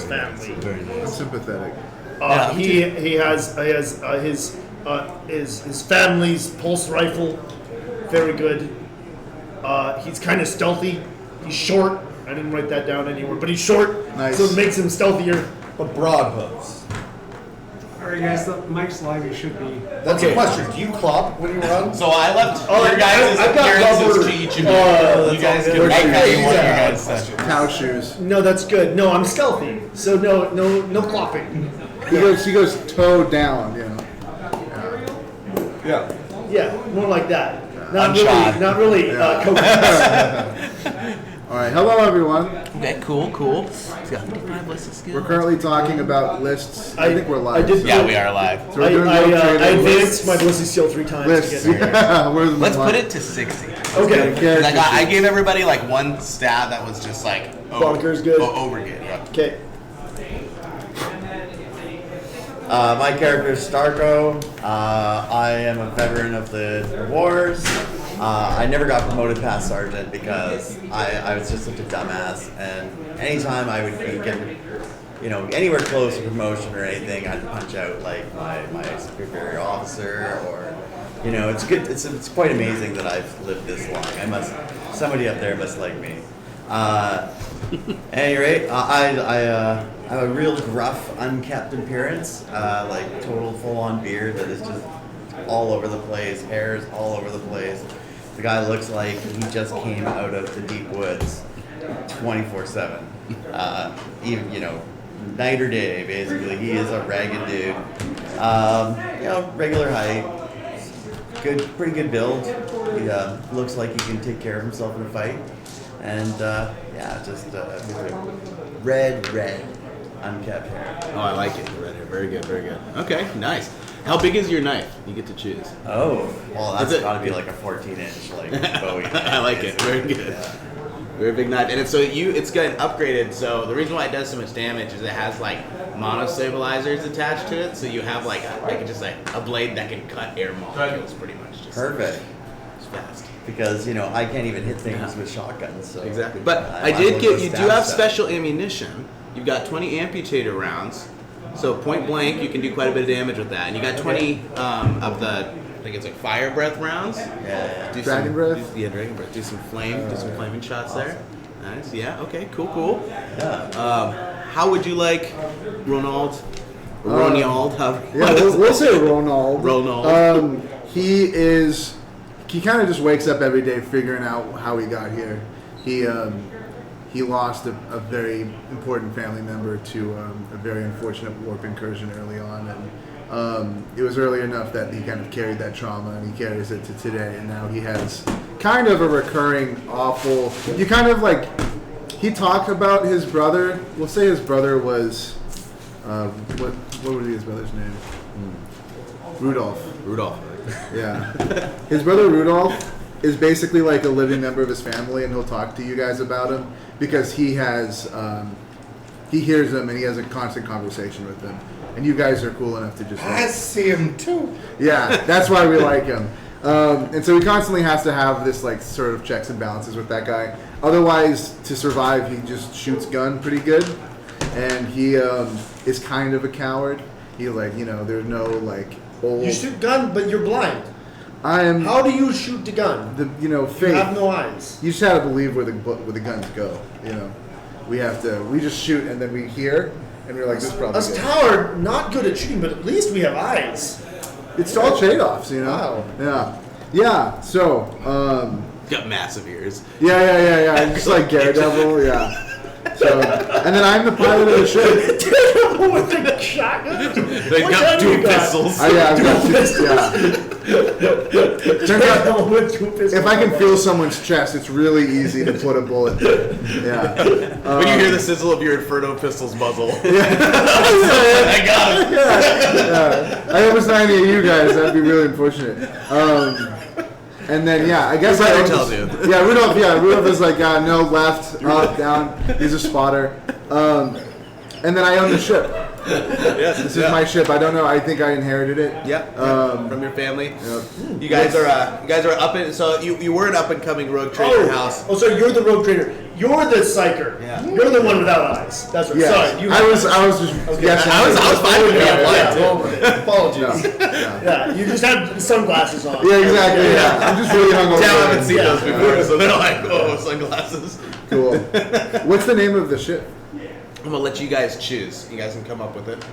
family. Very nice. I'm sympathetic. He has his family's pulse rifle, very good. He's kind of stealthy. He's short. I didn't write that down anywhere, but he's short, Nice. so it makes him stealthier. But broad hooves. All right, guys, Mike's live. He should be. That's a question. Do you clop when you run? So I left Oh, your guys' I've got appearances rubber- to each of you. You guys can write how you want your guys' session. Cow shoes. No, that's good. No, I'm stealthy, so no clopping. He goes toe down, you know. Yeah. Yeah, more like that. Unshod. Not really. All right, hello everyone. Okay, cool. He's got 55 lists of skills. We're currently talking about lists. I think we're live. Yeah, we are live. So we're doing no I trading advanced my Blissey Steel 3 times lists. to get here. Yeah, where's the Let's one? put it to 60. Okay. I gave everybody like one stat that was just like Bonkers good. over good. Yeah. Okay. My character is Starko. I am a veteran of the wars. I never got promoted past sergeant because I was just such a dumbass, and anytime I would be getting, anywhere close to promotion or anything, I'd punch out like my superior officer, or it's good. It's quite amazing that I've lived this long. Somebody up there must like me. At any rate, I have a real gruff, unkept appearance, like total full-on beard that is just all over the place, hair's all over the place. The guy looks like he just came out of the deep woods 24/7. Even, night or day, basically. He is a ragged dude. Regular height, pretty good build. He looks like he can take care of himself in a fight. And, just red, unkept hair. Oh, I like it. Red hair. Very good, very good. Okay, nice. How big is your knife? You get to choose. Oh, well, that's Is it- got to be like a 14-inch, like, Bowie. I like it. Very good. Yeah. Very big knife. And it's getting upgraded. So the reason why it does so much damage is it has like mono stabilizers attached to it. So you have like a blade that can cut air molecules pretty much. Perfect. It's fast. Because, I can't even hit things with shotguns. So Exactly. But I I did love get, those you do stab have stuff. special ammunition. You've got 20 amputator rounds. So point blank, you can do quite a bit of damage with that. And you got 20 of the, I think it's like fire breath rounds. Yeah. Do Dragon breath? Dragon breath. Do some flaming shots there. Nice. Yeah. Okay. Cool. Yeah. How would you like Ronald? Ronald? Yeah, we'll say Ronald. Ronald. He kind of just wakes up every day figuring out how he got here. He lost a very important family member to a very unfortunate warp incursion early on, and it was early enough that he kind of carried that trauma, and he carries it to today, and now he has kind of a recurring awful, he talked about his brother. We'll say his brother was, what would be his brother's name? Rudolph. Yeah. His brother Rudolph is basically like a living member of his family, and he'll talk to you guys about him because he hears them and he has a constant conversation with them. And you guys are cool enough to just I see him too. yeah, that's why we like him. And so he constantly has to have this like sort of checks and balances with that guy. Otherwise, to survive, he just shoots gun pretty good, and he is kind of a coward. He there's no like old. You shoot gun, but you're blind. I am. How do you shoot the gun? Faith. You have no eyes. You just have to believe where the guns go. We just shoot and then we hear and we're like, this is probably Us good. Tower, not good at shooting, but at least we have eyes. It's all trade-offs, Wow. Yeah. So, Got massive ears. yeah. Just like Daredevil, yeah. So, and then I'm the pilot of the ship. With the shotgun? They What got gun two you got? pistols. I've got Turns out, With two pistols. if I can feel someone's chest, it's really easy to put a bullet there. Yeah. When you hear the sizzle of your Inferno pistol's muzzle. I got him. Yeah. I hope it's not any of you guys. That'd be really unfortunate. And then, I guess Your brother Rudolph tells you. Yeah, Rudolph is like, no, left, up, down. He's a spotter. And then I own the ship. Yes, This is my ship. I don't know. I think I inherited it. From your family. Yep. You guys are up in. So you were an up and coming rogue trader house. Oh, so you're the rogue trader. You're the psyker. Yeah. You're the one without eyes. That's right. Yeah. Sorry. I was just guessing. I was fine with being blind too. Well, apologies. No. Yeah, you just had sunglasses on. Yeah, exactly. Yeah. I'm just really hungover. Yeah, I haven't seen those Yeah. before, so they're like, oh, sunglasses. Cool. What's the name of the ship? I'm gonna let you guys choose. You guys can come up with it.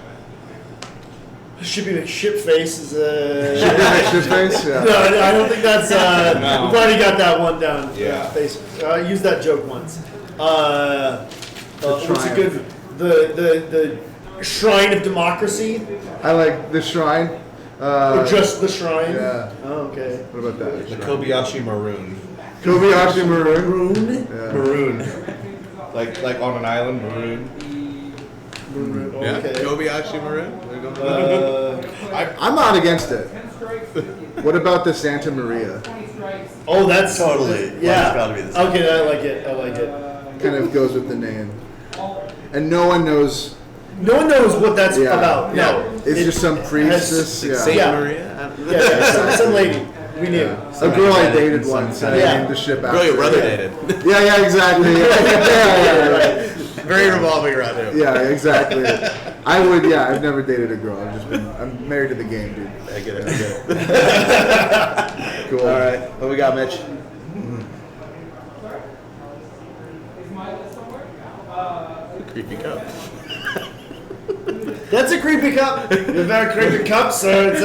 Should be the ship face. Is Ship face? No, Yeah. I don't think that's. No. We've already got that one down. Yeah. Face. I used that joke once. What's a Triumph. good? The Shrine of Democracy. I like the shrine. Or just the shrine. Yeah. Oh, okay. What about that? The Kobayashi Maroon. Kobayashi Maroon. Rune. Yeah. Maroon. Like on an island, maroon. Yeah. Okay. Kobayashi Maroon. There you go. I'm not against it. What about the Santa Maria? Oh, that's Totally. Yeah. Well, it's gotta be the same. Okay, I like it. I like it. Kind of goes with the name. And no one knows. No one knows what that's Yeah. about. No. It's just some priestess. has- Yeah. Saint Yeah. Maria. Yeah, some lady. We knew. A girl I dated once. And I Yeah. named the ship after. Girl, your brother her. dated. Yeah, exactly. Yeah. Very revolving around him. Yeah, exactly. I would. Yeah, I've never dated a girl. I'm married to the game, dude. I get it. I get it. Cool. All right. What we got, Mitch? Creepy cup. That's a creepy cup. You've got a creepy cup, sir. It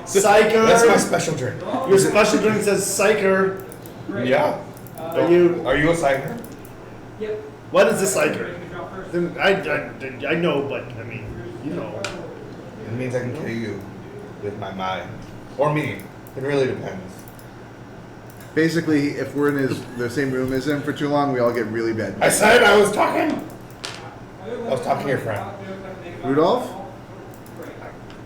says Psyker. That's my special drink. Your special drink says Psyker. Yeah. Are you? Are you a psyker? What is a Psyker? Then I know, but I mean, you know. It means I can kill you with my mind. Or me. It really depends. Basically, if we're in the same room as him for too long, we all get really bad. I said I was talking. I was talking to your friend. Rudolph?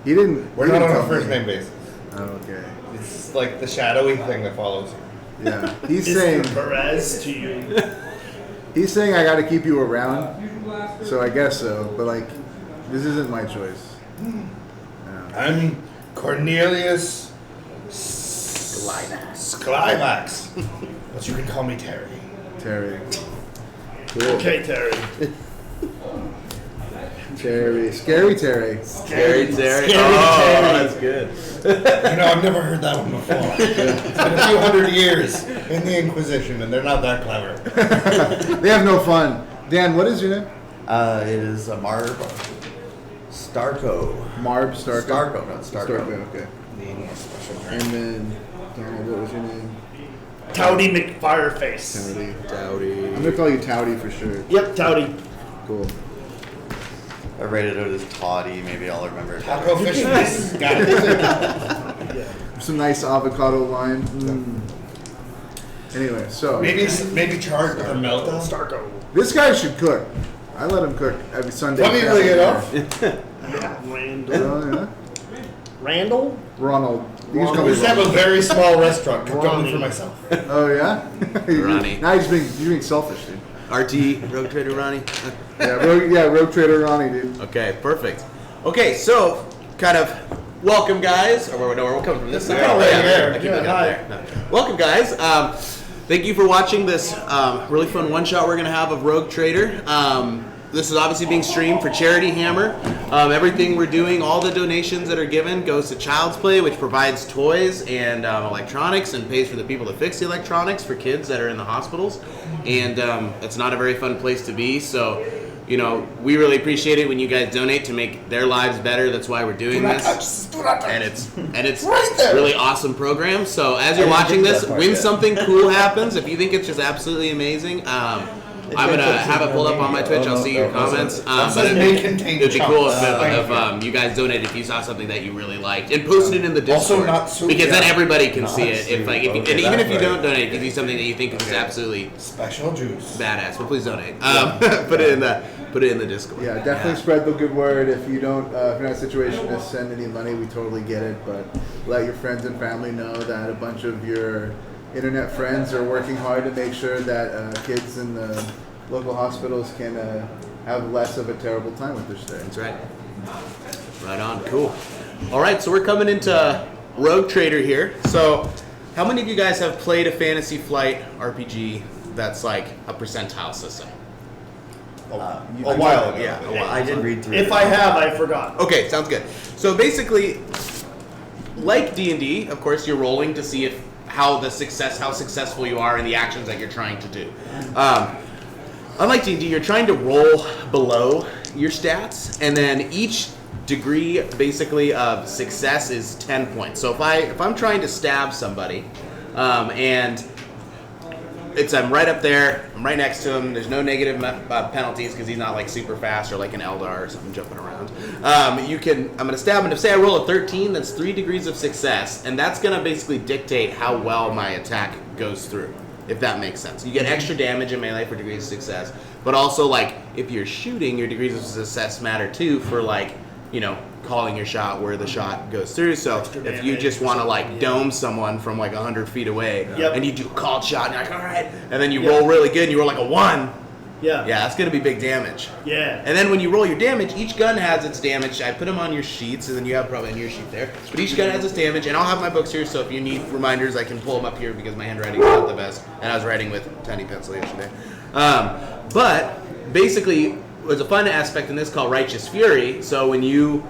He didn't. We're he not didn't on a tell first me. name basis. Oh, okay. It's like the shadowy thing that follows you. Yeah. He's Mr. saying Perez to you. I got to keep you around. So I guess so. But like, this isn't my choice. I'm Cornelius Sklyvax. But you can call me Terry. Terry. Cool. Okay, Terry. Terry. Scary Terry. Scary Terry. Scary Oh, Terry. that's good. You know, I've never heard that one before. It's been a few hundred years in the Inquisition, and they're not that clever. They have no fun. Dan, what is your name? It is a Marb Starco. Marb Starko. Starco, not Starco. Okay. Need a special And drink. then, Donald, what was your name? Towdy McFireface. Towdy. Dowdy. I'm gonna call you Towdy for sure. Yep, Towdy. Cool. I rated it as Toddy. Maybe I'll remember it. Taco fish face. Got it. Some nice avocado lime. Anyway, so Maybe charred or melted. Starko. this guy should cook. I let him cook every Sunday. Let me family bring it dinner. off. Randall. Oh, yeah. Randall? Ronald. You can just call We me used to have a Ronald. very small restaurant cooked only for myself. Oh yeah. Ronnie. Now you're being selfish, dude. RT, Rogue Trader Ronnie. Rogue Trader Ronnie, dude. Okay, perfect. Okay, so kind of welcome, guys. Or no, we're coming from this side. Oh, right there. I keep Yeah, looking up hi. there. No. Welcome, guys. Thank you for watching this really fun one shot we're gonna have of Rogue Trader. This is obviously being streamed for Charity Hammer. Everything we're doing, all the donations that are given goes to Child's Play, which provides toys and electronics and pays for the people to fix the electronics for kids that are in the hospitals. And it's not a very fun place to be, so you know, we really appreciate it when you guys donate to make their lives better. That's why we're doing this. And it's Right there. a really awesome program. So as you're watching this, when something cool happens, if you think it's just absolutely amazing, I'm gonna have it pulled up on my Twitch. I'll see your comments. But says may contain it'd be cool chunks. if you guys donated if you saw something that you really liked and posted it in the Discord. Also not super- because then yeah. everybody can see it. If like, if you, Okay, and even if you that's don't donate, if you see something that you think is absolutely Special juice. badass, but please donate. Put it in the Discord. Yeah, definitely spread the good word. If you don't, if you're not in a situation to send any money, we totally get it. But let your friends and family know that a bunch of your internet friends are working hard to make sure that kids in the local hospitals can have less of a terrible time with this thing. That's right. Right on. Cool. All right, so we're coming into Rogue Trader here. So, how many of you guys have played a Fantasy Flight RPG that's like a percentile system? A while ago. Yeah, a while. I did read through If it. I have, I forgot. Okay, sounds good. So basically, like D&D, of course, you're rolling to see how successful you are in the actions that you're trying to do. Unlike D&D, you're trying to roll below your stats, and then each degree basically of success is 10 points. So if I'm trying to stab somebody, and I'm right up there, I'm right next to him, there's no negative penalties because he's not like super fast or like an Eldar or something jumping around. I'm going to stab him. If say I roll a 13, that's 3 degrees of success, and that's going to basically dictate how well my attack goes through, if that makes sense. You get extra damage in melee for degrees of success, but also like if you're shooting, your degrees of success matter too for like, calling your shot where the shot goes through. So if you just want to like dome someone from like 100 feet away, and you do a called shot, and you're like, all right, and then you roll really good, and you roll like a 1. Yeah, that's going to be big damage. Yeah. And then when you roll your damage, each gun has its damage. I put them on your sheets, and then you have probably on your sheet there. But each gun has its damage, and I'll have my books here, so if you need reminders, I can pull them up here because my handwriting is not the best, and I was writing with tiny pencil yesterday. But basically, there's a fun aspect in this called Righteous Fury. So when you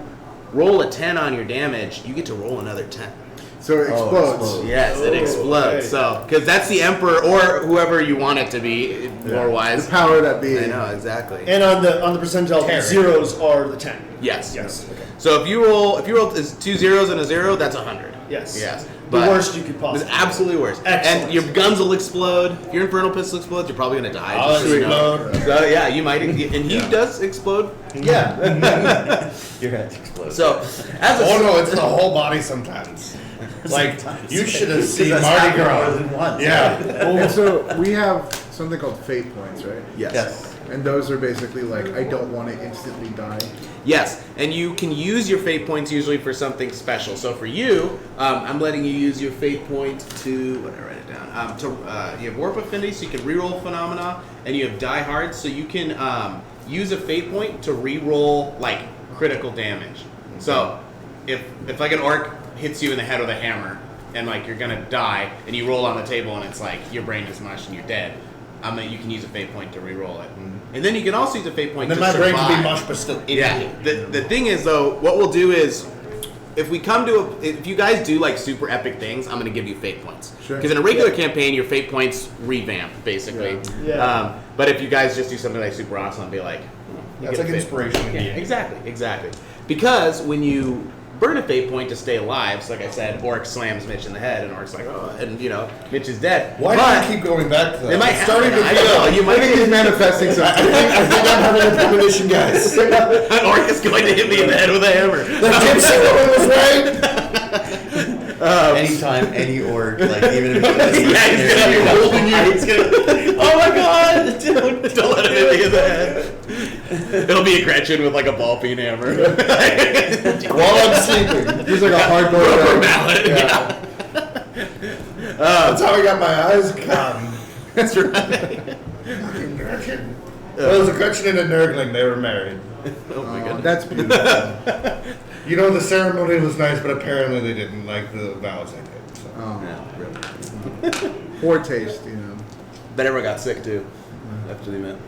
roll a 10 on your damage, you get to roll another 10. So it explodes. Yes, it explodes. So, because that's the Emperor or whoever you want it to be, lore-wise. The power that be. I know, exactly. And on the percentile, the zeros are the 10. Yes. Yes. Okay. So if you roll 2 zeros and a 0, that's 100. Yes. Yes. The worst you could possibly. It's absolutely worst. Excellent. And your guns will explode. If your Infernal Pistol explodes, you're probably going to die. I'll just so you know. explode. So yeah, you might. And he does explode. Yeah. Your head's exploding. So, as a Oh no, it's the whole body sometimes. Like, you should have seen That's Mardi happened Gras. more than once. Yeah. And so we have something called fate points, right? Yes. And those are basically like, I don't want to instantly die. Yes, and you can use your fate points usually for something special. So for you, I'm letting you use your fate point to, what did I write it down? You have Warp Affinity, so you can reroll Phenomena, and you have Die Hard, so you can use a fate point to reroll like critical damage. So if like an orc hits you in the head with a hammer, and like you're gonna die, and you roll on the table, and it's like your brain is mushed and you're dead. You can use a fate point to reroll it, and then you can also use a fate point And to then my brain survive. can be mush, but still. Yeah. The thing is though, what we'll do is, if you guys do like super epic things, I'm gonna give you fate points. Sure. Because in a regular campaign, your fate points revamp basically. Yeah. But if you guys just do something like super awesome, I'll be like, you That's get a like fate inspiration. point. Yeah, exactly. Because when you burn a fate point to stay alive, so like I said, Orc slams Mitch in the head, and Orc's like, oh, and Mitch is dead. Why do you keep going back to that? It might It's starting to happen. I don't know. You might He's manifesting something. I think I'm having a premonition, guys. an Orc is going to hit me in the head with a hammer. The gypsy woman was right. Anytime any orc, like even if it's Yeah, he's gonna be holding you. He's gonna. Oh my god! Don't let him hit me in the head. It'll be a Gretchen with like a ball peen hammer. While I'm sleeping. He's like a hardboiled Rubber egg. mallet. Yeah. That's how I got my eyes gone. That's right. Fucking Gretchen. Well, it was a Gretchen and a Nurgling. They were married. Oh my Oh, goodness. that's beautiful. You know, the ceremony was nice, but apparently they didn't like the vows I did. So. Oh, Yeah, really. poor taste, But everyone got sick too after the event.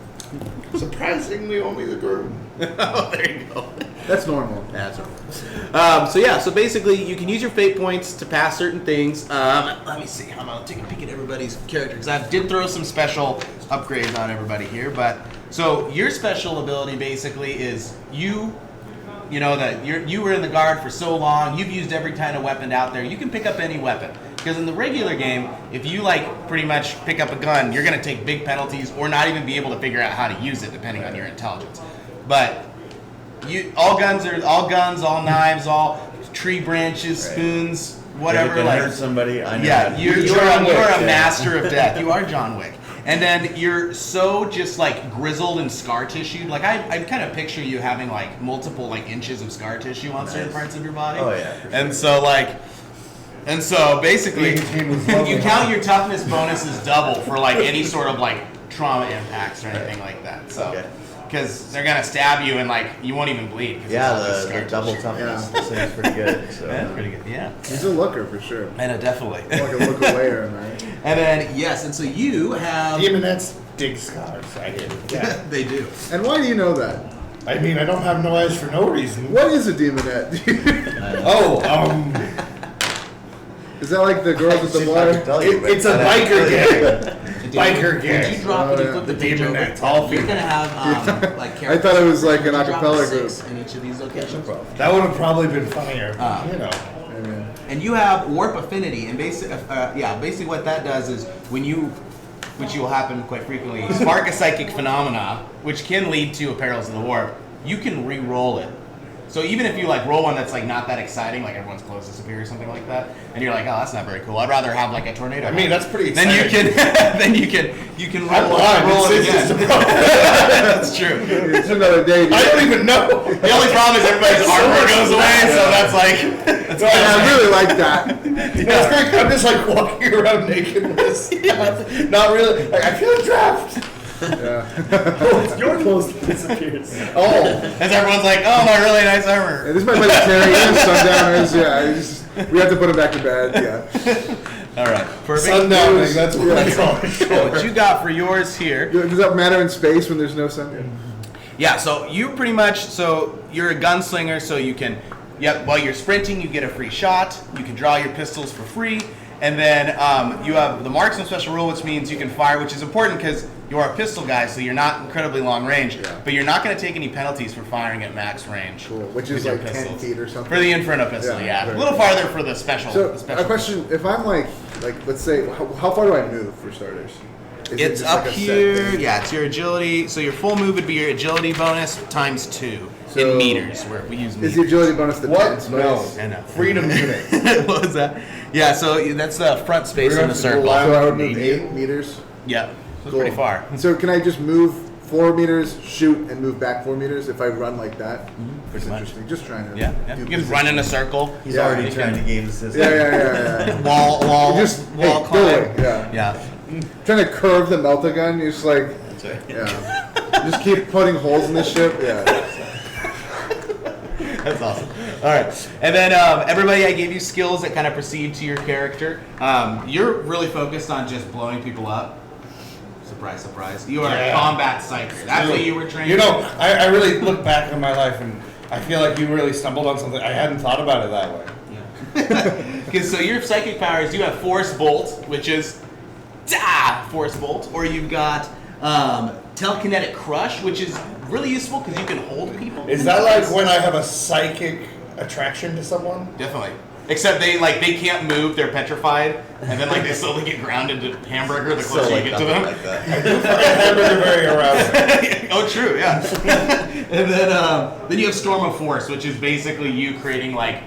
Surprisingly, only the groom. Oh, there you go. That's normal. Yeah, that's right. So basically, you can use your fate points to pass certain things. Let me see. I'm gonna take a peek at everybody's character because I did throw some special upgrades on everybody here. But so your special ability basically is you know that you were in the guard for so long. You've used every kind of weapon out there. You can pick up any weapon. Because in the regular game, if you like pretty much pick up a gun, you're gonna take big penalties or not even be able to figure out how to use it depending on your intelligence. But all guns, all knives, all tree branches, spoons, whatever. If it Like hurt somebody, I know. yeah, you're John Wick, a yeah. master of death. You are John Wick. And then you're so just like grizzled and scar tissue. Like I kind of picture you having like multiple like inches of scar tissue on certain parts of your body. Oh, yeah, for sure. And so basically, Being team was lovely. you count your toughness bonus as double for like any sort of like trauma impacts or anything like that. So, Okay. because they're gonna stab you and like you won't even bleed. 'Cause Yeah, it's all just the scar double tissue. toughness seems pretty good. So. Yeah, pretty good. Yeah, He's a looker for sure. I know, definitely. Like a look away, right? And then yes, and so you have. Demonettes dig scars. I hear. Yeah. They do. And why do you know that? I mean, I don't have no eyes for no reason. What is a demonette? Oh, Is that like the girls with the water? it's a biker gang. Biker Would gang. you drop it yeah. and flip the The page over? Demonettes, all You're female. gonna have like characters. I thought it was like an Would you drop acapella a group. 6 in each of these locations. That would have probably been funnier. You know. Amen. And you have warp affinity, and basically what that does is when you, which will happen quite frequently, spark a psychic phenomena, which can lead to a perils of the warp. You can re-roll it. So even if you like roll one that's like not that exciting, like everyone's clothes disappear or something like that, and you're like, oh, that's not very cool. I'd rather have like a tornado. I mean, that's pretty Then exciting. you can roll, I'm blind. roll it It's just again. a problem. That's true. It's another day. I don't even know. The only problem is everybody's armor goes away, so that's like. That's I really like that. That's great. I'm just like walking around naked with this. Not really. Like, I feel trapped. Yeah. Your clothes disappears. Oh, As everyone's like, oh, my really nice armor. And this might be the Terry Sundowners. Yeah, we have to put him back to bed. Yeah. All right, perfect. sundowning. That's what I call it. So what you got for yours here? Does that matter in space when there's no sun? Yeah, so you pretty much, so you're a gunslinger, so you can, while you're sprinting, you get a free shot. You can draw your pistols for free. And then you have the marksman special rule, which means you can fire, which is important because you're a pistol guy, so you're not incredibly long range. Yeah. But you're not going to take any penalties for firing at max range. Cool. Which is with your like 10 pistols. feet or something. For the Inferno pistol, Yeah, yeah. A very little cool. farther for the special. So, the special a question: if I'm like, let's say, how far do I move for starters? Is it It's just up like a set here. thing? Yeah, it's your agility. So your full move would be your agility bonus times 2 So, in meters, where we use meters. Is the agility bonus the What? 10 No. space? I know. Freedom units. What was that? Yeah, so that's the front space We're in the gonna have to circle. go So I would move Canadian. 8 meters. Yeah, so it's Cool. pretty far. So can I just move 4 meters, shoot, and move back 4 meters if I run like that? That's pretty much. interesting. Just trying to. Yeah, do you can run in a circle. He's Yeah, already you trying can- to game the system. Yeah. Wall, Just wall hey, climb. go away. Yeah. Yeah. Trying to curve the meltagun. You're just like, That's right. yeah. Just keep putting holes in the ship. Yeah. That's awesome. All right, and then everybody, I gave you skills that kind of proceed to your character. You're really focused on just blowing people up. Surprise, surprise. You are a Yeah. combat psyker. That's what you were trained. You know, I really look back on my life and I feel like you really stumbled on something. I hadn't thought about it that way. Because so your psychic powers, you have Force Bolt, which is Force Bolt, or you've got Telekinetic Crush, which is really useful because you can hold people. Is that like when I have a psychic attraction to someone? Definitely. Except they can't move, they're petrified, and then they slowly get ground into hamburger the closer you get to them. Like that. I do find hamburger very arousing. Oh, true, yeah. And then you have Storm of Force, which is basically you creating a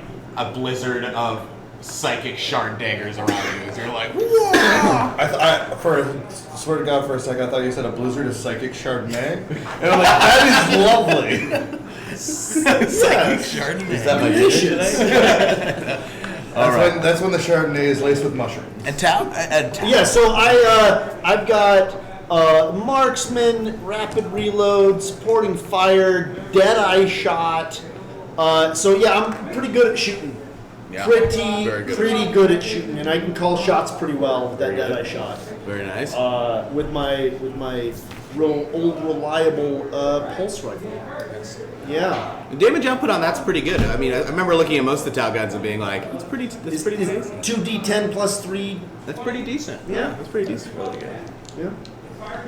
blizzard of psychic shard daggers around you. So you're like, whoa! Swear to God, for a second, I thought you said a blizzard of psychic Chardonnay. And I'm like, that is lovely. Psychic Chardonnay. Is that my dinner today? That's when the Chardonnay is laced with mushrooms. And Tau? Yeah, so I've got marksman, rapid reload, supporting fire, dead eye shot. So yeah, I'm pretty good at shooting. Yeah, very good. Pretty good at shooting, and I can call shots pretty well with that dead eye shot. Very nice. With my real old reliable pulse rifle. Yeah. The damage output on that's pretty good. I mean, I remember looking at most of the Tau guns and being like, that's pretty decent. 2d10 plus 3. That's pretty decent. Yeah. That's pretty decent. Really good. Yeah.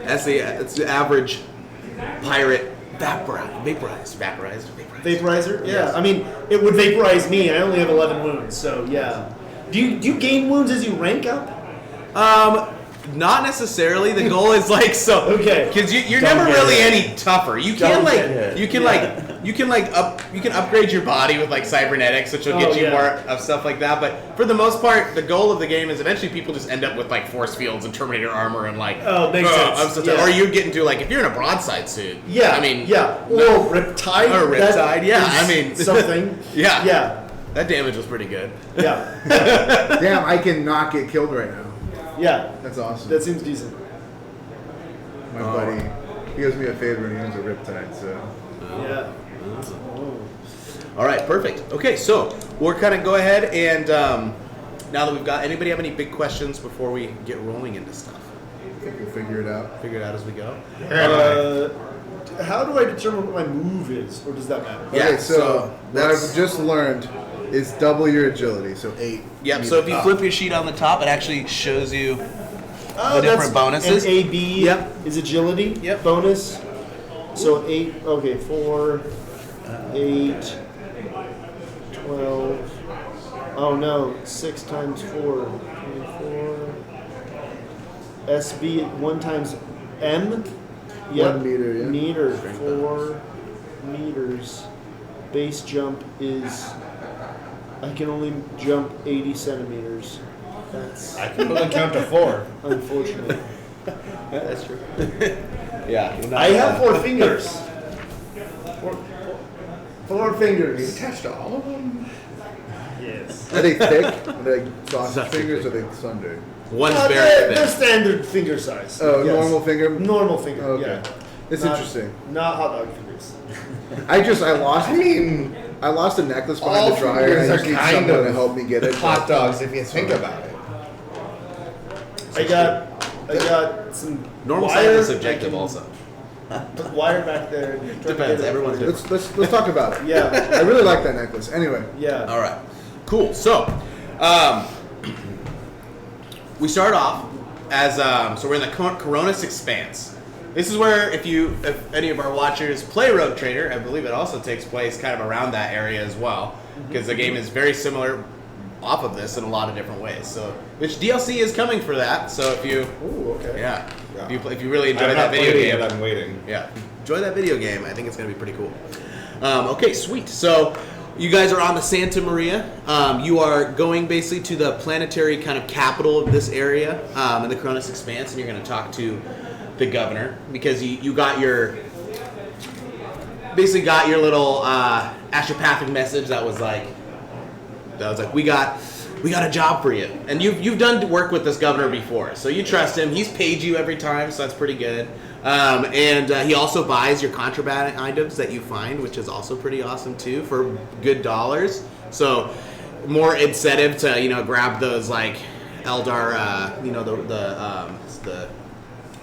That's the average pirate vaporized. Vaporizer? Yeah. I mean, it would vaporize me. I only have 11 wounds, so yeah. Do you gain wounds as you rank up? Not necessarily. The goal is Okay. because you're Don't never get really hit. any tougher. You Don't can get hit. you can upgrade your body with cybernetics, which will get you more of stuff like that. But for the most part, the goal of the game is eventually people just end up with force fields and Terminator armor and makes sense. I'm so Yeah. Or you get into if you're in a broadside suit. Yeah. I mean, yeah. no- Or Riptide. Or Riptide, that yeah, is I mean- something. Yeah. Yeah. that damage was pretty good. Yeah. Damn, I cannot get killed right now. Yeah. That's awesome. That seems decent. My buddy. He owes me a favor and he owns a riptide, so. Yeah. All right, perfect. Okay, so we'll kind of go ahead and now that we've got, anybody have any big questions before we get rolling into stuff? I think we'll figure it out. Figure it out as we go. How do I determine what my move is, or does that matter? Yeah, Okay, so so what let's- I've just learned is double your agility, so 8. Yep, so if you flip your sheet on the top, it actually shows you Oh, the different bonuses. And AB Yep. is agility Yep. bonus. So 8, okay, 4, 8, 12. Oh no, 6 times 4, 24. SB 1 times M. Yep. 1 meter, yeah. Meter, 4 meters. Base jump is, I can only jump 80 centimeters. That's I can only count to 4. unfortunate. That's true. Yeah. I have 4 fingers. 4 fingers. Attached to all of them? Yes. Are they thick? Are they like sausage Sausage fingers or fingers. are they thunder? One's They're very thin. standard finger size. Oh, Yes. normal finger? Normal finger. Okay. Yeah. It's Not- interesting. Not hot dog fingers. I lost a necklace behind all the dryer. fingers I are just need kind someone of to help me get it. hot dogs if you think about it. I got some Normal size wire. is subjective I can also. Put wire back there. and try to Depends, get it. everyone's different. Let's talk about it. Yeah. I really like that necklace. Anyway, Yeah. All right, cool. So, we start off as so we're in the Coronis Expanse. This is where if any of our watchers play Rogue Trader, I believe it also takes place kind of around that area as well, because the game is very similar off of this in a lot of different ways. So, which DLC is coming for that. So if you, Ooh, okay. yeah, if you really enjoy I'm that not video playing game, it, I'm waiting. yeah, enjoy that video game. I think it's going to be pretty cool. Okay, sweet. So you guys are on the Santa Maria. You are going basically to the planetary kind of capital of this area in the Cronus Expanse, and you're going to talk to the governor because you got your little astropathic message that was like we got a job for you, and you've done work with this governor before, so you trust him. He's paid you every time, so that's pretty good. And he also buys your contraband items that you find, which is also pretty awesome too, for good dollars. So more incentive to grab those like Eldar, the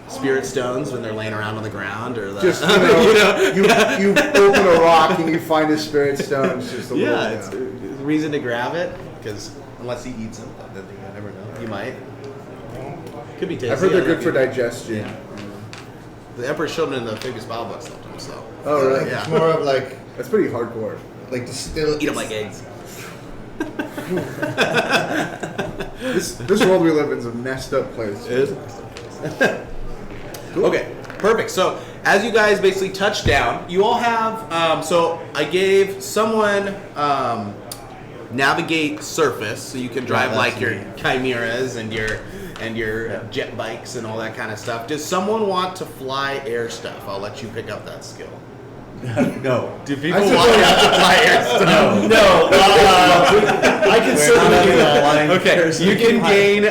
spirit stones when they're laying around on the ground, or the just you open a rock and you find a spirit stone. It's just a little, it's a reason to grab it, because unless he eats them, then you never know. He might. Could be tasty. I've heard they're I good don't for know. digestion. Yeah. The Emperor's children in the famous Bible books loved them, so Oh, really? Yeah. It's more of like That's pretty hardcore. distill. eat them like eggs. This world we live in is a messed up place. Okay, perfect. So as you guys basically touch down, you all have. So I gave someone navigate surface, so you can drive that's like your me. chimeras and your jet bikes and all that kind of stuff. Does someone want to fly air stuff? I'll let you pick up that skill. No. Do people want to have to fly air stuff? No, I can certainly do that. Okay, you can gain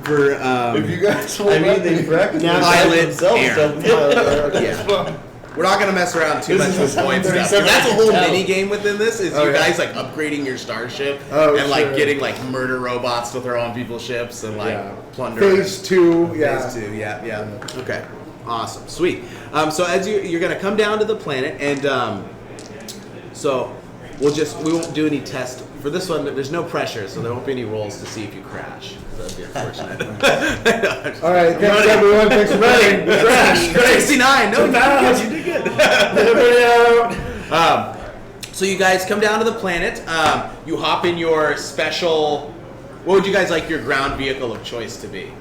for If you guys I mean, they practice Now- pilot themselves. air. Don't they? Yeah. We're not gonna mess around too much This with is point stuff. 'Cause 37 that's a whole tell. mini game within this. Is Oh, you yeah. guys like upgrading your starship Oh, and like sure. getting like murder robots to throw on people's ships and like Yeah. plunder. Phase 2, yeah. Phase 2, yeah. Okay, awesome, sweet. So as you're gonna come down to the planet, and so we won't do any test for this one. There's no pressure, so there won't be any rolls to see if you crash. That'd be unfortunate. All right, thanks everyone. Thanks for running. Crash 69. No, you did good. So you guys come down to the planet. You hop in your special. What would you guys like your ground vehicle of choice to be?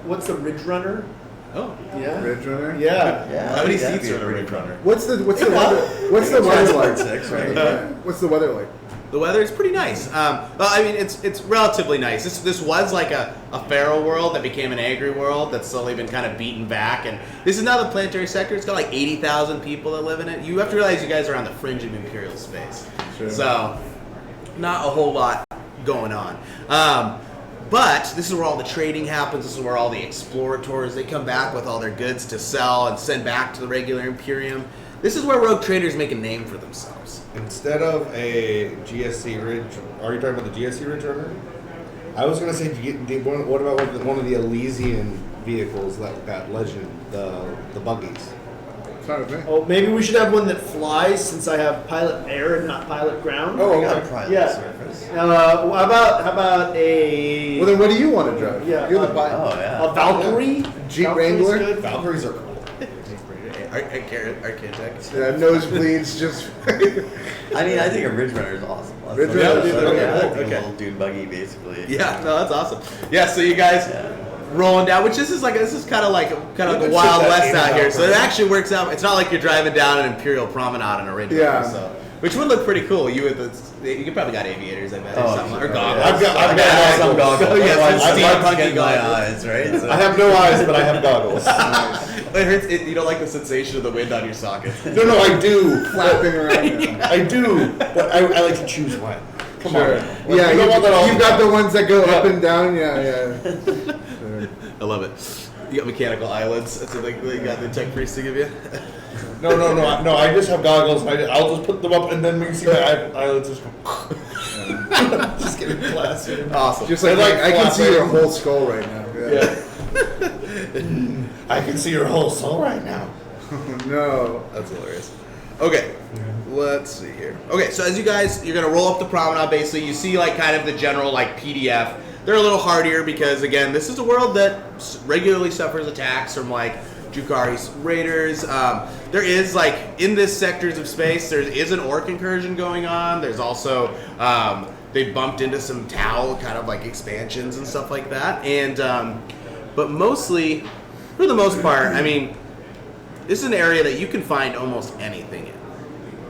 What's the Ridge Runner? Oh, Yeah. Ridge Runner? Yeah. Yeah, how many that'd seats be are in a pretty Ridge Runner? What's the weather like? 6, right? What's the weather like? The weather is pretty nice. Well, I mean, it's relatively nice. This was like a feral world that became an agri world that's slowly been kind of beaten back. And this is now the planetary sector. It's got like 80,000 people that live in it. You have to realize you guys are on the fringe of imperial space. Sure. So, not a whole lot going on. But this is where all the trading happens. This is where all the explorators, they come back with all their goods to sell and send back to the regular Imperium. This is where rogue traders make a name for themselves. Instead of a GSC Ridge, are you talking about the GSC Ridge Runner? I was going to say, what about one of the Elysian vehicles that got legend, the buggies? Fine with me. Oh, maybe we should have one that flies since I have pilot air and not pilot ground. Oh, I got okay. a private Yeah. surface. How about a Well, then what do you want to drive? Yeah, You're the pilot. Oh, yeah. a Valkyrie? Jeep Valkyrie's Wrangler? good. Valkyries are cool. Architect. Yeah, nosebleeds just. I mean, I think a Ridge Runner is awesome. Ridge That's Runner, like okay. a little dune buggy, basically. Yeah, no, that's awesome. Yeah, so you guys Yeah. rolling down, which this is kind of like a could Wild fit that West in out an here. So it Valkyrie. actually works out. It's not like you're driving down an Imperial Promenade on a Ridge Yeah. Runner, so which would look pretty cool. You probably got aviators, I bet, or Oh, something, sure. or goggles. I've got I got some goggles. Oh, yeah, Otherwise, some I'd like to steampunky get my goggles. eyes, right? So- I have no eyes, but I have goggles. It hurts. You don't like the sensation of the wind on your sockets. No, I do. Flapping around. I do, but I like to choose one. Come Sure. on. Yeah, You don't want that all you've the got time. the ones that go up Yeah. and down. Yeah. Sure. I love it. You got mechanical eyelids. That's what they got the tech priest to give you. No. I just have goggles. I'll just put them up, and then when you see my eyelids just go. Just getting blasted. Awesome. Just like, I can see your whole skull right now. Yeah. I can see your whole soul right now. No. That's hilarious. Okay, let's see here. Okay, so as you're gonna roll up the promenade. Basically, you see like kind of the general like PDF. They're a little hardier because again, this is a world that regularly suffers attacks from like Jukari's raiders. There is like in this sectors of space, there is an orc incursion going on. There's also they bumped into some Tau kind of like expansions and stuff like that. And but mostly, for the most part, I mean, this is an area that you can find almost anything in.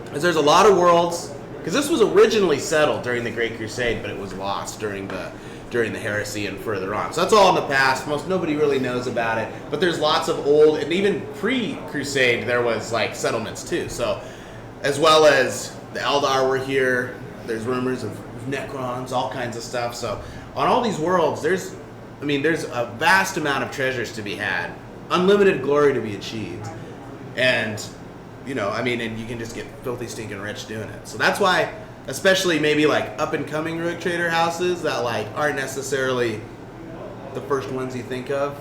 Because there's a lot of worlds. Because this was originally settled during the Great Crusade, but it was lost during the heresy and further on. So that's all in the past. Nobody really knows about it. But there's lots of old, and even pre-Crusade, there was like settlements too. So as well as the Eldar were here, there's rumors of Necrons, all kinds of stuff. So on all these worlds, there's a vast amount of treasures to be had, unlimited glory to be achieved, and and you can just get filthy stinking rich doing it. So that's why, especially maybe like up and coming rogue trader houses that like aren't necessarily the first ones you think of,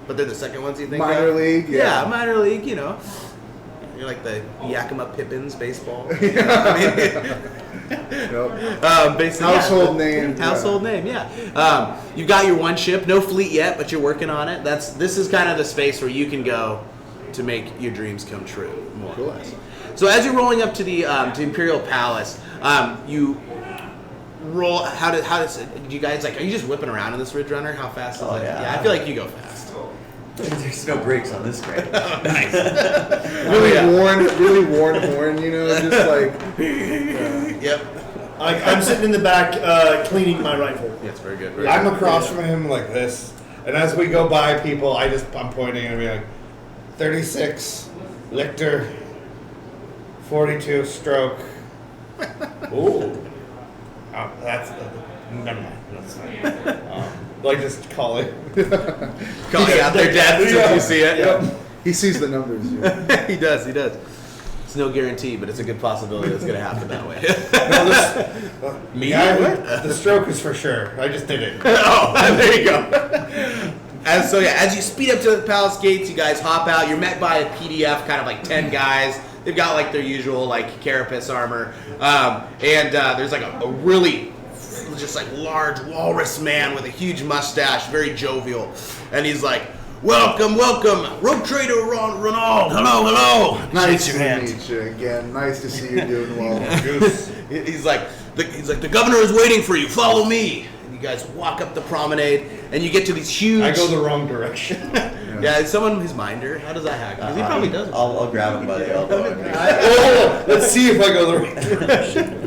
but they're the second ones you think of. Minor league, yeah. Minor league. You're like the Yakima Pippins baseball. Nope. Basically, Household name. Household name, yeah. You've got your one ship, no fleet yet, but you're working on it. This is kind of the space where you can go to make your dreams come true, more or less. So as you're rolling up to the to Imperial Palace, you roll. How does you guys like? Are you just whipping around in this Ridge Runner? How fast is it? Yeah. I feel like you go fast. There's no brakes on this screen. Nice. Really worn horn, just like. Yep. I'm sitting in the back cleaning my rifle. Yes, very good. Very I'm good. across from him like this, and as we go by people, I'm pointing and be like, 36, Lichter, 42, stroke. Ooh. Oh, that's never mind. That's fine. Like just call it. Calling out their deaths as you see it. Yep. He sees the numbers. Yeah. He does. It's no guarantee, but it's a good possibility that's going to happen that way. The stroke is for sure. I just did it. Oh, there you go. As you speed up to the palace gates, you guys hop out. You're met by a PDF, kind of like 10 guys. They've got like their usual like carapace armor, and there's like a really just like large walrus man with a huge mustache, very jovial, and he's like, "Welcome, rogue trader Ronald. Hello. Nice Shakes to your hand. meet you again. Nice to see you doing well. He's like, the governor is waiting for you. Follow me." And you guys walk up the promenade, and you get to these huge. I go the wrong direction. Yeah, is someone his minder? How does that happen? Because he probably doesn't. I'll grab him by the elbow. Oh, let's see if I go the right direction.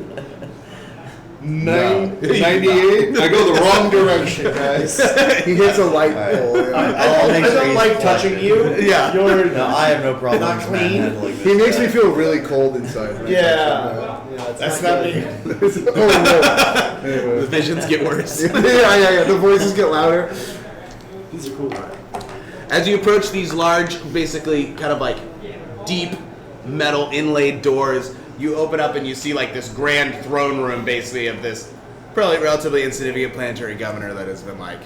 98. I go the wrong direction, guys. He hits a light pole. I'll make I sure don't he's like touching you. Yeah. You're No, I have no problem Not clean. manhandling He this makes guy. me feel really cold inside. when I yeah. touch That's not me. him. Oh, no. The Anyway. visions get worse. Yeah. The voices get louder. These are cool. As you approach these large, basically kind of like deep metal inlaid doors, you open up and you see like this grand throne room basically of this probably relatively insignificant planetary governor that has been like,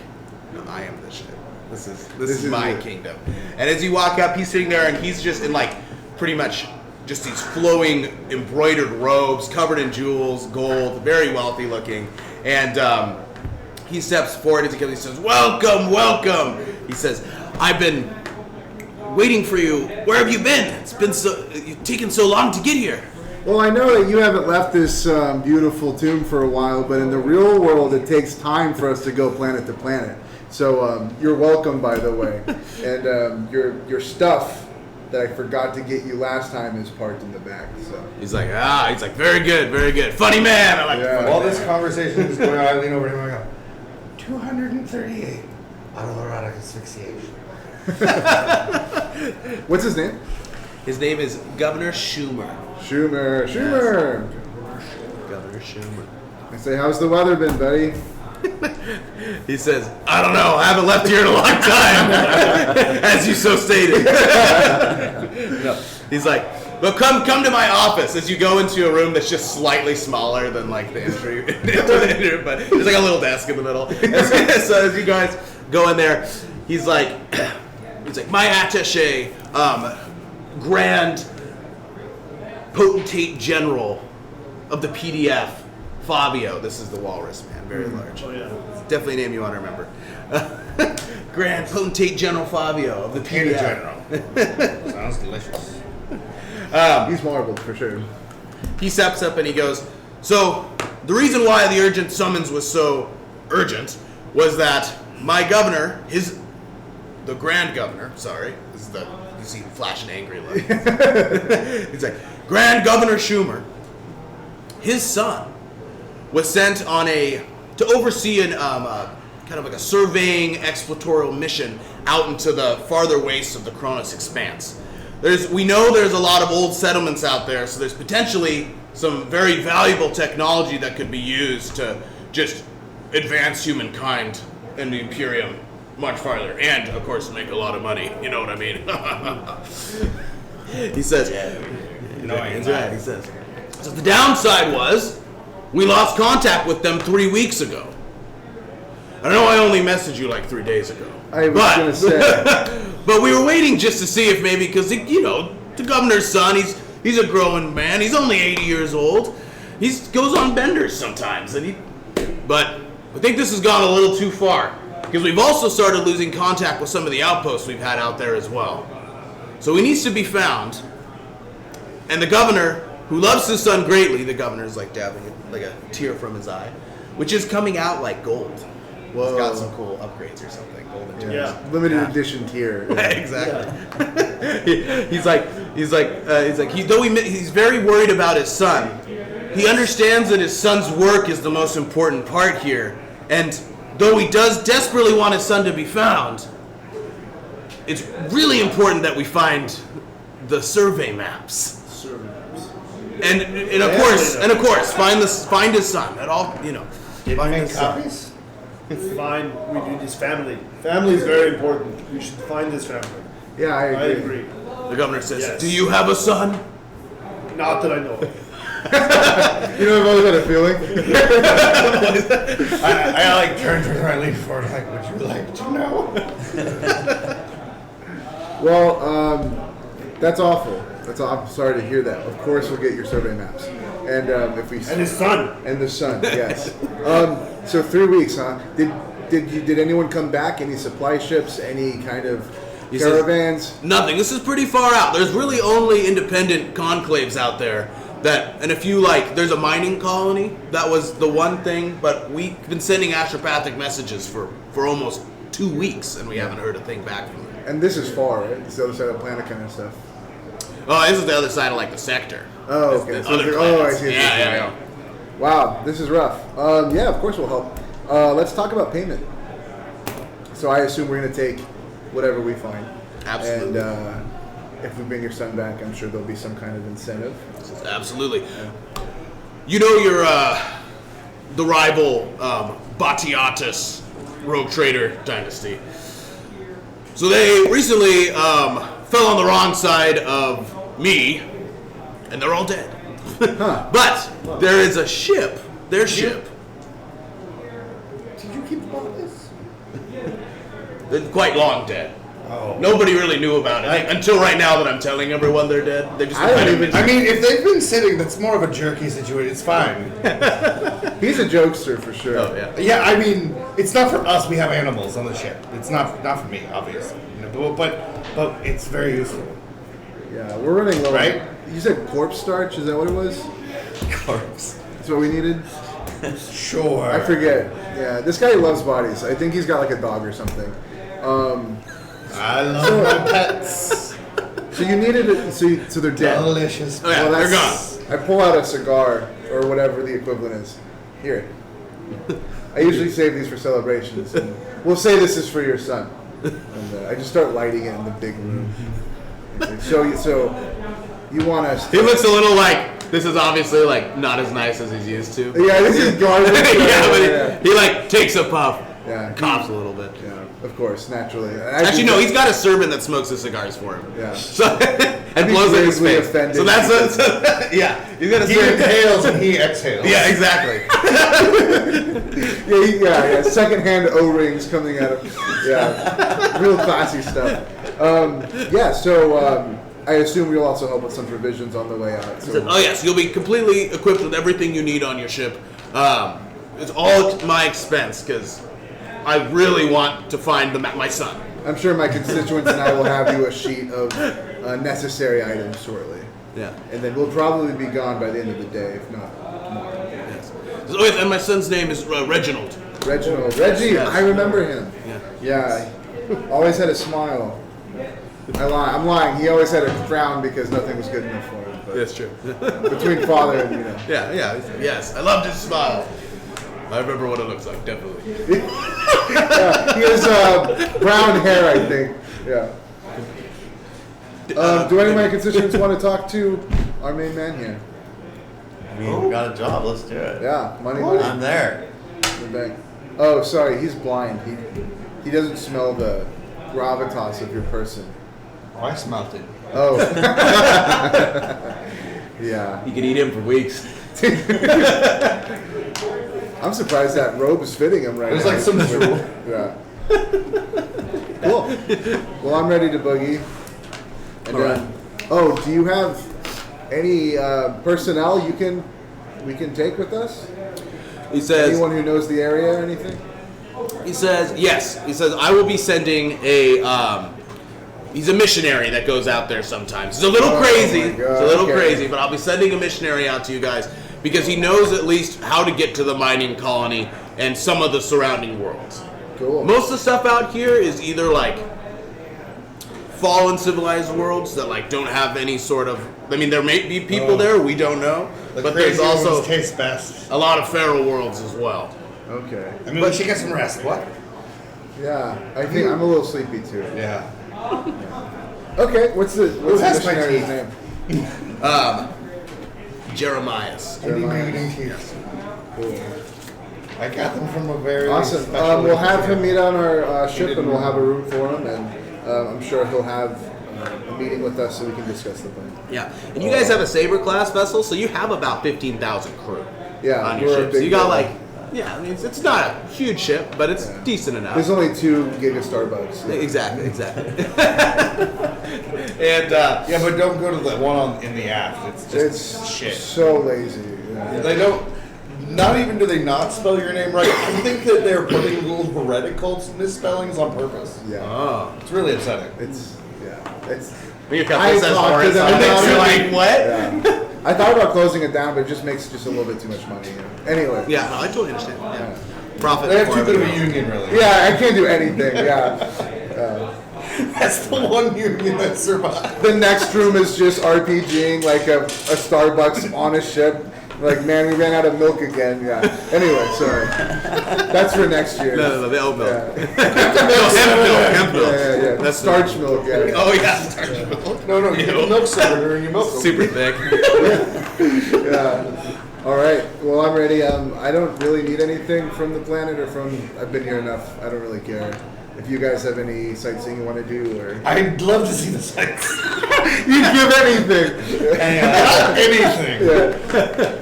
no, I am the shit. This is my it. kingdom. And as you walk up, he's sitting there and he's just in like pretty much just these flowing embroidered robes covered in jewels, gold, very wealthy looking. And he steps forward as he comes. He says, "Welcome, welcome." He says, "I've been waiting for you. Where have you been? It's been you've taken so long to get here." Well, I know that you haven't left this beautiful tomb for a while, but in the real world, it takes time for us to go planet to planet. So you're welcome, by the way. And your stuff that I forgot to get you last time is parked in the back. So He's like, very good, very good. Funny man. I like the Yeah. funny While man. this conversation is going on, I lean over to him and I go, 238 autoerotic asphyxiation. what's his name? His name is Governor Schumer. Schumer. Governor Schumer. I say, how's the weather been, buddy? He says, "I don't know. I haven't left here in a long time," as you so stated. No. He's like, "Well, come to my office." As you go into a room that's just slightly smaller than like the entry, but there's like a little desk in the middle. So as you guys go in there, he's like, "My attaché, grand potentate general of the PDF, Fabio." This is the walrus man, very large. Oh, yeah. Definitely a name you want to remember. Grand Potentate General Fabio of the Pina Pina. General. Sounds delicious. He's marbled for sure. He steps up and he goes, "So, the reason why the urgent summons was so urgent was that my governor, the Grand Governor, sorry, this is you see him flash an angry look." He's like, "Grand Governor Schumer, his son was sent on to oversee an kind of like a surveying exploratorial mission out into the farther wastes of the Cronus Expanse. We know there's a lot of old settlements out there, so there's potentially some very valuable technology that could be used to just advance humankind and the Imperium much farther, and of course make a lot of money. You know what I mean?" He says, That's right, he says. "So the downside was we lost contact with them 3 weeks ago. I know I only messaged you like 3 days ago. I was going to say. But we were waiting just to see if maybe, because, the governor's son, he's a growing man. He's only 80 years old. He goes on benders sometimes. But I think this has gone a little too far, because we've also started losing contact with some of the outposts we've had out there as well. So he needs to be found. And the governor, who loves his son greatly," the governor's like dabbing like a tear from his eye, "which is coming out like gold. Whoa. He's got some cool upgrades or something. Golden tiers." Yeah. Limited edition tier. Exactly. He's very worried about his son. He understands that his son's work is the most important part here, and though he does desperately want his son to be found, it's really important that we find the survey maps. And of course, find his son. At all, Did find make his son. copies? Find, we need his family. Family is very important. We should find his family. Yeah, I I agree. agree. The governor says, Yes. "Do you have a son?" Not that I know of. You know, I've always had a feeling. I like turn to her, I lean forward, like, would you like to know? Well, that's awful. I'm sorry to hear that. Of course, we'll get your survey maps, and if we And his son. and the sun, yes. So 3 weeks, huh? Did anyone come back? Any supply ships? Any kind of He says, caravans? "Nothing. This is pretty far out. There's really only independent conclaves out there and a few, there's a mining colony. That was the one thing, but we've been sending astropathic messages for almost 2 weeks, and we haven't heard a thing back from them." And this is far, right? It's the other side of the planet kind of stuff. Oh, this is the other side of the sector. Oh, okay. This So other it's planets. I see. Yeah. Wow, this is rough. Yeah, of course we'll help. Let's talk about payment. So I assume we're going to take whatever we find. Absolutely. And if we bring your son back, I'm sure there'll be some kind of incentive. Absolutely. You know your the rival Batiatus rogue trader dynasty. So they recently fell on the wrong side of me, and they're all dead. But there is a ship. Their ship. Did you keep about this? They're quite long dead. Oh. Nobody really knew about it until right now that I'm telling everyone they're dead. They just I don't kind of even- I mean, if they've been sitting, that's more of a jerky situation. It's fine. He's a jokester for sure. Oh yeah. Yeah, I mean, it's not for us. We have animals on the ship. It's not for me, obviously. You know, but it's very useful. Yeah, we're running low. Right? You said corpse starch? Is that what it was? Corpse. That's what we needed? Sure. I forget. Yeah, this guy loves bodies. I think he's got like a dog or something. I love my pets. So you needed it. So they're dead. Delicious. Oh yeah, Well, they're that's- gone. I pull out a cigar or whatever the equivalent is. Here. I usually save these for celebrations. And we'll say this is for your son. And I just start lighting it in the big room. So you want us? He looks a little like this is obviously like not as nice as he's used to. Yeah, this is garbage. Yeah, but yeah. he like takes a puff, Yeah. coughs a little bit. Yeah, of course, naturally. Actually, no, he's got a servant that smokes his cigars for him. Yeah. So and be blows in his gravely face. offended. So that's yeah. He's got a He servant. inhales and he exhales. Yeah, exactly. Yeah. Secondhand O-rings coming out of. Yeah, real classy stuff. So I assume you'll also help with some provisions on the way out. So. Oh yes, you'll be completely equipped with everything you need on your ship. It's all at my expense because I really want to find my son. I'm sure my constituents and I will have you a sheet of necessary items shortly. Yeah. And then we'll probably be gone by the end of the day, if not tomorrow. Yes. Oh, yes, and my son's name is Reginald. Reginald. Reggie, Yes. I remember him. Yeah. Yeah, always had a smile. I'm lying. He always had a frown because nothing was good enough for him. But That's true. between father and Yeah. Yes, I loved his smile. I remember what it looks like, definitely. he has brown hair, I think. Yeah. Do any of my constituents want to talk to our main man here? I mean, we got a job. Let's do it. Yeah, money. I'm there. The bank. Oh, sorry, he's blind. He doesn't smell the gravitas of your person. Oh, I smelt it. Oh. Yeah. You could eat him for weeks. I'm surprised that robe is fitting him right There's now. like some drool. Yeah. Cool. Well, I'm ready to boogie. And All right. Oh, do you have any personnel we can take with us? He says. Anyone who knows the area or anything? He says yes. He says I will be sending a. He's a missionary that goes out there sometimes. He's a little crazy. my He's God, a little okay. crazy, but I'll be sending a missionary out to you guys because he knows at least how to get to the mining colony and some of the surrounding worlds. Cool. Most of the stuff out here is either like fallen civilized worlds that like don't have any sort of. I mean, there may be people there we don't know, The but there's crazy also ones taste best. a lot of feral worlds as well. Okay. I mean, we should get some rest. What? Yeah, I think I'm a little sleepy too. Yeah. Okay, what's the has my missionary's teeth? name? Jeremiah's. I need Jeremiah. reading teeth. Cool. I got them from a very Awesome. special We'll have him institute. meet on our ship, didn't and we'll know. have a room for him, and I'm sure he'll have a meeting with us so we can discuss the plan. Yeah, and you guys have a Saber class vessel, so you have about 15,000 crew Yeah, on your we're a ship. So big you got deal. like, yeah, I mean, it's not a huge ship, but it's decent enough. There's only 2 giga Starbucks. Exactly. And Yeah, but don't go to the one in the aft. It's just It's shit. so lazy. Yeah. They don't. Not even do they not spell your name right. I think that they're putting little heretical misspellings on purpose. Yeah. oh, It's really upsetting. It's your I company says talked to Horace, them and about you're it. like, what? yeah. I thought about closing it down, but it just makes just a little bit too much money. Anyway. Yeah, no, I totally understand. Yeah. Yeah. Profit. They have before too bit of a everything. union, really. Yeah, I can't do anything. Yeah. That's the one union that survived. The next room is just RPGing like a Starbucks on a ship. Like, man, we ran out of milk again. Yeah. Anyway, sorry. That's for next year. No, the oat milk. Yeah. Hemp milk. Yeah. That's starch milk. Yeah. Oh yeah, starch milk. No, you get milk soda in your milk. Super thick. Yeah. All right. Well, I'm ready. I don't really need anything from the planet or from. I've been here enough. I don't really care. If you guys have any sightseeing you want to do, or I'd love to see the sights. you'd give anything. Anything. Yeah.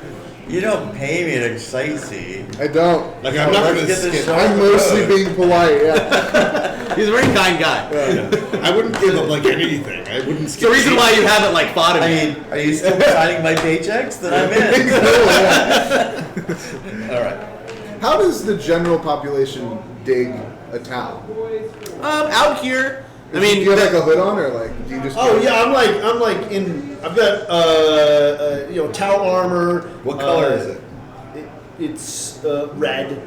You don't pay me to sightsee. I don't. Like I'm not let's gonna get this skip. show I'm mostly being polite. Yeah. He's a very kind guy. I wouldn't give up like anything. I wouldn't It's skip. the reason why you haven't like fought him. I mean, are you still signing my paychecks? Then I'm in. All right. How does the general population dig a towel? Out here, I Do mean, you have like a hood on, or like do you just? Oh yeah, I'm like in. I've got towel armor. What color is it? It's red.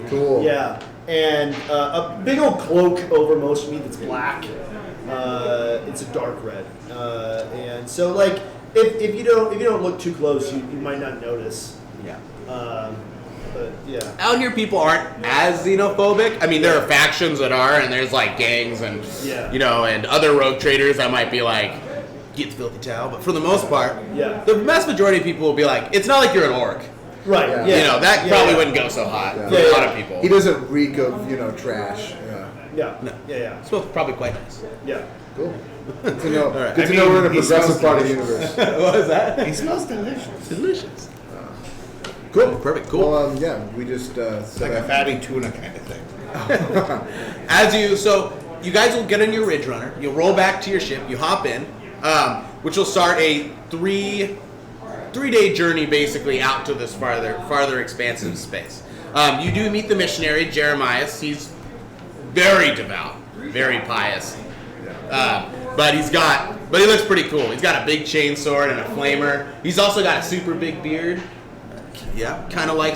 Cool. Yeah, and a big old cloak over most of me that's black. It's a dark red, and so like if you don't look too close, you might not notice. yeah. But yeah. Out here, people aren't as xenophobic. I mean, there are factions that are, and there's like gangs and Yeah. and other rogue traders that might be like, get the filthy towel. But for the most part, Yeah. the vast majority of people will be like, it's not like you're an orc. Right. Yeah. Yeah. That Yeah, probably yeah. wouldn't go so hot Yeah. for a lot of people. He doesn't reek of trash. Yeah. Yeah. No. Yeah. It's probably quite nice. Yeah. Cool. Good to know. right. Good to I know mean, we're in a he progressive smells part of the universe. What is that? He smells delicious. Delicious. Cool. Perfect. Cool. Well, yeah, we just It's like a fatty tuna kind of thing. So you guys will get in your Ridge Runner. You'll roll back to your ship. You hop in, which will start a three-day journey basically out to this farther expansive space. You do meet the missionary Jeremiah. He's very devout, very pious, but he looks pretty cool. He's got a big chainsaw and a flamer. He's also got a super big beard. Yeah, kind of like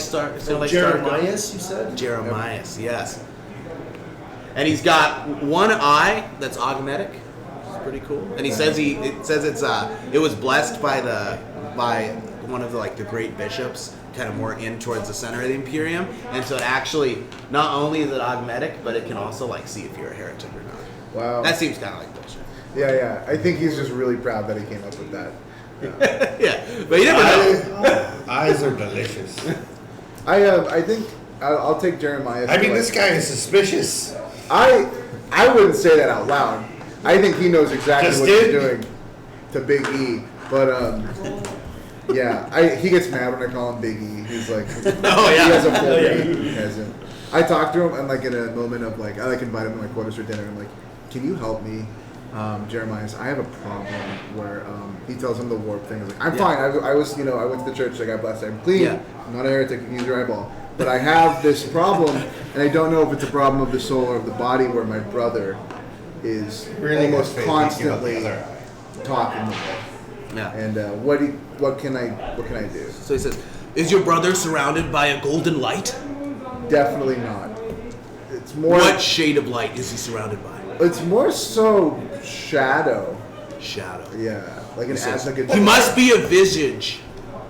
Jeremias, you said? Jeremias, yes. And he's got one eye that's augmetic. It's pretty cool. And he says it was blessed by one of the great bishops, kind of more in towards the center of the Imperium. And so it actually not only is it augmetic, but it can also see if you're a heretic or not. wow. That seems kind of like bullshit. Yeah. I think he's just really proud that he came up with that. Yeah, but you never know. Eyes are delicious. I think I'll take Jeremiah. I mean, this guy is suspicious. I wouldn't say that out loud. I think he knows exactly Just what did? he's doing to Big E. But yeah, he gets mad when I call him Big E. He's like, Oh, yeah. he has a full Oh, yeah. name. He hasn't. I talk to him and in a moment of I invite him to my quarters for dinner. And I'm like, can you help me? Jeremiah, I have a problem where he tells him the warp thing. He's like, I'm fine. I went to the church. I got blessed. I'm clean. Yeah. I'm not a heretic. You can use your eyeball. But I have this problem, and I don't know if it's a problem of the soul or of the body, where my brother is Really almost good faith, constantly you know, the other talking. Yeah. And what can I do? So he says, "Is your brother surrounded by a golden light? Definitely not. It's more. What shade of light is he surrounded by? It's more so shadow. Shadow. Yeah, like an Says, like he must be a visage,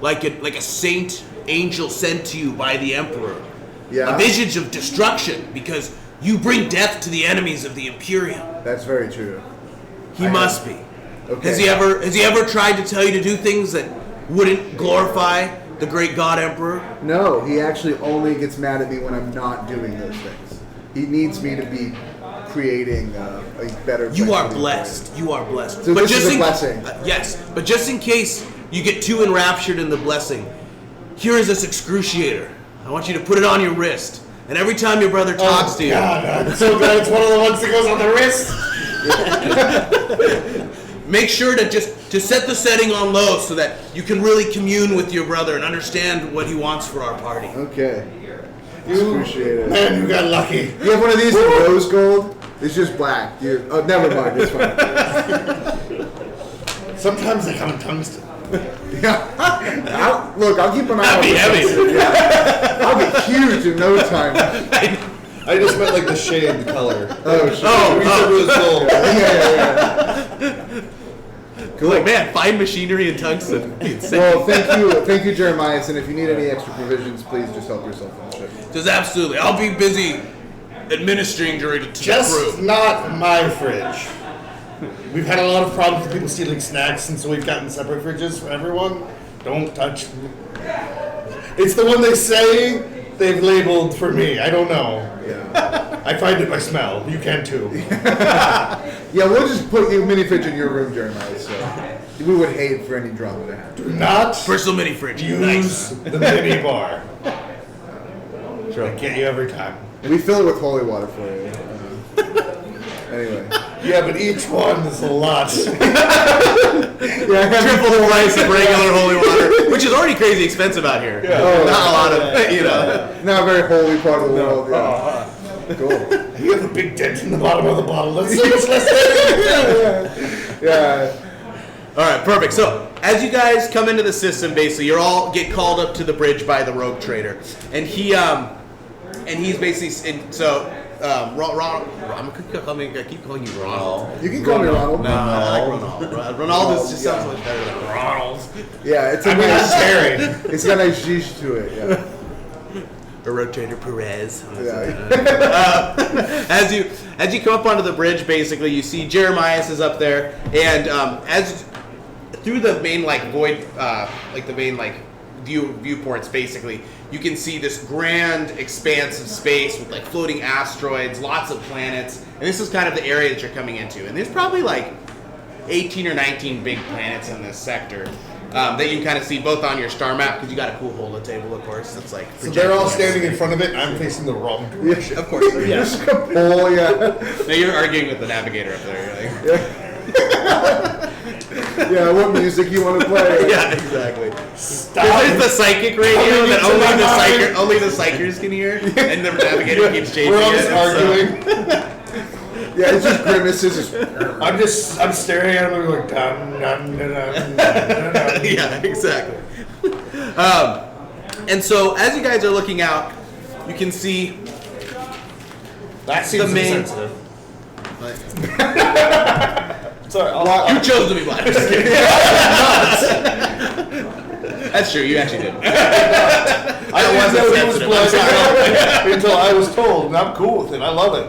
like a saint angel sent to you by the emperor. Yeah. A visage of destruction, because you bring death to the enemies of the Imperium. That's very true. He I must have- be. Okay. Has he ever tried to tell you to do things that wouldn't glorify the great God Emperor? No, he actually only gets mad at me when I'm not doing those things. He needs me to be creating a better. You place are for the blessed. You are blessed. So this is a blessing. Yes, but just in case you get too enraptured in the blessing, here is this excruciator. I want you to put it on your wrist, and every time your brother talks to you, God, I'm so glad it's one of the ones that goes on the wrist. make sure to set the setting on low so that you can really commune with your brother and understand what he wants for our party. Okay. Appreciate it. Man, you got lucky. You have one of these in rose gold? It's just black. Oh, never mind. It's fine. Sometimes they come in tungsten. Yeah. I'll keep an eye That'd on be this. heavy. Yeah. I'll get huge in no time. I just meant like the shade, the color. Oh, shit. We said rose gold. Yeah. Cool. Like, man, fine machinery and tungsten. Well, thank you, Jeremiah. And if you need any extra provisions, please just help yourself on the ship. Just absolutely. I'll be busy administering during to the Just crew. not my fridge. We've had a lot of problems with people stealing snacks, and so we've gotten separate fridges for everyone. Don't touch. It's the one they say they've labeled for me. I don't know. Yeah. I find it by smell. You can too. Yeah, we'll just put your mini fridge in your room, Jeremiah. So we would hate for any drama to happen. Do not Personal mini fridge. use Nice. the mini bar. I get you every time. We fill it with holy water for you. Anyway. Yeah, but each one is a lot. Yeah, Triple the price of regular holy water, which is already crazy expensive out here. Oh, Not a lot of, you know. not a very holy part of the world. Yeah. Cool. You have a big dent in the bottom of the bottle. That's so much less than Yeah. All right, perfect. So as you guys come into the system, basically, you're all get called up to the bridge by the rogue trader, and he's basically Ronald. I keep calling you Ronald. You can call me Ronald. No, I like Ronald. Ronald just sounds much better than Ronald. Yeah, it's a I mean, nice. that's scary. It's got a nice zhuzh to it. Yeah. Or Rotator Perez. Yeah. As you come up onto the bridge, basically, you see Jeremiah is up there, and as through the main viewports, basically, you can see this grand expanse of space with like floating asteroids, lots of planets, and this is kind of the area that you're coming into. And there's probably like 18 or 19 big planets in this sector that you can kind of see both on your star map, because you got a cool holo table, of course. That's like So they're all standing in front of it, and I'm facing the wrong direction. Of course, yes. Just a pole, yeah. No, you're arguing with the navigator up there. You're like, Yeah, what music you want to play? yeah, exactly. Stop. There's the psychic radio Coming that into my mind. only the psychers can hear, and the navigator keeps changing We're all it. just arguing. Yeah, it's just grimaces. I'm staring at him and going dun dun dun dun dun dun. Yeah, exactly. And so as you guys are looking out, you can see That seems The main- insensitive. Like, Sorry, you chose to be black. Just kidding. That's true. You actually did. I didn't wasn't know he was sensitive. black I'm until I was told, and I'm cool with it. I love it.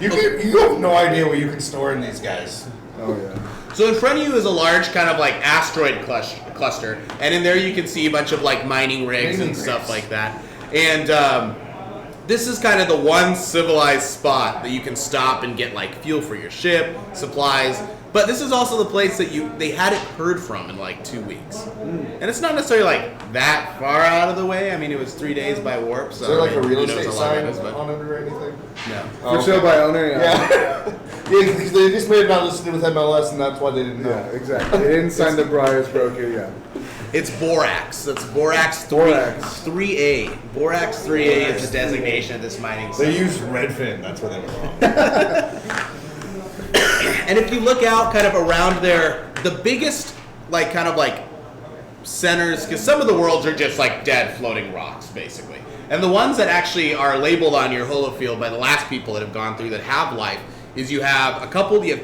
Yeah. You have no idea what you can store in these guys. Oh yeah. So in front of you is a large kind of like asteroid cluster, and in there you can see a bunch of like mining rigs and stuff like that. And this is kind of the one civilized spot that you can stop and get like fuel for your ship, supplies. But this is also the place that they hadn't heard from in like 2 weeks. And it's not necessarily like that far out of the way. I mean, it was 3 days by warp. So Is there like I a mean, real who knows estate how long sign it is, but on it or anything? no. For sale by owner. Yeah. Yeah. Yeah, because they just made it not listed with MLS, and that's why they didn't know. Yeah, exactly. They didn't sign the Briar's broker. Yeah. It's borax. That's borax 3A. Borax 3A is the designation of this mining site. They used Redfin. That's where they were wrong. And if you look out kind of around there, the biggest like kind of like centers, because some of the worlds are just like dead floating rocks basically, and the ones that actually are labeled on your holofield by the last people that have gone through that have life is you have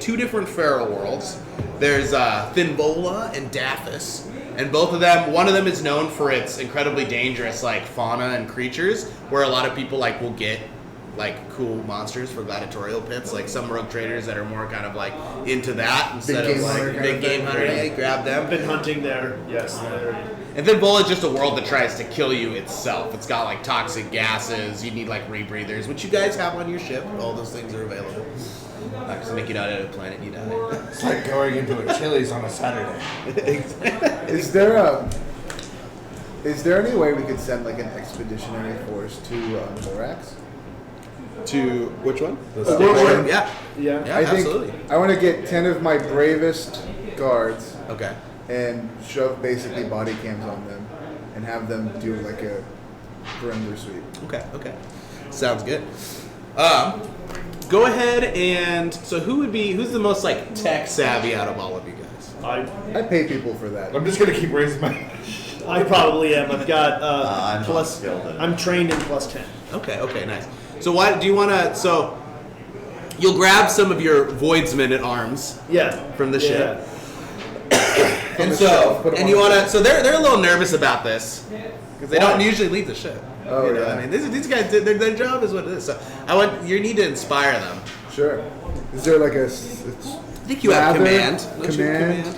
two different feral worlds. There's Thinbola and Daphis, and both of them, one of them is known for its incredibly dangerous like fauna and creatures, where a lot of people like will get like cool monsters for gladiatorial pits, like some rogue traders that are more kind of like into that instead of game hunter like kind big of game thing. hunter. Yeah, grab them. I've been hunting there. Yes. And then Bola is just a world that tries to kill you itself. It's got like toxic gases. You need like rebreathers, which you guys have on your ship. All those things are available. Because make you not out of the planet, you die. It's like going into a Chili's on a Saturday. Is there any way we could send like an expeditionary force to Borax? To which one? Yeah. Yeah, I think absolutely. I want to get 10 of my bravest guards Okay. and shove basically body cams on them and have them do like a perimeter sweep. Okay. Sounds good. Go ahead and so who's the most like tech savvy out of all of you guys? I pay people for that. I'm just gonna keep raising my. I probably am. I've got I'm not plus. skilled in it. I'm trained in +10. Okay, nice. So why do you want to? So you'll grab some of your voidsmen at arms Yeah. from the ship, And the so, shelf, put 'em and on you the want to, shelf. so they're a little nervous about this because they don't usually leave the ship. Oh, You know, yeah. I mean, these guys, their job is what it is. So you need to inspire them. Sure. Is there like I think you have command. Don't you have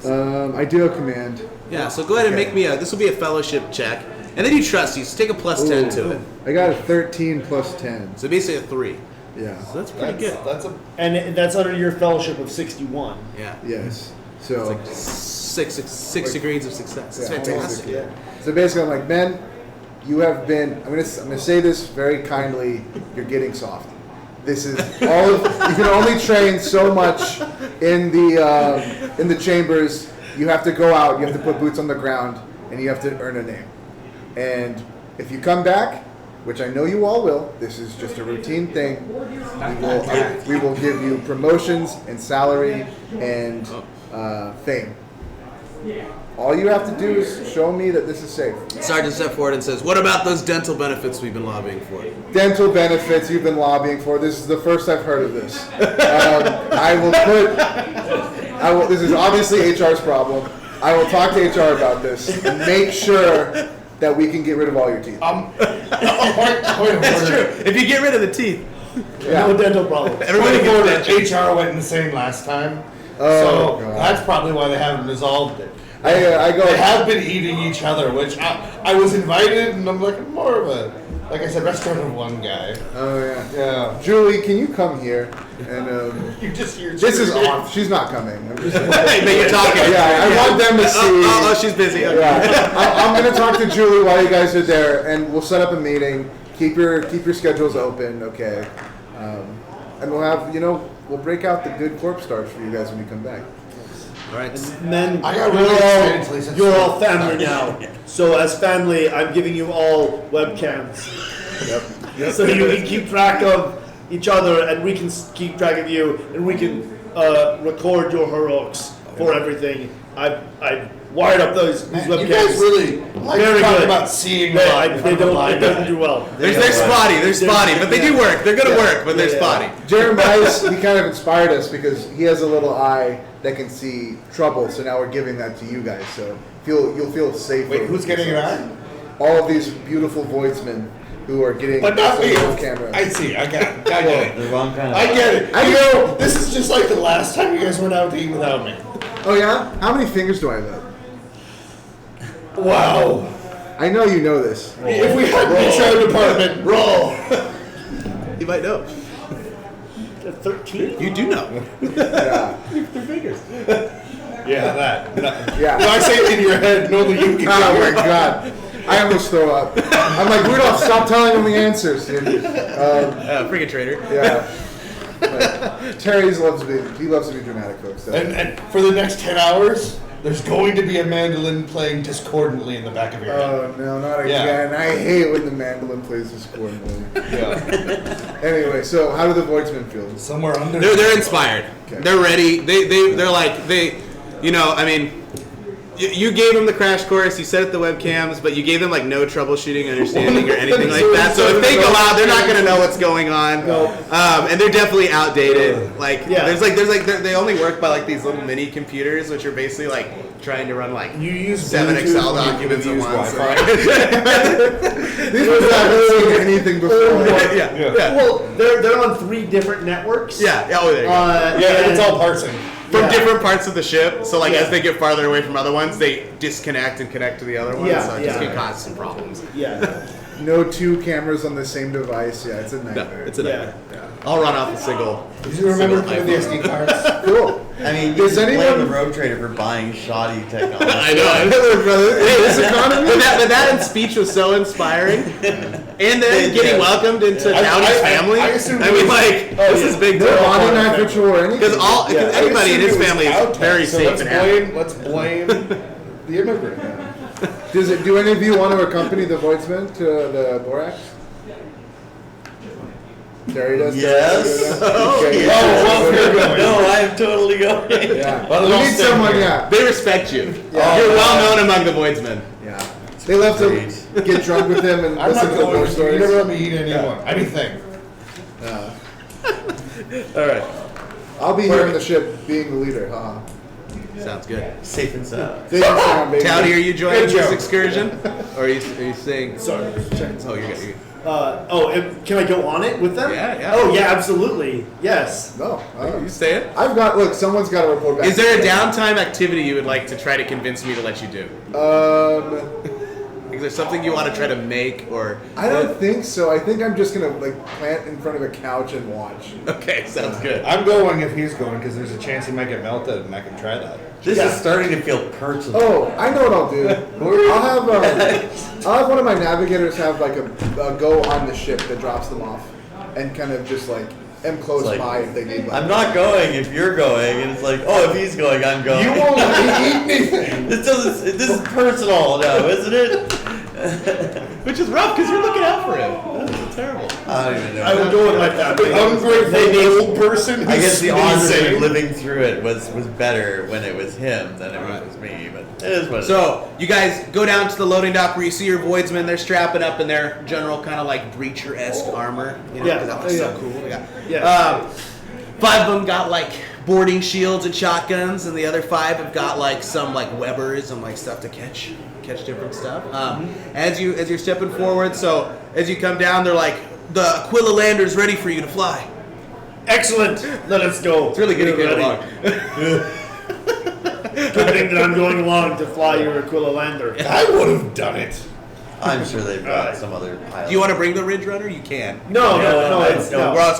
Command. I do have command. Yeah. So go ahead and Okay. make me this will be a fellowship check, and then you trust. You so take a +10 to it. I got a 13 plus 10. So basically a 3. Yeah. So that's pretty good. That's a And that's under your fellowship of 61. Yeah. Yes. So. It's like six degrees of success. It's Yeah, fantastic. basically. So basically, I'm like, men, you have been. I'm gonna say this very kindly. You're getting soft. This is all. You can only train so much in the chambers. You have to go out. You have to put boots on the ground, and you have to earn a name. And if you come back, which I know you all will, this is just a routine thing. We will give you promotions and salary and fame. All you have to do is show me that this is safe. Sergeant steps forward and says, "What about those dental benefits we've been lobbying for?" Dental benefits you've been lobbying for. This is the first I've heard of this. This is obviously HR's problem. I will talk to HR about this and make sure that we can get rid of all your teeth. That's true. If you get rid of the teeth, Yeah. No dental problems. everybody gets that. HR went insane last time. Oh, So God. that's probably why they haven't resolved it. I go. They have been eating each other, which I was invited, and I'm like more of a, like I said, restaurant of one guy. Oh yeah. Yeah. Julie, can you come here? And this is off. She's not coming. I'm just Hey, but you're talking. Yeah, I want them to see. Oh, she's busy. Okay. Yeah, I'm gonna talk to Julie while you guys are there, and we'll set up a meeting. Keep your schedules open, okay? And we'll have we'll break out the good corpse stars for you guys when you come back. All right. And then I got really excited until he said you're all stop. family now. So as family, I'm giving you all webcams. Yep. So you can keep track of each other, and we can keep track of you, and we can record your heroics for everything. I've wired up these webcams. You guys really like Very to talk good. about seeing No, that. it doesn't do well. They're spotty, but they do work. They're gonna work, but they're Yeah. spotty. Jeremiah's, he kind of inspired us because he has a little eye that can see trouble. So now we're giving that to you guys. So you'll feel safe. Wait, who's getting an eye? All of these beautiful voidsmen who are getting But not me. on camera. I see. I got it. I get it. The wrong kind of. I get it. I You know, this is just like the last time you guys went out to eat without me. Oh yeah? How many fingers do I have? Wow. I know you know this. If we had the HR department, roll. You might know. 13? You do know. Yeah. Yeah, that. Yeah. No, I say it in your head. No, that you can. Oh my god. I almost throw up. I'm like, Rudolph, stop telling him the answers, dude. Freaking traitor. Yeah. But Terry loves to be dramatic, folks. So. And for the next 10 hours, there's going to be a mandolin playing discordantly in the back of your head. Oh no, not Yeah. again. I hate when the mandolin plays discordantly. Yeah. Anyway, so how do the voidsmen feel? Somewhere under. They're inspired. Okay. They're ready. They're like I mean, you gave them the crash course. You set up the webcams, but you gave them like no troubleshooting, understanding, or anything like that. So if they go out, they're not gonna know what's going on. No. And they're definitely outdated. Like Yeah. they only work by like these little mini computers, which are basically like trying to run like You use 7 Bluetooth Excel when you documents at use once. Wi-Fi. These ones haven't seen anything before. Yeah. Well, they're on 3 different networks. Yeah. Oh, there you go. Yeah, it's all parsing. From different parts of the ship, so like as they get farther away from other ones, they disconnect and connect to the other ones, Yeah, so it just yeah. can cause some problems. Yeah. No 2 cameras on the same device. Yeah, it's a nightmare. It's a Yeah. nightmare. I'll run off a single. Do you remember single putting the iPhone. SD cards? Cool. I mean, you Does just blame anyone- the road trader for buying shoddy technology. I know. Hey, this economy. But that and speech was so inspiring, and then getting welcomed into Downey's family. I assumed I it mean, was- like this is big No deal. bonding knife ritual or anything. Because anybody in his family is very so safe and happy. let's blame the immigrant. Do any of you want to accompany the voidsmen to the Borax? Terry does. Yes. Okay. well, you're going. No, I'm totally going. Yeah. Well, We they'll need stay someone. here. Yeah. They respect you. Yeah. You're well known among the voidsmen. Yeah. They love to get drunk with him and I'm listen not to the going war to. You stories. never let me eat anything. All right. I'll be here on the ship, being the leader. Haha. Sounds good. Safe and sound. Towdy, are you joining Good this joke. excursion? Or are you saying? Sorry. Oh, you're good. Can I go on it with them? Yeah. Oh yeah, absolutely. Yes. No. You staying? Look, someone's got to report back. Is there a downtime activity you would like to try to convince me to let you do? Is there something you want to try to make or? I don't think so. I think I'm just gonna plant in front of a couch and watch. Okay, sounds good. I'm going if he's going because there's a chance he might get melted and I can try that. This is starting to feel personal. Oh, I know what I'll do. I'll have one of my navigators have a go on the ship that drops them off, and kind of just am close It's like, by if they need. I'm not going if you're going, and it's like, oh, if he's going, I'm going. You won't eat anything. This is personal now, isn't it? Which is rough because you're looking out for him. That's terrible. I don't even know. I will go with my family. Ungrateful old person. I guess the who's odds sneezing. of living through it was better when it was him than it was me, but it is what it is. So you guys go down to the loading dock where you see your voidsmen. They're strapping up in their general kind of breacher-esque armor. You know, Yeah. 'cause that looks so cool. They got, Yeah. 5 of them got boarding shields and shotguns, and the other 5 have got some Webbers and stuff to catch different stuff. As you're stepping forward, so as you come down, they're the Aquila Lander's ready for you to fly. Excellent. Let us go. It's really good to We're get ready. along. Good thing that I'm going along to fly your Aquila Lander. I would have done it. I'm sure they've got some other pilot. Do you want to bring the Ridge Runner? You can. No, We're all just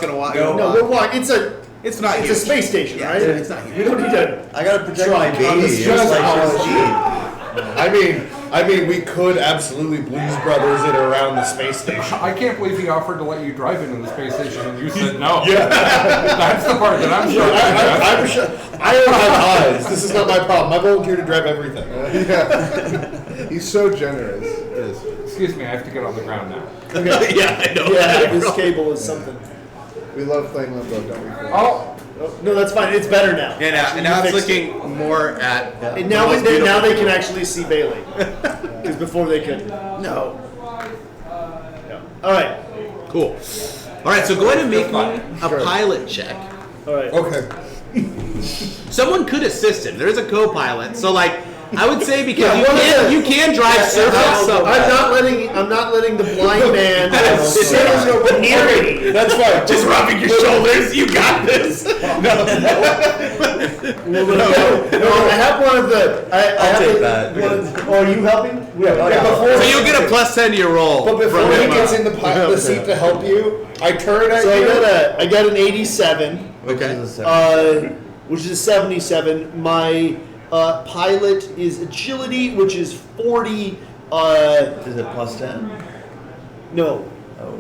gonna walk. No, we're walking. It's a huge. space station, Yeah, right? it's not huge. We don't need to. I gotta protect Try my on baby. this Just just like polish. I mean, we could absolutely Blues Brothers it around the space station. I can't believe he offered to let you drive into the space station and you said no. Yeah. That's the part that I'm struggling with. I'm sure. I don't have eyes. This is not my problem. I volunteer to drive everything. He's so generous. Excuse me, I have to get on the ground now. Yeah, I know. Yeah, this cable is something. We love playing limbo, don't we? Oh, No, that's fine. It's better now. Yeah, Actually, now you it's fixed looking more at. it. And the now, most now beautiful- they can actually see Bailey. Because before they couldn't. No. All right. Cool. All right, so go ahead and make me a pilot check. All right. Okay. Someone could assist him. There is a co-pilot, so I would say because Yeah, you can drive surface. So I'm not letting the blind man sit near me. That's fine. just rubbing your shoulders. You got this. No, I have one of the. I I'll have take the- that. one- are you helping? So you'll get a +10 to your roll. But before from he him, gets in the seat to help you, I turn at So you. I got an 87, Okay. which is a 77. My pilot is agility, which is 40. Is it +10? No. Oh.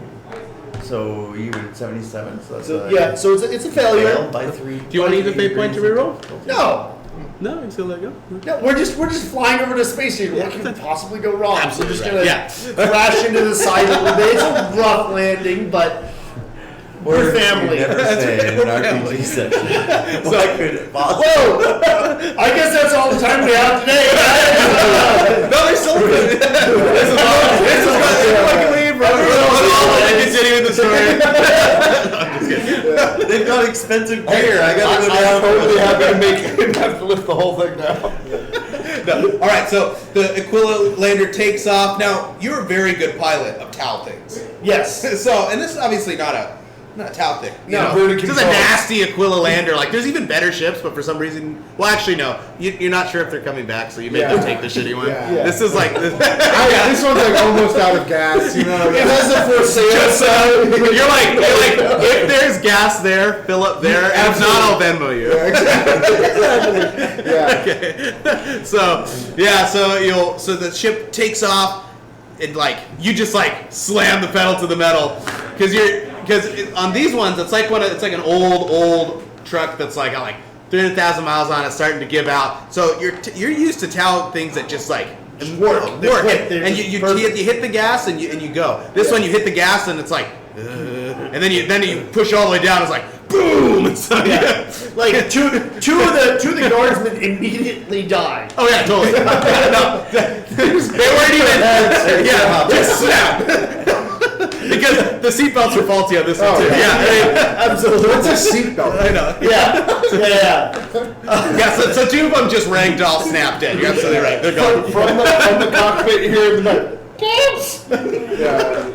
So you were 77, so that's So yeah. So it's a failure. fail by 3. Do you want to use a fate point to reroll? No. No, you still let go. No, we're just flying over to space station. What can possibly go wrong? Absolutely We're right. just gonna crash into the side a little bit. It's a rough landing, but we're family. Never say in an RPG section. Why could it possibly? Whoa! I guess that's all the time we have today. No, there's still good. This is continue with the story. They've got expensive gear. I gotta go I'm down. totally happy to make him have to lift the whole thing now. No. All right, so the Aquila Lander takes off. Now you're a very good pilot of Tau things. Yes. So, and this is obviously not a Tau thing. You No, know? bird This is a control. nasty Aquila Lander. There's even better ships, but for some reason, well, actually, no. You're not sure if they're coming back, so you made them take the shitty one. Yeah. This is like. This one's almost out of gas, you know. It has a for sale Just, sign. you're like, if there's gas there, fill up there. And if not, I'll Venmo you. Yeah. Okay. So so the ship takes off, and you just slam the pedal to the metal because on these ones it's like an old truck that's got 300,000 miles on it, starting to give out. So you're used to Tau things that just work. They're quick. They're and just you perfect. hit the gas and you go. This one you hit the gas and it's and then you push all the way down. It's boom. And so, Yeah. Two of the guardsmen immediately die. Oh yeah, totally. No, they weren't even. Yeah, just snap. Because the seatbelts are faulty on this one Oh, too. yeah. Yeah, I mean, Absolutely. What's a seatbelt? I know. Yeah. Yeah, so two of them just ragdoll snapped dead. You're absolutely right. They're gone. From the cockpit here in the Yeah.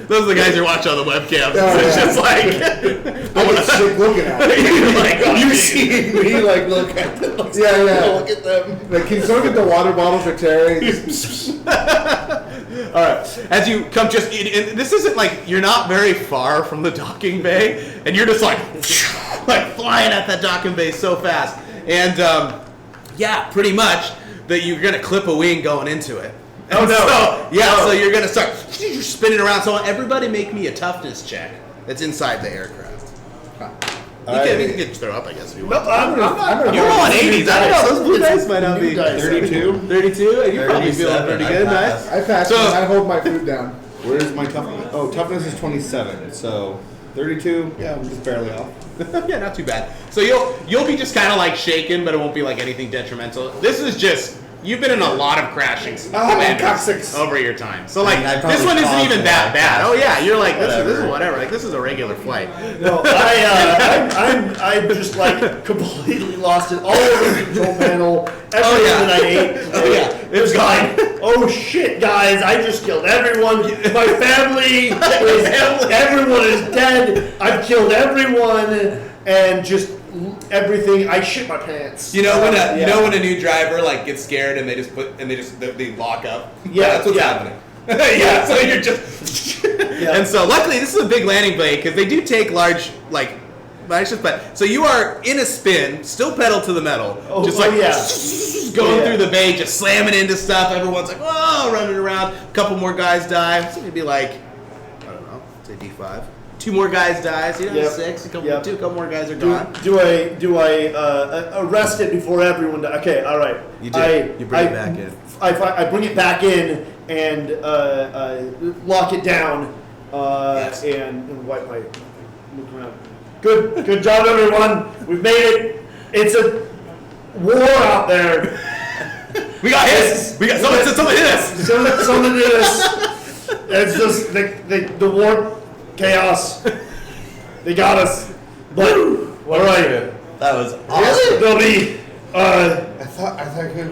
Those are the guys you're watching on the webcams. Oh, It's yeah. just like, I get sick looking at it. you're like, oh, you geez. see me like look at them. Yeah. Look at them. Like, can someone get the water bottle for Terry? All right. As you come, and this isn't like you're not very far from the docking bay, and you're just like flying at that docking bay so fast, and yeah, pretty much that you're gonna clip a wing going into it. Oh, no. So you're gonna start spinning around. So everybody, make me a toughness check. That's inside the aircraft. You can throw up, I guess. If you want. I'm not. You're rolling 80s. I don't know. Those blue dice might not New be. dice. 32. 32. You're probably feeling 37, pretty I good. passed. Nice. I passed So- and I hold my food down. Where's my toughness? Oh, toughness is 27. So 32. Yeah, I'm just barely off. Yeah, not too bad. So you'll be just kind of like shaken, but it won't be like anything detrimental. This is just you've been in a lot of crashing coccyx. over your time. So like I this probably one isn't caused even it, that like, bad. Oh yeah, you're like this is whatever. whatever. Like this is a regular flight. No, I'm just like completely lost it all over the control panel. Everything yeah. that I ate. Oh yeah, it's gone. Oh shit, guys! I just killed everyone. My family is everyone is dead. I've killed everyone, and just everything. I shit my pants. You know when a Yeah. when a new driver like gets scared and they lock up. Yeah, That's what's yeah. happening. Yeah, so you're just and so luckily this is a big landing blade because they do take large like but so you are in a spin, still pedal to the metal, just like going Yeah. through the bay, just slamming into stuff. Everyone's like, oh, running around. A couple more guys die. So maybe like I don't know, say D5. Two more guys die. So you know, Yep. 6. A Yep. couple more guys are gone. Do I arrest it before everyone dies? Okay, all right. You do. You bring it back in. I bring it back in and lock it down Yes. and wipe my look around. Good job, everyone. We've made it. It's a war out there. We got hits. We got someone hit us. Something did this. It's just the war chaos. They got us. But all right. That was awesome. There'll be I thought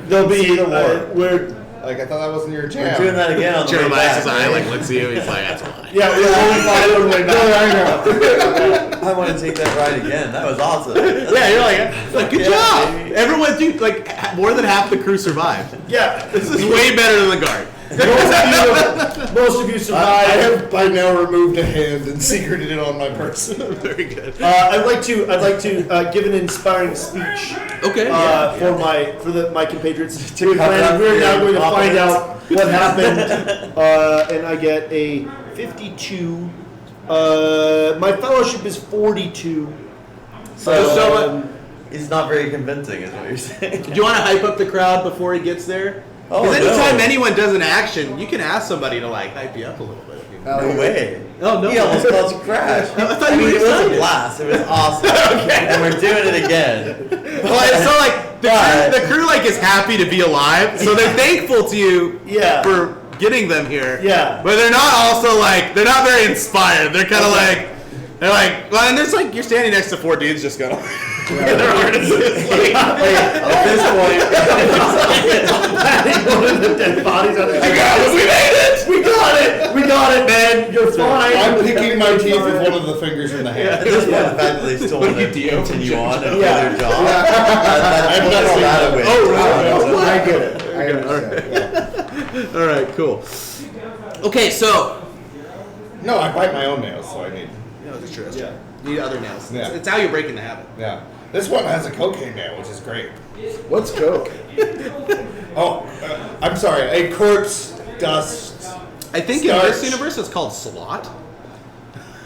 there'll be the war. we're Like I thought that wasn't your We're jam. doing that again on the way Jeremiah back. says, I like looks at you. He's like, that's a lie. yeah we're only 5 on the way back. I want to take that ride again. That was awesome. Yeah, you're like good Yeah, job. baby. Everyone, dude, like more than half the crew survived. Yeah, This is way better than the guard. most of you I survived. have by now removed a hand and secreted it on my person. Very good. I'd like to give an inspiring speech Okay. for my compatriots. We're now going to find out what happened, and I get a 52. My fellowship is 42. So He's not very convincing, is what you're saying. Do you want to hype up the crowd before he gets there? Oh, Because anytime no. anyone does an action, you can ask somebody to like hype you up a little bit. If you want. No way. Oh no! He almost caused a crash. I thought you were it was a excited. blast. It was awesome. And we're doing it again. Well, so like the crew like is happy to be alive, so they're thankful to you Yeah. for getting them here. Yeah. But they're not also like they're not very inspired. They're kind of they're like well, and there's like you're standing next to 4 dudes just going. Their artists like, At this point, one of the dead bodies on the we made it. We got it, man. You're fine. I'm picking my teeth with one of the fingers in the hand. at this point, the fact that they still want to continue on and do their job, I've not that's seen not that. a win. Oh, I get it. I understand. All right, cool. Okay, so No, I bite my own nails, so I need. no, that's true. That's true. You need other nails. Yeah. It's how you're breaking the habit. Yeah. This one has a cocaine nail, which is great. What's Coke? Oh, I'm sorry. A corpse dust. I think in Starch. this universe it's called slot.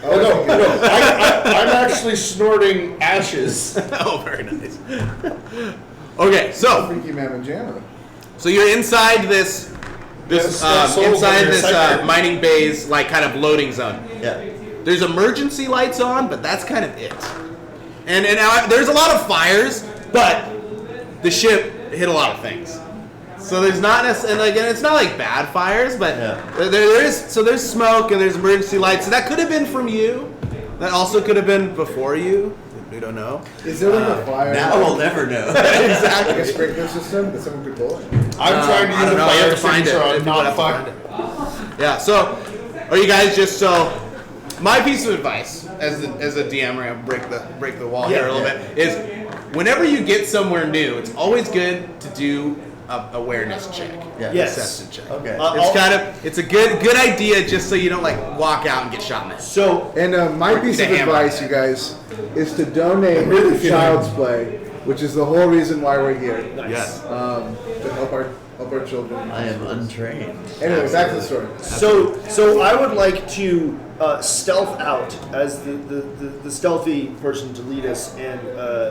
Oh no! I'm actually snorting ashes. Oh, very nice. Okay, so Freaky Mamma Jamma. you're inside this Yes, souls inside under this sector. mining bay's like kind of loading zone. Yeah. There's emergency lights on, but that's kind of it. And now there's a lot of fires, but the ship hit a lot of things. So there's not necessarily, and again, it's not like bad fires, but Yeah. there's smoke and there's emergency lights. So that could have been from you. That also could have been before you. We don't know. Is there like a fire? Now we'll never know. Like a sprinkler system that someone could pull? I'm trying to I use don't a know. You fire have to find it. extinguisher on People have not to fire. find it. Yeah. So, are you guys just so? My piece of advice as a DM, we're gonna break the wall here a little bit. Is whenever you get somewhere new, it's always good to do a awareness check. Yeah. Yes. Perception check. Okay. It's a good idea just so you don't like walk out and get shot in the head. So And my piece of the hammer. advice, you guys, is to donate to Child's Play, which is the whole reason why we're here. Yes. To help our children. I am untrained. Anyway, back to the story. So I would like to stealth out as the stealthy person to lead us, and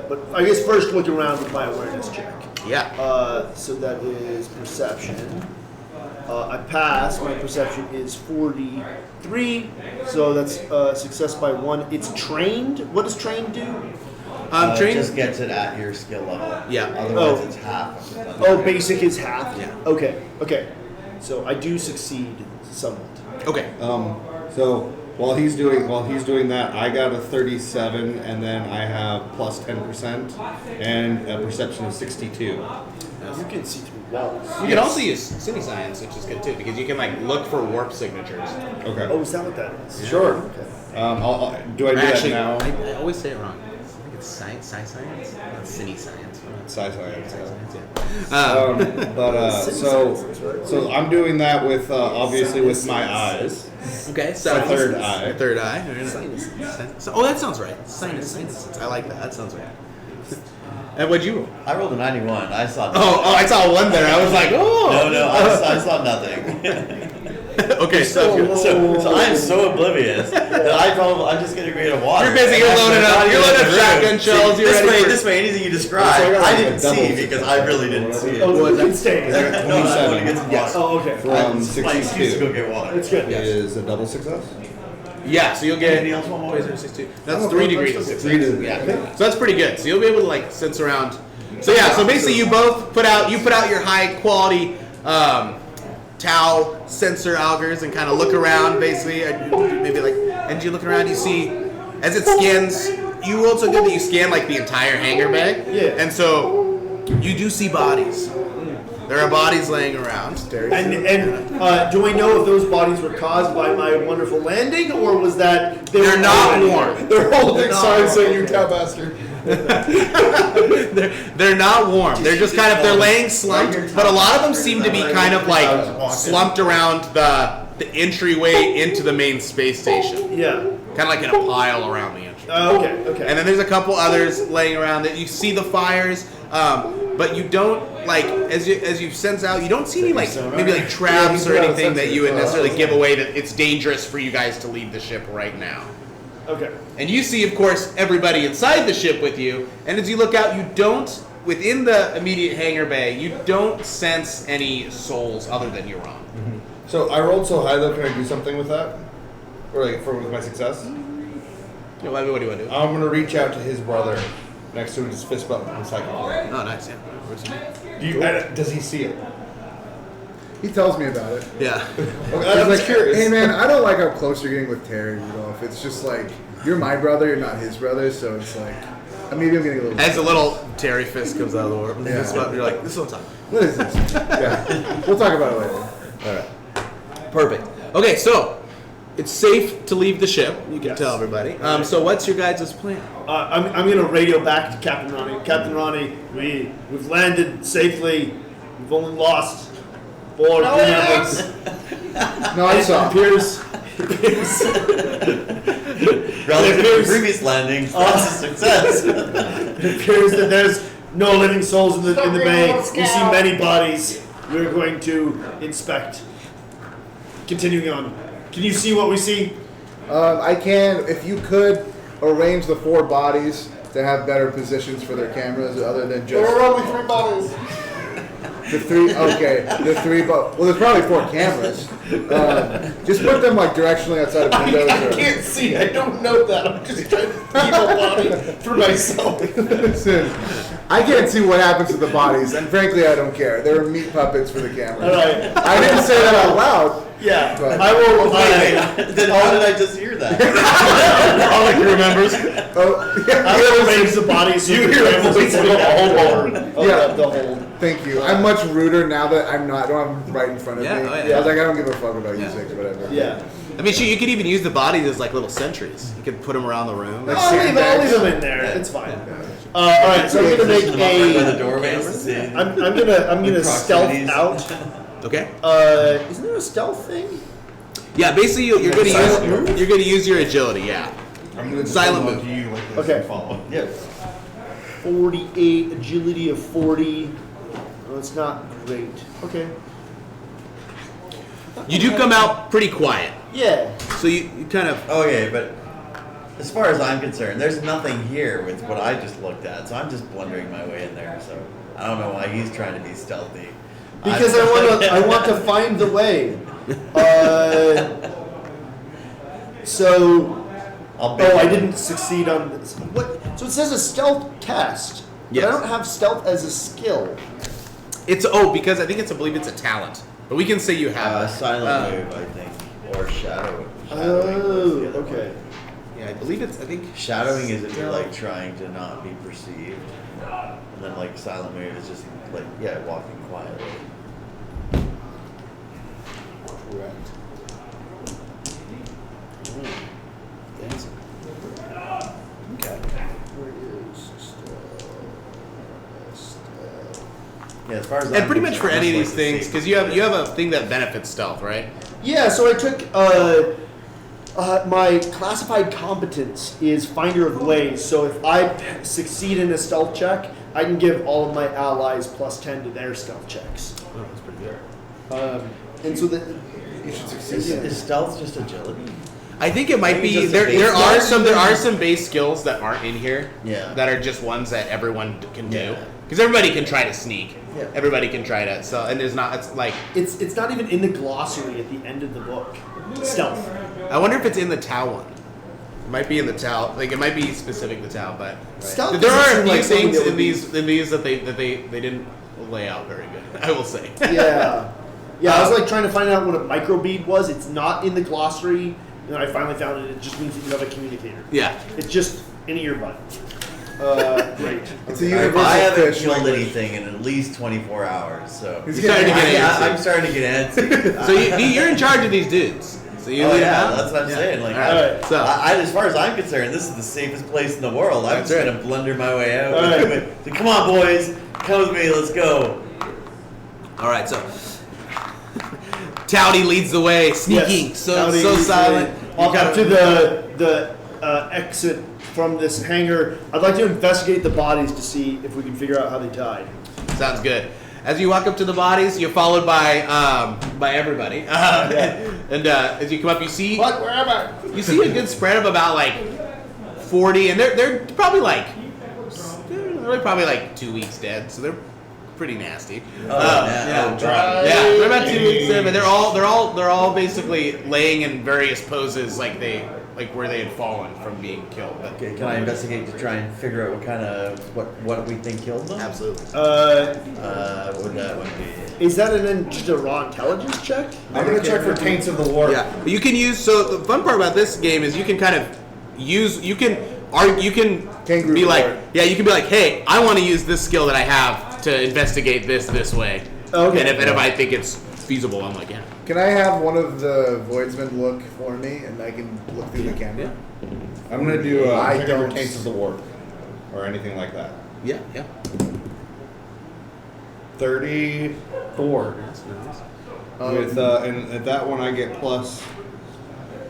but I guess first look around with my awareness check. Yeah. So that is perception. I pass. My perception is 43, so that's success by 1. It's trained. What does trained do? Train. Just gets it at your skill level. Yeah. Otherwise, Oh. it's half. Oh, basic is half. Yeah. Okay. So I do succeed somewhat. Okay. So while he's doing that, I got a 37, and then I have plus 10% and a perception of 62. You can see through walls. You can also use city science, which is good too, because you can like look for warp signatures. Okay. Oh, is that what that is? Sure. Okay. Do I do Actually, that now? I always say it wrong. I think it's science, not city science. Sci-science. Yeah. So I'm doing that with obviously with my eyes. Okay, so My third eye. Third eye. Oh, that sounds right. Sinus. I like that. That sounds right. And what'd you roll? I rolled a 91. I saw nothing. Oh, I saw one there. I was like, oh. No, I saw nothing. Okay, so So I'm so oblivious that I'm just getting rid of water. you're busy. You're loading up shotgun shells. You're ready for This way, anything you describe, I didn't see because I really didn't see it. Oh, you can stay. No, I want to get some water. Oh, okay. From My excuse to 62 go get water. That's good. is a double success. Yeah, so you'll get. Anything else want more? 62. That's 3 degrees. of success. 3 degrees. Yeah. So that's pretty good. So you'll be able to like sense around. So yeah. So basically, you both put out your high quality tau sensor augers and kind of look around. Basically, maybe like, and you look around, you see as it scans. You also good that you scan like the entire hangar bay. Yeah. And so you do see bodies. There are bodies laying around. And do we know if those bodies were caused by my wonderful landing, or was that They're not warm. They're holding signs saying warm. you're cow bastard. They're not warm. They're just kind of they're laying slumped, but a lot of them seem to be kind of like slumped around the entryway into the main space station. Yeah. Kind of like in a pile around the entrance. Okay. And then there's a couple others laying around that you see the fires, but you don't like as you sense out. You don't see any like maybe like traps or anything that you would necessarily give away that it's dangerous for you guys to leave the ship right now. Okay. And you see, of course, everybody inside the ship with you. And as you look out, you don't within the immediate hangar bay. You don't sense any souls other than your own. So I rolled so high though. Can I do something with that, or like with my success? What do you want to do? I'm gonna reach out to his brother next to him, just fist bump him psychic. Oh, nice. Yeah. What's your name? Does he see it? He tells me about it. Yeah. Okay, He's I'm like, curious. hey man, I don't like how close you're getting with Terry, Rudolph. It's just like, you're my brother, you're not his brother, so it's like, maybe I'm getting a little... As a little Terry fist comes out of the warp, Yeah. you're like, this is what I'm talking What is this? Yeah. We'll talk about it later. about. Perfect. Okay, so it's safe to leave the ship. You can tell everybody. So what's your guys' plan? I'm going to radio back to Captain Ronnie. Captain Ronnie, we've landed safely. We've only lost 4 members. No, I saw. Relative to previous landings, that's a success. It appears that there's no living souls in the bay. We see many bodies. We're going to inspect. Continuing on. Can you see what we see? I can, if you could arrange the 4 bodies to have better positions for their cameras other than just... There are only 3 bodies. The 3, okay, the 3, well, there's probably 4 cameras. Just put them like directionally outside of windows. I can't see. I don't know that. I'm just trying to keep a body for myself. Listen, I can't see what happens to the bodies, and frankly, I don't care. They were meat puppets for the camera. All right. I didn't say that out loud. Yeah. But- I will. Then how did I just hear that? All he remembers. Oh, I will raise the body so You the hear a cameras voice are of pointing a out hold Yeah. the hold. Thank you. I'm much ruder now that I don't have them right in front of Yeah, me. oh, yeah. I was like, I don't give a fuck about you six or whatever. Yeah. I mean, shoot, you could even use the bodies as like little sentries. You could put them around the room. Like I'll leave sandbags. them in there. It's fine. All right. So I'm gonna make By the a. doorways to see. I'm gonna stealth Proximities. out. Okay. Isn't there a stealth thing? Yeah, basically you're going Silent to use your agility. Yeah. I'm gonna Silent move move. to you like this Okay. and follow. Yes. 48 agility of 40. Oh, it's not great. Okay. You do come out pretty quiet, Yeah. so you kind of. Okay, but as far as I'm concerned, there's nothing here with what I just looked at, so I'm just blundering my way in there. So I don't know why he's trying to be stealthy. Because I want to find the way. So. I'll be Oh, I didn't succeed on this. What? So it says a stealth test. But Yes. I don't have stealth as a skill. It's because I think I believe it's a talent, but we can say you have it. silent move, I think, or shadow. Shadowing was Oh, the other one. okay. Yeah, I believe it's. I think Shadowing is if you're like trying to not be perceived, and then like silent move is just like walking quietly. Correct. Dancing. Okay. Where is stealth? Yeah, as far as and I'm pretty much for concerned, any of I these just like to things, see because if you have a thing that benefits stealth, right? Yeah, so I took my classified competence is finder of ways. So if I succeed in a stealth check, I can give all of my allies +10 to their stealth checks. Oh, that's pretty good. And so You should Is, succeed. is stealth just agility? I think it might I think be it's just a there. base There are some base skills that aren't in here. Yeah. That are just ones that everyone can do. Yeah. Because everybody can try to sneak. Yeah. Everybody can try to. So and there's not. It's like it's not even in the glossary at the end of the book. Stealth. I wonder if it's in the Tau one. It might be in the Tau. Like it might be specific to Tau, but Stealth there doesn't are a seem few like something things that would in be- these that they didn't lay out very good. I will say. Yeah. Yeah, I was like trying to find out what a microbead was. It's not in the glossary. And I finally found it. It just means that you have a communicator. Yeah. It's just an earbud. Great. It's a I universal haven't fish killed language. anything in at least 24 hours, so He's You're starting to get antsy. I'm starting to get antsy. So you're in charge of these dudes. So you Oh lead them yeah, out? that's what I'm Yeah. saying. Like, All right. So as far as I'm concerned, this is the safest place in the world. I'm That's just right. gonna blunder my way out. All right. So, come on, boys, come with me. Let's go. all right. So Towdy leads the way, sneaking, Yes. so Howdy, silent. I'll come to the exit from this hangar. I'd like to investigate the bodies to see if we can figure out how they died. Sounds good. As you walk up to the bodies, you're followed by everybody. And as you come up, you see What? Where am I? you see a good spread of about like 40, and they're probably like 2 weeks dead, so they're pretty nasty. Yeah. Dry. Yeah, they're about 2 weeks in, but they're all basically laying in various poses like where they had fallen from being killed. But Okay, can I investigate to try and figure out what kind of what we think killed them? absolutely. What would that one be? Is that just a raw intelligence check? I'm gonna check for taints of the war. Yeah, but you can use. So the fun part about this game is you can kind of use. You can Kangaroo be like, court. yeah, you can be like, hey, I want to use this skill that I have to investigate this way. Okay. And if I think it's feasible, I'm like, yeah. Can I have one of the voidsmen look for me, and I can look through the camera? I'm gonna do I check for don't- taints of the war, or anything like that. Yeah, yeah. 34. With and at that one I get plus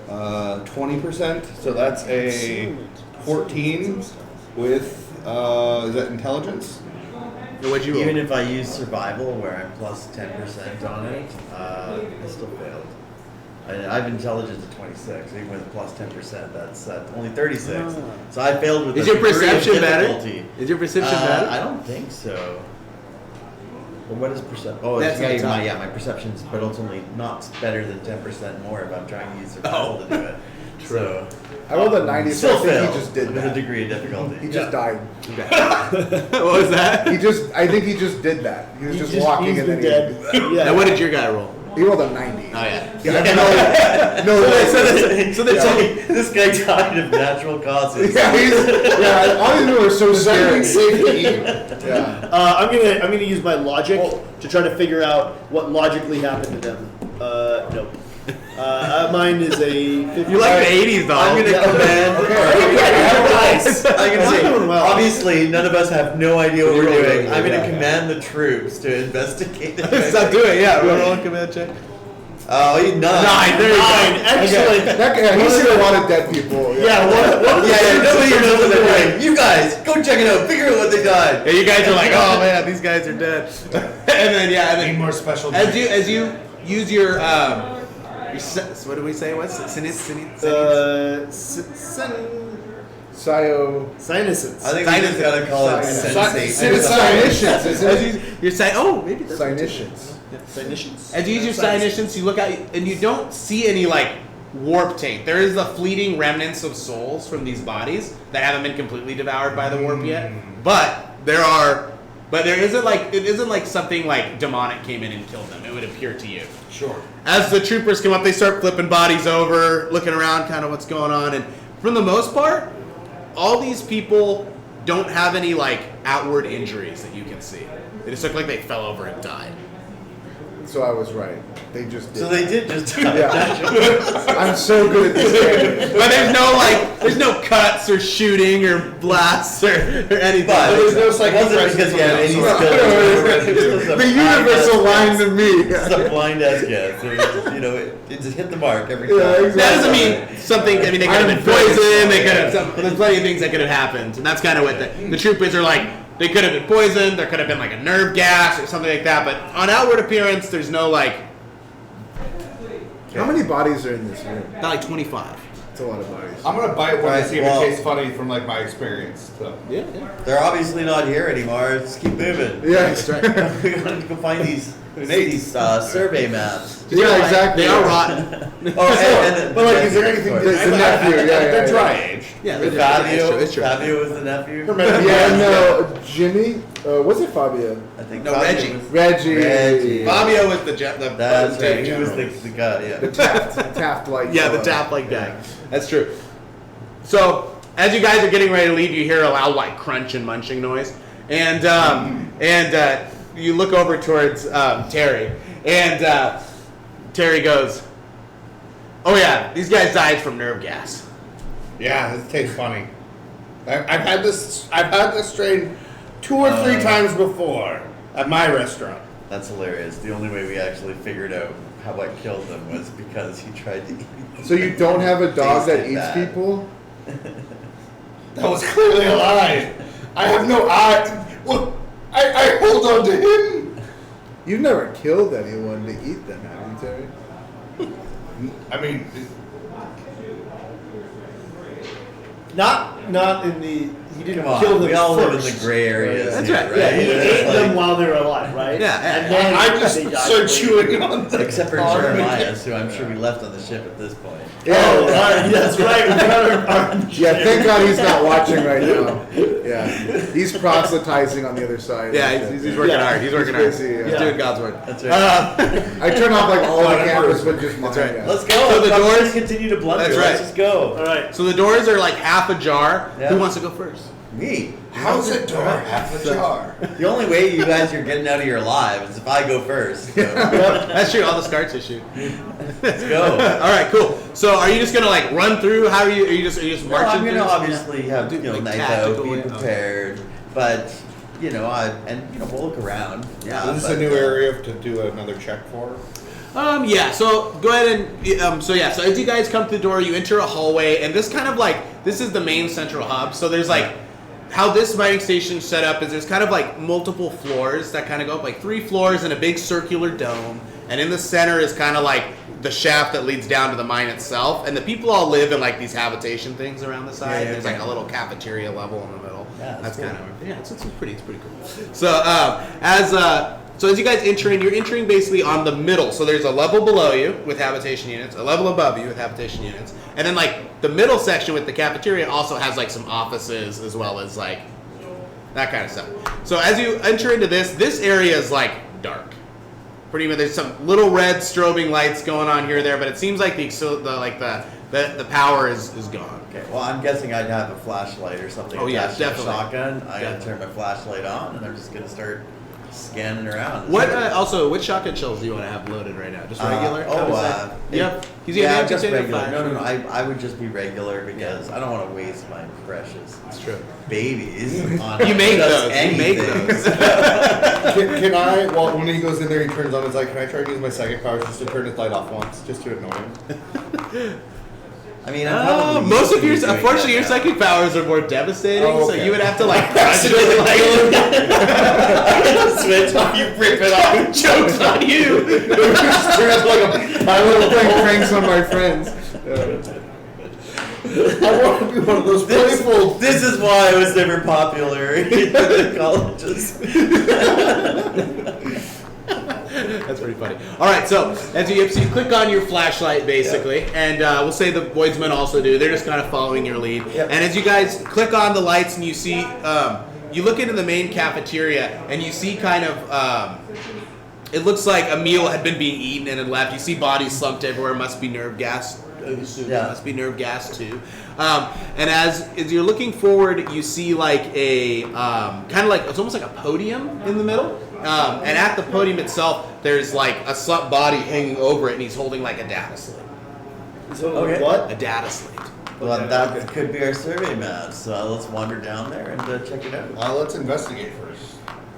20%, so that's a 14 with is that intelligence? What'd you Even roll? if I use survival, where I'm plus 10% on it, I still failed. I have intelligence at 26, even with plus 10%, that's only 36. So I failed with Is the your degree of perception better? difficulty. Is your perception better? I don't think so. Well, what is perception? Oh, That's it's on top. my perception's, but it's only not better than 10% more if I'm trying to use survival to do it. So I rolled a 90, so still I think fail he just did with a that. degree of difficulty. He just died. What was that? I think he just did that. He was just walking he's and been then dead. Yeah. Now, what did your guy roll? he rolled a 90. Oh yeah. Yeah, no, So this guy died of natural causes. yeah, all these people are so scary. Yeah. I'm gonna use my logic to try to figure out what logically happened to them. Nope. Mine is a 50. You like the 80s though. I'm gonna command. Nice. I'm gonna I'm say, doing well. obviously, none of us have no idea what we're You're doing. right, I'm gonna yeah. command the troops to investigate. Stop doing it. Yeah, roll a command check. Oh, you nine. There you Nine. go. Excellent. That guy, he should have wanted dead people. Yeah. What Yeah, nobody here knows what they're doing. You guys, go check it out. Figure out what they died. Yeah, you guys are like, oh man, these guys are dead. And then and Need then more special. as you use your what do we say? What's it? Sinuses. I think we just gotta call it sensate. Sinitians, isn't it? You're saying, oh, maybe that's Sinitians. Sinuses. As you use your Sinitians, you look out and you don't see any like warp taint. There is the fleeting remnants of souls from these bodies that haven't been completely devoured by the warp yet. But there isn't like it isn't like something like demonic came in and killed them. It would appear to you. Sure. As the troopers come up, they start flipping bodies over, looking around, kind of what's going on, and for the most part, all these people don't have any like outward injuries that you can see. They just look like they fell over and died. So I was right. They just did. So they did just die. Yeah. I'm so good at this game. But there's no cuts or shooting or blasts or anything. But There's no it wasn't because you had any skills. The universe aligned to me. It's a blind ass guess. It just hit the mark every time. Yeah, exactly. That doesn't mean something. I mean, they could have been poisoned. They could have. There's plenty of things that could have happened, and that's kind of what the troopers are like. They could have been poisoned. There could have been like a nerve gas or something like that. But on outward appearance, there's no like. How many bodies are in this room? Not like 25. It's a lot of bodies. I'm gonna bite one Right, to see if well- it tastes funny from like my experience. So. Yeah. They're obviously not here anymore. Let's keep moving. Yeah, that's right. We gotta go find these survey maps. Yeah, exactly. They are rotten. But like, is there anything? The nephew, yeah, They're yeah. dry aged. Yeah, Fabio. it's true. Fabio was the nephew. Yeah, no, Jimmy. Was it Fabio? I think No, Fabio Reggie. was- Reggie. Reggie. Fabio was the That's right. He general. was the guy. Yeah. The Taft like. Yeah, the tap like guy. That's true. So as you guys are getting ready to leave, you hear a loud like crunch and munching noise, and you look over towards Terry, and Terry goes, "Oh yeah, these guys died from nerve gas." Yeah, it tastes funny. I've had this strain 2 or 3 times before at my restaurant. That's hilarious. The only way we actually figured out how I killed them was because he tried to eat. So you don't have a dog that Tasted eats bad. people? That was clearly a lie. I have no eye. Well, I hold on to him. You've never killed anyone to eat them, have you, Terry? I mean, Not in the. He didn't Come on, kill them we all live in first. the gray areas. That's here, right. Yeah, he It's ate them like- while they were alive, right? Yeah, yeah. And then I just they died. started chewing on them. Except for Oh, Jeremiah, who I'm sure we left on the ship at this point. Oh, that's right. We got our Yeah, thank God he's not watching right now. Yeah, he's proselytizing on the other side. Yeah, he's working hard. He's working hard. busy, yeah. He's doing God's work. That's right. I turn off like all the cameras, but just mine. right. Yeah. Let's go. So the Let's doors- just continue to blunder. That's Let's right. just go. All right. So the doors are like half ajar. Yeah. Who wants to go first? Me. How's a door half a jar? The only way you guys are getting out of here alive is if I go first. So, That's true. All the scar tissue. let's go. All right, cool. So are you just gonna like run through? How are you? Are you just No, marching? I'm gonna through? obviously have Like night tactical, out, be yeah. prepared, but we'll look around. Yeah, Is this but, a new area to do another check for? Yeah, so go ahead and, so as you guys come through the door, you enter a hallway, and this kind of like, this is the main central hub, so there's like, how this mining station's set up is there's kind of like multiple floors that kind of go up, like 3 floors in a big circular dome, and in the center is kind of like the shaft that leads down to the mine itself, and the people all live in like these habitation things around the side. Yeah, There's okay. like a little cafeteria level in the middle. Yeah, that's that's kind of, yeah, it's pretty cool. So, So as you guys enter in, you're entering basically on the middle. So there's a level below you with habitation units, a level above you with habitation units, and then like the middle section with the cafeteria also has like some offices as well as like that kind of stuff. So as you enter into this area is like dark. Pretty much, there's some little red strobing lights going on here or there, but it seems like the power is gone. Okay, well, I'm guessing I'd have a flashlight or something attached to a shotgun. I'm going to turn my flashlight on, and I'm just going to start scanning around. Also, which shotgun shells do you want to have loaded right now? Just regular? Just regular. No. I would just be regular because I don't want to waste my precious. It's true. Babies. On You make just those. anything. You make those. Can I, well, when he goes in there, he turns on his light. Can I try to use my psychic powers just to turn his light off once, just to annoy him? I mean, I'm most of your, doing unfortunately, your that now. psychic powers are more devastating, Oh, so okay. you would have to like crush it, like Switch on, you rip it off. jokes on you. Just turn it like a I was playing pranks on my friends. I want to be one of those playful. This is why I was never popular in the colleges. That's pretty funny. All right, so as you click on your flashlight basically, and we'll say the Voidsmen also do. They're just kind of following your lead. Yep. And as you guys click on the lights and you see, you look into the main cafeteria and you see kind of, it looks like a meal had been being eaten and had left. You see bodies slumped everywhere. Must be nerve gas. Yeah. Must be nerve gas too. And as you're looking forward, you see like a kind of like it's almost like a podium in the middle. And at the podium itself, there's like a slumped body hanging over it, and he's holding like a data slate. So Okay. what? A data slate. Well, that could be our survey map, so let's wander down there and check it out. Let's investigate first.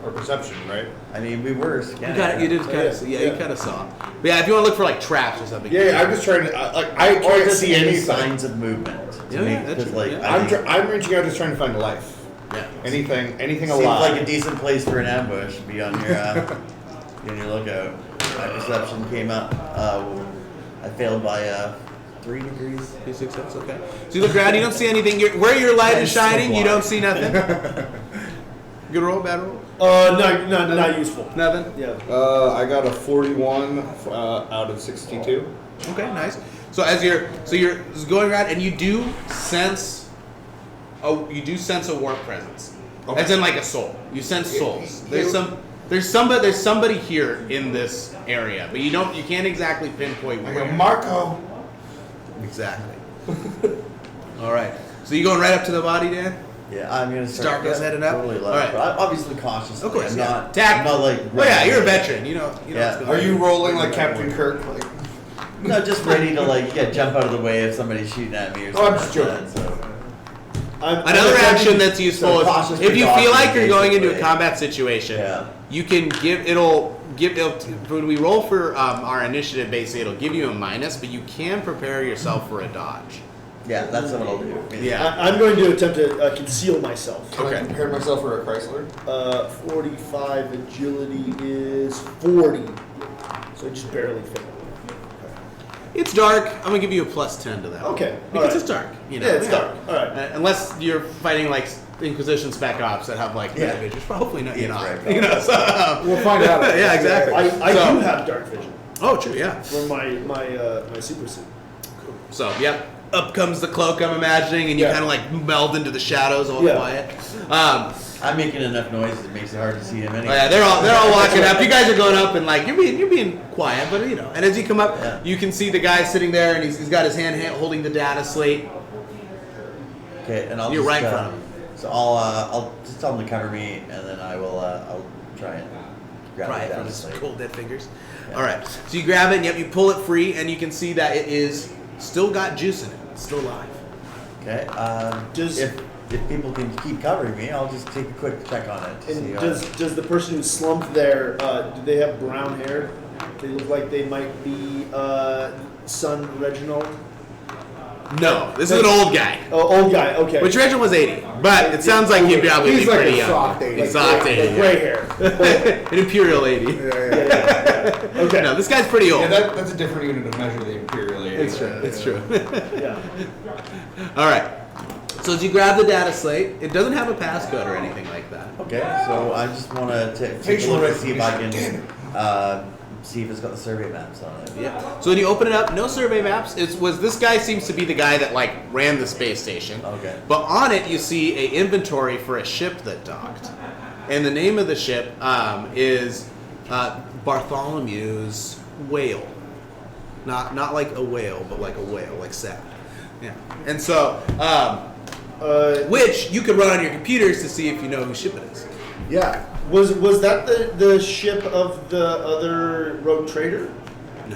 Or perception, right? I mean, we were You scanning. got it. You did kind of. Yeah, you kind of saw. But yeah, if you want to look for like traps or something. Yeah, I'm just trying to, I Or can't just see any any signs of movement. Yeah, that's Because, true, like, yeah. I'm reaching out, just trying to find life. Yeah. Anything seems alive. like a decent place for an ambush. Be on your lookout. My perception came up. I failed by 3 degrees. Success. Okay. So you look around. You don't see anything. Where your light is shining, you don't see nothing. Good roll, bad roll. Not useful. Nothing. Yeah. I got a 41 out of 62. Okay, nice. So as you're going around, and you do sense a warp presence. Okay. As in like a soul. You sense souls. There's somebody here in this area, but you can't exactly pinpoint I go, where. Marco. Exactly. All right. So you going right up to the body, Dan? Yeah, I'm gonna start. Starco's heading up? Totally All left. right. But I'm obviously cautious. Of course, I'm yeah. not. Tact. I'm not like. Oh yeah, you're a veteran. You know. Yeah. what's going Are on. you rolling like Captain Kirk? Like, No, just ready to jump out of the way if somebody's shooting at me or something. Oh, I'm just like joking. that, so. Another action that's useful is cautious if you feel like you're going into a basically. combat situation, Yeah. you can when we roll for our initiative, basically it'll give you a minus, but you can prepare yourself for a dodge. Yeah, that's what I'll do. Yeah. I'm going to attempt to conceal myself. can I prepare myself for a Chrysler? 45 agility is 40, so I just barely fit. It's dark. I'm gonna give you a +10 to that. Okay, Because alright. it's dark. You know. Yeah, it's dark. All right. Unless you're fighting like Inquisition spec ops that have like Yeah. night vision, probably not. You're Yeah, not. right. You know. So, We'll find out. yeah, exactly. I So- do have dark vision Oh, true. Yeah. for my super suit. So, yep. Up comes the cloak, I'm imagining, and you Yeah. kind of like meld into the shadows, all Yeah. quiet. I'm making enough noise that it makes it hard to see him Oh anyway. yeah, they're all walking up. You guys are going up, and like you're being quiet, but you know. And as you come up, Yeah. you can see the guy sitting there, and he's got his hand holding the data slate. Okay, and I'll You're just, right in front of him. So I'll just tell him to cover me, and then I'll try and grab Right it from down his the slate. cold dead fingers. Yeah. All right, so you grab it, and yep, you pull it free, and you can see that it is still got juice in it. It's still alive. Okay. Does- If people can keep covering me, I'll just take a quick check on it. To see, And does the person who's slumped there, do they have brown hair? They look like they might be son Reginald. No, this is an old guy. Oh, old guy. Okay. Which Reginald was 80, but it sounds like he'd probably He's be like pretty a young. soft 80. He's soft 80. Gray hair. An imperial 80. Okay. No, this guy's pretty old. Yeah, that's a different unit of measure, the Imperial Age. It's true. It's true. Yeah. All right. So as you grab the data slate, it doesn't have a passcode or anything like that. Okay, so I just want to take a look and see if I can see if it's got the survey maps on it. Yeah. So when you open it up, no survey maps. This guy seems to be the guy that like ran the space station. Okay. But on it you see a inventory for a ship that docked, and the name of the ship is Bartholomew's Whale. Not like a whale, but like a whale, like sad. Yeah. And so, which you could run on your computers to see if you know whose ship it is. Yeah. Was that the ship of the other rogue trader?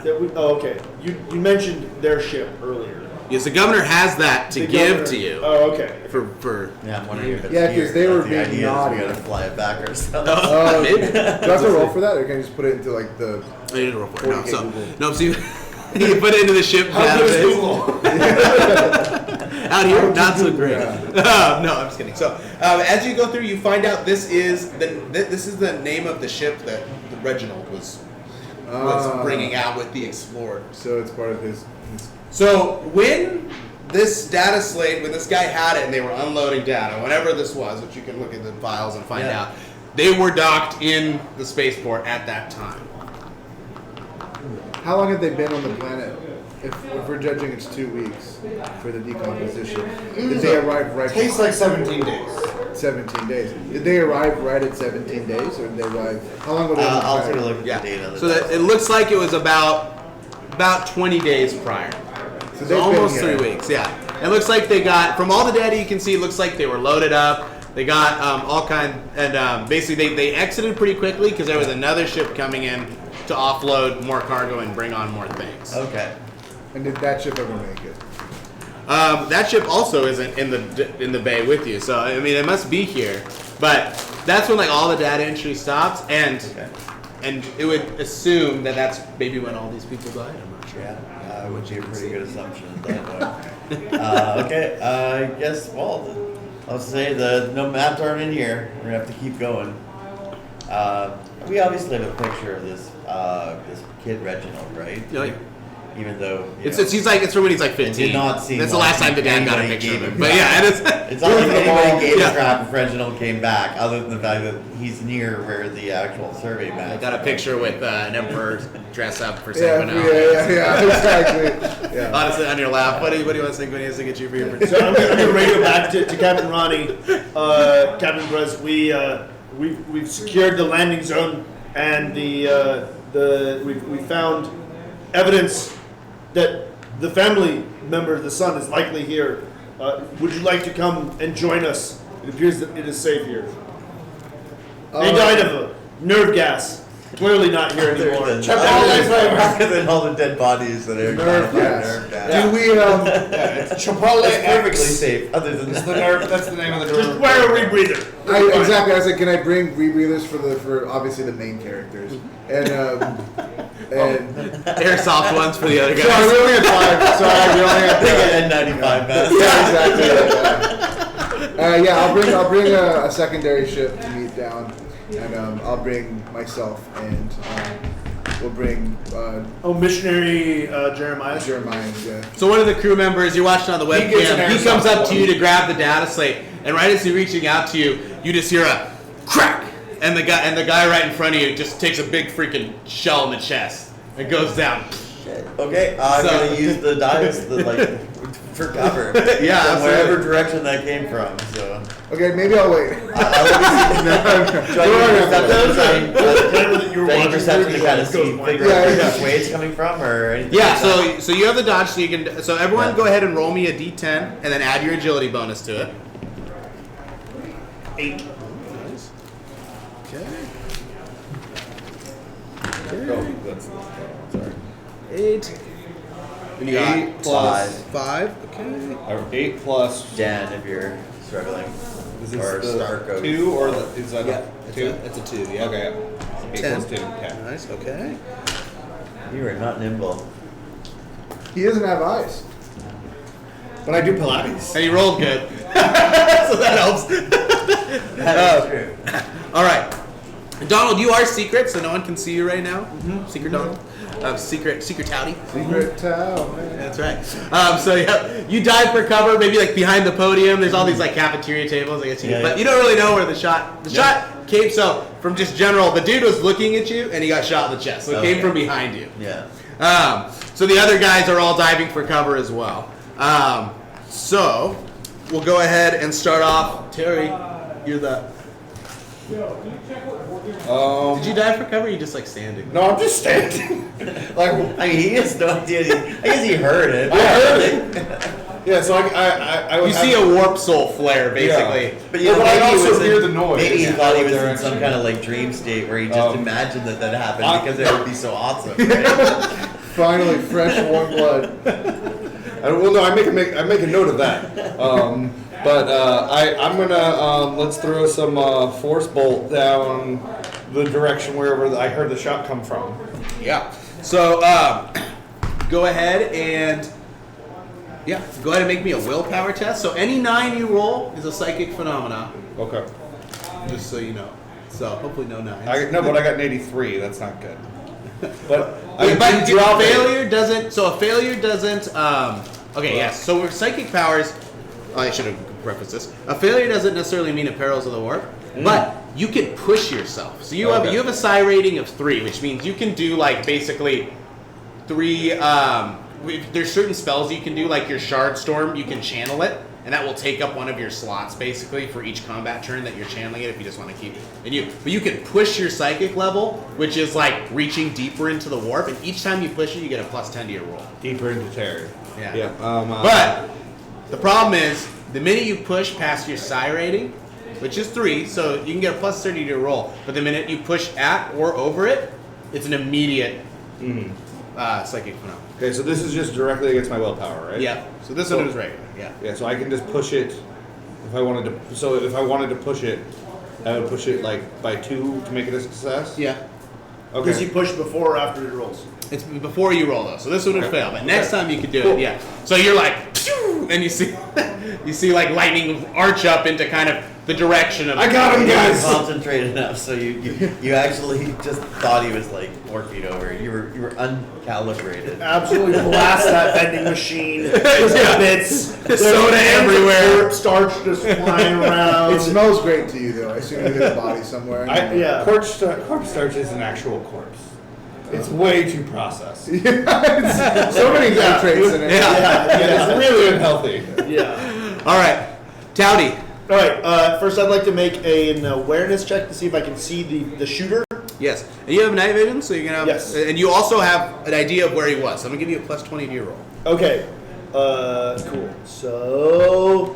No. Okay. You mentioned their ship earlier. Yes, the governor has that to The give governor- to you. Oh, okay. For Yeah, I'm wondering if it's Yeah, 'cause here. they were That's the being idea is naughty. we gotta fly it back ourselves. Maybe. Do I have to roll for that, or can I just put it into like the? I need to roll for it. No, 40K so Google. no, so you put it into the ship database. Out here, not so great. No, I'm just kidding. So as you go through, you find out this is the name of the ship that Reginald was bringing out with the Explorer. So it's part of his So when this data slate, when this guy had it and they were unloading data, whenever this was, which you can look at the files and find out, they were docked in the spaceport at that time. How long have they been on the planet? If we're judging, it's 2 weeks for the decomposition. Did they arrive right? Takes like 17 days. 17 days. Did they arrive right at 17 days, or did they arrive? How long were they on the I'll planet? take a look at Yeah. the data. So that it looks like it was about 20 days prior. So So they've almost been 3 here. weeks, yeah. It looks like they got, from all the data you can see, it looks like they were loaded up. They got all kind, and basically they exited pretty quickly because there was another ship coming in to offload more cargo and bring on more things. Okay. And did that ship ever make it? That ship also isn't in the bay with you, so I mean it must be here. But that's when like all the data entry stops, and it would assume that that's maybe when all these people died. I'm not sure. Yeah, would be a pretty good assumption at that point. Okay, I guess, well, I'll say no maps aren't in here. We're going to have to keep going. We obviously have a picture of this kid Reginald, right? Oh, yeah. Even though It's from when he's like 15. did not seem That's the like last time the dad got a anybody picture of gave him. him But crap. yeah, It's not like anybody gave Yeah. a crap if Reginald came back, other than the fact that he's near where the actual survey map. I got a picture with an emperor dress up for Yeah, St. yeah, exactly. Yeah. Honestly, on your lap. What do you want to think when he has to get you for your So I'm gonna radio back to Captain Ronnie. Captain Brez, we've secured the landing zone, and we found evidence that the family member, the son, is likely here. Would you like to come and join us? It appears that it is safe here. They died of a nerve gas. Clearly not here anymore. Rather than all the dead bodies that are Nerve gas. nerve gas. Do we? Chipotle It's perfectly X. safe. Other than It's that. the nerve. That's the name of the Just nerve. wear a rebreather. Exactly. I was like, can I bring rebreathers for obviously the main characters and airsoft ones for the other guys. Sorry, we only had 5. Sorry, we only had They get N95 masks. Yeah, exactly. I'll bring a secondary ship to meet down, and I'll bring myself, and we'll bring Missionary Jeremiah. Jeremiah. Yeah. So one of the crew members, you're watching on the He gets an webcam, he airsoft comes up to one. you to grab the data slate, and right as he's reaching out to you, you just hear a crack, and the guy right in front of you just takes a big freaking shell in the chest and goes down. Okay, I'm So- gonna use the dice for cover. Yeah, from absolutely. wherever direction that came from. So Okay, maybe I'll wait. I'll try to use perception to kind of see, figure out which way it's coming from, or anything. Yeah, like that. so you have the dodge, so you can. So everyone, Yeah. go ahead and roll me a d10, and then add your agility bonus to it. 8. Nice. Oh, that's sorry. 8. And you 8 plus 5. Okay. or 8 plus. Dan, if you're struggling, Is or this Stark the goes. 2 or is that a 2? It's a 2. Yeah. Okay. 8 10. plus 2. Okay. Nice. Okay. You are not nimble. He doesn't have eyes. But I do Pilates. And you rolled good, so that helps. That is true. All right. Donald, you are secret, so no one can see you right now. Secret Donald. Secret Towdy. Secret towel, man. That's right. So yeah, you dive for cover, maybe like behind the podium. There's all these like cafeteria tables, I guess. But you don't really know where the shot came. So from just general, the dude was looking at you and he got shot in the chest. So it came from behind you. Yeah. So the other guys are all diving for cover as well. So we'll go ahead and start off. Terry, you're the. Did you dive for cover? Or are you just like standing? No, I'm just standing. Like, I mean, he has no idea. I guess he heard it. I heard it. Yeah, so I would You see a warp soul flare, basically. Yeah. But you know, But I maybe he also was hear in- the noise. Maybe he Yeah. thought he was in Direction. some kind of like dream state where he just imagined that happened because it would be so awesome. Right? Finally, fresh, warm blood. Well, no, I make a note of that. I'm gonna let's throw some force bolt down the direction wherever I heard the shot come from. Yeah. So go ahead and make me a willpower test. So any 9 you roll is a psychic phenomena. Okay. Just so you know. So hopefully no 9s. But I got an 83. That's not good. But But a failure doesn't. So a failure doesn't. Okay. Yes. So with psychic powers, I should have prefaced this. A failure doesn't necessarily mean a perils of the warp, but you can push yourself. So you have a psi rating of 3, which means you can do like basically 3. There's certain spells you can do, like your Shard Storm. You can channel it, and that will take up one of your slots basically for each combat turn that you're channeling it. If you just want to keep it, but you can push your psychic level, which is like reaching deeper into the warp. And each time you push it, you get a +10 to your roll. deeper into terror. Yeah. Yeah. But the problem is, the minute you push past your psi rating, which is 3, so you can get a +30 to your roll. But the minute you push at or over it, it's an immediate psychic phenomenon. Okay, so this is just directly against my willpower, right? Yeah. So this one is regular. Yeah. Yeah, so I can just push it if I wanted to. So if I wanted to push it, I would push it like by 2 to make it a success. Yeah. Okay. Does he push before or after he rolls? It's before you roll though, so this one would fail. But next time you could do it, yeah. So you're like, and you see like lightning arch up into kind of the direction of. I got him, You were guys. concentrated enough, so you actually just thought he was like 4 feet over. You were uncalibrated. Absolutely blast that vending machine. Bits. Soda everywhere. Starch just flying around. It smells great to you, though. I assume you hit a body somewhere. Corpse starch is an actual corpse. It's way too processed. So many nitrates in it. It's really unhealthy. Yeah. All right, Towdy. All right. First, I'd like to make an awareness check to see if I can see the shooter. Yes, and you have night vision, so you can have. Yes. And you also have an idea of where he was. So I'm gonna give you a +20 to your roll. Okay. Cool. So,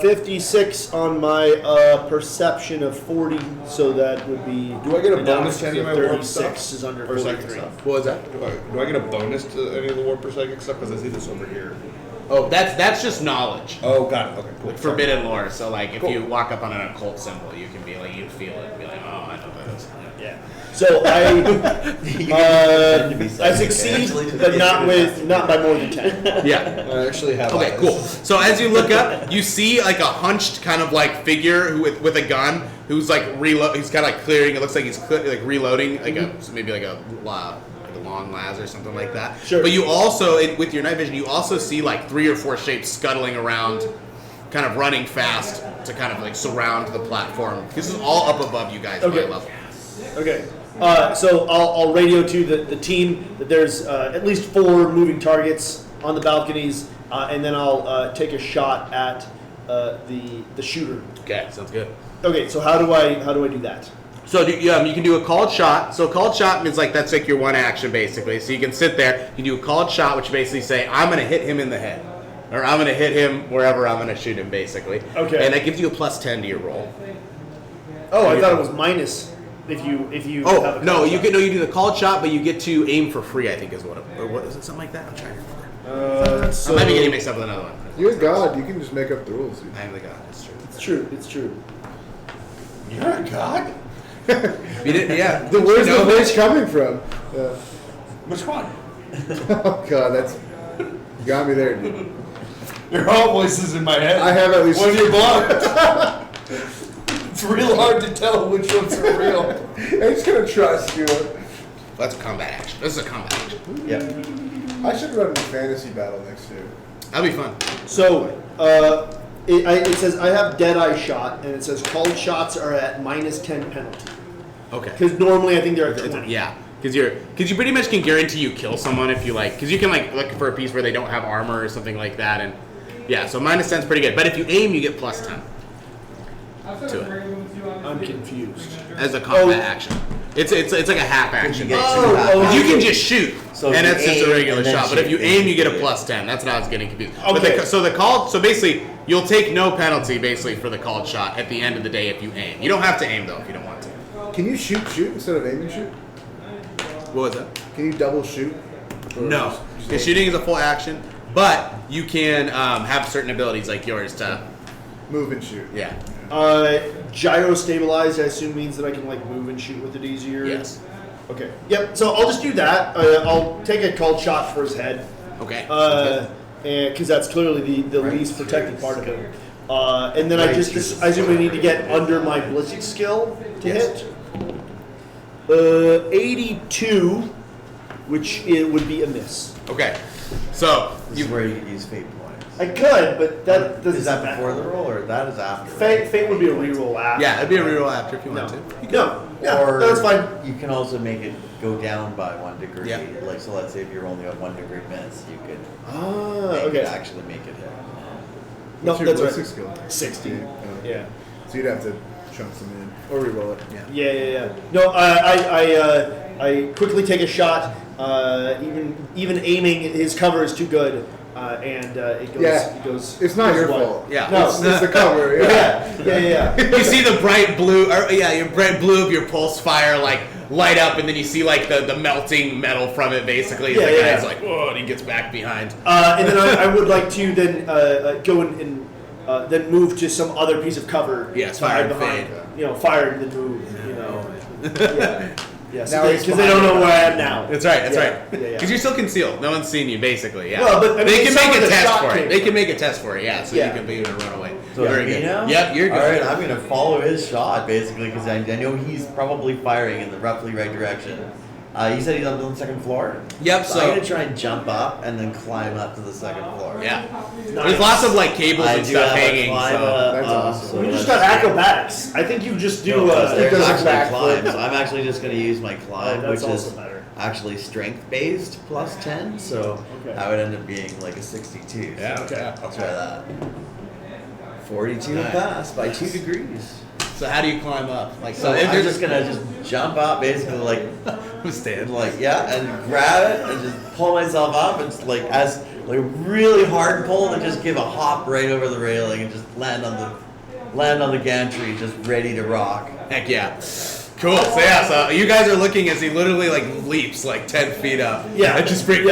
56 on my perception of 40, so that would be. Do I get a bonus to any of my warp 36 stuff? is under Or psychic 43. stuff? What was that? Do I get a bonus to any of the warp or psychic stuff? Because I see this over here. Oh, that's just knowledge. Oh, got it. Okay, cool. Like forbidden lore. So like if you walk up on an occult symbol, you can be like, you feel it, and be like, oh, I know this. Yeah. So I succeed, but not by more than 10. Yeah. I actually have. Okay, eyes. cool. So as you look up, you see like a hunched kind of like figure who with a gun who's like he's kind of like clearing. It looks like he's like reloading, like maybe like a long las or something like that. Sure. But you also, with your night vision, you also see like 3 or 4 shapes scuttling around, kind of running fast to kind of like surround the platform. This is all up above you guys by level. Okay. So I'll radio to the team that there's at least 4 moving targets on the balconies, and then I'll take a shot at the shooter. Okay, sounds good. Okay. So how do I do that? So you can do a called shot. So a called shot means like that's like your one action basically. So you can sit there, you can do a called shot, which basically say, I'm going to hit him in the head. Or I'm going to hit him wherever I'm going to shoot him basically. Okay. And that gives you a +10 to your roll. Oh, I thought it was minus if you. Oh, have a no, called you shot. can do the called shot, but you get to aim for free, I think is what is it, something like that? I'm trying to remember. So I might be getting mixed up with another one. You're God. You can just make up the rules. I am the god, that's true. It's true. It's true. You're a god. You didn't, yeah. Where's You know the voice that? coming from? Which one? Oh God, that's got me there, dude. Your all voices in my head. I have at least. When you blocked. It's real hard to tell which ones are real. I'm just gonna trust you. That's a combat action. This is a combat action. Yep. I should run the fantasy battle next year. That'd be fun. So, it says I have Deadeye shot, and it says called shots are at -10 penalty. Okay. Because normally I think they're at 20. Yeah, because you pretty much can guarantee you kill someone if you because you can look for a piece where they don't have armor or something like that, and yeah, so -10 is pretty good. But if you aim, you get +10 to it I'm confused. as a combat action. It's like a half action. You get You can just shoot, So and if that's you just a aim regular and then shot. But if you shoot, aim, you get a you +10. That's what I was getting confused. Okay. But so basically, you'll take no penalty basically for the called shot at the end of the day if you aim. You don't have to aim though if you don't want to. Can you shoot instead of aiming shoot? What was that? Can you double shoot? Or No, just because shooting is a full action, but you can have certain abilities like yours to, move and shoot. yeah, Gyro stabilize, I assume, means that I can move and shoot with it easier. yes, Okay. Yep. So I'll just do that. I'll take a called shot for his head. okay. Because that's clearly the least protected part of it. And then I assume I need to get under my ballistic skill to Yes. hit. 82, which it would be a miss. Okay, so This is where you could use fate points. I could, but that doesn't. Is that before the roll or that is after? Fate would be a reroll after. yeah, it'd be a reroll after if you No. want to. No. Yeah, Or that's fine. You can also make it go down by 1 degree. Yeah. So let's say if you're only a 1 degree miss, you could Ah, make it okay. actually make it hit. No, What's your that's ballistic right. skill? 60. Oh. Yeah. So you'd have to chunk some in or reroll it. Yeah. Yeah. No, I quickly take a shot. Even aiming, his cover is too good, and it goes. Yeah. It goes. It's not goes your wide. fault. Yeah. No. It's the cover. Yeah. You see the bright blue, your bright blue of your pulse fire light up, and then you see the melting metal from it. Basically, Yeah, the yeah. guy's like, whoa, and he gets back behind. And then I would like to then go and then move to some other piece of cover. Yes, to fire hide and behind. fade. Fire and then move. Yeah. Yeah. So Now he's because they don't know where I am now. That's right. That's Yeah, right. yeah, yeah. Because you're still concealed. No one's seen you, basically. Yeah. Well, but, I mean, they can some make of a the test shot for it. came They from can make a test for it. Yeah. So Yeah. you can be able to run away. So Very it's me good. now? Yep, you're good. All right, I'm gonna follow his shot basically because I know he's probably firing in the roughly right direction. You said he's up on the second floor. Yep. So So I'm gonna try and jump up and then climb up to the second floor. yeah. Nice. There's lots of cables I and do stuff have a hanging. climb So. up. That's awesome. You just let's got see. acrobatics. I think you just do. No, it there's does a actually backflip. climb, so I'm actually just going to use my climb, that's which is also better. actually strength based plus 10, so Okay. that would end up being like a 62. Yeah. So Okay. I'll try that. 42 Nice. pass by 2 degrees. So how do you climb up? So if I'm there's just gonna just jump up, basically stand. and grab it and just pull myself up and just as really hard pull and just give a hop right over the railing and just land on the gantry, just ready to rock. Heck yeah. Cool. So yeah, so you guys are looking as he literally leaps 10 feet up. Yeah. And just bring. He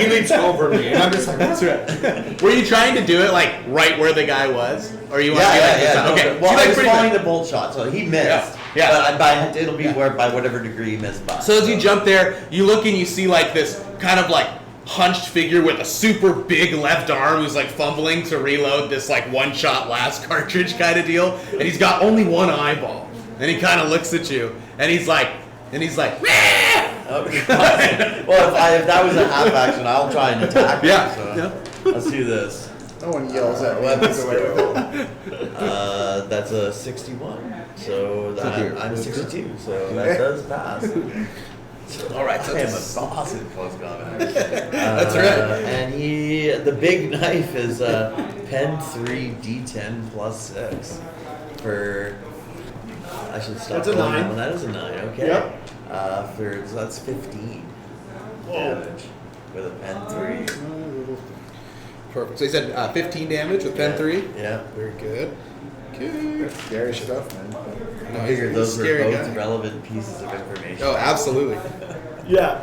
leaps over me, and I'm just like, That's right. Were you trying to do it right where the guy was, or you want to be Yeah. this? No, Okay. well, So, I was pretty following much- the bolt shot, so he missed. Yeah. But it'll be by whatever degree he missed by. So as you jump there, you look and you see this kind of hunched figure with a super big left arm who's fumbling to reload this one-shot last cartridge kind of deal, and he's got only one eyeball, and he kind of looks at you, and he's like, "Meh!" Okay. Well, if that was a half action, I'll try and attack him. Yeah. So let's do this. No one yells at me. Weapons That's the way to skill. go. That's a 61. So here. I'm a 62. So that does pass. All right, so I am it's- a boss in close combat. That's right. And the big knife is pen 3 D10 plus 6 for. I should stop. That's a rolling 9. that one. That is a 9. Okay. Yep. So that's 15 damage with a pen 3. Perfect. So he said 15 damage with pen 3. Yeah. Very good. Good. Scary stuff, man. I figured he's a those were scary both guy. relevant pieces of information. Oh, absolutely. Yeah.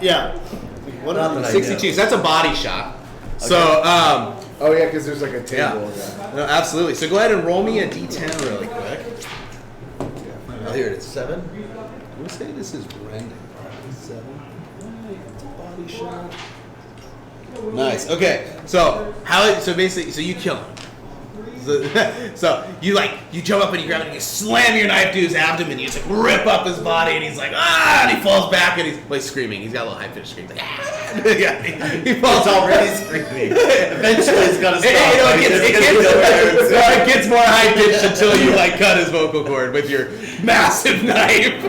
Not that I 62. know. So that's a body shot. So, Oh yeah, because there's a table. yeah. Yeah. No, absolutely. So go ahead and roll me a d10 really quick. Oh, here it is. 7? I'm going to say this is rending. 7. It's a body shot. Nice. Okay. So basically, so you kill him. So you jump up and you grab it and you slam your knife to his abdomen. You just rip up his body and he's like and he falls back and he's screaming. He's got a little high pitched scream. Like, yeah, he falls. It's already screaming. Eventually, it's gonna stop. It gets more high pitched until you cut his vocal cord with your massive knife.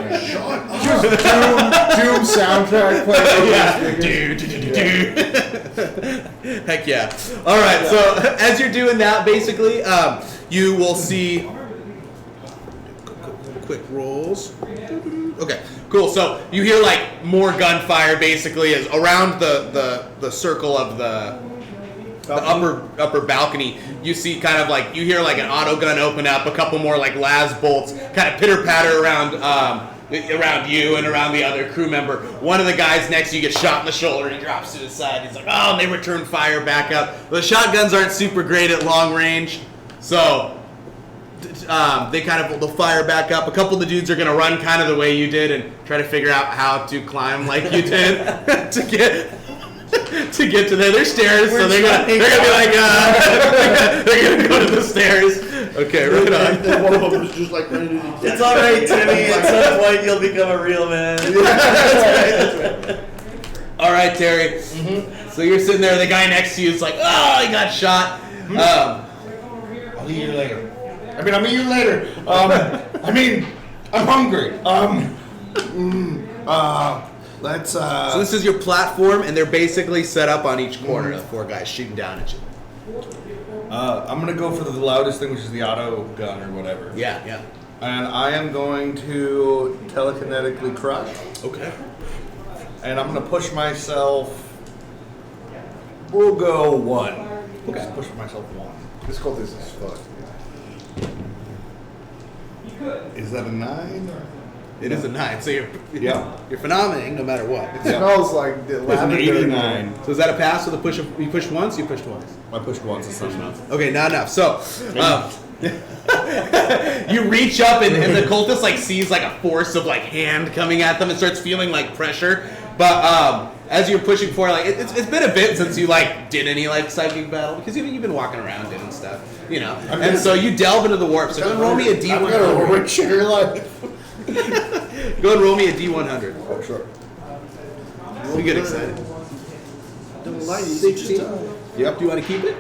Doom soundtrack playing. Heck yeah. All right. So as you're doing that, basically, you will see quick rolls. Okay, cool. So you hear more gunfire basically as around the circle of the upper balcony. You see kind of you hear an auto gun open up, a couple more las bolts kind of pitter patter around you and around the other crew member. One of the guys next to you gets shot in the shoulder. He drops to his side. He's like, and they return fire back up. The shotguns aren't super great at long range, so they'll fire back up. A couple of the dudes are going to run kind of the way you did and try to figure out how to climb like you did to get to there. There's stairs, so they're gonna be they're gonna go to the stairs. Okay, right on. And one of them is just ready to do the It's all right, Timmy. At some point, you'll become a real man. That's right. All right, Terry. Mm-hmm. So you're sitting there. The guy next to you is like, he got shot. I'll eat you later. I'm hungry. Let's. So this is your platform, and they're basically set up on each corner. The 4 guys shooting down at you. I'm gonna go for the loudest thing, which is the auto gun or whatever. Yeah. And I am going to telekinetically crush. Okay. And I'm gonna push myself. We'll go 1. Okay. Just push myself 1. This cultist is fucked. Is that a 9? It is a 9, so you're Yeah. phenomening no matter what. It smells like the It's an lavender. 89. So is that a pass with a push? You pushed once. You pushed once. I pushed once. It's not enough. Okay, not enough. So, you reach up and the cultist sees a force of hand coming at them and starts feeling pressure. But as you're pushing forward, it's been a bit since you did any psychic battle because you've been walking around doing stuff, And so you delve into the warp. So go and roll me a D100. I've got a rich in your life. Go and roll me a D100. Oh, sure. We get excited. 16. Yep. Do you want to keep it?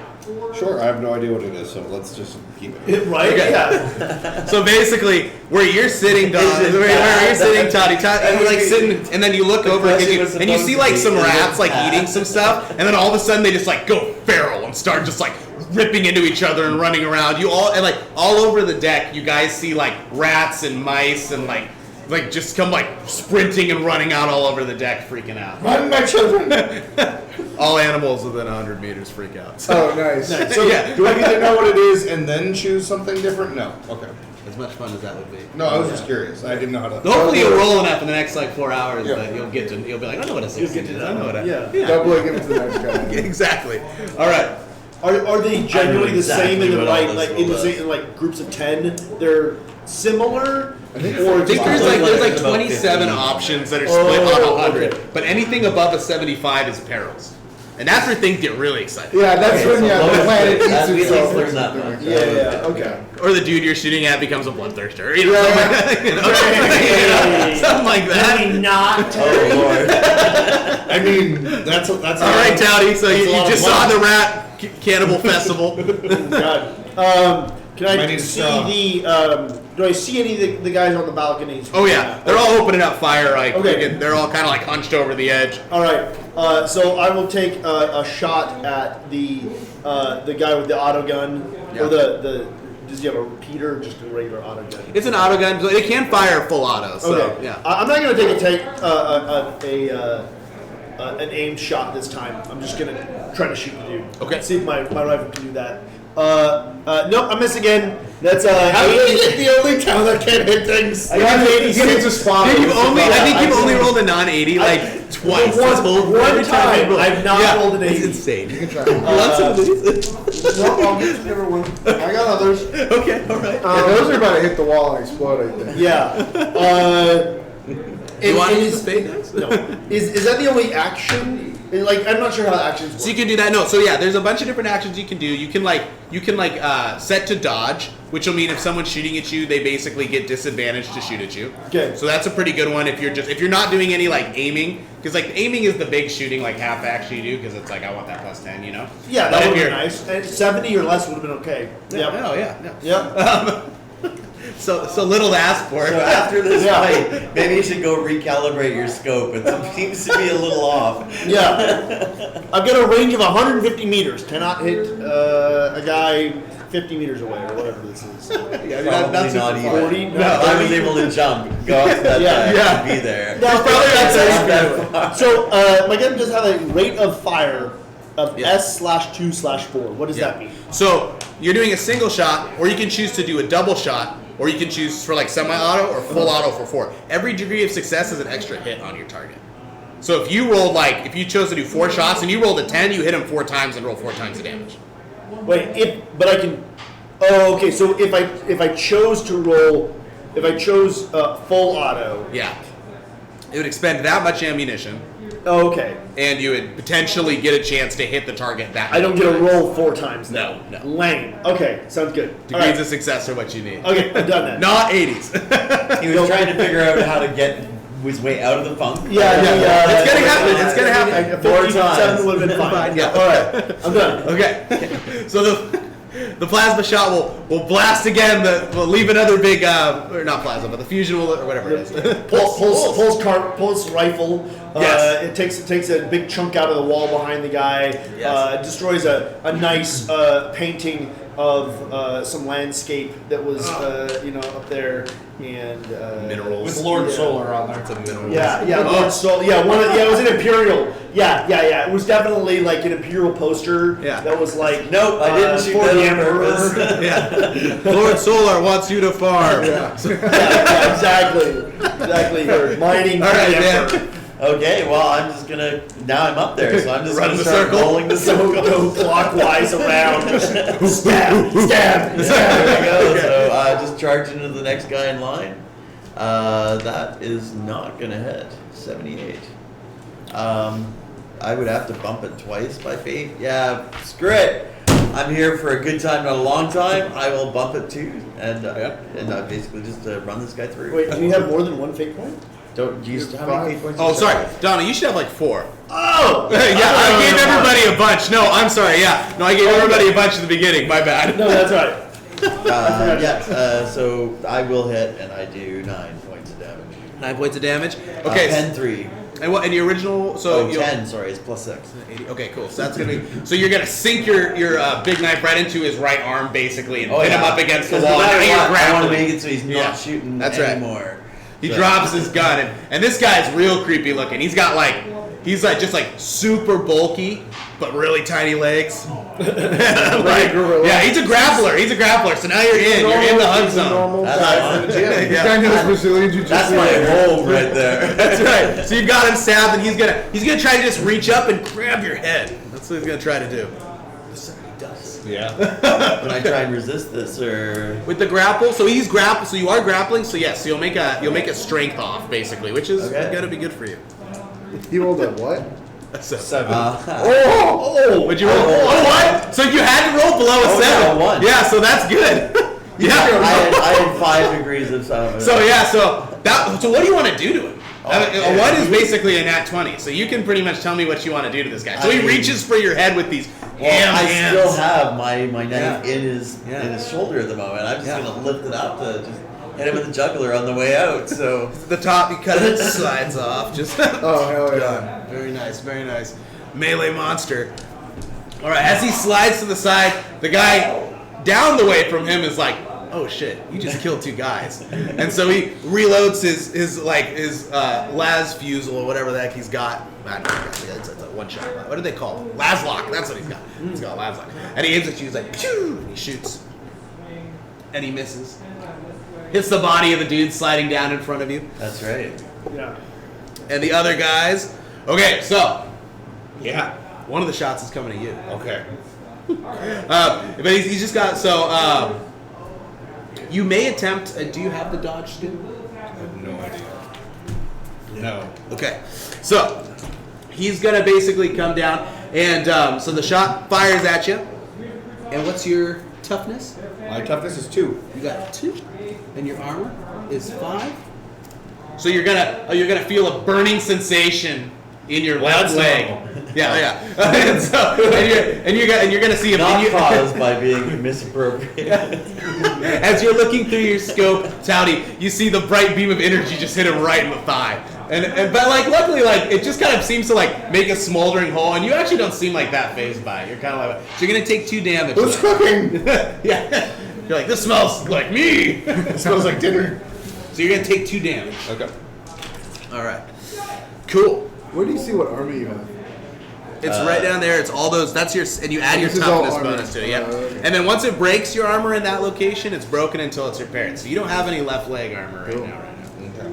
Sure. I have no idea what it is, so let's just keep it. Right? Okay. Yeah. So basically, where you're sitting, Don, where you're sitting, Toddy, you're sitting, and then you look over and you see some rats eating some stuff, and then all of a sudden they just go feral and start just ripping into each other and running around. You all and all over the deck, you guys see rats and mice and just come sprinting and running out all over the deck, freaking out. Run, my children! All animals within 100 meters freak out. Oh, nice. So, Yeah. do I need to know what it is and then choose something different? No. Okay. As much fun as that would be. No, I was just curious. I didn't know how to. Hopefully you'll roll enough in the next 4 hours Yeah. that you'll be like, I know what a 16 is. I know what a... Yeah. Doubling it to the next guy. Exactly. All right. Are they generally the same exactly in what all this in the does. same groups of 10? They're similar. I think Or I think just there's about 27 15. options that are split on 100, okay. but anything above a 75 is perils. And that's where things get really exciting. Yeah, that's when the planet eats At least itself or learn that something much. like that. Yeah, okay. Or the dude you're shooting at becomes a bloodthirster. Hey. Something like that. Maybe not. Oh Lord. I mean, that's All right, Towdy. So you just saw the rat cannibal festival. God. Can I Might need a see straw. do I see any of the guys on the balconies? Oh yeah, they're all opening up fire. Okay. They're all kind of hunched over the edge. All right. So I will take a shot at the guy with the auto gun. Yeah. Or the does he have a repeater or just a regular auto gun? It's an auto gun. So it can fire full auto. So Okay. yeah. I'm not going to take an aimed shot this time. I'm just going to try to shoot the dude. Okay. See if my rifle can do that. No, I miss again. That's How did you get the only town that can't hit things? I got an He needs 86. a spot. I think you've only I- rolled a non-80 twice. One this whole- time, every you've rolled- I've not yeah, rolled an 80. It's insane. You can try. You want some of these? No, I'll get you never one. I got others. Okay, all right. Yeah, those are about to hit the wall and explode, I think. Yeah. You want to use is, the spade dice? no. Is that the only action Like, I'm not sure how actions work. So you can do that. No, so yeah, there's a bunch of different actions you can do. You can set to dodge, which will mean if someone's shooting at you, they basically get disadvantaged to shoot at you. Okay. So that's a pretty good one if you're not doing any like aiming, because like aiming is the big shooting like half action you do, because it's like I want that plus 10, you know. Yeah, But that if would be you're- nice. And 70 or less would have been okay. Yeah. Yep. Oh yeah. Yep. So little to ask for. So after this Yeah. fight, maybe you should go recalibrate your scope. It seems to be a little off. Yeah. I've got a range of 150 meters. Cannot hit a guy 50 meters away or whatever this is. Yeah, Probably not even. 40? No, I was able to jump, go up to that Yeah. guy, and be there. Now, probably not Not that far. So, my gun does have a rate of fire of Yeah. S/2/4. What does that mean? So you're doing a single shot, or you can choose to do a double shot, or you can choose for like semi-auto or full auto for 4. Every degree of success is an extra hit on your target. So if you rolled if you chose to do 4 shots and you rolled a 10, you hit him 4 times and roll 4 times the damage. Wait, but I can. Oh, okay. So if I chose to roll, if I chose full auto. Yeah. It would expend that much ammunition, Oh, okay. and you would potentially get a chance to hit the target that I don't many get a times. roll 4 times. No, Then. no. Lame. Okay, sounds good. All Degrees right. of success are what you need. Okay, I've done that. Not 80s. He was trying to figure out how to get his way out of the funk. Yeah, It's gonna happen, it's gonna happen. 57 would have been fine. Yeah. All right, I'm done. Okay. So the plasma shot will blast again. We'll leave another big, or not plasma, but the fusion will, or whatever it is. Pulls rifle. Yes. It takes a big chunk out of the wall behind the guy. Yes. Destroys a nice painting of some landscape that was up there, and Minerals. With Lord Yeah. Solar on there. It's a mineral. Yeah, Oh. Lord Soul. Yeah, it was an Imperial. Yeah. It was definitely like an Imperial poster. Yeah. That was like Nope, I didn't shoot for that the on purpose. Emperor. Yeah. Lord Solar wants you to farm. Yeah, exactly. For mining All for right, the man. Emperor. Okay, well, I'm just gonna. Now I'm up there, so I'm just Run gonna the start circle. rolling the circle. Go clockwise around. Stab. There we go. So just charge into the next guy in line. That is not gonna hit. 78. I would have to bump it twice by fate. Yeah, screw it. I'm here for a good time, not a long time. I will bump it too, and basically just run this guy through. Wait, do you have more than one fate point? Don't you how many fate points? Oh, do you sorry, have? Donna. You should have like 4. Oh! Yeah, I gave everybody a bunch. No, I'm sorry. Yeah, no, I gave everybody a bunch at the beginning. My bad. No, that's right. So I will hit, and I do 9 points of damage. 9 points of damage. Okay. Pen 3. And what? And the original? So Oh, 10. Sorry, it's plus 6. 80. Okay, cool. So that's gonna be. So you're gonna sink your big knife right into his right arm, basically, and pin him up against the wall. No matter Now you're what, I want to grappling. make it so he's not Yeah, shooting that's right. anymore. He So- drops his gun, and this guy's real creepy looking. He's just super bulky, but really tiny legs. Yeah, he's a grappler. So now you're in the hug zone. That's fine. This Yeah. guy knows Brazilian Jiu-Jitsu. That's my home right there. That's right. So you've got him stabbed, and he's gonna try to just reach up and grab your head. That's what he's gonna try to do. Yeah. Can I try and resist this, or With the grapple, so he's grapple. So you are grappling. So yes, you'll make a strength off basically, which is Okay. gonna be good for you. He rolled a what? So, 7. would you roll? Oh, what? So you had to roll below a Oh, 7. no, 1. Yeah, so that's good. Yeah. I had 5 degrees of sound. So yeah, so what do you want to do to him? A 1 is basically a nat 20, so you can pretty much tell me what you want to do to this guy. So he reaches for your head with these ham I hands. still have my knife Yeah. in his shoulder at the moment. I'm just Yeah. gonna lift it up to just hit him with the jugular on the way out. So The top, you cut it, slides off. Just Oh, hell yeah. very nice, very nice. Melee monster. All right, as he slides to the side, the guy down the way from him is like, "Oh shit, you just killed 2 guys," and so he reloads his las fusel or whatever the heck he's got. I don't know, it's a one shot. What do they call it? Laslock. That's what he's got. He's got a Laslock, and he aims at you. He's like, "Pew!" And he shoots, and he misses. Hits the body of the dude sliding down in front of you. that's right. Yeah. And the other guys. Okay, so Yeah. one of the shots is coming to you. Okay. But he's just got so. You may attempt. Do you have the dodge still? I have no idea. No. Okay, so he's gonna basically come down, and so the shot fires at you. And what's your toughness? My toughness is 2. You got 2, and your armor is 5. So you're gonna feel a burning sensation in your left leg. Yeah. and you're gonna see him. Not caused by being misappropriated. As you're looking through your scope, Towdy, you see the bright beam of energy just hit him right in the thigh. But like luckily it just kind of seems to like make a smoldering hole, and you actually don't seem like that fazed by it. You're kind of like, so you're gonna take 2 damage. Who's cooking? Yeah. You're like, this smells like me. It smells like dinner. So you're gonna take 2 damage. Okay. All right. Cool. Where do you see what armor you have? It's right down there. It's all those. That's your, and you add your This is all toughness armor. bonus to it. Yeah. Okay. And then once it breaks your armor in that location, it's broken until it's repaired. So you don't have any left leg armor right Cool. now. Okay.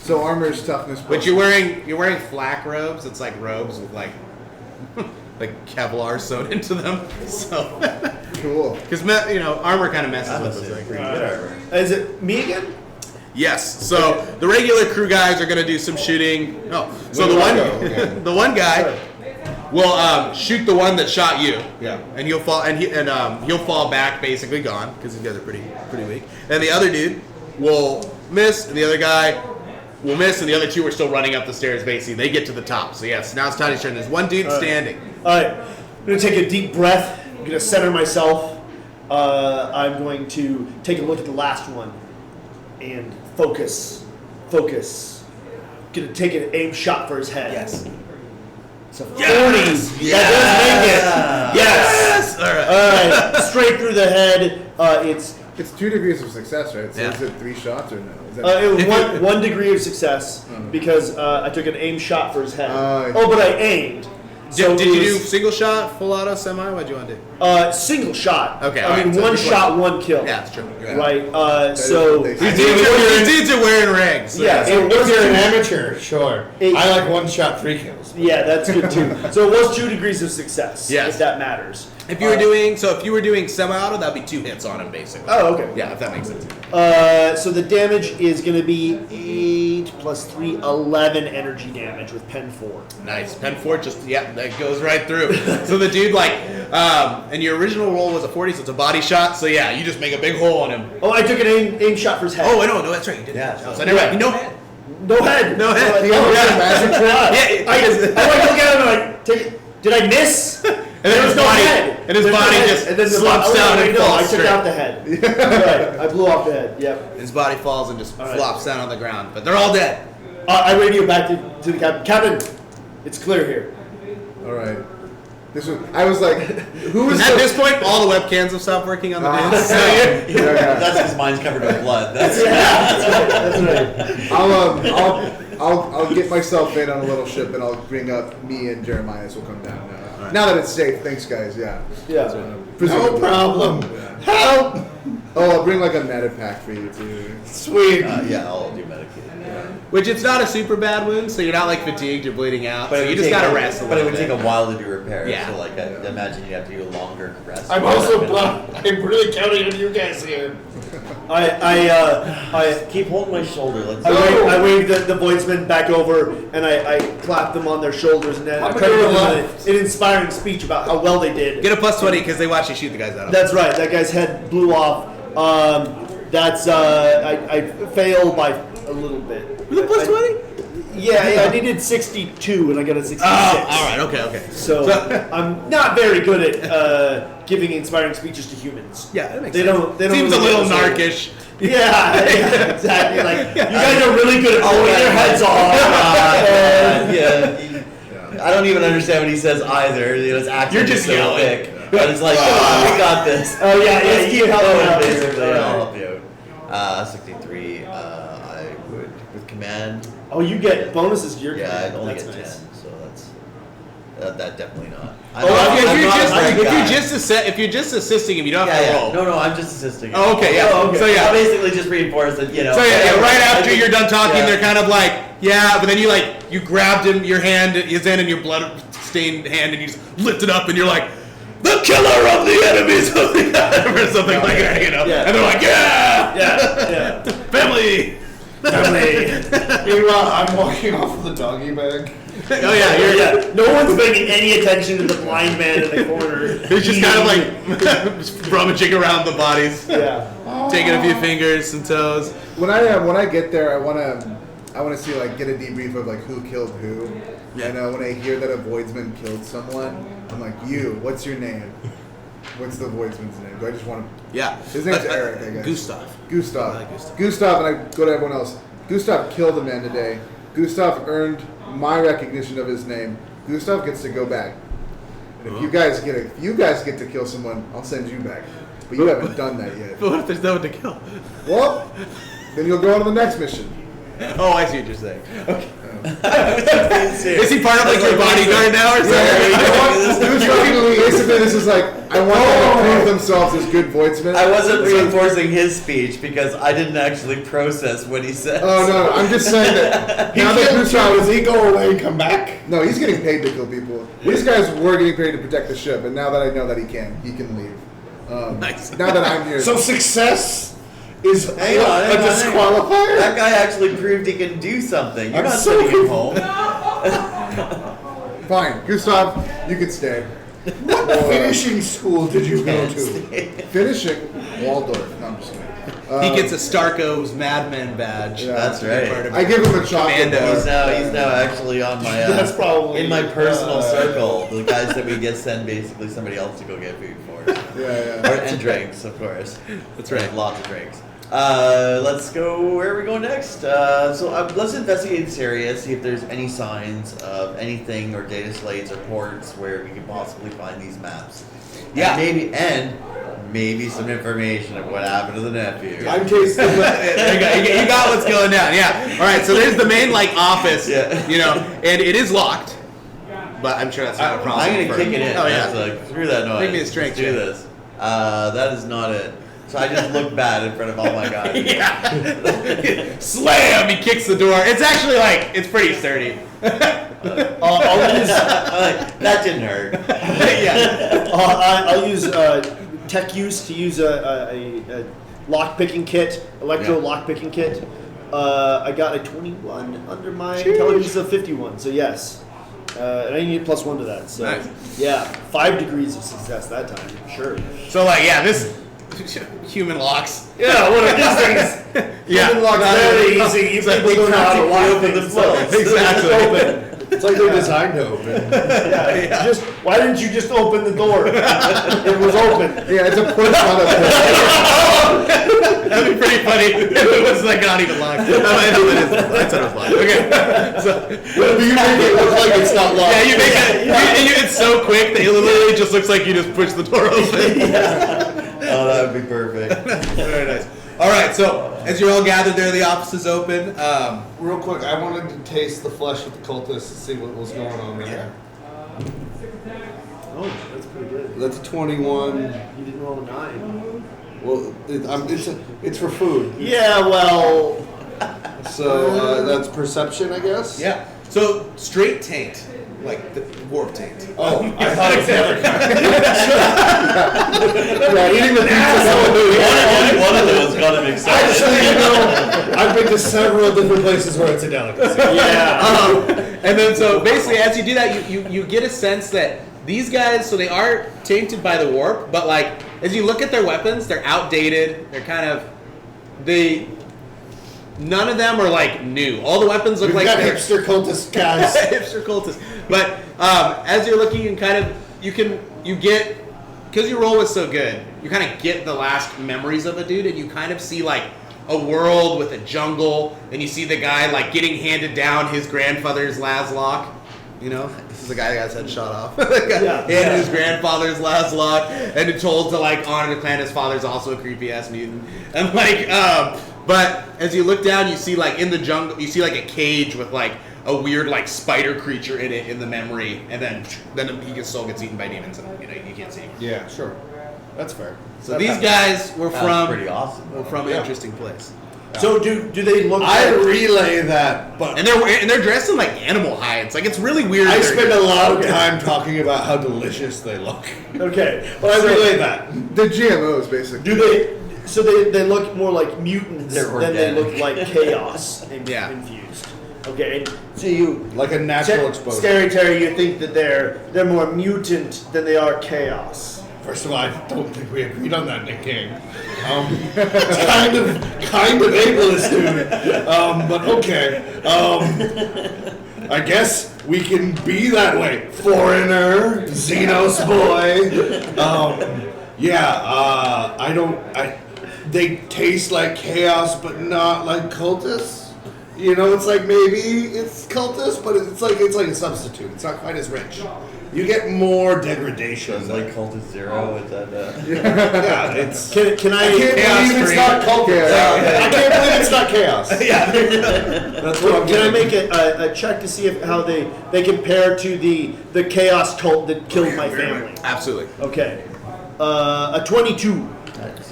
So armor's toughness. But you're wearing flak robes. It's like robes with like Kevlar sewn into them. So cool. because armor kind of messes with those things. Is it me again? Yes. So the regular crew guys are gonna do some shooting. Oh, so the one guy will shoot the one that shot you. Yeah. And he'll fall he'll fall back, basically gone, because these guys are pretty weak. And the other dude will miss, and the other guy will miss, and the other 2 are still running up the stairs. Basically, they get to the top. So yes, now it's Tony's turn. There's one dude standing. All right, I'm gonna take a deep breath. I'm gonna center myself. I'm going to take a look at the last one and focus. Gonna take an aim shot for his head. Yes. So 40. Yes! That does make it. Yes. All right. Straight through the head. It's 2 degrees of success, right? So Yeah. is it 3 shots or no? Is that It was one degree of success because I took an aim shot for his head. Oh, But I aimed. Did it you do was, single shot, full auto, semi? What'd you want to do? single shot? Okay, I alright, mean, so one just shot, one kill. Yeah, that's true. Right. So These These dudes are wearing rags. So yeah. So If you're an amateur, sure. It- I like 1-shot free kills. yeah, that's good too. So it was 2 degrees of success. Yes. If that matters. If you were doing semi-auto, that'd be 2 hits on him, basically. Oh, okay. Yeah, if that makes sense. So the damage is going to be 8 plus 3, 11 energy damage with pen 4. Nice. Pen 4 that goes right through. So the dude, and your original roll was a 40, so it's a body shot. So yeah, you just make a big hole on him. Oh, I took an aim shot for his head. Oh, I know, that's right, you did. Yeah. Oh, so never mind. No head. No head. No head. Oh, Yeah. magic trap. Yeah. I look at him and I take it. Did I miss? And then his body, There's no head. just And then the slops body- down wait, and no, falls I took straight. out the head. Right. I blew off the head. Yep. His body falls and just right. flops down on the ground. But they're all dead. I radio back to the captain. Captain, it's clear here. all right. I was like, who is At this point, all the webcams have stopped working on the dudes. So yeah. That's because mine's covered with blood. That's That's right. I'll get myself in on a little ship and I'll bring up me and Jeremiah will come down now. Now that it's safe, thanks guys. Yeah. Yeah. No Presumably. problem. Help! Oh, I'll bring like a meta pack for you too. Sweet. yeah, I'll do medicated. Which it's not a super bad wound, so you're not fatigued or bleeding out. So you just gotta rest a But it little would take bit. a while to do repairs. Yeah. So I imagine you have to do a longer rest. I'm also I'm really counting on you guys here. I keep holding my shoulder. Let's. I waved the voidsmen back over and I clapped them on their shoulders and then I tried to give them an inspiring speech about how well they did. Get a +20 because they watch you shoot the guys out. That's right. That guy's head blew off. I failed by a little bit. With a +20? Yeah, I needed 62 and I got a 66. Oh, all right, okay. So I'm not very good at giving inspiring speeches to humans. Yeah, that makes They sense. don't. They don't Seems a really little get us. narkish. Yeah, exactly. Like you guys are really good at blowing their heads off. Yeah. I don't even understand what he says either. It's actually You're just so yelling. thick. But it's like, we got this. Oh yeah, Let's you keep help going, out. basically. All right. I'll help you out. 63. I would with command. Oh, you get bonuses to your Yeah, I command. only That's get 10, nice. so that's definitely not. If you're just assisting him, you don't have Yeah, to yeah. roll. No, I'm just assisting. Oh, okay, yeah. Oh, okay. So yeah. I'll basically just reinforce that, So yeah, right after you're done talking, Yeah. they're kind of like, yeah, but then you grabbed your hand, his hand in your blood-stained hand, and you just lift it up, and you're like, the killer of the enemies of the or something like that, Yeah. And they're like, yeah, Yeah. family. Meanwhile, I'm walking off with the doggy bag. Oh yeah, Yeah, no one's paying any attention to the blind man in the corner. He's just kind of like just rummaging around the bodies, Yeah. taking a few fingers and toes. When I get there, I wanna see like get a debrief of like who killed who. Yeah. And when I hear that a voidsman killed someone, I'm like, what's your name? What's the voidsman's name? Do I just want to? Yeah. His name's Eric, I guess. Gustav. Gustav. I like Gustav. Gustav, and I go to everyone else. Gustav killed a man today. Gustav earned my recognition of his name. Gustav gets to go back. And if you guys get to kill someone, I'll send you back. But you haven't done that yet. But what if there's no one to kill? Well, then you'll go on to the next mission. Oh, I see what you're saying. Okay. Is Is he part of like your bodyguard now or something? Basically, this is like I want them to prove themselves as good voidsmen. I wasn't reinforcing his speech because I didn't actually process what he said. Oh no, I'm just saying that He now that killed Gustav you. Does he go away and come back? No, he's getting paid to kill people. These guys were getting paid to protect the ship, and now that I know that he can leave. Nice. Now that I'm here, So success is Hang on, a disqualifier? That guy actually proved he can do something. You're I'm not so sending him home. fine, Gustav, you can stay. What finishing school did you go to? Finishing Waldorf. No, I'm just kidding. He gets a Starco's Madman badge. Yeah. That's right. I give him a chocolate Commando. bar. He's now actually on my That's probably in my personal circle. The guys that we get send basically somebody else to go get food for. And drinks, of course. That's right. Lots of drinks. Let's go. Where are we going next? Let's investigate this area, see if there's any signs of anything or data slates or ports where we can possibly find these maps. Yeah. And maybe some information of what happened to the nephew. I'm tasting. You got what's going down. Yeah. All right. So there's the main like office. Yeah. You know, and it is locked. But I'm sure that's not a problem. I'm gonna kick it in. Oh yeah. That's like, screw that noise. Make me a strength Let's do check. this. That is not it. So I just look bad in front of all my guys. Yeah. Slam! He kicks the door. It's actually like it's pretty sturdy. I'll use. That didn't hurt. Yeah. I'll use tech use to use a lock picking kit, electro lock picking kit. I got a 21 under my intelligence of 51. So yes. And I need +1 to that. So Nice. yeah, 5 degrees of success that time. Sure. So like this human locks. Yeah, what are these things? Yeah. Human locks very easy. You people don't know how to lock open things. themselves. Exactly. Open. It's like they're designed to open. Yeah. Just why didn't you just open the door? It was open. Yeah, it's a push on a That'd be pretty funny if it was like not even locked. I thought it was locked. Okay. So, You make it look like it's not locked. yeah, you make it. It's so quick that it literally just looks like you just push the door open. Oh, that would be perfect. Very nice. All right. So as you're all gathered there, the office is open. Real quick, I wanted to taste the flesh of the cultists to see what was going on there. Oh, that's pretty good. That's a 21. You didn't roll a 9. Well, it's for food. Yeah, well. So that's perception, I guess? Yeah. So straight taint, like the warp taint. Oh, I thought it was the other kind. eating the pizza. One of those got him excited. Actually, I've been to several different places where it's a delicacy. Yeah. And then so basically as you do that, you get a sense that these guys, so they are tainted by the warp, but like as you look at their weapons, they're outdated. They're kind of none of them are like new. All the weapons look We've like got they're hipster cultist guys. hipster cultists. But as you're looking, and kind of you get because your roll was so good, you kind of get the last memories of a dude, and you kind of see like a world with a jungle, and you see the guy like getting handed down his grandfather's Laszlock. You know, this is the guy that got his head shot off. Handed his grandfather's Laszlock, and told to like honor the clan. His father's also a creepy ass mutant, and like, but as you look down, you see like in the jungle, you see like a cage with like a weird like spider creature in it in the memory, and then his soul gets eaten by demons, and you know you can't see him. Yeah, sure. That's fair. So these guys were That's pretty awesome. from an interesting place. So do they look? I relay that, but And they're dressed in like animal hides. Like it's really weird. I They're- spend a lot of time talking about how delicious they look. Okay, But I relay that. The GMOs, basically. Do they? So they look more like mutants They're than they organic. look like chaos Yeah. infused. Okay, and so you Like a natural exposure. Scary Terry, you think that they're more mutant than they are chaos. First of all, I don't think we agreed on that nickname. It's kind of ableist, dude. But okay. I guess we can be that way. Foreigner, Xenos boy. They taste like chaos, but not like cultists. You know, it's like maybe it's cultist, but it's like a substitute. It's not quite as rich. You get more degradation. It's like Cultist Zero. Is that? Yeah, it's. Can I? I can't believe it's not cultist. I can't believe it's not chaos. Yeah. That's what I'm Can I getting. make a check to see how they compare to the chaos cult that killed my family? Absolutely. Okay. A 22.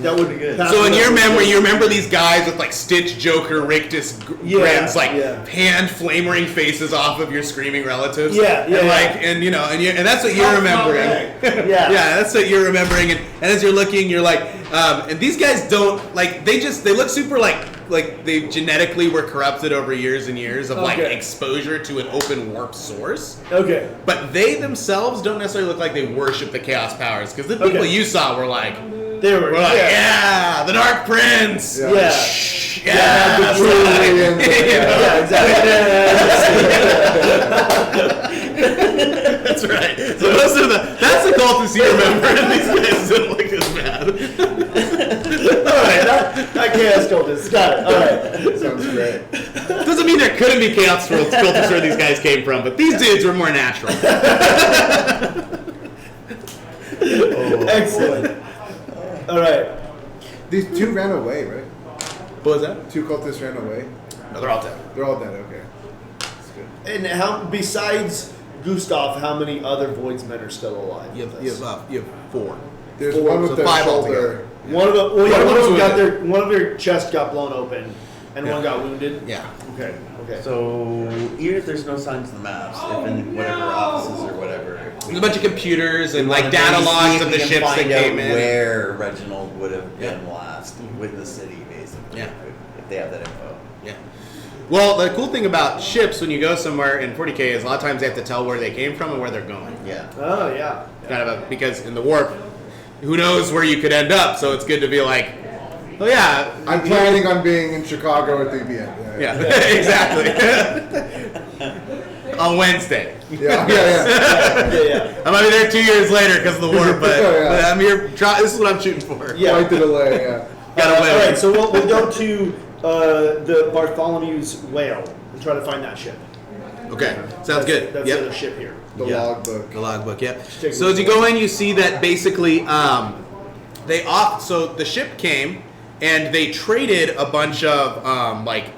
That would be good. So in your memory, you remember these guys with like Stitch, Joker, Rictus, grins, like hand flamering faces off of your screaming relatives. Yeah, yeah, and yeah. and that's what you're remembering. Yeah. Yeah, that's what you're remembering. And as you're looking, you're like, and these guys don't like they look super like they genetically were corrupted over years and years of like exposure to an open warp source. Okay. But they themselves don't necessarily look like they worship the chaos powers because the people you saw were like. They were like, yeah, the Dark Prince. Yeah. Yeah, That's right. That's right. So that's the cultists you remember, and these guys didn't look as bad. All right, that chaos cultist. Got it. All right. Sounds great. Doesn't mean there couldn't be chaos cultists where these guys came from, but these dudes were more natural. Excellent. All right. These two ran away, right? What was that? Two cultists ran away. No, they're all dead. They're all dead. Okay. That's good. And besides Gustav, how many other Voidsmen are still alive? You have 4. There's Four, one with so the 5 shoulder. altogether. One of them. Well, yeah, One one of of them them's got one of their chest got blown open, and one got wounded. Yeah. Okay. Okay. So even if there's no signs of the maps, if in whatever offices or whatever, There's a bunch of computers and like wanna data maybe see logs if of we the can ships that find out came in. where Reginald would have been last with the city, basically. Yeah. If they have that info. Yeah. Well, the cool thing about ships when you go somewhere in 40k is a lot of times they have to tell where they came from and where they're going. Yeah. Oh yeah. Kind of because in the warp, who knows where you could end up? So it's good to be like, oh yeah, I'm planning on being in Chicago at the end. yeah, exactly. On Wednesday. Yeah. Yeah. I might be there 2 years later because of the warp, but, Oh, yeah. but I'm here. This is what I'm shooting for. Yeah. Quite the delay. Yeah. Gotta win. All right. So we'll go to the Bartholomew's Whale and try to find that ship. Okay, sounds good. That's the other ship here. The logbook. The logbook, yeah. Take a So look as you go in, you see that basically so the ship came and they traded a bunch of like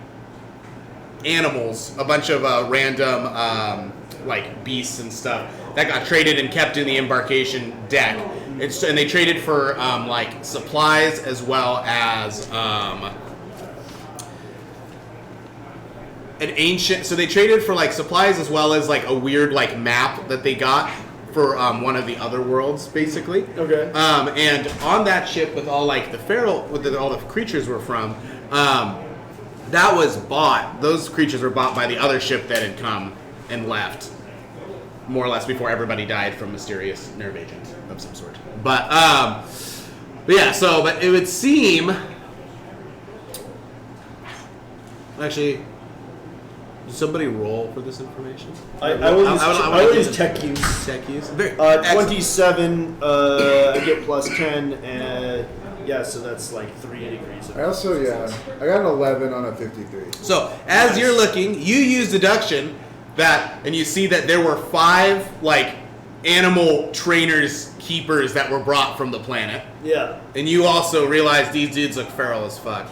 animals, a bunch of random like beasts and stuff that got traded and kept in the embarkation deck. And they traded for like supplies as well as an ancient. So they traded for like supplies as well as like a weird like map that they got for one of the other worlds, basically. Okay. And on that ship with all like the feral, all the creatures were from, that was bought. Those creatures were bought by the other ship that had come and left, more or less before everybody died from mysterious nerve agent of some sort. But yeah. So, but it would seem. Actually, did somebody roll for this information? I will use do tech use. Tech use. 27. I get plus 10, and yeah, so that's like 3 degrees. I also I got an 11 on a 53. So as you're looking, you use deduction and you see that there were 5 like animal trainers, keepers that were brought from the planet, Yeah. and you also realize these dudes look feral as fuck.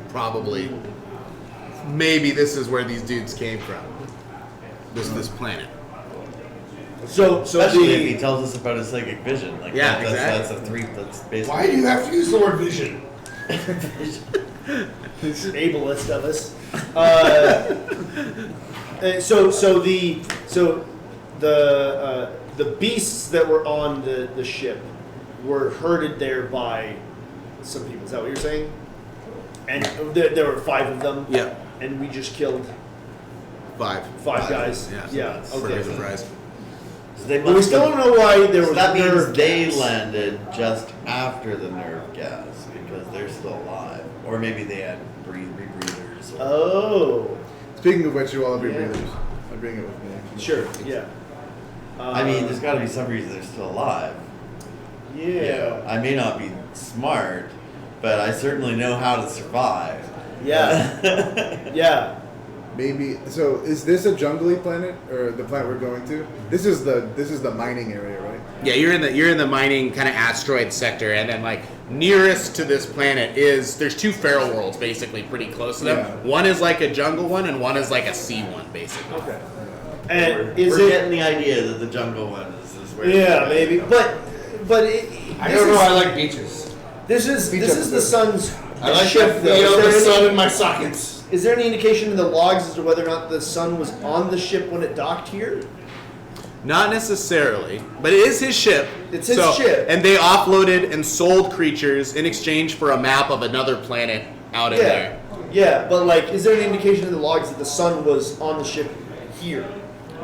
Probably. Maybe this is where these dudes came from. This planet. So Especially if he tells us about his psychic vision. Like Yeah, that's exactly. That's basically. Why do you have to use the word vision? ableist of us. The beasts that were on the ship were herded there by some people. Is that what you're saying? And there were 5 of them. Yeah. and we just killed 5. 5 guys. Yeah. Yeah. For Okay. the prize. So they But we must still have- don't know why there so was that means nerve they gas. landed just after the nerve gas because they're still alive, or maybe they had rebreathers. Or, Oh. Speaking of which, you all have your Yeah. breathers. I bring it with me. Sure. Yeah. I mean, there's got to be some reason they're still alive. Yeah. I may not be smart, but I certainly know how to survive. Yeah. Yeah. Maybe. So, is this a jungly planet, or the planet we're going to? This is the mining area, right? Yeah, you're in the mining kind of asteroid sector, and then like nearest to this planet there's 2 feral worlds basically pretty close to them. Yeah. One is like a jungle one, and one is like a sea one basically. Okay. And is We're it? getting the idea that the jungle one is where. Yeah, maybe. But I don't know. I like beaches. This is the sun's I like ship. the though. feel of the Is there sun any- in my sockets. Is there any indication in the logs as to whether or not the sun was on the ship when it docked here? Not necessarily, but it is his ship. It's his ship. And they offloaded and sold creatures in exchange for a map of another planet out in Yeah. there. Yeah, but like, is there any indication in the logs that the sun was on the ship here?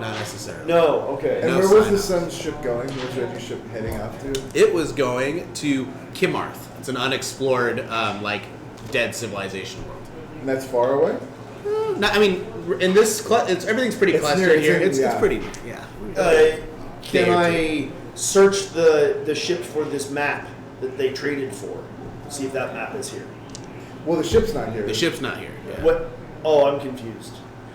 Not necessarily. No. Okay. And No where was sign the of sun's ship going? Where's Reggie's ship heading off to? It was going to Kimarth. It's an unexplored, like, dead civilization world. And that's far away? No, I mean, in this, everything's pretty It's clustered near- here. it's- It's yeah. pretty, yeah. Can Day or I search the ship for this map that they traded for? See if that map is here. Well, the ship's not here. The ship's not here. Yeah. What? Oh, I'm confused.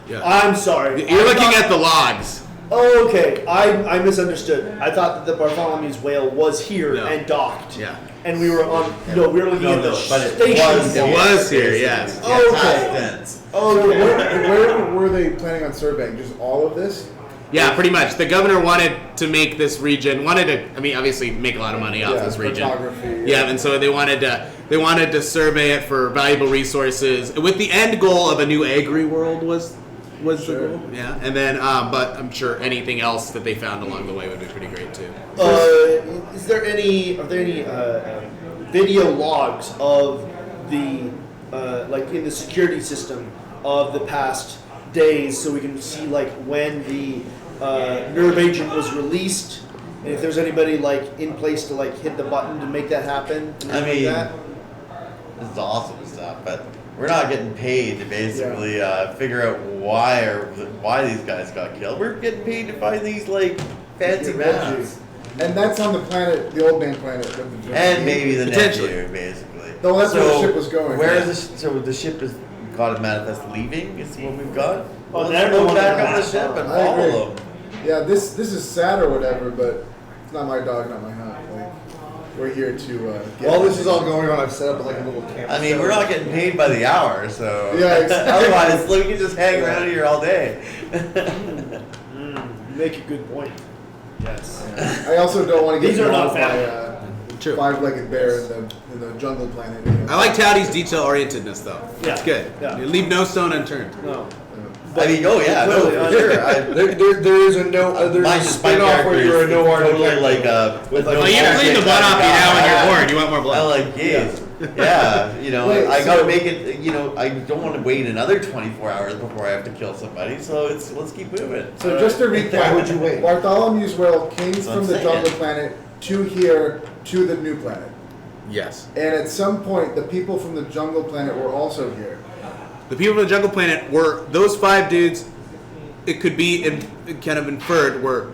Yeah. I'm sorry. You're I looking thought- at the logs. Oh, okay. I misunderstood. I thought that the Bartholomew's whale was here No. and docked. Yeah. And we were on. No, we were looking at the but it station. was. It was here, yes. Yeah, Okay. past tense. So Okay. where were they planning on surveying? Just all of this? Yeah, pretty much. The governor wanted to make this region, obviously make a lot of money off Yeah, this region. photography, Yeah, yeah. and so they wanted to survey it for valuable resources with the end goal of a new agri world was the Sure. goal. Yeah, and then but I'm sure anything else that they found along the way would be pretty great too. Are there any video logs of the like in the security system of the past days, so we can see like when the nerve agent was released, and if there's anybody like in place to like hit the button to make that happen? And I mean, like that? this is awesome stuff, but we're not getting paid to basically figure out why these guys got killed. We're getting paid to find these like fancy maps. And that's on the planet, the old man planet. Of the And maybe the Potentially. nephew, basically. No, that's where the ship was going. Where Yeah. is so the ship is got a manifest leaving? Is what we've got. Oh, Let's they're go the back one on the that- ship and I agree. follow them. Yeah, this is sad or whatever, but it's not my dog, not my hunt. Like, we're here to get. While this is all going on, I've set up like a little camp. I mean, we're not getting paid by the hour, so Yeah, exactly. otherwise we can just hang around here all day. You make a good point. Yes. I also don't want to get These are not involved by family. True. five-legged bear in the jungle planet. You know. I like Towdy's detail orientedness though. Yeah. It's good. Yeah. You leave no stone unturned. No. I mean, oh yeah, no, Clearly, for sure. There is a no. There's My a spin-off where character you're a is no art totally detective. like with no no Well, you art clean the blood off you now when you're bored. You want more I blood. like geez. Yeah, you know, Wait, I so- gotta make it. You know, I don't want to wait another 24 hours before I have to kill somebody. So let's keep moving. So just to recap, Why would you wait? Bartholomew's Well came That's what from I'm the saying. jungle planet to here to the new planet. Yes. And at some point, the people from the jungle planet were also here. The people from the jungle planet were those 5 dudes. It could be kind of inferred were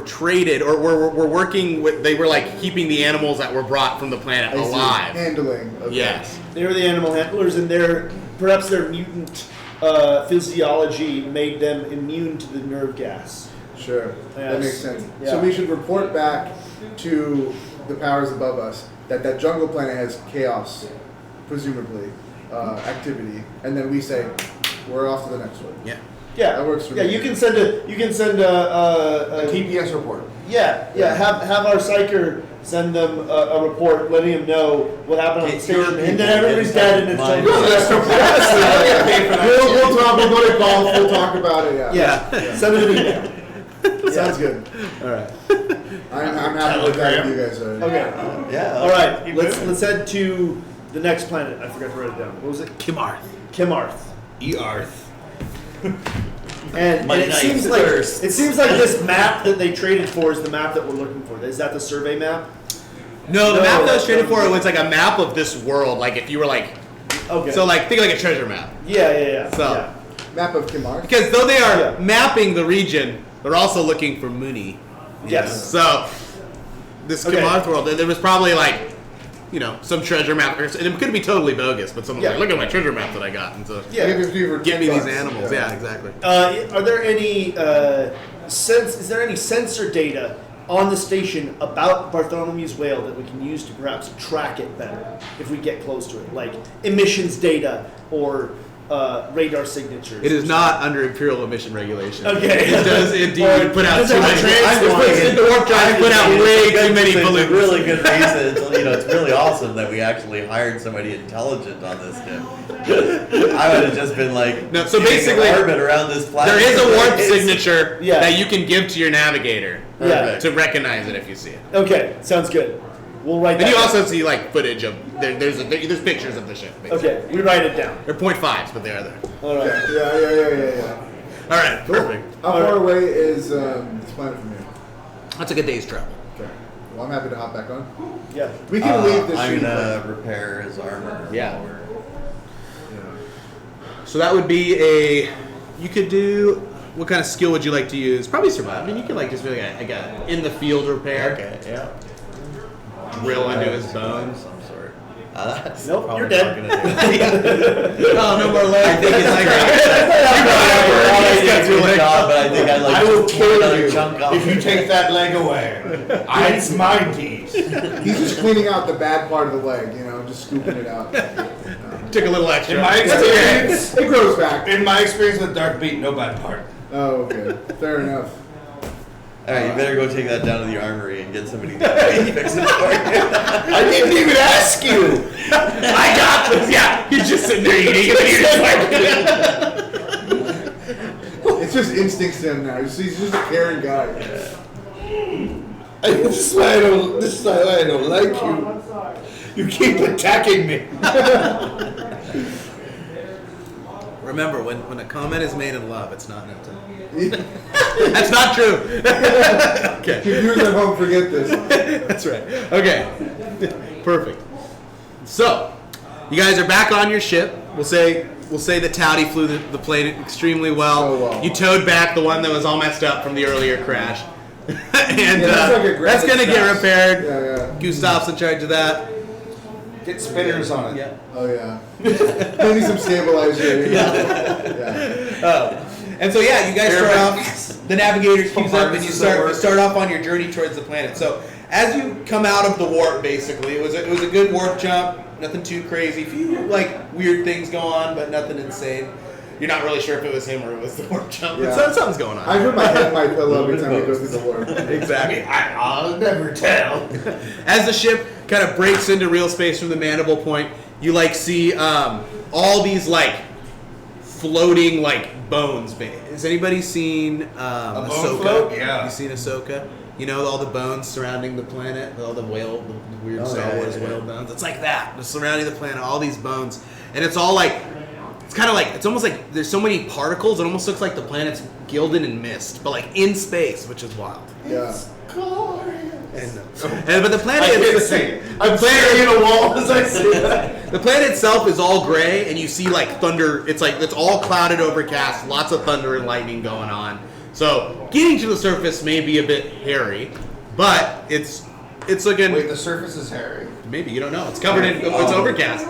traded or were working with. They were like keeping the animals that were brought from the planet I see. alive. Handling. Okay. Yes. They were the animal handlers, and perhaps their mutant physiology made them immune to the nerve gas. Sure. That Yes. makes sense. Yeah. So we should report back to the powers above us that jungle planet has chaos, presumably, activity, and then we say we're off to the next one. Yeah. Yeah, That works for yeah. me. You can send a TPS report. yeah. Have our psyker send them a report letting them know what happened on the Get your station, and people then everybody's dead and it's inside jungle. mine. We'll talk. We'll go to golf. We'll talk about it. Yeah. Yeah, send them an email. Sounds good. All right. I'm happy with that. If you guys are. Okay. Yeah. All right. keep Let's moving. head to the next planet. I forgot to write it down. What was it? Kimarth. Kimarth. Earth. And My it knife seems like thirsts. this map that they traded for is the map that we're looking for. Is that the survey map? No, the No, map that was that's traded not- for was like a map of this world. Like if you were like, Okay. so like think like a treasure map. Yeah. So- yeah. Map of Kimar. Because though they are Yeah. mapping the region, they're also looking for Mooney. Yes. So this Okay. Kimarth world, there was probably like, some treasure map, and it could be totally bogus, but someone's Yeah. like, look at my treasure map that I got, and so Yeah. give me these animals. Yeah, exactly. Are there any is there any sensor data on the station about Bartholomew's whale that we can use to perhaps track it better if we get close to it, like emissions data or radar signatures? It is not under Imperial emission regulation. Okay. It does indeed Or put out does too it many. transport? The warp drive put out way too many It's a pollutants. really good reason. It's really awesome that we actually hired somebody intelligent on this ship. I would have just been like, No, so getting basically, an orbit around this planet. There is a warp It's- signature Yeah. that you can give to your navigator Yeah. to recognize it if you see it. Okay, sounds good. We'll write that And you down. also see like footage of there's pictures of the ship. Basically. Okay, we write it down. They're .5s, but they are there. All right. Yeah. All right, perfect. How far away is this planet from here? That's like a day's travel. Okay. Well, I'm happy to hop back on. Yeah. We can leave this I'm shitty gonna place. repair his armor. Yeah. while we're- So that would be you could do. What kind of skill would you like to use? Probably survive. I mean, you could like just be like a in the field repair. Okay, yeah. Drill into his bones. Some sort. That's Nope, probably you're dead. not gonna do it. Oh, no more legs. I think it's like a good job, but I think I like I will just kill another you chunk off. if you take that leg away. It's my teeth. He's just cleaning out the bad part of the leg, just scooping it out. Took a little extra. In my experience, It grows back. in my experience with Dark Beat, no bad part. Oh, okay. Fair enough. All right, you better go take that down to the armory and get somebody to fix it for you. I didn't even ask you. I got this. Yeah, he's just sitting there eating, and you're just like. It's just instincts in him now. He's just a caring guy. This is why I don't like you. You keep attacking me. Remember, when a comment is made in love, it's not meant to. That's not true. Okay. Viewers at home, forget this. That's right. Okay. Perfect. So, you guys are back on your ship. We'll say that Towdy flew the plane extremely well. So well. You towed back the one that was all messed up from the earlier crash. And that's like a great that's gonna get success. repaired. Yeah. Gustav's in charge of that. Get spinners on it. Yeah. Oh, yeah. Maybe some stabilizer. Yeah. And so you guys start off. The navigator queues up, and you start off on your journey towards the planet. So as you come out of the warp, basically, it was a good warp jump. Nothing too crazy. Few like weird things go on, but nothing insane. You're not really sure if it was him or it was the warp jump. Yeah. So something's going on. I put my head in my pillow every time we go through the warp. Exactly. I'll never tell. As the ship kind of breaks into real space from the mandible point, you see all these floating bones. Has anybody seen bone Ahsoka? float? Yeah. You seen Ahsoka? You know all the bones surrounding the planet, all the weird Star Wars whale bones. It's like that, just surrounding the planet, all these bones, and it's all it's almost like there's so many particles. It almost looks like the planet's gilded in mist, but in space, which is wild. Yeah. But the planet, I'm staring at a wall as I say that. the planet itself is all gray, and you see thunder. It's all clouded, overcast, lots of thunder and lightning going on. So getting to the surface may be a bit hairy, but it's looking. Wait, the surface is hairy. Maybe you don't know. It's covered in. It's overcast.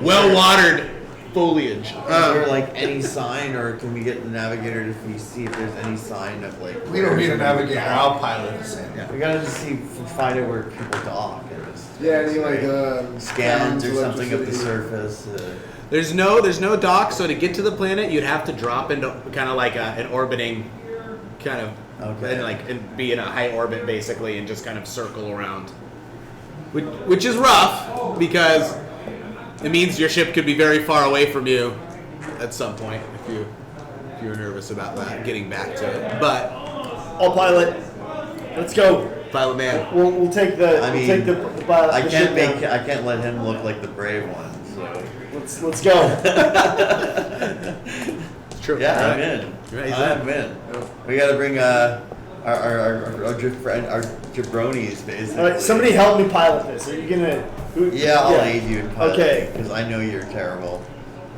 Well watered foliage. Is there any sign, or can we get the navigator to see if there's any sign of We don't need a navigator. I'll pilot us in. Yeah. We gotta just find out where people dock and just Yeah, any scans or sounds, something of the electricity. surface. There's no dock, so to get to the planet, you'd have to drop into kind of an orbiting kind of, Okay. and be in a high orbit basically, and just kind of circle around, which is rough because it means your ship could be very far away from you at some point if you're nervous about that, getting back to it. But I'll pilot. Let's go. pilot man, We'll take the. I mean, we'll take the pilot. I the can't ship down. I can't let him look like the brave one. So Let's go. True. Yeah, All I'm right. in. Right, he's I'm in. We gotta bring our jabronis, basically. All right, somebody help me pilot this. Are you gonna? Yeah, I'll aid you in pilot. Okay. Because I know you're terrible.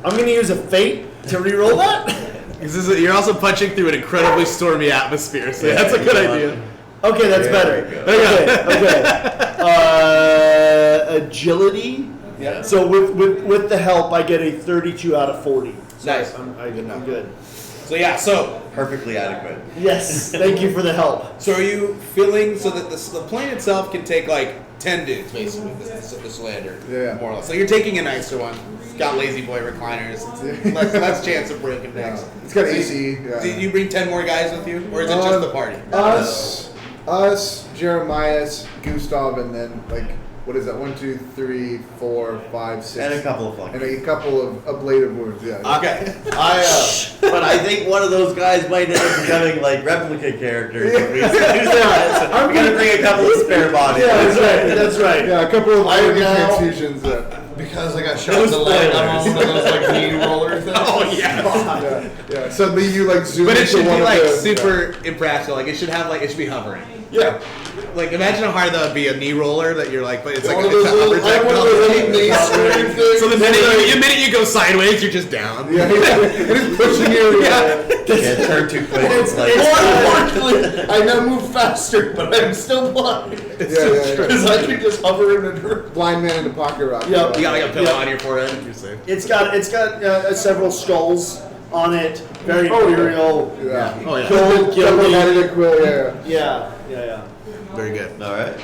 I'm gonna use a fate to re-roll that. You're also punching through an incredibly stormy atmosphere, so that's a good idea. Okay, that's better. Okay. Agility. Yeah. So with the help, I get a 32 out of 40. So Nice. I'm good. So yeah, so Perfectly adequate. Yes. Thank you for the help. are you feeling so that the plane itself can take like 10 dudes basically, this lander, Yeah. more or less. So you're taking a nicer one. It's got lazy boy recliners. It's less chance of breaking necks. It's got AC. Did you bring 10 more guys with you, or is it just the party? Us, Jeremias, Gustav, and then like what is that? 1, 2, 3, 4, 5, 6, And a couple of and flunkies. a couple of ablative wounds. Yeah. Okay. But I think one of those guys might end up becoming like replica characters. If we use that. So we're gonna bring a couple of spare bodies. Yeah, that's right. That's right. Yeah, a couple of I organ now- transfusions. Because I got shot in the leg, I'm on one of those like knee roller things. Oh yeah. Yeah. Suddenly you like zoom But it into should one be of like the, super impractical. Like it should be hovering. Yeah. Like imagine how hard that would be a knee roller that you're like, but it's like One of it's those a little, upper I have one of those little knee string things. So the minute you go sideways, you're just down. Yeah, it is pushing you. Yeah, turn too quick. It's like More importantly, I now move faster, but I'm still blind. Yeah. Because I can just hover in a direction. Blind man in the pocket rock. Yep. You got like a pillow Yeah. on your forehead. You're safe. It's got several skulls on it. Very imperial. Yeah. Oh yeah. Gold Double-headed gilded. quill, Yeah. Very good. all right.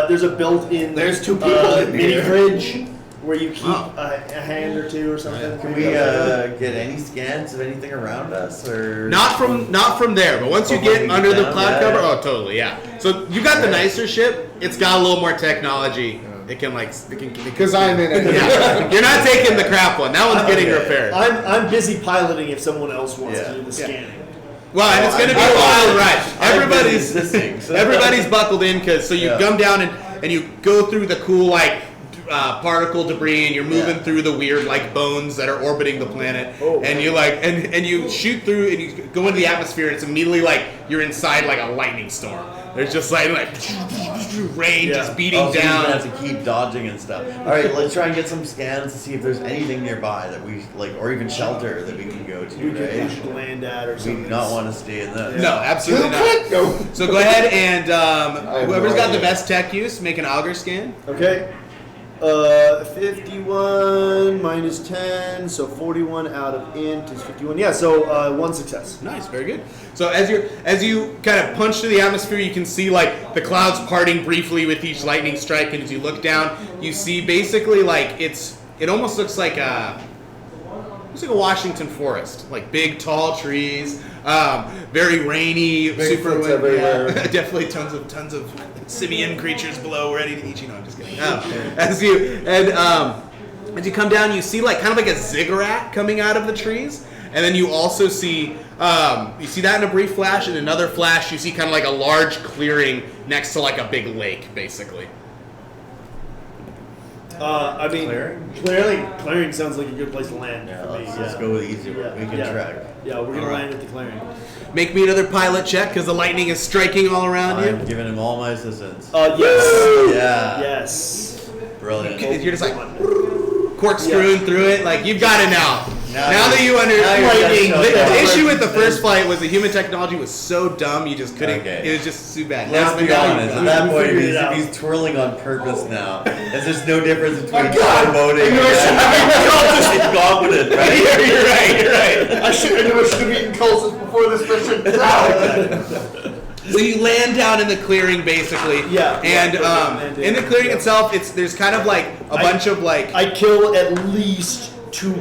There's a built-in. There's two people in mini here. fridge where you keep Oh. a hand or two or something. Can we get any scans of anything around us, or Not from there, but once you Before we get get under the down, cloud yeah, cover, yeah. oh totally, yeah. So you got the nicer ship. It's got a little more technology. It can Because I'm in it. Yeah. You're not taking the crap one. That one's getting Okay. repaired. I'm busy piloting if someone else wants Yeah. to do the scanning. Well, and it's going to be a wild ride. Everybody's existing. everybody's buckled in because you Yeah. come down and you go through the cool like particle debris and you're moving Yeah. through the weird like bones that are orbiting the planet Oh. and you like and you shoot through and you go into the atmosphere and it's immediately like you're inside like a lightning storm. There's just like rain Yeah. just beating Oh, so you're down. gonna have to keep dodging and stuff. All right, let's try and get some scans to see if there's anything nearby that we like, or even shelter that we can go to. We Right? should land at or We something. do not want to stay in this. No, absolutely not. No. So go ahead and have whoever's no got the idea. best tech use, make an auger scan. Okay. 51 minus 10, so 41 out of int is 51. Yeah, so one success. Nice, very good. So as you kind of punch through the atmosphere, you can see like the clouds parting briefly with each lightning strike, and as you look down, you see basically like it almost looks like a Washington forest, like big tall trees, very rainy, super Bigfoots wind, everywhere. yeah. Definitely tons of simian creatures below ready to eat you. No, I'm just kidding. As you come down, you see like kind of like a ziggurat coming out of the trees, and then you also see that in a brief flash. In another flash, you see kind of like a large clearing next to like a big lake, basically. I mean, clearing sounds like a good place to land Yeah, for me. let's go with the easy one. We can track. Yeah, we're gonna land at the clearing. Make me another pilot check because the lightning is striking all around you. I'm giving him all my assistance. Yes. Yeah. Yes. Brilliant. You're just like corkscrewing through it, like you've got it now. Now that you now you're lightning, just the showing issue with the first flight was the human technology was so dumb you just couldn't. Okay. It was just too bad. Let's Now be you honest. got At it. that point, figured it out. he's twirling on purpose now. There's just no difference between God! showboating and incompetent, right? You're right. I knew I should have eaten Colsus before this mission. So you land down in the clearing, basically. Yeah. And And in the clearing itself, there's kind of like a bunch of like. I kill at least two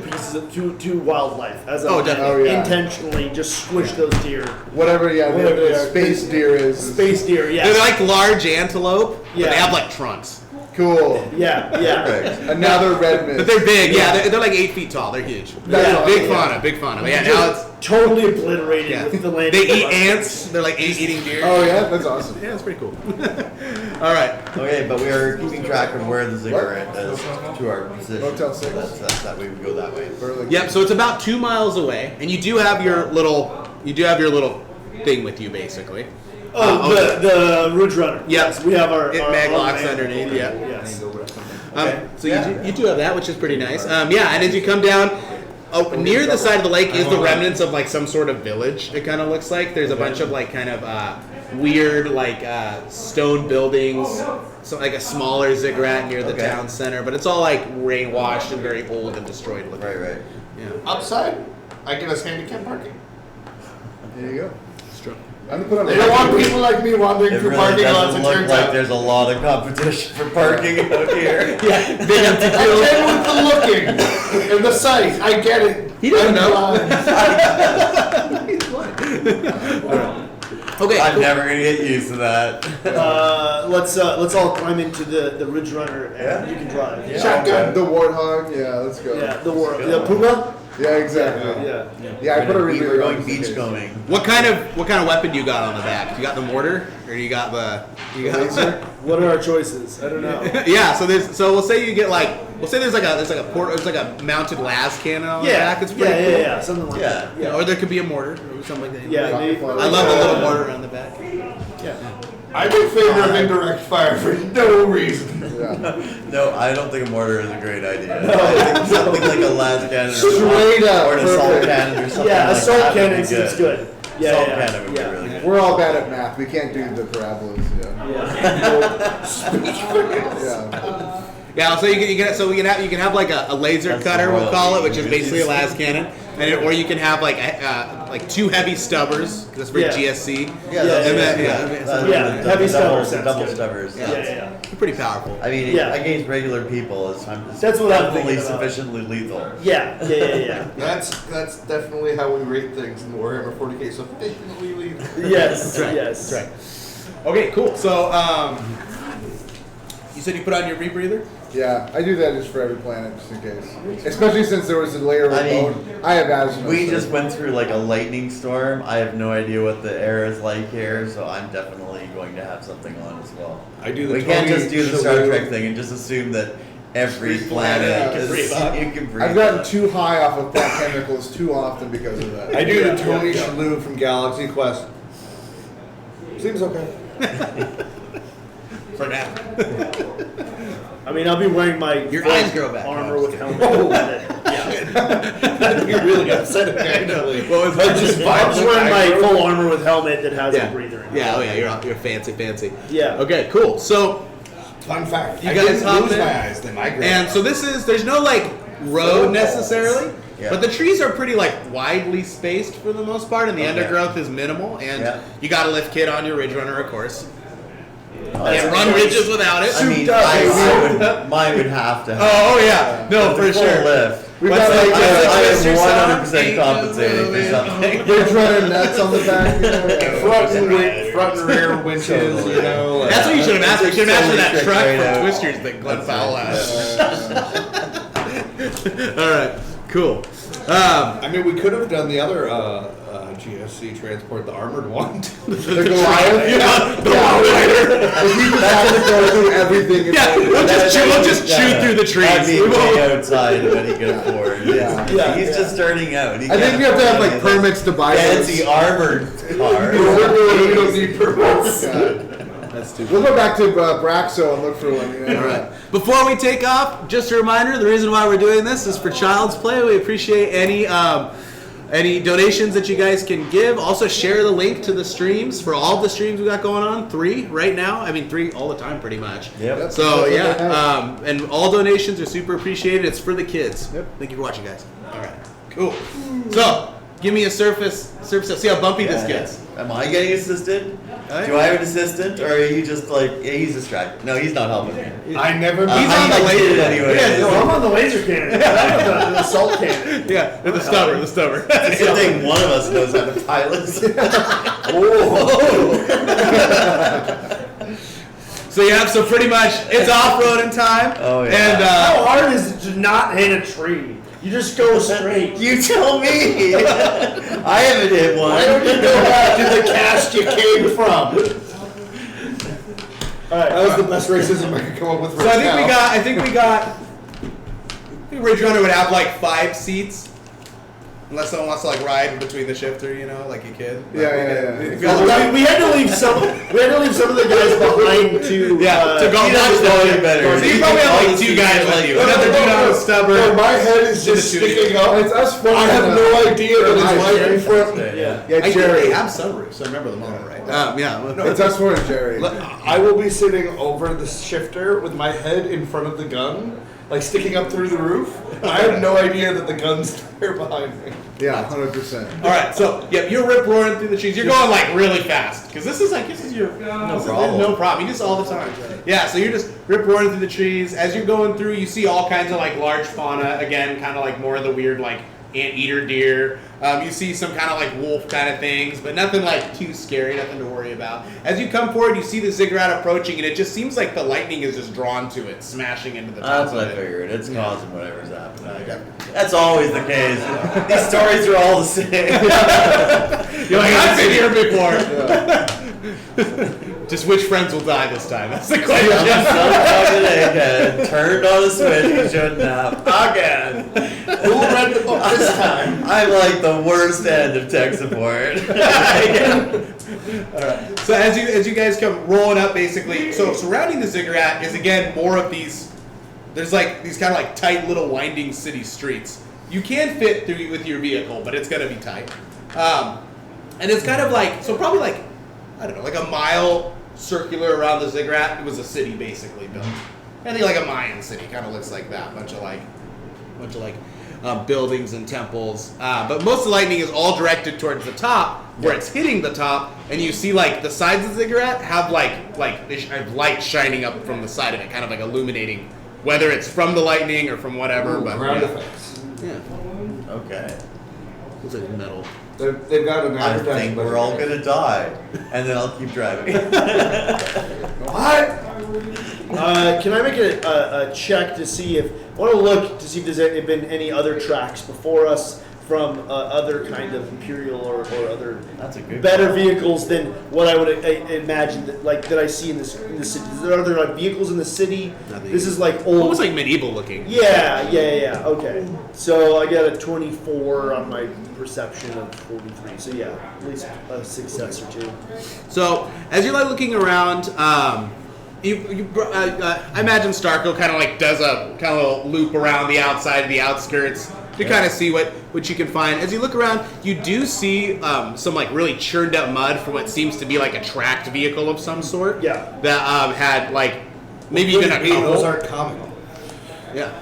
wildlife as Oh, definitely. intentionally just squish those deer. Whatever, Whatever the they are. space deer is. Space deer, yeah. They're like large antelope, but Yeah. they have like trunks. Cool. Yeah. Perfect. Another red mist. But they're big. Yeah, they're like 8 feet tall. They're huge. That's Big awesome. fauna. Yeah, now it's Totally obliterated yeah. with the land. They eat ants. They're like eating deer. Oh yeah, that's awesome. Yeah, that's pretty cool. All right. Okay, but we are keeping track of where the ziggurat is to our position. Motel 6. That's that we would go that way. Burlington. Yep. So it's about 2 miles away, and you do have your little thing with you, basically. The Ridge Runner. Yep. Yes, we have our Mag our locks man. underneath. Yeah. Yes. So you do have that, which is pretty nice. Yeah, and as you come down, near the side of the lake is the remnants of like some sort of village. It kind of looks like there's a bunch of like kind of weird like stone buildings, so like a smaller ziggurat near the town center, but it's all like rain washed and very old and destroyed looking. Right. Yeah. Outside, I get us handicap parking. There you go. Strom. I'm gonna put on. They don't want people like me wandering It through really parking lots. doesn't It look turns like out. there's a lot of competition for parking out here. Yeah, big empty I field. came with the looking and the sight. I get it. He doesn't I'm know. blind. Okay. I'm cool. never gonna get used to that. Let's all climb into the Ridge Runner and Yeah. you can drive. Yeah. Shotgun. The warthog. Yeah, let's go. Yeah, the Puma. Yeah, exactly. Yeah. Yeah, I put a we rebreather were going on just in case. beachcombing. What kind of weapon you got on the back? You got the mortar, or you got the Laser? What are our choices? I don't know. Yeah, so we'll say you get there's like a mounted las cannon on the back. It's pretty cool. yeah, something like Yeah. that. Or there could be a mortar or something like that. Yeah, maybe. I love the little mortar on the back. I'm in favor of indirect fire for no reason. Yeah. No, I don't think a mortar is a great idea. I think something like a las cannon Straight up, or an assault perfect. cannon or something Yeah, like assault that would cannon be seems good. Yeah, Assault yeah, cannon would yeah. be really good. We're all bad at math. We can't do the parabolas. Yeah. Yeah, so you can have like a laser That's cutter, the we'll call it, royalty. which is basically a las cannon, or you can have like 2 heavy stubbers. 'Cause that's for Yeah. GSC. Yeah, Yeah, and then, that's- Yeah, heavy double, stubbers, double sounds good. stubbers. Yeah. pretty powerful. I mean, Yeah. against regular people, it's That's what I'm definitely thinking about. sufficiently lethal. Yeah. That's definitely how we rate things in Warhammer 40k. Sufficiently lethal. Yes. That's right. Yes. That's right. Okay, cool. So you said you put on your rebreather? Yeah, I do that just for every planet, just in case. Especially since there was a layer of I mean, bone. I have asthma. We so- just went through like a lightning storm. I have no idea what the air is like here, so I'm definitely going to have something on as well. I do the We can't Tony just do the Star Shalhoub. Trek thing and just assume that every Every planet planet is breathe on. you can breathe. I've gotten on. too high off of black chemicals too often because of that. I do Yeah, the Tony yeah. Shalhoub from Galaxy Quest. Seems okay. For now. I mean, I'll be wearing my Your full eyes grow back. armor with helmet. Yeah. You're really upset actually. What was I'm just wearing my full armor with helmet that has a breather in it. Yeah, oh yeah, you're fancy. Yeah. Okay, cool. So Fun fact. You I guys didn't hop lose in? my eyes. They migrate. and so there's no like road necessarily, Yeah. but the trees are pretty like widely spaced for the most part, and the Okay. undergrowth is minimal, and Yeah. you got a lift kit on your Ridge Runner, of course. That's Can't a run choice. ridges without it. I mean, mine would have to have. Oh yeah, no, With for the full sure. lift. We've What's got that? like I Twist your am song? 100% compensating for something. Bridge runner nuts on the back. You know? front and rear winches, you know. Like, That's what you should have asked. You should have asked for that Totally truck tricked right from out. Twisters that Glenn Powell has. All right, cool. I mean, we could have done the other GSC transport, the armored one. The Goliath. Yeah, the lowrider. If you just have to go through everything. in Yeah, there. we'll just chew through the trees. That'd be We won't- way outside of what he can afford. Yeah. He's just starting out. He I think can't you have to have afford like any of this permits to buy fancy those. armored car. We don't need permits. That's too We'll go back to Braxo and look for one. You know? All right. Before we take off, just a reminder: the reason why we're doing this is for Child's Play. We appreciate any donations that you guys can give. Also, share the link to the streams for all the streams we got going on. 3 right now. I mean, 3 all the time, pretty much. Yep. So That's what they yeah, have. and all donations are super appreciated. It's for the kids. Yep. Thank you for watching, guys. All right. Cool. So, give me a surface. See how bumpy this gets. Am I getting assisted? Alright. Do I have an assistant, or are you just like, yeah, he's distracted? No, he's not helping me. I never. He's on the I laser did it anyway. Yeah, No, I'm on the laser cannon. I'm on the assault cannon. Yeah, the stubber. It's a good thing one of us knows how to pilot. So So pretty much it's off-roading time. Oh, yeah. And How hard is it to not hit a tree? You just go straight. You tell me. I haven't hit one. Why don't you go back to the cast you came from? Alright, That was the best racism I could come up with right so I now. think Ridge Runner would have like 5 seats. Unless someone wants to like ride between the shifter, you know, like a kid. Yeah. we had to leave some. We had to leave some of the guys behind to. To go He knows watch way better. So you probably have like 2 guys with you. Another dude on a stubber. No, my head is just Just shooting. sticking up. It's us four. I have no idea that it's right in front. Yeah. Yeah, I think Jerry. they have sunroofs. I remember the model, right? It's us four and Jerry. I will be sitting over the shifter with my head in front of the gun, like sticking up through the roof. I have no idea that the gun's there behind me. Yeah, 100%. All right, so you're rip roaring through the trees. You're going like really fast because this is your problem. no problem. You do this all the time. Yeah, so you're just rip roaring through the trees. As you're going through, you see all kinds of like large fauna. Again, kind of like more of the weird like anteater deer. You see some kind of like wolf kind of things, but nothing like too scary, nothing to worry about. As you come forward, you see the ziggurat approaching, and it just seems like the lightning is just drawn to it, smashing into the top That's of what I it. figured. It's causing whatever's happening. That's always the case. These stories are all the same. You're like, I've been here before. Just which friends will die this time? That's the question. Again, turned on a switch you shouldn't have. Again. Who read the book this time? I'm like the worst end of tech support. Alright. So as you guys come rolling up, basically, so surrounding the ziggurat is again more of these. There's like these kind of like tight little winding city streets. You can fit through with your vehicle, but it's gonna be tight. And it's kind of like probably like I don't know, like a mile circular around the ziggurat. It was a city basically built. I think like a Mayan city kind of looks like that. Bunch of buildings and temples. But most of the lightning is all directed towards the top, where it's hitting the top, and you see like the sides of the ziggurat have like light shining up from the side of it, kind of like illuminating, whether it's from the lightning or from whatever. But Ground yeah. effects. Yeah. Okay. Looks like metal. They've got an I advertising think budget. we're all gonna die, and then I'll keep driving. What? Can I make a check to see if I want to look to see if there's been any other tracks before us from other kind of imperial or other That's a good better call. vehicles than what I would imagine that I see in this city. Are there like vehicles in the city? Nothing. This is like old. Almost like medieval looking. Yeah. Okay. So I got a 24 on my perception of 43. So yeah, at least a success or 2. So as you're like looking around, I imagine Starko kind of like does a kind of loop around the outside of the outskirts to kind of see what you can find. As you look around, you do see some like really churned up mud from what seems to be like a tracked vehicle of some sort. Yeah. That had like maybe even a couple. Those aren't comical. Yeah.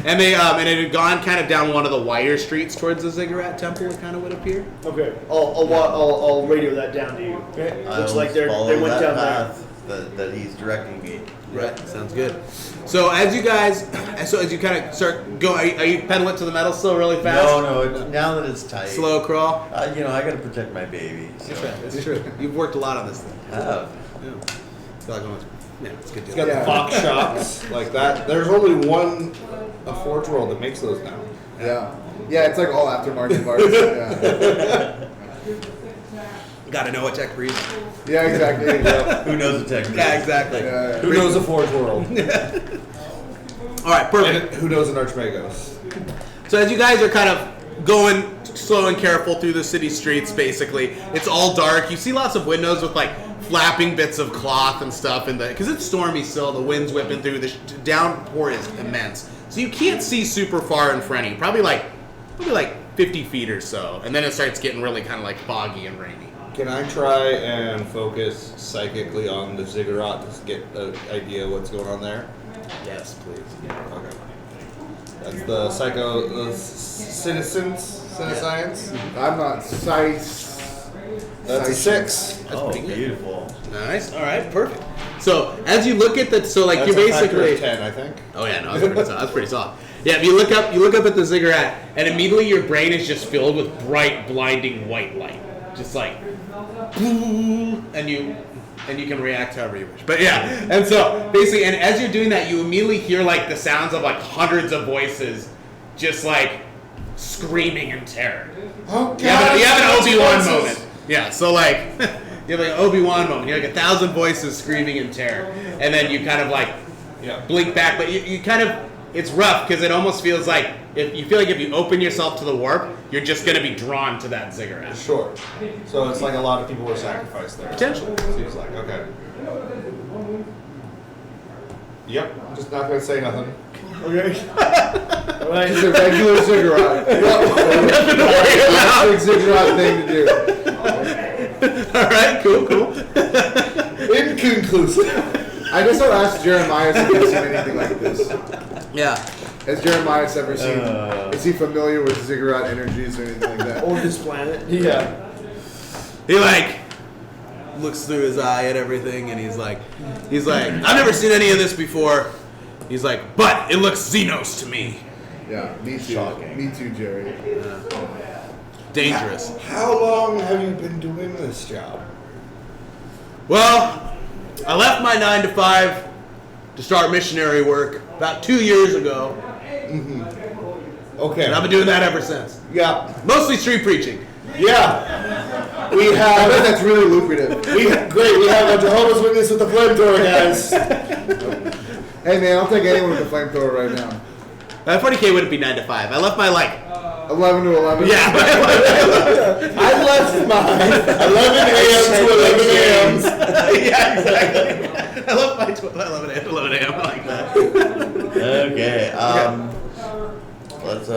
And they and it had gone kind of down one of the wider streets towards the Ziggurat Temple. It kind of would appear. Okay. I'll radio that down to you. Okay. Looks like they went down there. That he's directing me. Right, sounds good. So as you kind of start going, are you pedaling to the metal still really fast? No, now that it's tight. Slow crawl. I gotta protect my baby. So. That's right. That's true. You've worked a lot on this thing. I have. Yeah. Feel like going- yeah, it's a good It's deal. got the Fox shops like that. There's only a Forge World that makes those now. Yeah, it's like all aftermarket parts. Yeah. Got to know what tech breeds. Yeah, exactly. Yeah. Who knows the technique? Yeah, exactly. Yeah. Who knows a Forge World? All right, perfect. And who knows an Archmagos? So as you guys are kind of going slow and careful through the city streets, basically, it's all dark. You see lots of windows with like flapping bits of cloth and stuff in the because it's stormy still. The wind's whipping through. The downpour is immense, so you can't see super far in front of you. Probably like 50 feet or so, and then it starts getting really kind of like foggy and rainy. Can I try and focus psychically on the ziggurat to get an idea what's going on there? Yes, please. Okay. That's the Senescience? I'm not size. That's a 6. That's Oh, pretty good. beautiful. Nice. All right. Perfect. So as you look at the, so like That's you're a factor basically of 10, I think. Oh yeah, no, that's pretty solid. That's pretty solid. Yeah, if you look up at the ziggurat, and immediately your brain is just filled with bright, blinding white light, just like, boom. and you can react however you wish. But yeah, and so basically, and as you're doing that, you immediately hear like the sounds of like hundreds of voices, just like screaming in terror. Oh God! You have an Obi-Wan voices. moment. Yeah, so like you have like an Obi-Wan moment. You have like 1,000 voices screaming in terror, and then you kind of like blink back, but you kind of, it's rough because it almost feels like if you open yourself to the warp, you're just going to be drawn to that ziggurat. Sure. So it's like a lot of people were sacrificed there. Potentially. Seems like. Okay. Yep. I'm just not gonna say nothing. Okay. All right. It's a regular ziggurat. Classic ziggurat thing to do. All right, cool. Inconclusive. I guess I'll ask Jeremiah if he's seen anything like this. Yeah. Has Jeremiah ever seen? Is he familiar with ziggurat energies or anything like that? On this planet. Yeah. He like looks through his eye at everything, and he's like, I've never seen any of this before. He's like, but it looks Xenos to me. Yeah, me too. Shocking. Me too, Jerry. Dangerous. How long have you been doing this job? Well, I left my 9 to 5 to start missionary work about 2 years ago, Okay. and I've been doing that ever since. Yeah. Mostly street preaching. Yeah. We I bet have. that's really lucrative. We have a Jehovah's Witness with the flamethrower, guys. Hey man, I'll take anyone with a flamethrower right now. 40k wouldn't be 9 to 5. I left my 11 to 11. yeah. I left mine 11 a.m. to 11 a.m. Yeah, exactly. I left my 11 a.m. to 11 a.m. I like that. Okay. Let's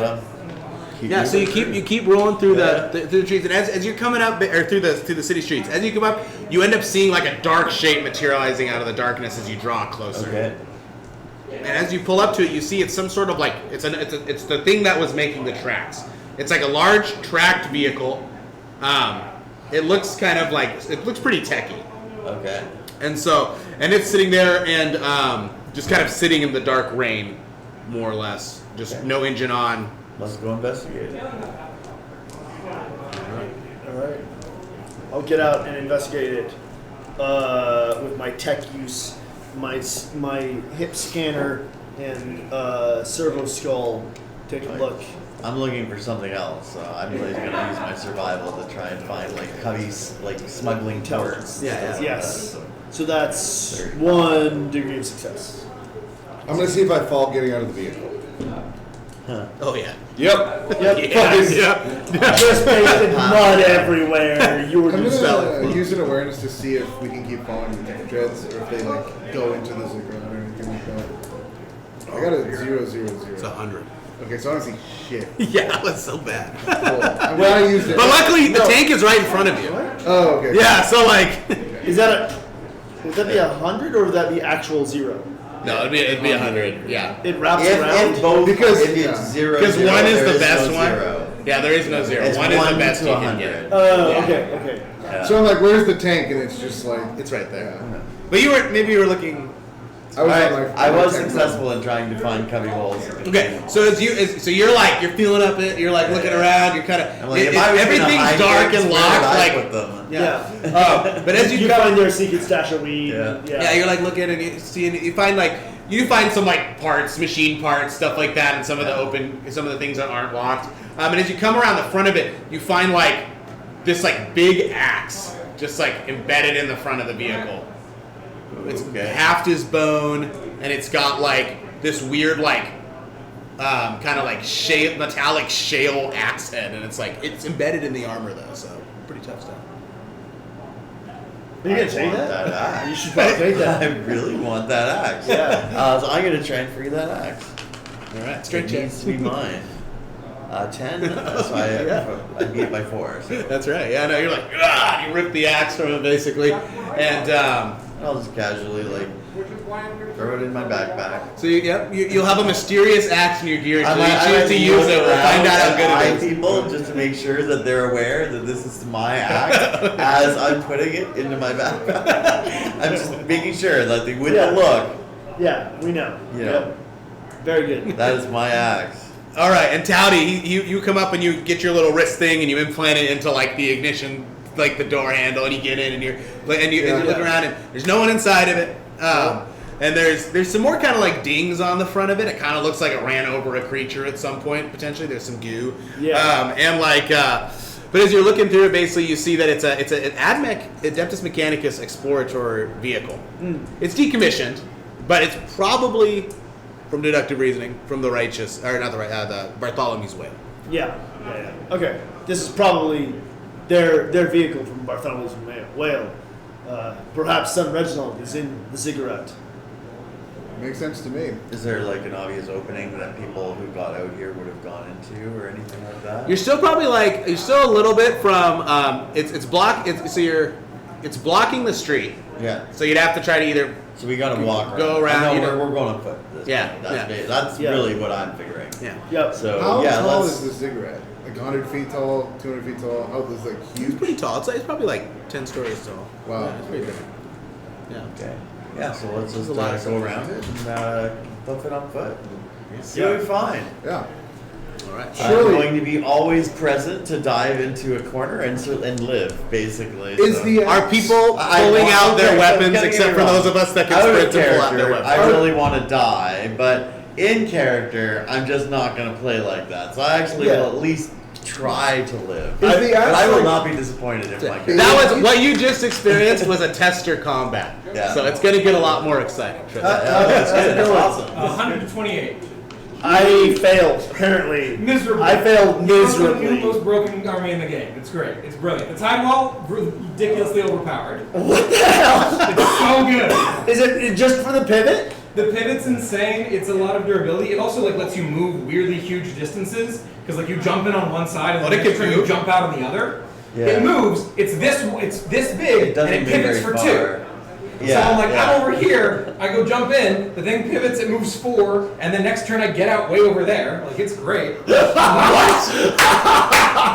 keep Yeah, so moving. you keep rolling through through the streets, and as you're coming up or through the city streets, as you come up, you end up seeing like a dark shape materializing out of the darkness as you draw closer. Okay. And as you pull up to it, you see it's some sort of like it's the thing that was making the tracks. It's like a large tracked vehicle. It looks kind of like it looks pretty techy. Okay. And it's sitting there and just kind of sitting in the dark rain, more or less. Just no engine on. Let's go investigate. All right. I'll get out and investigate it with my tech use, my hip scanner and servo skull. Take a look. I'm looking for something else, so I'm really gonna use my survival to try and find like cubbies, like smuggling towards. Yes. So that's 1 degree of success. I'm gonna see if I fall getting out of the vehicle. Oh yeah. Yep. Yep. Just pasted mud everywhere. You were I'm just gonna use an awareness to see if we can keep following the dreads or if they like go into the ziggurat or anything like that. I got a 0, 0, 0. It's 100. Okay, so I don't see shit. Yeah, that's so bad. Cool. I'm glad I used it. But luckily, the tank is right in front of you. Oh, okay. Yeah, so like. Is that would that be 100 or would that be actual 0? No, it'd be 100. Yeah. It wraps If around. both, Because- if it's yeah. 0, Because 0, 1 is there the best no one. 0. Yeah, there is no 0. It's 1 is the 1 best to you can 100. get. Okay. Yeah. So I'm like, where's the tank? And it's just like, It's right there. yeah. But maybe you were looking. I was on my. I was my tech successful in trying to find cubby holes. Okay, so you're feeling up it. You're like looking around. You're kind of I'm like, if I was gonna everything's hide dark things, and where would locked. I Like put them? yeah. But as you You come, find their secret stash of weed. Yeah. you're like looking and you see, and you find some like parts, machine parts, stuff like that, and some of the things that aren't locked. And as you come around the front of it, you find like this like big axe just like embedded in the front of the vehicle. It's half his bone, and it's got like this weird like kind of like metallic shale axe head, and it's embedded in the armor though, so pretty tough stuff. Are you gonna take want that? that axe. You should probably take that. I really want that axe. Yeah. So I'm gonna try and free that axe. All right, It straight check. needs to be mine. 10. So I beat it by 4. So That's right. Yeah, no, you're like, you rip the axe from it basically, and I'll just casually like throw it in my backpack. so you'll have a mysterious axe in your gear. So I you might choose to use it. We'll find out how good eye it is. people just to make sure that they're aware that this is my axe as I'm putting it into my backpack. I'm just making sure that with Yeah. the look, Yeah, we know. Yeah. Yep. Very good. that is my axe. All right, and Towdy, you come up and you get your little wrist thing and you implant it into like the ignition like the door handle, and you get in, and you look around, and there's no one inside of it. And there's some more kind of like dings on the front of it. It kind of looks like it ran over a creature at some point, potentially. There's some goo. And like, but as you're looking through it, basically you see that it's an Adeptus Mechanicus Explorator vehicle. It's decommissioned, but it's probably, from deductive reasoning, from the the Bartholomew's Whale. Yeah. Okay. This is probably their vehicle from Bartholomew's Whale. Perhaps son Reginald is in the ziggurat. Makes sense to me. Is there like an obvious opening that people who got out here would have gone into or anything like that? You're still probably you're still a little bit from it's blocking the street. Yeah. So you'd have to try to either So we gotta walk around. go around, I know either- we're going on foot. That's Yeah. really what I'm figuring. Yeah. Yep. So How tall let's. is the ziggurat? Like 100 feet tall, 200 feet tall? How is like It's huge? pretty tall. It's probably like 10 stories tall. Wow. Yeah, it's pretty big. Yeah. Okay. Yeah. So let's just a lot of go stuff. around it and buff it on foot. See Yeah. what we find. Yeah. All right. Surely- I'm going to be always present to dive into a corner and live, basically. Is the Are people pulling out their weapons except for those of us that can out of sprint and pull out their character, weapons? I really want to die, but in character, I'm just not going to play like that. So I actually will at least try to live. Is the But I axe will like- not be disappointed if my character. That was what you just experienced was a tester combat. Yeah. So it's going to get a lot more exciting. Trust me. That's good. That's awesome. 128. I failed, apparently. Miserably. I failed You're the miserably. most broken army in the game. It's great. It's brilliant. The time wall, ridiculously overpowered. What the hell? It's so good. Is it just for the pivot? The pivot's insane. It's a lot of durability. It also like lets you move weirdly huge distances because like you jump in on one side and Oh, the it next can turn you move? jump out on the other. Yeah. It moves. It's this big It doesn't and it move pivots very for far. 2. Yeah, So I'm like, yeah. I'm over here. I go jump in. The thing pivots. It moves 4, and the next turn I get out way over there. Like it's great.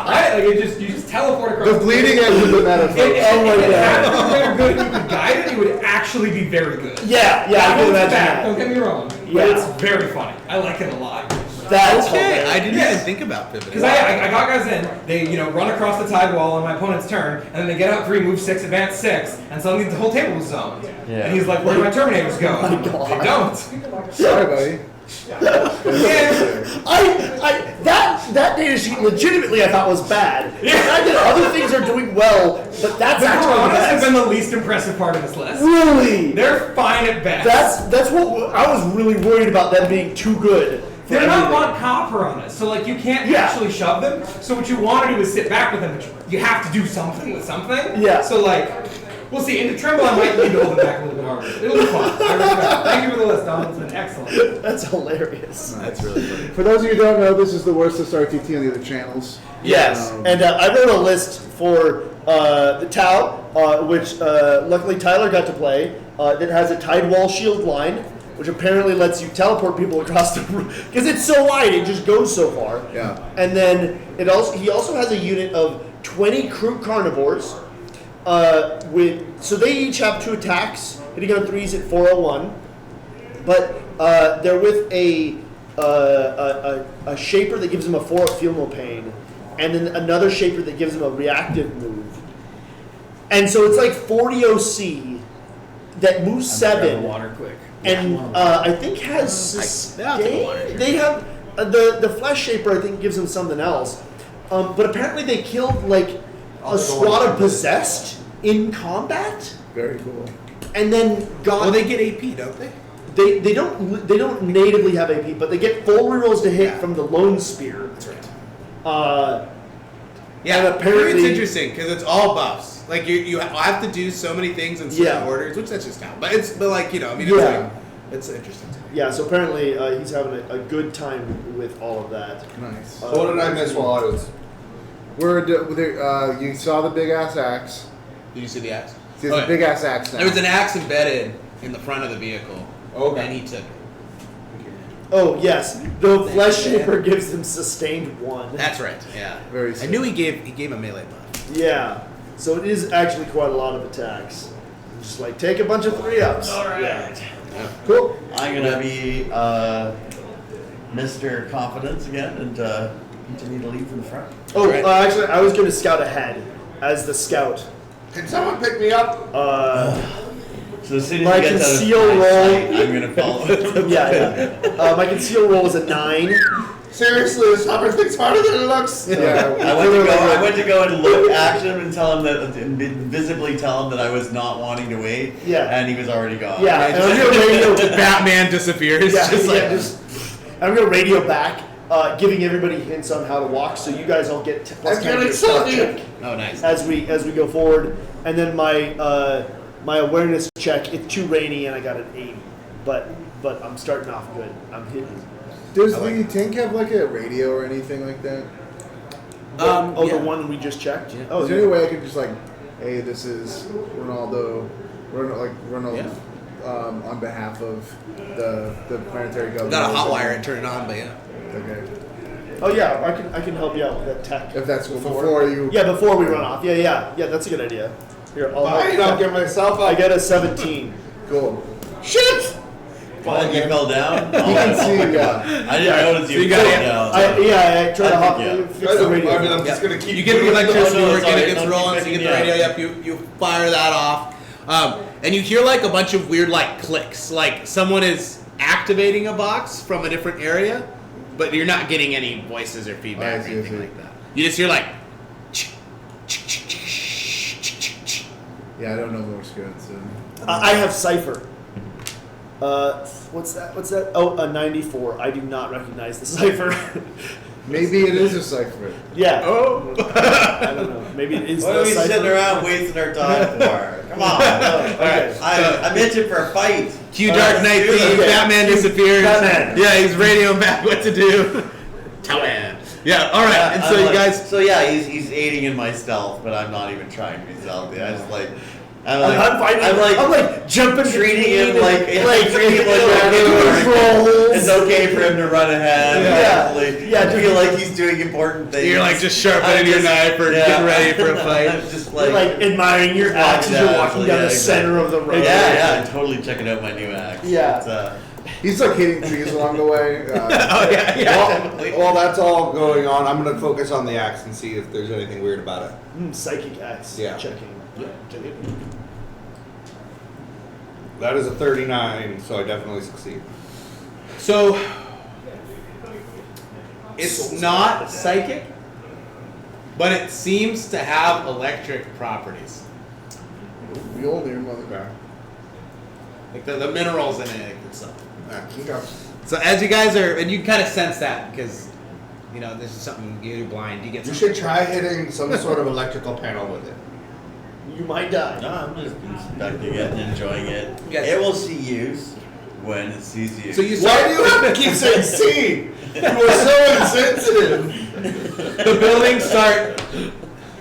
Right? Like you just teleport across. The bleeding edge of the metaphor. If Oh my it God. happened to be very good, and you could guide it. It would actually be very good. Yeah, I That can holds imagine back, that. don't get me wrong. Yeah. But it's very funny. I like it a lot. That's Okay, hilarious. I didn't Yes. even think about pivoting. Because I got guys in, they run across the tide wall on my opponent's turn, and then they get out 3, move 6, advance 6, and suddenly the whole table was zoned. Yeah. And he's like, where do my Terminators go? Oh my God. They don't. Sorry, buddy. That data sheet legitimately I thought was bad. The fact that other things are doing well, but that's The actually the Coronas have best. been the least impressive part of this list. Really? They're fine at best. That's what I was really worried about, them being too good. for They're not everything. Mont Copper on us, so like you can't Yeah. actually shove them. So what you want to do is sit back with them, but you have to do something with something. Yeah. So like, we'll see. Into Tremble, I might need to hold them back a little bit harder. It'll be fun. I respect it. Thank you for the list, Don. It's been excellent. That's hilarious. That's really funny. For those of you who don't know, this is the worst RTT on the other channels. Yes, and I wrote a list for the Tau, which luckily Tyler got to play. That has a tide wall shield line, which apparently lets you teleport people across the room because it's so wide, it just goes so far. Yeah. And then he also has a unit of 20 crew carnivores. So they each have 2 attacks, hitting on 3s at 401. But they're with a shaper that gives them a 4 up feel no pain, and then another shaper that gives them a reactive move. And so it's like 40 OC that moves 7. Water quick. And I think has I'll take a water. sustain. They have the flesh shaper. I think gives them something else. But apparently they killed like a squad of possessed in combat, Very cool. and then got. Well, they get AP, don't they? They don't natively have AP, but they get full rerolls to hit from the lone spear. That's right. And Yeah, apparently- it's interesting because it's all buffs. Like you have to do so many things in certain Yeah. orders, which that's just how. But it's Yeah. it's interesting. Yeah, so apparently he's having a good time with all of that. Nice. What did I miss while I was? You saw the big ass axe. Did you see the axe? There's a big ass axe now. There was an axe embedded in the front of the vehicle. Okay. And he took it. Oh yes, the flesh shaper gives them sustained 1. That's right. Yeah. Very I sick. knew he gave a melee buff. Yeah, so it is actually quite a lot of attacks. Just like take a bunch of 3-ups. All right. Yeah. Cool. I'm gonna be Mr. Confidence again and continue to lead from the front. Oh, Right. actually, I was going to scout ahead. as the scout. Can someone pick me up? So as soon as My he gets out of conceal my roll- sight, I'm gonna follow. Yeah. My conceal roll is a 9. Seriously, this Hummer thing's harder than it looks. Yeah, I went to go and look at him and tell him that, visibly tell him that I was not wanting to wait. Yeah. And he was already gone. Yeah, and I'm gonna radio. Batman disappears. Yeah, just like I'm gonna radio back, giving everybody hints on how to walk, so you guys all get plus I'm 10 to feeling your so stealth good. check oh, nice. as we go forward, and then my awareness check. It's too rainy, and I got an 80, but I'm starting off good. I'm hitting. Does the tank have like a radio or anything like that? The yeah. one we just checked. Yeah. Oh, Is there any way I could just like, hey, this is Ronaldo, on behalf of the planetary government? Got a or hot something? wire and turn it on, but yeah. Okay. Oh yeah, I can help you out with that tech. If that's before you. Yeah, before we run off. Yeah. That's a good idea. Here, I'll help Fine, I'll get myself I up. get a 17. Cool. Shit! Well, you fell down? You can see, yeah. I didn't notice you you fell got- down. I try to hop. Yeah. Fix the radio. I mean, I'm just gonna keep. You get the doing electricity Oh, no, working, sorry, it gets don't rolling, keep so you get the making- radio up, you fire that off. And you hear like a bunch of weird like clicks, like someone is activating a box from a different area, but you're not getting any voices or feedback I see, or anything I see. like that. You just hear like Yeah, I don't know Morse code, so. I have cipher. What's that? Oh, a 94. I do not recognize the cipher. Maybe it is a cipher. Yeah. oh. I don't know. Maybe it is What the are we cipher. sitting around wasting our time for? Come on. Okay. I'm itching for a fight. Cue Dark Knight do theme, that. Batman disappears. Batman. Yeah, he's radioing back what to do. Batman. Yeah, alright, Yeah, and I'm so you like- guys So yeah, he's aiding in my stealth, but I'm not even trying to be stealthy. I just like. I'm I'm like jumping treating between him like treating him like rolls. it's okay for him to run ahead. Yeah. I feel like he's doing important things. You're like just sharpening I'm your just- knife or yeah. getting ready for a fight. I'm just You're like admiring your axe as you're walking down the center of the road. Yeah, I'm totally checking out my new axe. Yeah. It's, He's like hitting trees along the way. Oh yeah, yeah. While that's all going on, I'm gonna focus on the axe and see if there's anything weird about it. Psychic axe. Yeah. Checking. That is a 39, so I definitely succeed. So it's not psychic, but it seems to have electric properties. Mjolnir, motherfucker. Like the minerals in it and stuff. Okay. So as you guys are, and you kind of sense that because, you know, this is something you're blind. You get You something. should try hitting some sort of electrical panel with it. You might die. no, I'm just inspecting it and enjoying it. Yes. It will see use when it sees you. So you Why start, do you have to keep saying C? You are so insensitive. the buildings start,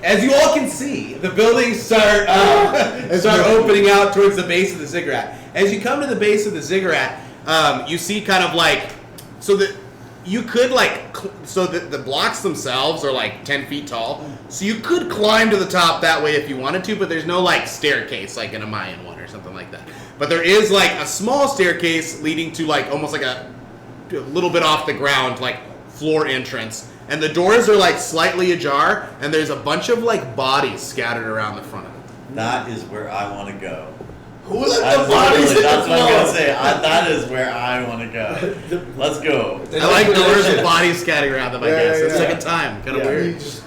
as you all can see, the buildings start opening out towards the base of the ziggurat. As you come to the base of the ziggurat, you see kind of like, so that you could like, so that the blocks themselves are like 10 feet tall. So you could climb to the top that way if you wanted to, but there's no like staircase like in a Mayan one or something like that. But there is like a small staircase leading to like almost like a little bit off the ground, like floor entrance. And the doors are like slightly ajar, and there's a bunch of like bodies scattered around the front of it. That is where I want to go. Who let the bodies That's hit the what I'm gonna floor? say. That is where I want to go. Let's go. I like doors with bodies scattered around them, I Yeah, guess. yeah, It's yeah. like a time, kind of Yeah. He weird. just,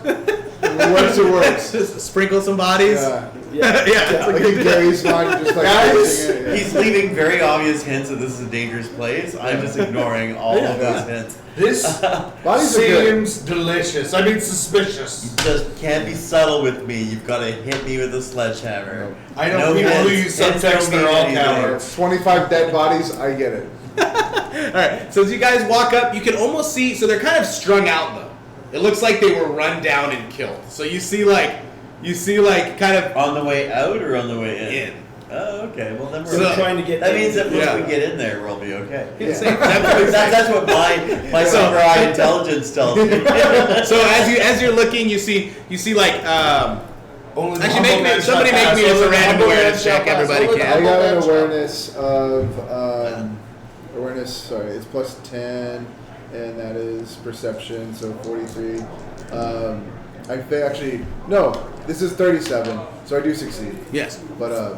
it works. Just sprinkle some bodies. Yeah. Yeah, it's I like think Gary's not just like Guys, pushing it, yeah. He's leaving very obvious hints that this is a dangerous place. I'm just ignoring all of those hints. This Bodies are good. seems delicious. I mean, suspicious. You just can't be subtle with me. You've got to hit me with a sledgehammer. I know No people who hints. use Hints subtext, don't they're mean all anything. cowards. 25 dead bodies, I get it. Alright, so as you guys walk up, you can almost see, so they're kind of strung out though. It looks like they were run down and killed. So you see like kind of On the way out or on the way in? in. Oh, okay. Well, then we're So- okay. trying to get That in. means that once Yeah. we get in there, we'll be okay. Same- definitely same. That's what my super high intelligence tells me. So as you're looking, you see like Only the actually humble make me, man somebody shall make pass. me just Only a the random humble man awareness shall check. pass. Everybody Only the I can. humble got man an shall awareness of awareness. Sorry, it's plus 10, and that is perception, so 43. actually no. This is 37, so I do succeed. Yes. But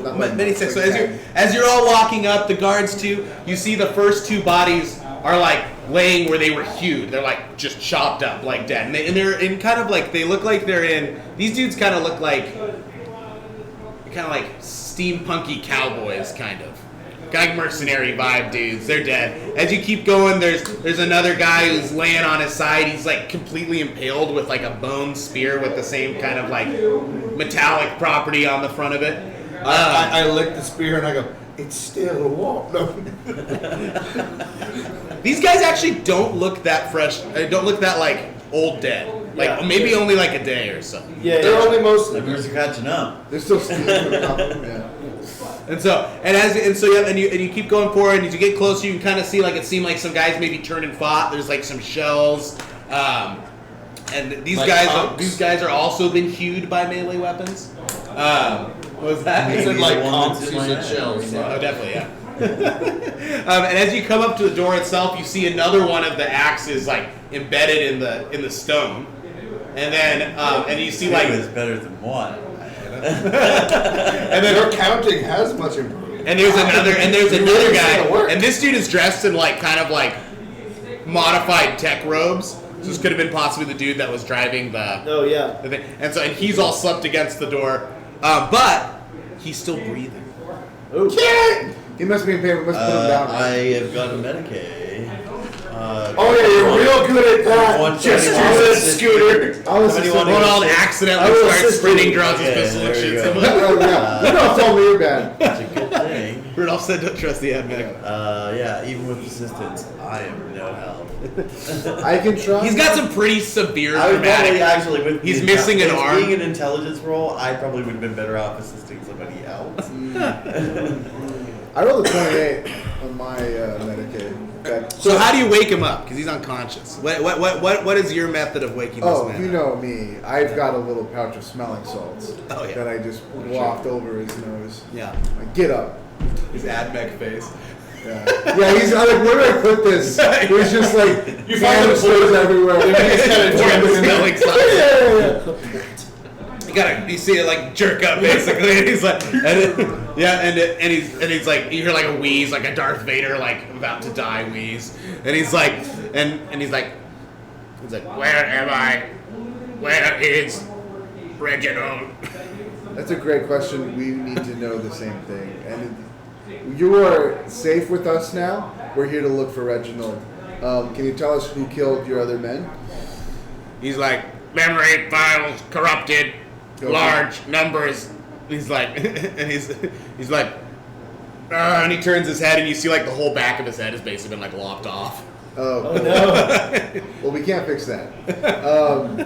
not by Many much, six. like So 10. as you're all walking up, the guards too, you see the first two bodies are like laying where they were hewed. They're like just chopped up, like dead, and they're in kind of like they look like they're in. These dudes kind of look like steampunky cowboys, kind of mercenary vibe dudes. They're dead. As you keep going, there's another guy who's laying on his side. He's like completely impaled with like a bone spear with the same kind of like metallic property on the front of it. I lick the spear and I go, it's still warm. No. These guys actually don't look that fresh. Don't look that like old dead. Like maybe only like a day or so. Yeah, They're only The mostly. birds are catching up. There's still steam on the top of them, yeah. And you keep going forward, and as you get closer, you can kind of see like it seemed like some guys maybe turned and fought. There's like some shells, and these Like guys conks? are also been hewed by melee weapons. What was that? He said Maybe like the one conks, that's he in said my shells. Oh, definitely, yeah. And as you come up to the door itself, you see another one of the axes like embedded in the stone, and then and you see Two like is better than one. and then Your counting has much improved. And there's another really guy, gonna work. and this dude is dressed in like kind of like modified tech robes. So this could have been possibly the dude that was driving the Oh yeah. thing. And he's all slumped against the door, but he's still breathing. He must be in pain. We must put him down. I have got a Medicaid. Oh yeah, you're real good at that. One Just twenty do one it, assist- Scooter. I was Somebody just wanna Hold go on, assist- accidentally I will starts assist sprinting, you. draws his Okay, pistol and there you shoots go. him. Oh, yeah. You don't tell me you're bad. It's a good thing. Rudolph said, "Don't trust the admin." Yeah, even with assistance, I am no help. I can try. He's got some pretty severe I would probably dramatic. actually with He's the missing an arm. Being an intelligence role, I probably would have been better off assisting somebody else. I rolled a 28 on my Medicaid. Okay. So how do you wake him up? Because he's unconscious. What is your method of waking this Oh, man you up? know me. I've got a little pouch of smelling salts Oh, yeah. that I just waft over his nose. Yeah. Like, get up. His admec face. Yeah, he's I'm like, where do I put this? There's just like You find the canisters everywhere. He's kind of Pour the jumping in smelling there. salts. You see it like jerk up basically, and he's like, and he's like, you hear like a wheeze, like a Darth Vader like about to die wheeze, and he's like, he's like, where am I? Where is Reginald? That's a great question. We need to know the same thing. And you are safe with us now. We're here to look for Reginald. Can you tell us who killed your other men? He's like, memory files corrupted, Okay. large numbers. He's like, and he's like, and he turns his head, and you see like the whole back of his head has basically been like lopped off. Oh No. well, we can't fix that.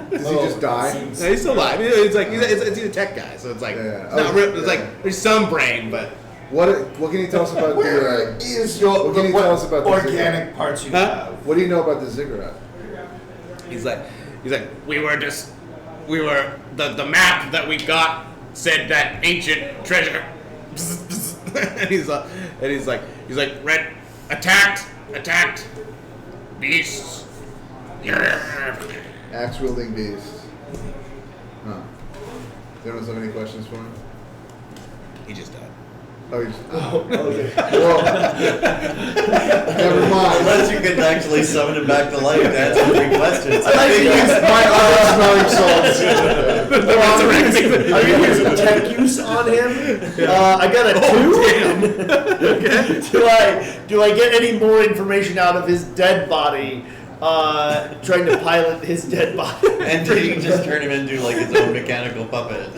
Does he just die? No, he's still alive. It's like he's a tech guy, so it's like Yeah. it's not Oh, real, it's yeah. like there's some brain, but What can you tell us about Where the? is your What can you tell us about the organic parts you Huh? have? What do you know about the ziggurat? he's like we were the map that we got said that ancient treasure, and he's like red attacked beasts. Axe wielding beast. Huh. Anyone have any questions for him? He just died. Oh, you just, well, never mind. Unless you could actually summon him back to life to answer 3 questions. I can use my other smelling salts. Are you using tech use on him? I got a 2. Okay. Do I get any more information out of his dead body? Trying to pilot his dead body. And did you just turn him into like his own mechanical puppet?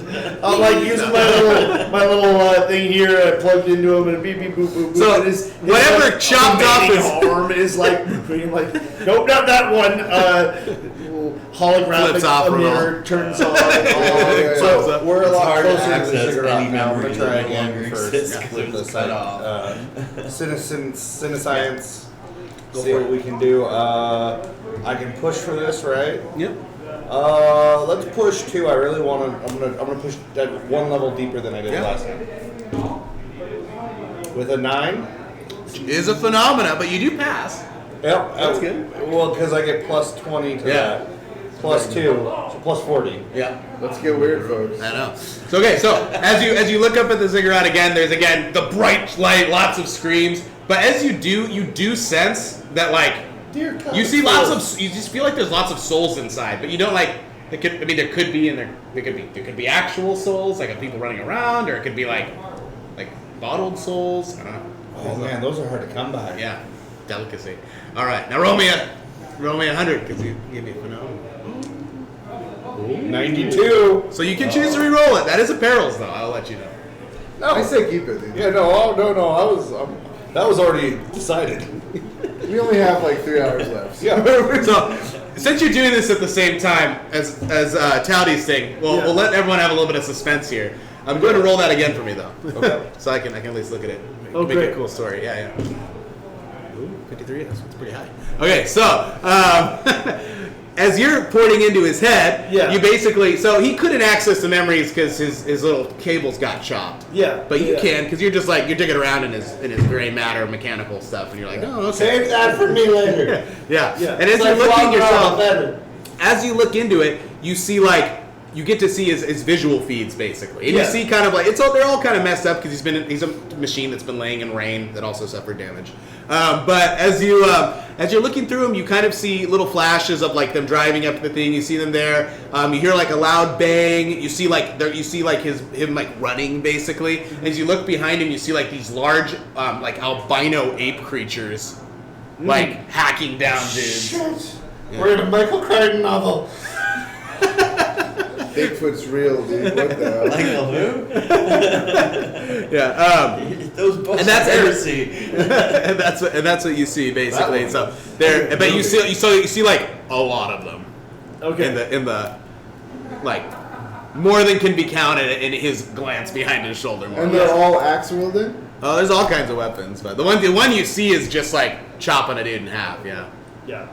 I'm like using my little thing here, plugged into him, and beep beep boop boop boop. So, and his whatever like, chopped off remaining his- arm is like, like, nope, not that one. Holographic Flips off mirror turns on. yeah. So We're a It's lot hard to closer to the access ziggurat any now. I'm memory gonna try that no again longer first. exists Yeah, because the it's cut off. Cinescience. See what we can do. I can push for this, right? Yep. Let's push 2. I really want to. I'm gonna push that 1 level deeper than I did last time. With a 9. Is a phenomena, but you do pass. Yep, That's good. Well, because I get plus 20 to Yeah. that. plus 2, so plus 40. Yeah. Let's get weird, folks. I know. So okay, so as you look up at the ziggurat again, there's again the bright light, lots of screams. But as you do sense that like you see lots of, you just feel like there's lots of souls inside, but you don't like. There could be actual souls, like of people running around, or it could be like bottled souls. I don't know. Oh man, those are hard to come by. Yeah, delicacy. All right, now roll me a 100 because you gave me a phenomenal. 92. So you can choose to re-roll it. That is a perils, though. I'll let you know. No. I say keep it, dude. Yeah, no, that was already decided. We only have like 3 hours left. Yeah. So since you're doing this at the same time as Towdy's thing, we'll let everyone have a little bit of suspense here. I'm going to roll that again for me though, okay. So I can at least look at it. Make great. a cool story. Yeah. Ooh, 53. That's pretty high. Okay, so as you're porting into his head, you basically he couldn't access the memories because his little cables got chopped. Yeah. But you can because you're just like you're digging around in his gray matter mechanical stuff, and you're like, oh, okay. Save that for me later. Yeah. Yeah. And as It's you're like looking walking around yourself, as you look into it, you see you get to see his visual feeds basically, and you see kind of like they're all kind of messed up because he's a machine that's been laying in rain that also suffered damage. But as you're looking through them, you kind of see little flashes of like them driving up to the thing. You see them there. You hear like a loud bang. You see him like running basically. As you look behind him, you see like these large like albino ape creatures like hacking down dudes. Shit. We're in a Michael Crichton novel. Bigfoot's real, dude. What the hell? Michael who? Yeah. Those books And that's are heresy. and that's what you see basically. So there, but you see like a lot of them. Okay. In the like more than can be counted in his glance behind his shoulder. And they're all axe wielding? Oh, there's all kinds of weapons, but the one you see is just like chopping a dude in half. Yeah. Yeah.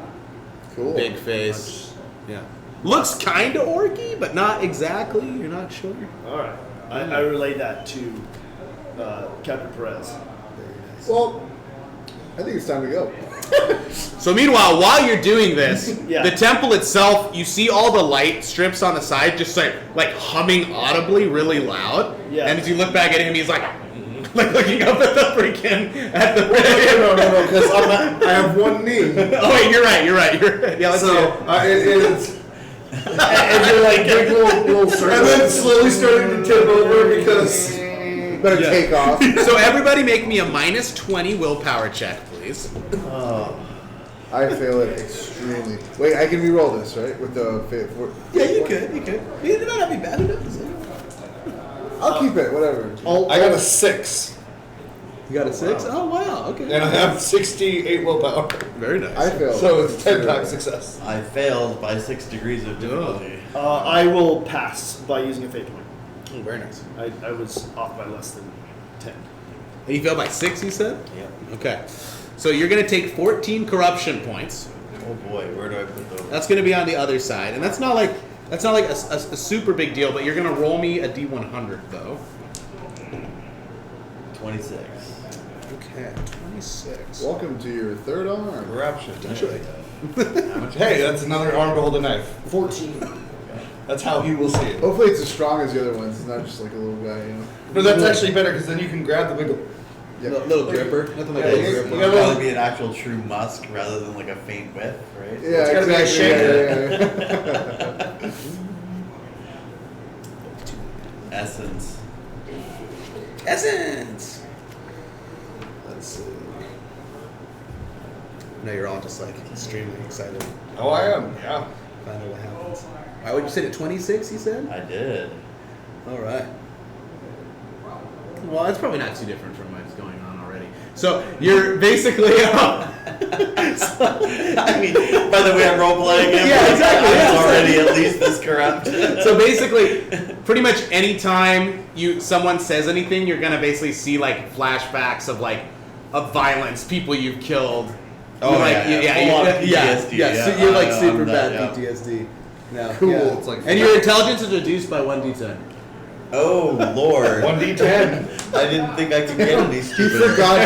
Cool. Big face. Yeah. Looks kind of orky, but not exactly. You're not sure. All right. I relay that to Captain Perez. Well, I think it's time to go. So meanwhile, while you're doing this, Yeah. the temple itself, you see all the light strips on the side just like humming audibly really loud. Yeah. And as you look back at him, he's like looking up at the freaking No, because I have one knee. Oh wait, you're right. Yeah, let's see it. And you're like big little circle. And then slowly starting to tip over because... Better take off. So everybody make me a -20 willpower check, please. I fail it extremely. Wait, I can re-roll this, right? With the Yeah, you could. It might not be bad enough. I'll keep it, whatever. I got a 6. You got a 6? Oh wow, okay. And I have 68 willpower. Very nice. I failed. So it's 10 times success. I failed by 6 degrees of difficulty. I will pass by using a fate point. Oh, very nice. I was off by less than 10. And you failed by 6, you said? Yeah. Okay. So you're going to take 14 corruption points. Oh boy, where do I put those? That's going to be on the other side. And that's not like a super big deal, but you're going to roll me a D100 though. 26. Okay, 26. Welcome to your third arm. Corruption. Actually. Hey, that's another arm to hold a knife. 14. That's how he will see it. Hopefully it's as strong as the other ones. It's not just like a little guy, you know. No, that's actually better because then you can grab the big... Little gripper. Nothing like a Yeah, little you gripper. gotta- That'll be an actual true musk rather than like a faint whiff, right? Yeah, gotta be a exactly. Yeah. Essence. Essence! Let's see. Now you're all just like extremely excited. Oh, I am. Yeah. Find out what happens. Alright, would you say to 26, you said? I did. Alright. Well, it's probably not too different from what's going on already. So you're basically I mean, by the way I'm role playing him, Yeah, exactly, I'm yeah. already at least this corrupt. So basically, pretty much any time someone says anything, you're gonna basically see like flashbacks of violence, people you've killed. Oh, full on yeah. PTSD, So yeah. you're like I'm super that, bad yeah. PTSD. No, Cool. yeah. It's like- and your intelligence is reduced by 1d10. Oh lord. 1d10. I didn't think I could get any He stupid. forgot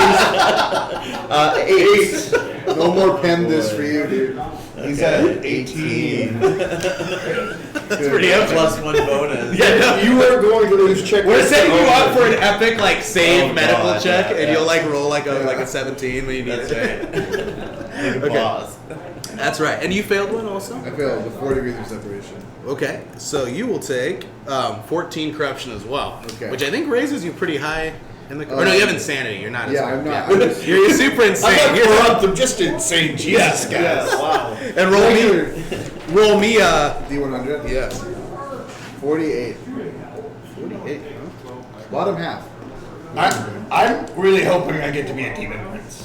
8. his... No more pen this for you, dude. He's at 18. That's pretty epic. Plus 1 bonus. Yeah, no. You are going to lose check. We're setting you up for an epic like save Oh, medical God, check, yeah, and yeah. you'll like roll like a 17 when you need That's it. Make a Okay. pause. That's right. And you failed one also? I failed the 4 degrees of separation. Okay, so you will take 14 corruption as well, Okay. which I think raises you pretty high in the. Or no, you have insanity. You're not. Yeah, as, I'm not. I'm just- You're super insane. I'm not You're- corrupt. I'm just insane. Jesus, guys. Yeah, wow. and roll me D100. Yes. 48. 48. Bottom half. I'm really hoping I get to be a demon prince.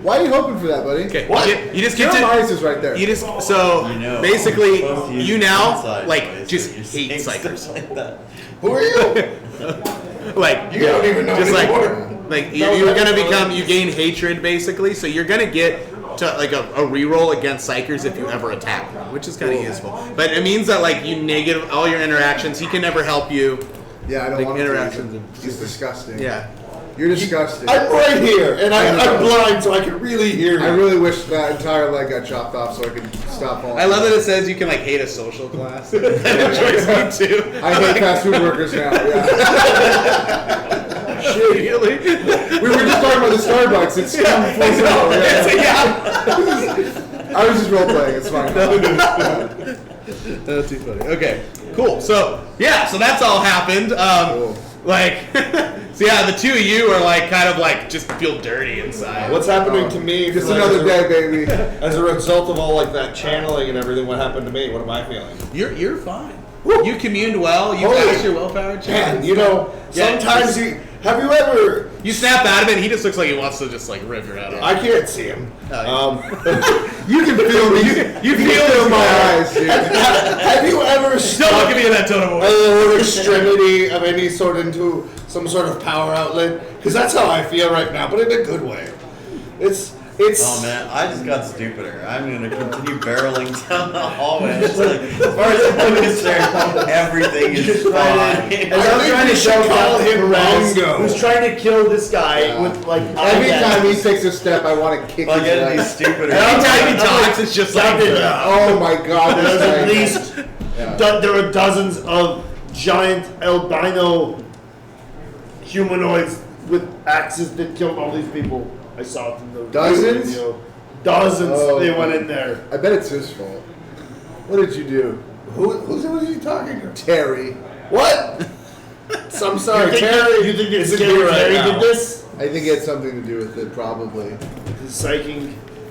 Why are you hoping for that, buddy? Okay. What? You just get Jeremiah to. is right there. You just so You know, basically you're supposed to use you the now inside like voice just when you're hate saying psychers. stuff like that. Who are you? Like You don't even know just anymore. like you're gonna become you gain hatred basically, so you're gonna get to like a reroll against psychers if you ever attack them, which is kind of useful. But it means that like you negative all your interactions. He can never help you. Yeah, I don't Like want interactions to. and- He's disgusting. Yeah. You're disgusting. I'm right here, and I'm blind, so I can really hear you. I really wish that entire leg got chopped off so I could stop falling. I love that it says you can like hate a social class. That enjoys me too. I hate fast food workers now. Yeah. Really? We were just talking about the Starbucks. It's full yeah. I was just role playing. It's fine. That's too funny. Okay, cool. So yeah, so that's all happened. Cool. Like, so yeah, the two of you are like kind of like just feel dirty inside. What's happening to me? Just like, another day, baby. As a result of all like that channeling and everything, what happened to me? What am I feeling? You're fine. You communed well. You Holy- passed your willpower check. Man, you know, Yeah, sometimes have you ever? You snap out of it, and he just looks like he wants to just like rip your head off. I can't see him. You can feel me. You can feel my eyes, dude. Have you ever Don't stuck look at me in that tone of a voice. lower extremity of any sort into some sort of power outlet? Because that's how I feel right now, but in a good way. It's. Oh man, I just got stupider. I'm gonna continue barreling down the hallway. It's like, as far as I'm concerned, everything is fine. And I'm trying to show call him Perez, Mongo. who's trying to kill this guy Yeah. with like Every time he takes a step, I want to kick Like, his getting these leg. stupider. Anytime he talks, it's just like. Oh my god, There's this at guy. least there are dozens of giant albino humanoids with axes that killed all these people. I saw it in the Dozens? video. Dozens. Oh. They went in there. I bet it's his fault. What did you do, Who's he talking to? Terry? What? So I'm sorry, You think, Terry. you think it's isn't Terry here right now. did this? I think it had something to do with it, probably. The psychic.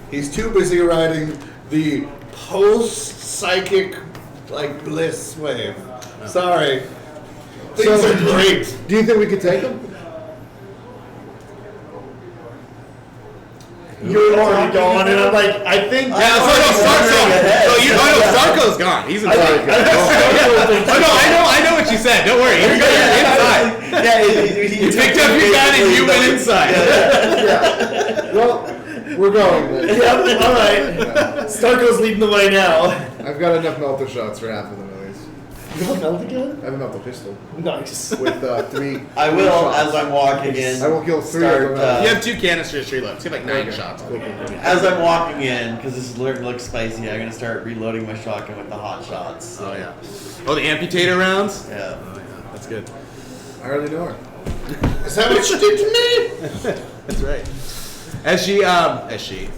He's too busy riding the post-psychic, like, bliss wave. Sorry. Things So- are great. Do you think we could take him? You're already going, and I'm like, I think. Yeah, so Starko's gone. He's inside. I know what you said. Don't worry. You're inside. Yeah, You picked up your gun and you went inside. Well, we're going then. Yep, all right. Starko's leading the way now. I've got enough melter shots for half of them at least. You have a melt again? I have a melter pistol Nice. with 3. I will, shots. as I'm walking in. I will kill 3 start, of them. You have 2 canisters, 3 left. You have like 9 shots. As I'm walking in, because this looks spicy, I'm gonna start reloading my shotgun with the hot shots. So, Oh yeah. Oh, the amputator rounds. yeah. Oh yeah, that's good. I hardly know her. Is that what you did to me? That's right. As she.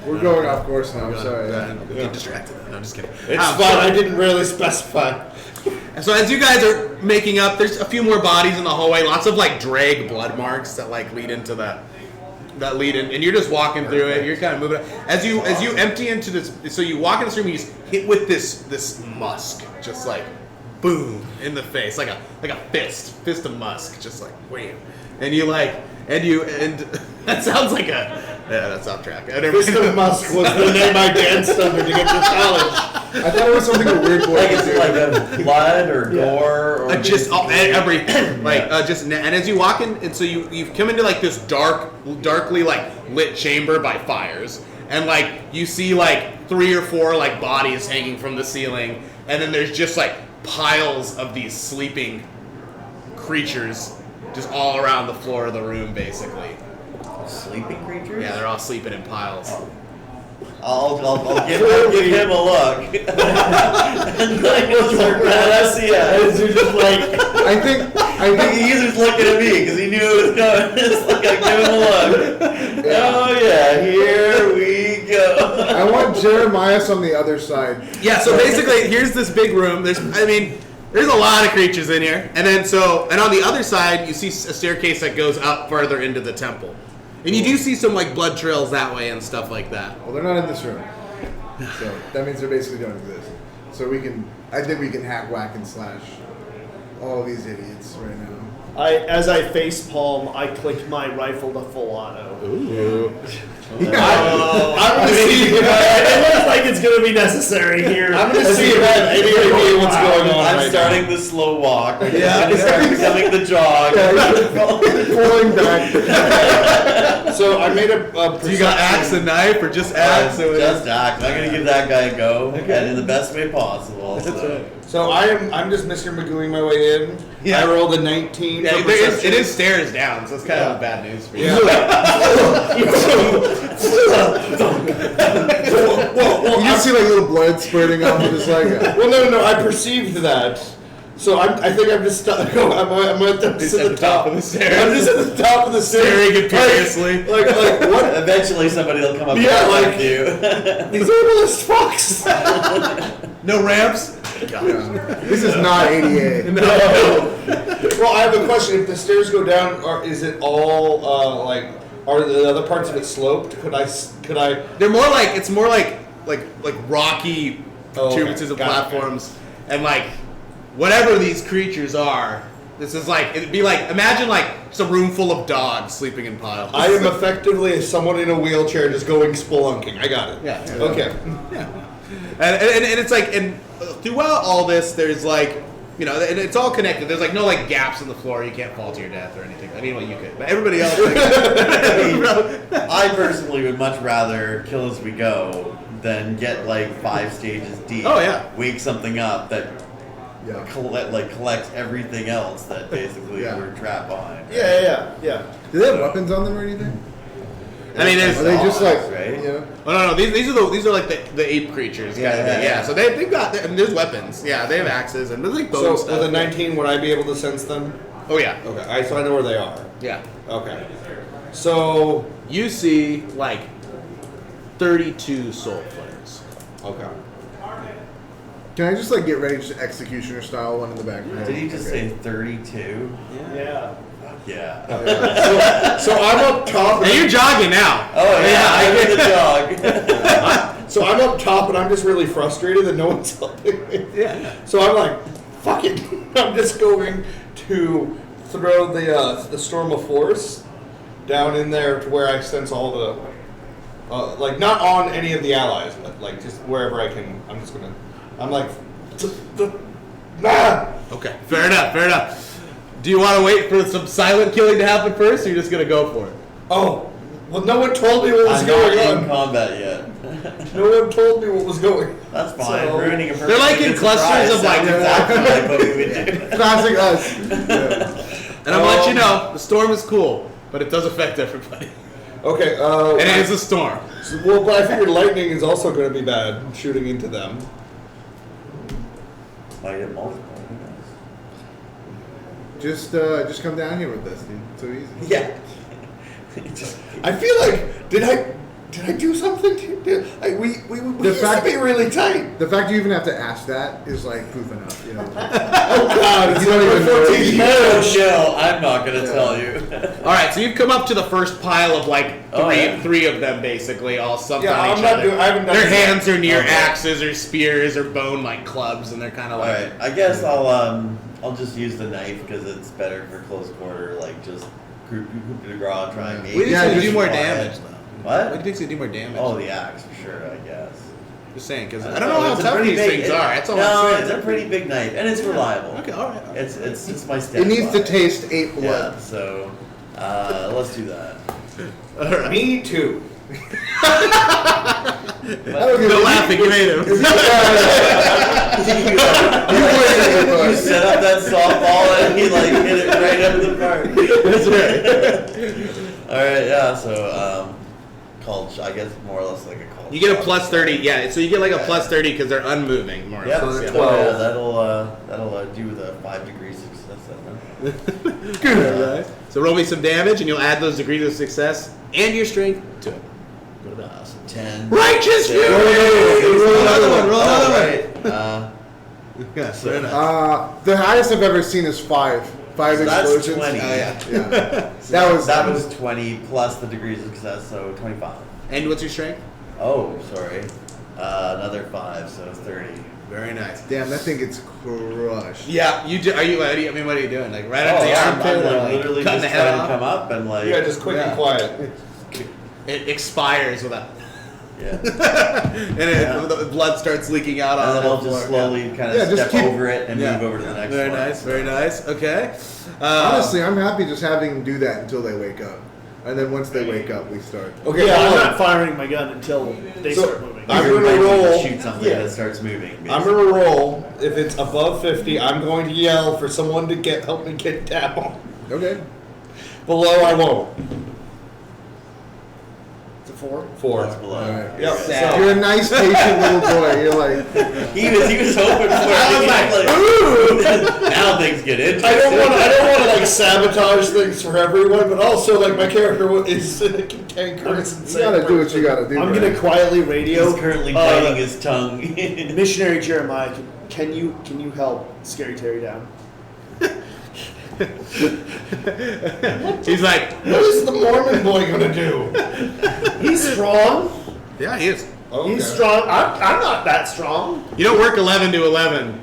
We're going off course now. I'm sorry. Get distracted. No, I'm just kidding. It's fun. I didn't really specify. So as you guys are making up, there's a few more bodies in the hallway. Lots of like drag blood marks that like lead into that lead in, and you're just walking through it. You're kind of moving. As you empty into this, so you walk in this room, you just hit with this musk, just like boom in the face, like a fist of musk, just like wham, and you that sounds like that's off track. Fist of Musk was the name I danced under to get to college. I thought it was something a weird boy Like could it's do. like a blood or gore or just everything, like and as you walk in, and so you've come into like this darkly like lit chamber by fires, and like you see like 3 or 4 like bodies hanging from the ceiling, and then there's just like piles of these sleeping creatures just all around the floor of the room, basically. sleeping creatures. Yeah, they're all sleeping in piles. I'll give him a look. And like, what's your badass? You're just like, I think He's just looking at me because he knew it was coming. It's like I give him a look. Oh yeah, here we go. I want Jeremiah on the other side. Yeah, so basically, here's this big room. There's a lot of creatures in here. And on the other side, you see a staircase that goes up further into the temple. And you do see some, like, blood trails that way and stuff like that. Well, they're not in this room. So that means they basically don't exist. So I think we can hack, whack, and slash all these idiots right now. as I face palm, I click my rifle to full auto. Ooh. I'm gonna see. It looks like it's gonna be necessary here. I'm gonna see if I have any idea what's going on. I'm right starting now. the slow walk. Yeah. I'm starting becoming the jog. Pulling back. So I made a So you got axe and knife, or just axe? Just act. I'm gonna give that guy a go, and in the best way possible. So I'm just Mr. Magooing my way in. Yeah. I rolled a 19. Yeah, for it perception. is stairs down, so it's kind of bad news for you. Yeah. You just see like little blood spurting off of his leg. Well, no, I perceived that. So I think I'm just stuck. I'm at the top of the stairs. I'm just at the top of the stairs. Staring imperiously. Like what? Eventually, somebody will come up Yeah, and like- help you. These ableist fucks. No ramps? Yeah. This is not 88. Well, I have a question. If the stairs go down, is it all like? Are the other parts of it sloped? Could I? They're more like, it's more like rocky okay. tubuses and Got it. platforms, and like whatever these creatures are. This is like, it'd be like, imagine like just a room full of dogs sleeping in piles. I am effectively someone in a wheelchair just going spelunking. I got it. Yeah. Okay. And it's like, and throughout all this, there's like, you know, and it's all connected. There's like no like gaps in the floor. You can't fall to your death or anything. I mean, well, you could, but everybody else. I personally would much rather kill as we go than get like 5 stages deep. Oh, yeah. Wake something up that Yeah. collects everything else that basically Yeah. we're trapped behind. Yeah. Do they have weapons on them or anything? I mean, there's. Are they just like, right? you know? Oh, no. These are like the ape creatures. Kind of thing. Yeah. So they've got, and there's weapons. Yeah, they have axes and there's like bone So stuff. with a 19, would I be able to sense them? Oh yeah. Okay. So I know where they are. Yeah. Okay. So You see like 32 soul flares. okay. Can I just like get ready, just executioner style one in the back? Did he just say 32? Yeah. Yeah. So I'm up top. Hey, you're jogging now. Oh yeah, I get the jog. So I'm up top, and I'm just really frustrated that no one's helping me. Yeah. So I'm like, fuck it. I'm just going to throw the storm of force down in there to where I sense all the, like not on any of the allies, but like just wherever I can. I'm like, nah. Okay. Fair enough. Do you want to wait for some silent killing to happen first, or you're just gonna go for it? Oh, well, no one told me what was I'm going not in on. combat yet. No one told me what was going. That's fine. So- Ruining a They're like in good clusters surprise of, like, sounds exactly like what we would do. Classic us. Yeah. And I'm gonna let you know, the storm is cool, but it does affect everybody. Okay. And it is a storm. Well, but I figured lightning is also going to be bad shooting into them. I get multiple. Just come down here with us, dude. So easy. Yeah. I feel like did I do something to you? We used to be really tight. The fact you even have to ask that is like proof enough, you know. Oh God, it's You don't even know. 14 Oh, no, I'm not gonna tell you. All right, so you've come up to the first pile of like Oh, yeah. three of them basically, all stumped Yeah, on I'm each not other. doing. I haven't done Their this yet. hands are near Okay. axes or spears or bone like clubs, and they're kind of like. Alright, I guess I'll just use the knife because it's better for close quarter, like just group de gras, try and What do you Yeah, think to just do more quiet. damage though? What? What do you think to do more damage? Oh, the axe for sure, I guess. Just saying, because I don't know how It's a tough pretty these big- things are. That's all no, I'm saying. it's a pretty big knife, and it's reliable. Okay, all right. It's my step. It needs to by. taste ape blood. Yeah, so let's do that. Me too. I don't give No a- laughing, you made him. You set up that softball and he like hit it right up the park. That's right. All right, yeah. So cult. I guess more or less like a cult. You get a plus 30, yeah. So you get like a plus 30 because they're unmoving, more or Yeah, less. that'll do the 5 degrees success. Then, huh? So roll me some damage, and you'll add those degrees of success and your strength to it. Go to the 10. righteous Yeah. Roll another one. Roll another one. Right. Yeah, fair enough. The highest I've ever seen is 5. 5 So that's explosions. 20. Oh, yeah. Yeah. That was 20 plus the degrees of success, so 25. And what's your strength? Oh, sorry. Another 5, so 30. Very nice. Damn, that thing gets crushed. Yeah, you do. What are you doing? Like right under the I'm armpit, like, like literally cutting just the head trying to off. come up and like. Yeah, just quick and quiet. It expires with a, Yeah. and the blood starts leaking out And on then the I'll floor. just slowly kind Yeah, of just step keep- over it and Yeah. move over to the next Very one. nice, very nice. Okay. Honestly, I'm happy just having them do that until they wake up. And then once they wake up, we start. Okay, Yeah, I'm hold on. not firing my gun until they So- start moving. I'm You're gonna reminded roll. to shoot something that starts moving. I'm basically. gonna roll. If it's above 50, I'm going to yell for someone to help me get tap on. Okay. Below, I won't. It's a 4. 4. That's below. All right. Yep. Sad. So, You're a nice, patient little boy. You're like, He was hoping for it. I was like, ooh. Now things get interesting. I don't want to like sabotage things for everyone, but also like my character is a cantankerous. you gotta do what you gotta do. I'm right? gonna quietly radio. He's currently biting his tongue. Missionary Jeremiah, can you help Scary Terry down? he's like, What is the Mormon boy gonna do? He's strong. yeah, he is. Okay. He's strong. I'm not that strong. You don't work 11 to 11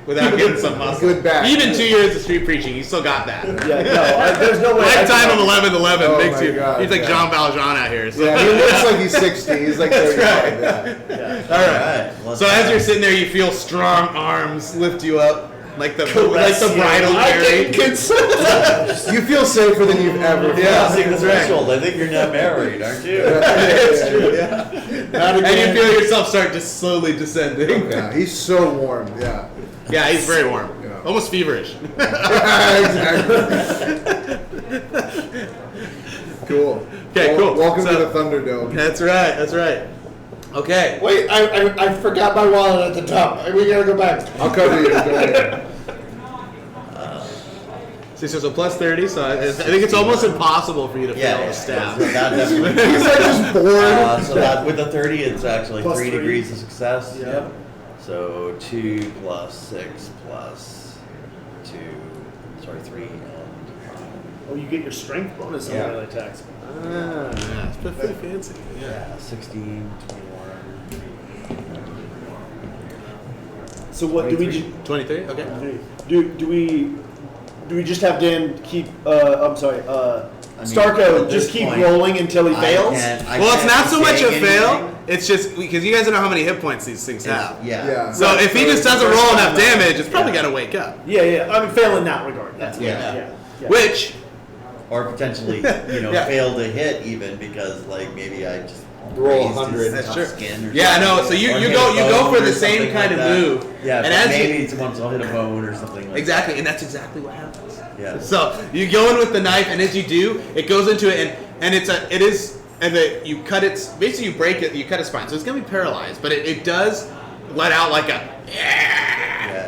without getting some muscle. Good back. Even 2 years of street preaching, you still got that. Yeah, no, there's no way. I Lifetime of can- 11 Oh makes my you. God, he's like yeah. Jean Valjean out here. So. Yeah, he looks like he's 60. He's like 35. right. Yeah. All right. Let's So as go. you're sitting there, you feel strong arms lift you up, like the Caress you. bridal I carry. can consent. You feel safer than you've ever felt. Yeah. Crossing the That's right. threshold. I think you're not married, aren't you? It's true. Yeah. Not And again. you feel yourself start just slowly descending. Yeah, he's so warm. Yeah. Yeah, he's very warm, Yeah. almost feverish. Exactly. Cool. Okay, cool. Welcome So- to the Thunderdome. That's right. That's right. Okay. Wait, I forgot my wallet at the top. We gotta go back. I'll cover you. Go ahead. So plus 30. So I think it's almost impossible for you to fail Yeah, the staff. that definitely. He's like just bored. So that with the 30, it's actually Plus 3 3. degrees of success. Yeah. So 2 plus 6 plus 2. Sorry, 3 and. Oh, you get your strength bonus on Yeah. melee attacks. Yeah, it's pretty fancy. Yeah, 16, 21. So what do we do? 23. Okay. Do we just have Dan keep? I'm sorry. I mean, Starco at just this keep point, rolling until he I fails. Well, it's not so much a say fail. anything. It's just because you guys don't know how many hit points these things have. Yeah. Yeah. So if he just doesn't roll enough damage, it's probably gonna wake up. Yeah. I'm failing in that regard. That's Yeah. yeah. Which, Or potentially, Yeah. fail to hit even because like maybe I just Roll raised his 100. That's tough true. skin or yeah, something. no. So you Or you hit go a you go bone for or the same something kind like of that. move. Yeah, and but as maybe someone's will hit a bone or something like exactly, and that's exactly what happens. that. Yeah. So you go in with the knife, and as you do, it goes into it, and you cut its basically you break it, you cut its spine, so it's gonna be paralyzed, but it does let out like a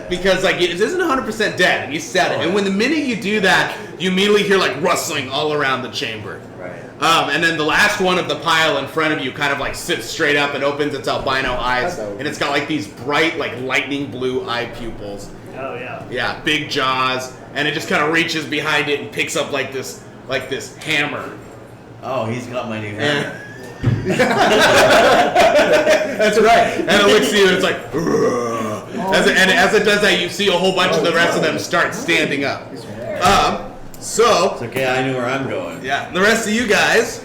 because like it isn't 100% dead, and you said it, and when the minute you do that, you immediately hear like rustling all around the chamber. Right. And then the last one of the pile in front of you kind of like sits straight up and opens its albino eyes, and it's got like these bright like lightning blue eye pupils. Oh yeah. Yeah, big jaws, and it just kind of reaches behind it and picks up like this hammer. Oh, he's got my new hammer. That's right. And it looks at you and it's like, as it does that, you see a whole bunch of the rest of them start standing up. So It's okay, I know where I'm going. yeah, the rest of you guys,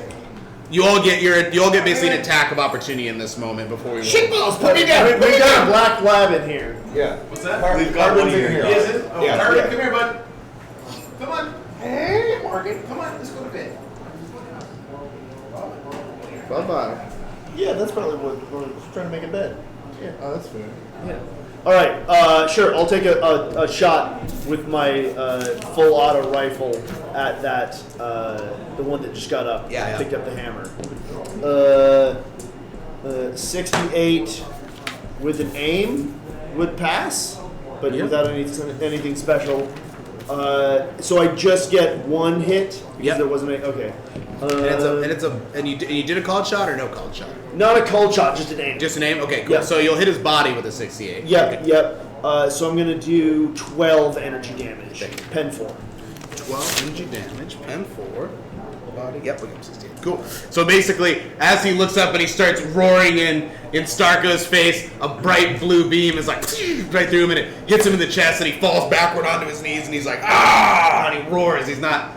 you all get basically an attack of opportunity in this moment before we roll. Shitballs, put me down. We got a black lab in here. Yeah. What's that? We've got one here. Is it? Oh, Yeah. Target, come here, bud. Come on. Hey, Morgan. Come on, let's go to bed. Bye bye. Yeah, that's probably what we're trying to make a bed. Oh, that's fair. Yeah. All right, sure. I'll take a shot with my full auto rifle at that the one that just got up. Yeah, yeah. Picked up the hammer. 68 with an aim would pass, but without anything special. So I just get one hit because there wasn't any. Okay. And you did a called shot or no called shot? Not a cold shot, just an aim. Just an aim. Okay, cool. Yeah. So you'll hit his body with a 68. Yep, Okay. yep. So I'm gonna do 12 energy damage. Pen 4. 12 energy damage. Pen 4. Body. Yep, we got 68. Cool. So basically, as he looks up and he starts roaring in Starko's face, a bright blue beam is like right through him and it hits him in the chest and he falls backward onto his knees and he's like, ah! And he roars. He's not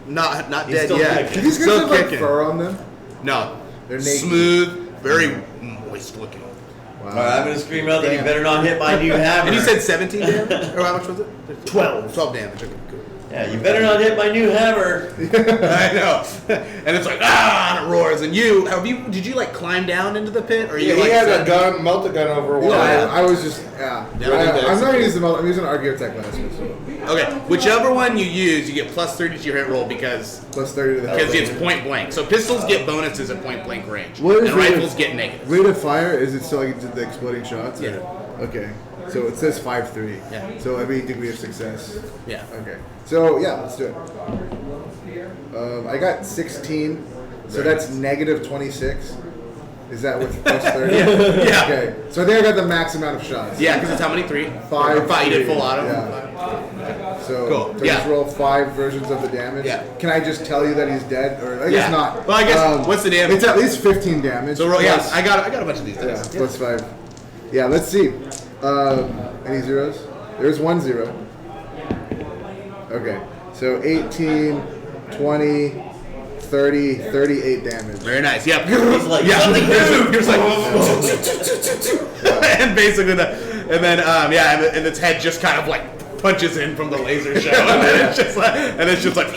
dead still yet. kicking. Do these guys Still have like kicking. fur on them? No. They're naked. Smooth, very moist looking. Wow. All right, I'm gonna scream out that you better not hit my new hammer. And you said 17 damage? Or how much was it? 12. 12 damage. Okay, cool. Yeah, you better not hit my new hammer. I know. And it's like, ah, and it roars. And did you like climb down into the pit? Or Yeah, you he like had said- a gun, melted gun over a wall. Yeah, I was just Yeah, I'm not using I'm using archaeotech classes. Okay, whichever one you use, you get plus 30 to your hit roll because Plus 30 to the health. it's point blank. So pistols get bonuses at point blank range. What is And rate rifles of- get negatives. Rate of fire, is it still like the exploding shots? Yeah. Okay. So it says 5-3. Yeah. So every degree of success. Yeah. Okay. So yeah, let's do it. I got 16. So that's negative 26. Is that with plus 30? Yeah. Okay. So I think I got the max amount of shots. Yeah, because it's how many? 3? Five. Or 5. You did full auto? Yeah. So Cool. do I Yeah. just roll 5 versions of the damage? Yeah. Can I just tell you that he's dead? Or I guess Yeah. not. Well, I guess, what's the damage? It's at least 15 damage. So roll, yeah, plus- I got a bunch of these Yeah, dice. plus 5. Yeah, let's see. Any zeros? There's 1 0. Okay, so 18, 20, 30, 38 damage. Very nice. Yep. He's like, Yeah. something new. You're just like, and basically and its head just kind of like punches in from the laser show, and then it's just like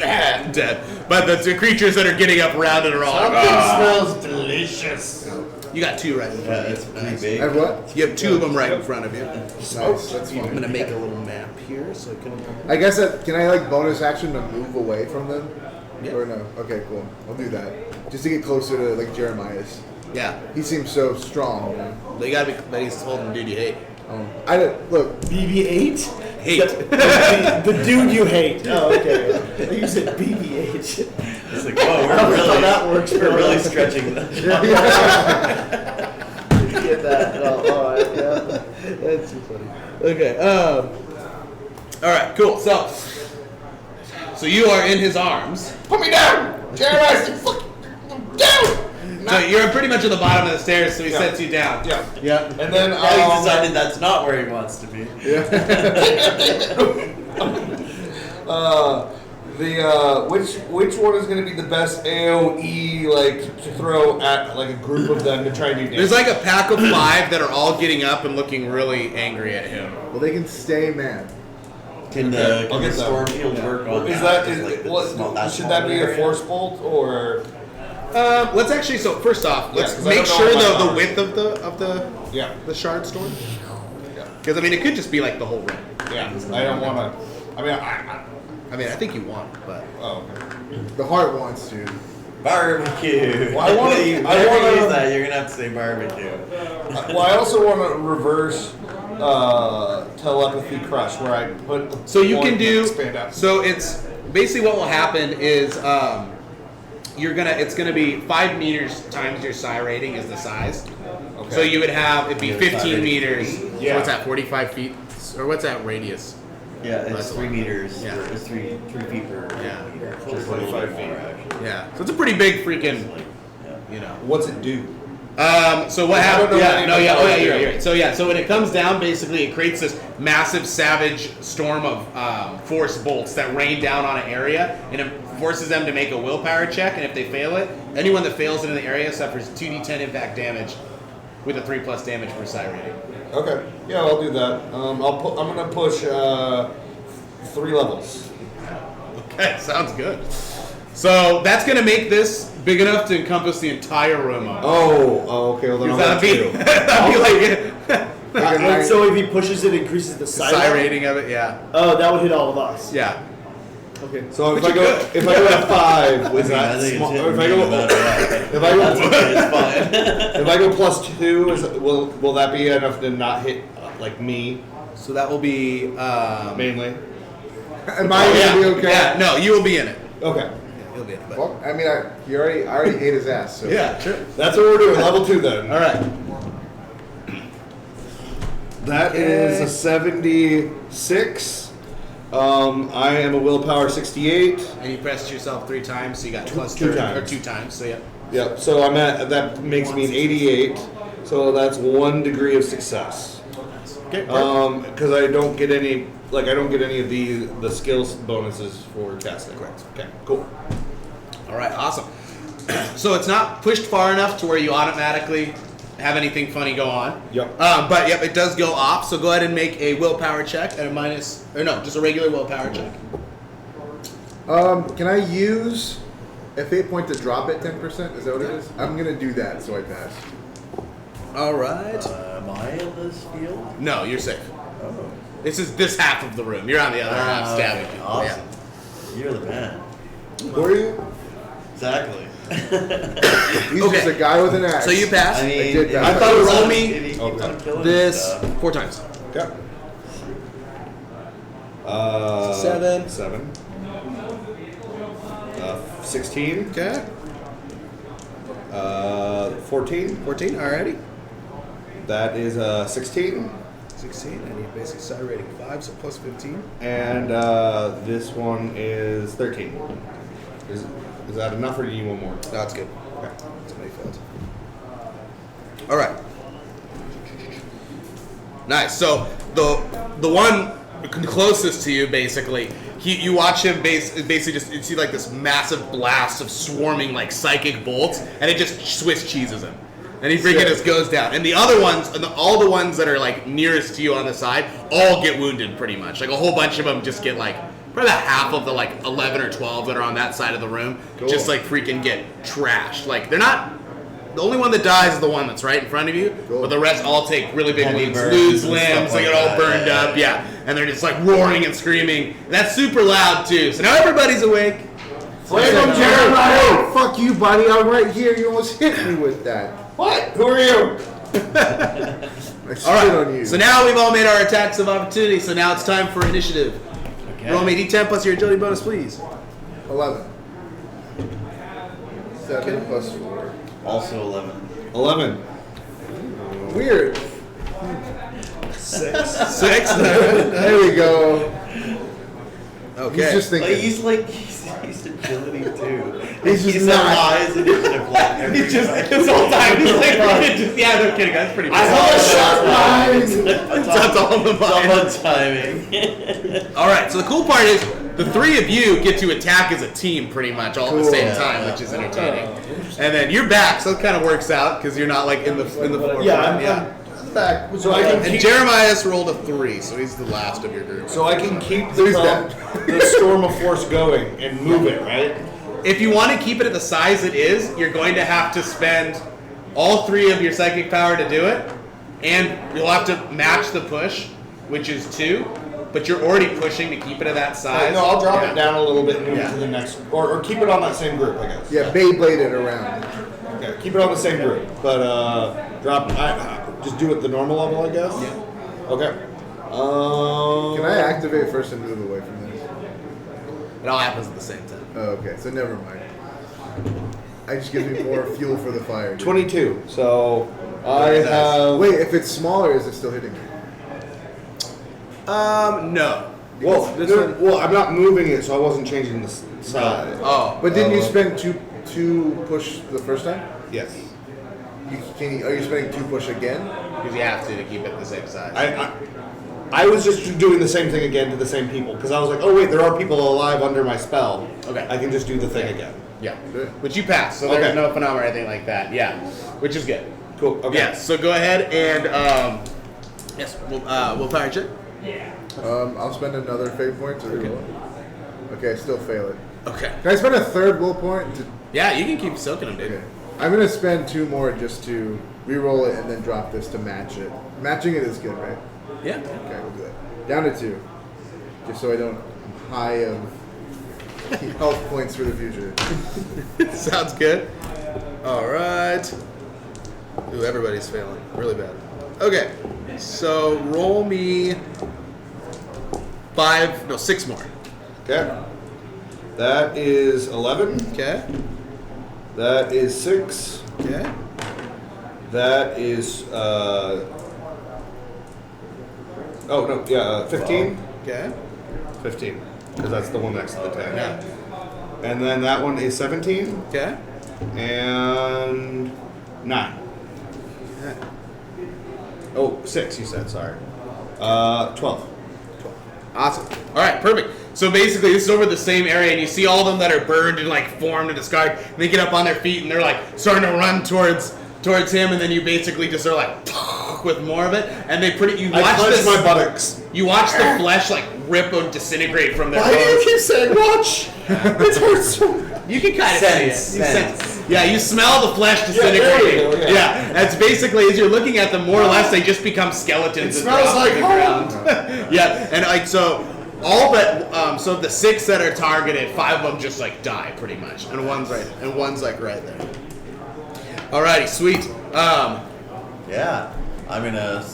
dead. But the creatures that are getting up around it are all like, "Ah." smells delicious. You got 2 right in Yeah, front of it's you. pretty Nice. big. I have what? You have 2 of them right in front of you. Nice, that's I'm fine. gonna make a little map here so I can. I guess can I like bonus action to move away from them? Yeah. Or no? Okay, cool. I'll do that. Just to get closer to like Jeremiah's. Yeah. He seems so strong. Man. But you gotta be. But he's holding dude you hate. I don't look. BB-8? Hate. The dude you hate. Oh, okay. You said BB-8. It's like, whoa, How that works. we're really stretching the Get that. Oh, all right. Yeah. That's too funny. Okay. All right. Cool. So you are in his arms. Put me down! Jeremiah, you fucking down! So you're pretty much at the bottom of the stairs. So he sets you down. Yeah. Yeah. And then Now he's decided that's not where he wants to be. which one is going to be the best AOE like to throw at like a group of them to try and do damage? There's like a pack of 5 that are all getting up and looking really angry at him. Well, they can stay mad. Can Okay, the I'll get that. storm field work on is that? that Just like the what, small- should that be a area? force bolt or Let's actually. So first off, let's 'cause I make don't know sure my the armor. width of yeah the shard storm. yeah Because I mean, it could just be like the whole ring. yeah I don't want to. I mean I think you want, it, but oh okay. The heart wants to. Barbecue. Well, I wanna- You I never wanna- use that. You're gonna have to say barbecue. Well, I also want to reverse telepathy crush where I put so you one can do. expand out. So it's basically what will happen is it's gonna be 5 meters times your psi rating is the size. Okay. So you would have it'd be Your 15 psi rating. meters. Yeah. So what's that? 45 feet, or what's that radius? Yeah, That's it's a 3 lot. meters. Yeah. It's 3 feet per Yeah. meter. Just a little 45 bit feet. more, actually. Yeah. So it's a pretty big freaking, Yeah. you know. What's it do? So what I happened? don't know Yeah, any no, of yeah, the oh yeah, colors you're here. right. So yeah, so when it comes down, basically it creates this massive, savage storm of force bolts that rain down on an area, and it forces them to make a willpower check. And if they fail it, anyone that fails it in the area suffers 2d10 impact damage with a 3+ damage per psi rating. Okay, yeah, I'll do that. I'm gonna push 3 levels. Okay, sounds good. So that's gonna make this big enough to encompass the entire room. Oh, okay. Well then I'll That'd have be, two. that'd be like And so if he pushes it, it increases the Psi rating of it, yeah. Oh, that would hit all of us. Yeah. Okay. So if I go at 5, was I that think small? it's Or if I go if I go +2, will that be enough to not hit like me So that will be mainly? Am I gonna be okay? Yeah, no, you will be in it. Okay. Yeah, you'll be in it. But, Well, I mean, I already ate his ass. So. yeah, sure. That's what we're doing. Level 2 then. All right. That is a 76. I am a willpower 68. And you pressed yourself 3 times, so you got plus two 30, times. or 2 times. So yeah. Yep. So I'm at that makes me an 88. So that's 1 degree of success. Okay. Because I don't get any of the skills bonuses for casting. Correct. Okay. Cool. All right. Awesome. So it's not pushed far enough to where you automatically have anything funny go on. Yep. But yep, it does go off. So go ahead and make a willpower check at a minus, or no, just a regular willpower check. Can I use a fate point to drop it 10%? Is that what it is? I'm gonna do that, so I pass. All right. Am I in this field? No, you're safe. Oh. This is this half of the room. You're on the other half, stabbing okay. people. Awesome. You're the man. Who are you? Exactly. He's Okay. just a guy with an axe. So you pass. I mean, did that. if I thought it was roll on- me if he keeps on killing this stuff. 4 times. Yep. 7. 7. 16. Okay. 14. 14. Alrighty. That is 16. 16. And you basically side rating 5, so plus 15. And this one is 13. Is that enough, or do you need one more? No, that's good. Okay. Somebody failed. All right. Nice. So the one closest to you, basically, you watch him basically just you see like this massive blast of swarming like psychic bolts, and it just Swiss cheeses him, and he freaking just goes down. And the other ones, and all the ones that are like nearest to you on the side, all get wounded pretty much. Like a whole bunch of them just get like. Probably about half of the like 11 or 12 that are on that side of the room just like freaking get trashed. Like they're not. The only one that dies is the one that's right in front of you, but the rest all take really big Heavy wounds, burns lose and limbs, stuff they like get all that, burned yeah. up, yeah, and they're just like roaring and screaming. And that's super loud too. So now everybody's awake. Flame him, Jeremiah! Hey, fuck you, buddy. I'm right here. You almost hit me with that. What? Who are you? I spit All right. on you. So now we've all made our attacks of opportunity. So now it's time for initiative. Okay. Roll me d10 plus your agility bonus, please. 11. 7 plus 4. Also 11. 11. Weird. 6. 6. There we go. Okay. He's just thinking. He's agility too. He's just He's not. his initiative like He's just this whole time. He's like, yeah, no kidding. That's pretty. I have a sharp mind. That's all in the mind. timing. All right. So the cool part is the 3 of you get to attack as a team pretty much all at the same time, which is entertaining. And then you're back, so it kind of works out because you're not like in the forefront. Yeah, I'm back. So I can And keep. Jeremiah's rolled a 3, so he's the last of your group. So I can keep Who's the storm of force going and move it, right? If you want to keep it at the size it is, you're going to have to spend all 3 of your psychic power to do it, and you'll have to match the push, which is 2. But you're already pushing to keep it at that size. No, I'll drop it down a little bit and move Yeah. it to the next, or keep it on that same group, I guess. Yeah, Beyblade it around. Okay, keep it on the same group, but drop. Just do it the normal level, I guess. Yeah. Okay. Can I activate first and move away from this? It all happens at the same time. Oh, okay, so never mind. I just gives me more fuel for the fire. 22. So I have. Wait, if it's smaller, is it still hitting me? No. Well, This one- well, I'm not moving it, so I wasn't changing the size. Oh. But didn't you spend two push the first time? Yes. Are you spending 2 push again? Because you have to keep it the same size. I was just doing the same thing again to the same people because I was like, oh wait, there are people alive under my spell. Okay. I can just do the thing again. Yeah. Good. Which you pass, so there's Okay. no phenomenon or anything like that. Yeah. Which is good. Cool. Okay. Yeah. So go ahead and yes, we'll fire check. I'll spend another fate point to reroll. Okay, I still fail it. Okay. Can I spend a 3rd will point to? Yeah, you can keep soaking them, dude. Okay. I'm gonna spend 2 more just to re-roll it and then drop this to match it. Matching it is good, right? Yeah. Okay, we'll do that. Down to 2, just so I don't high of health points for the future. Sounds good. All right. Ooh, everybody's failing really bad. Okay, so roll me 6 more. Okay. That is 11. Okay. That is 6. Okay. That is 15. Okay. 15. Because that's the one next to the 10. Yeah. And then that one is 17. Okay. And 9. Okay. Oh, 6 you said, sorry. 12. Awesome. All right, perfect. So basically, this is over the same area, and you see all of them that are burned and like formed and discarded. And they get up on their feet, and they're like starting to run towards him, and then you basically just are like with more of it, and they you I watch clench this. my buttocks. You watch the flesh like rip and disintegrate from their Why do you bones. keep saying watch? It hurts so much. You can kind of Sense, see it. You sense. Yeah, you smell the flesh disintegrating. there you go, yeah. That's basically, as you're looking at them, more or less, they just become skeletons. It that drop smells like to the ground. Yeah, and like so, all but so of the 6 that are targeted, 5 of them just like die pretty much, and one's right there. Alrighty, sweet. Yeah, I'm gonna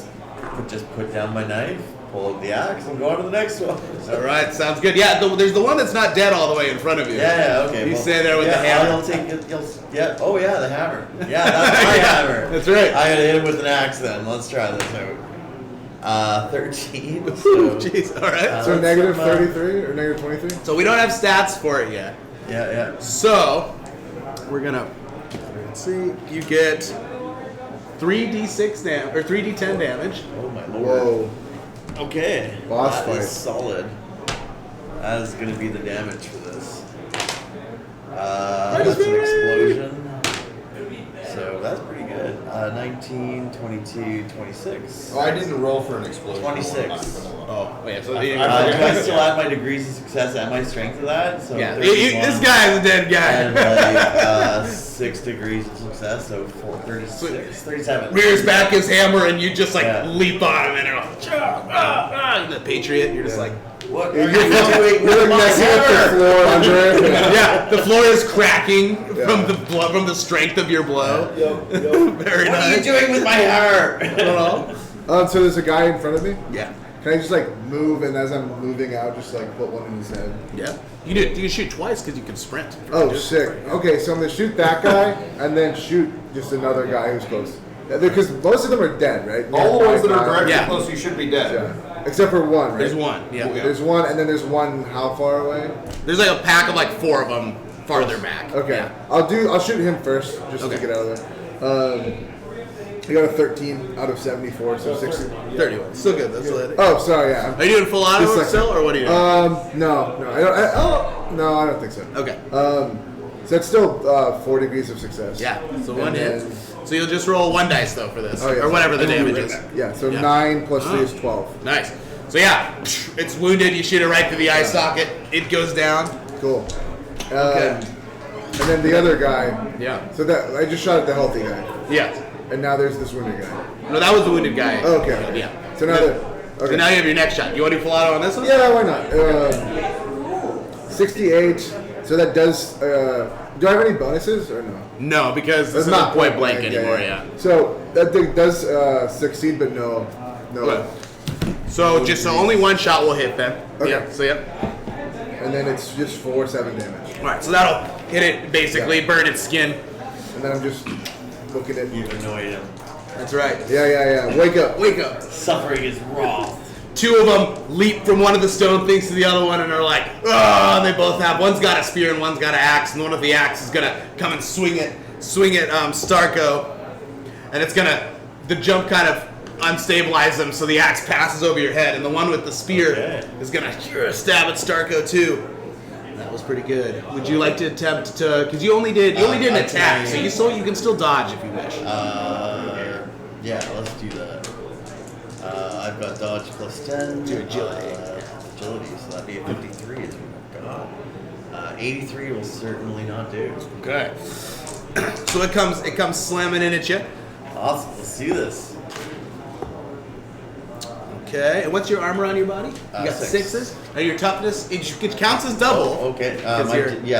just put down my knife, pull out the axe, and go on to the next one. All right, sounds good. Yeah, there's the one that's not dead all the way in front of you. Yeah, okay. You stay there with the hammer. I'll take it. Yeah. Oh yeah, the hammer. Yeah, that's my hammer. That's right. I gotta hit him with an axe then. Let's try this out. 13. Ooh, So, jeez. All right. So let's negative have, 33 or negative 23? So we don't have stats for it yet. Yeah. So we're gonna let's see. You get 3d6 or 3d10 damage. Oh my lord. Whoa. Okay. Boss that fight. is solid. That is gonna be the damage for this. That's an explosion. So that's pretty good. 19, 22, 26. Oh, I didn't roll for an explosion. 26. Oh, yeah. So Do I still add my degrees of success and my strength to that? So yeah. 31. This guy's a dead And guy. like 6 degrees of success, so 36, 37. Rears back his hammer, and you just like Yeah. leap on him, and you're like, and the Patriot. You're just like, What? You're You're doing You're messing up the floor under it. yeah. The floor is cracking from the blood, from the strength of your blow. Very What are you nice. doing with my hammer? So there's a guy in front of me. Yeah. Can I just like move, and as I'm moving out, just like put one in his head? Yeah. You can shoot twice because you can sprint. Oh, sick. Okay, so I'm gonna shoot that guy, and then shoot just another guy who's close. Because most of them are dead, right? All the ones that are directly Yeah. close, you should be dead. Yeah. Except for one, right? There's one. Yeah. There's one, and then there's one. How far away? There's like a pack of like 4 of them farther back. Okay. Yeah. I'll shoot him first, just Okay. to get out of there. I got a 13 out of 74, so 60. 31. Still good. That's what Oh, sorry, yeah. Are you doing full auto Just like- still, or what are you doing? No, no, I don't think so. Okay. So it's still 4 degrees of success. Yeah. So one And hit. then- So you'll just roll 1 dice though for this, Oh, yeah. or whatever the And then damage we is. Yeah, so Yeah. 9 plus 3 is 12. Nice. So yeah, it's wounded. You shoot it right through the eye socket. It goes down. Cool. Okay. And then the other guy. Yeah. So that I just shot at the healthy guy, Yeah. and now there's this wounded guy. No, that was the wounded guy. Oh, okay. Yeah. So now that. So Okay. now you have your next shot. You want to do full auto on this one? Yeah, why not? 68. So that does. Do I have any bonuses or no? No, because this That's isn't point blank anymore. Yeah. So that thing does succeed, but no. Okay. So only 1 shot will hit then. Okay. Yeah. So yeah. And then it's just 4/7 damage. All right. So that'll hit it, basically burn its skin. And then I'm just looking at you. You've annoyed him. That's right. Yeah. Wake up. Wake up. Suffering is wrath. 2 of them leap from one of the stone things to the other one and are like, oh, they both have. One's got a spear and one's got an axe, and one of the axe is gonna come and swing at Starko, and it's gonna, the jump kind of unstabilize them, so the axe passes over your head, and the one with the spear is gonna stab at Starko too. That was pretty good. Would you like to attempt to? Because you only did an attack, so you can still dodge if you wish. Yeah, let's do that. I've got dodge plus 10. Do agility. Agility, so that'd be a 53 is what I've got. 83 will certainly not do. Okay. So it comes slamming in at you. Awesome. Let's do this. Okay, and what's your armor on your body? You got 6. 6s. And your toughness, it counts as double. Oh, okay. Because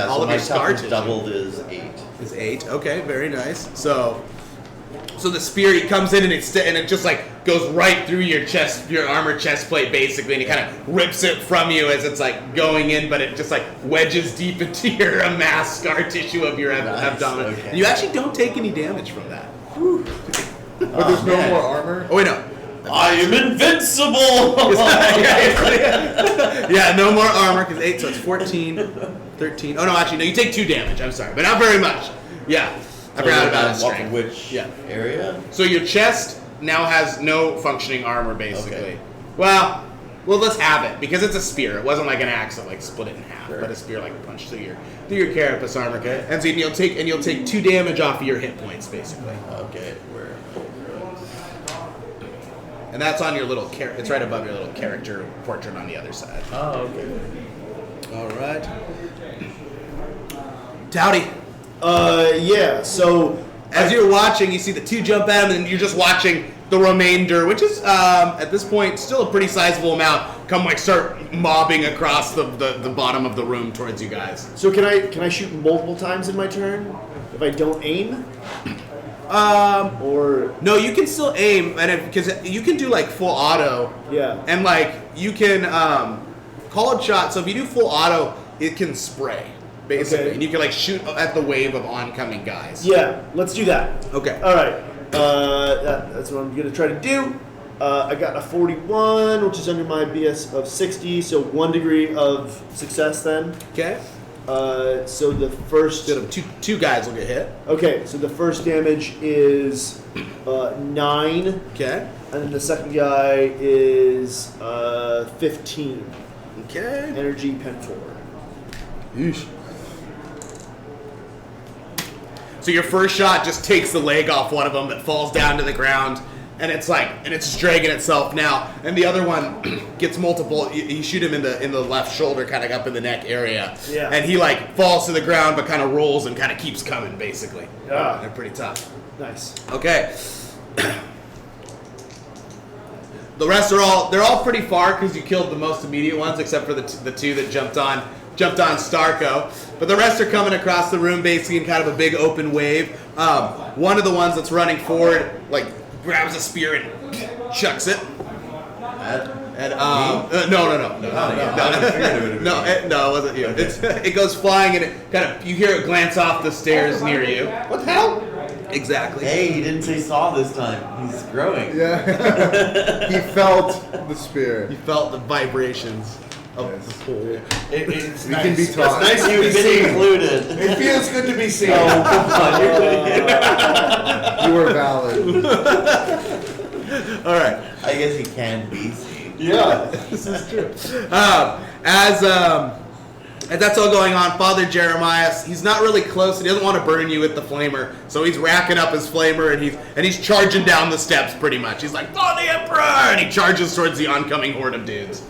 all so of my your scar toughness tissue doubled is 8. is 8. Okay, very nice. So the spear, it comes in and it just like goes right through your chest, your armor chest plate basically, and it kind of rips it from you as it's like going in, but it just like wedges deep into your amassed scar tissue of your abdomen. Okay. And you actually don't take any damage from that. But there's no more armor? Oh wait, no. I am invincible! Yeah, no more armor, because 8, so it's 14, 13. Oh no, actually, no, you take 2 damage, I'm sorry, but not very much. Yeah, I forgot about his strength. Which Yeah. area? So your chest now has no functioning armor, basically. Okay. Well, let's have it, because it's a spear. It wasn't like an axe that like split it in half, Sure. but a spear like punched through your carapace armor. Okay. And so you'll take 2 damage off of your hit points, basically. Okay, where? And that's on your little it's right above your little character portrait on the other side. Oh, okay. All right. Dowdy, Yeah. So as you're watching, you see the 2 jump at him, and you're just watching the remainder, which is at this point still a pretty sizable amount, come like start mobbing across the bottom of the room towards you guys. So can I shoot multiple times in my turn if I don't aim? Or No, you can still aim, and because you can do like full auto, yeah. and like you can call it shot. So if you do full auto, it can spray basically, Okay. and you can like shoot at the wave of oncoming guys. Yeah, let's do that. Okay. All right. That's what I'm gonna try to do. I got a 41, which is under my BS of 60, so 1 degree of success then. Okay. So the first. Two guys will get hit. Okay, so the first damage is 9, Okay. and then the second guy is 15. Okay. Energy pen 4. So your first shot just takes the leg off one of them that falls down to the ground, and it's just dragging itself now. And the other one gets multiple. You shoot him in the left shoulder, kind of up in the neck area. Yeah. And he like falls to the ground, but kind of rolls and kind of keeps coming, basically. Yeah. They're pretty tough. Nice. Okay. The rest they're all pretty far because you killed the most immediate ones, except for the 2 that jumped on Starko. But the rest are coming across the room basically in kind of a big open wave. One of the ones that's running forward like grabs a spear and chucks it. And no, it wasn't you. It goes flying and it kind of you hear it glance off the stairs near you. What the hell? Exactly. Hey, he didn't say saw this time. He's growing. Yeah. He felt the spirit. You felt the vibrations of Yes. the pole. It's We nice. can be taught. It's nice to be You've been seen. included. It feels good to be seen. Oh, come on, you're doing it. You were valid. All right. I guess he can be seen. Yeah. This is true. As that's all going on, Father Jeremiah, he's not really close. He doesn't want to burn you with the flamer, so he's racking up his flamer and he's charging down the steps pretty much. He's like, "For the Emperor!" and he charges towards the oncoming horde of dudes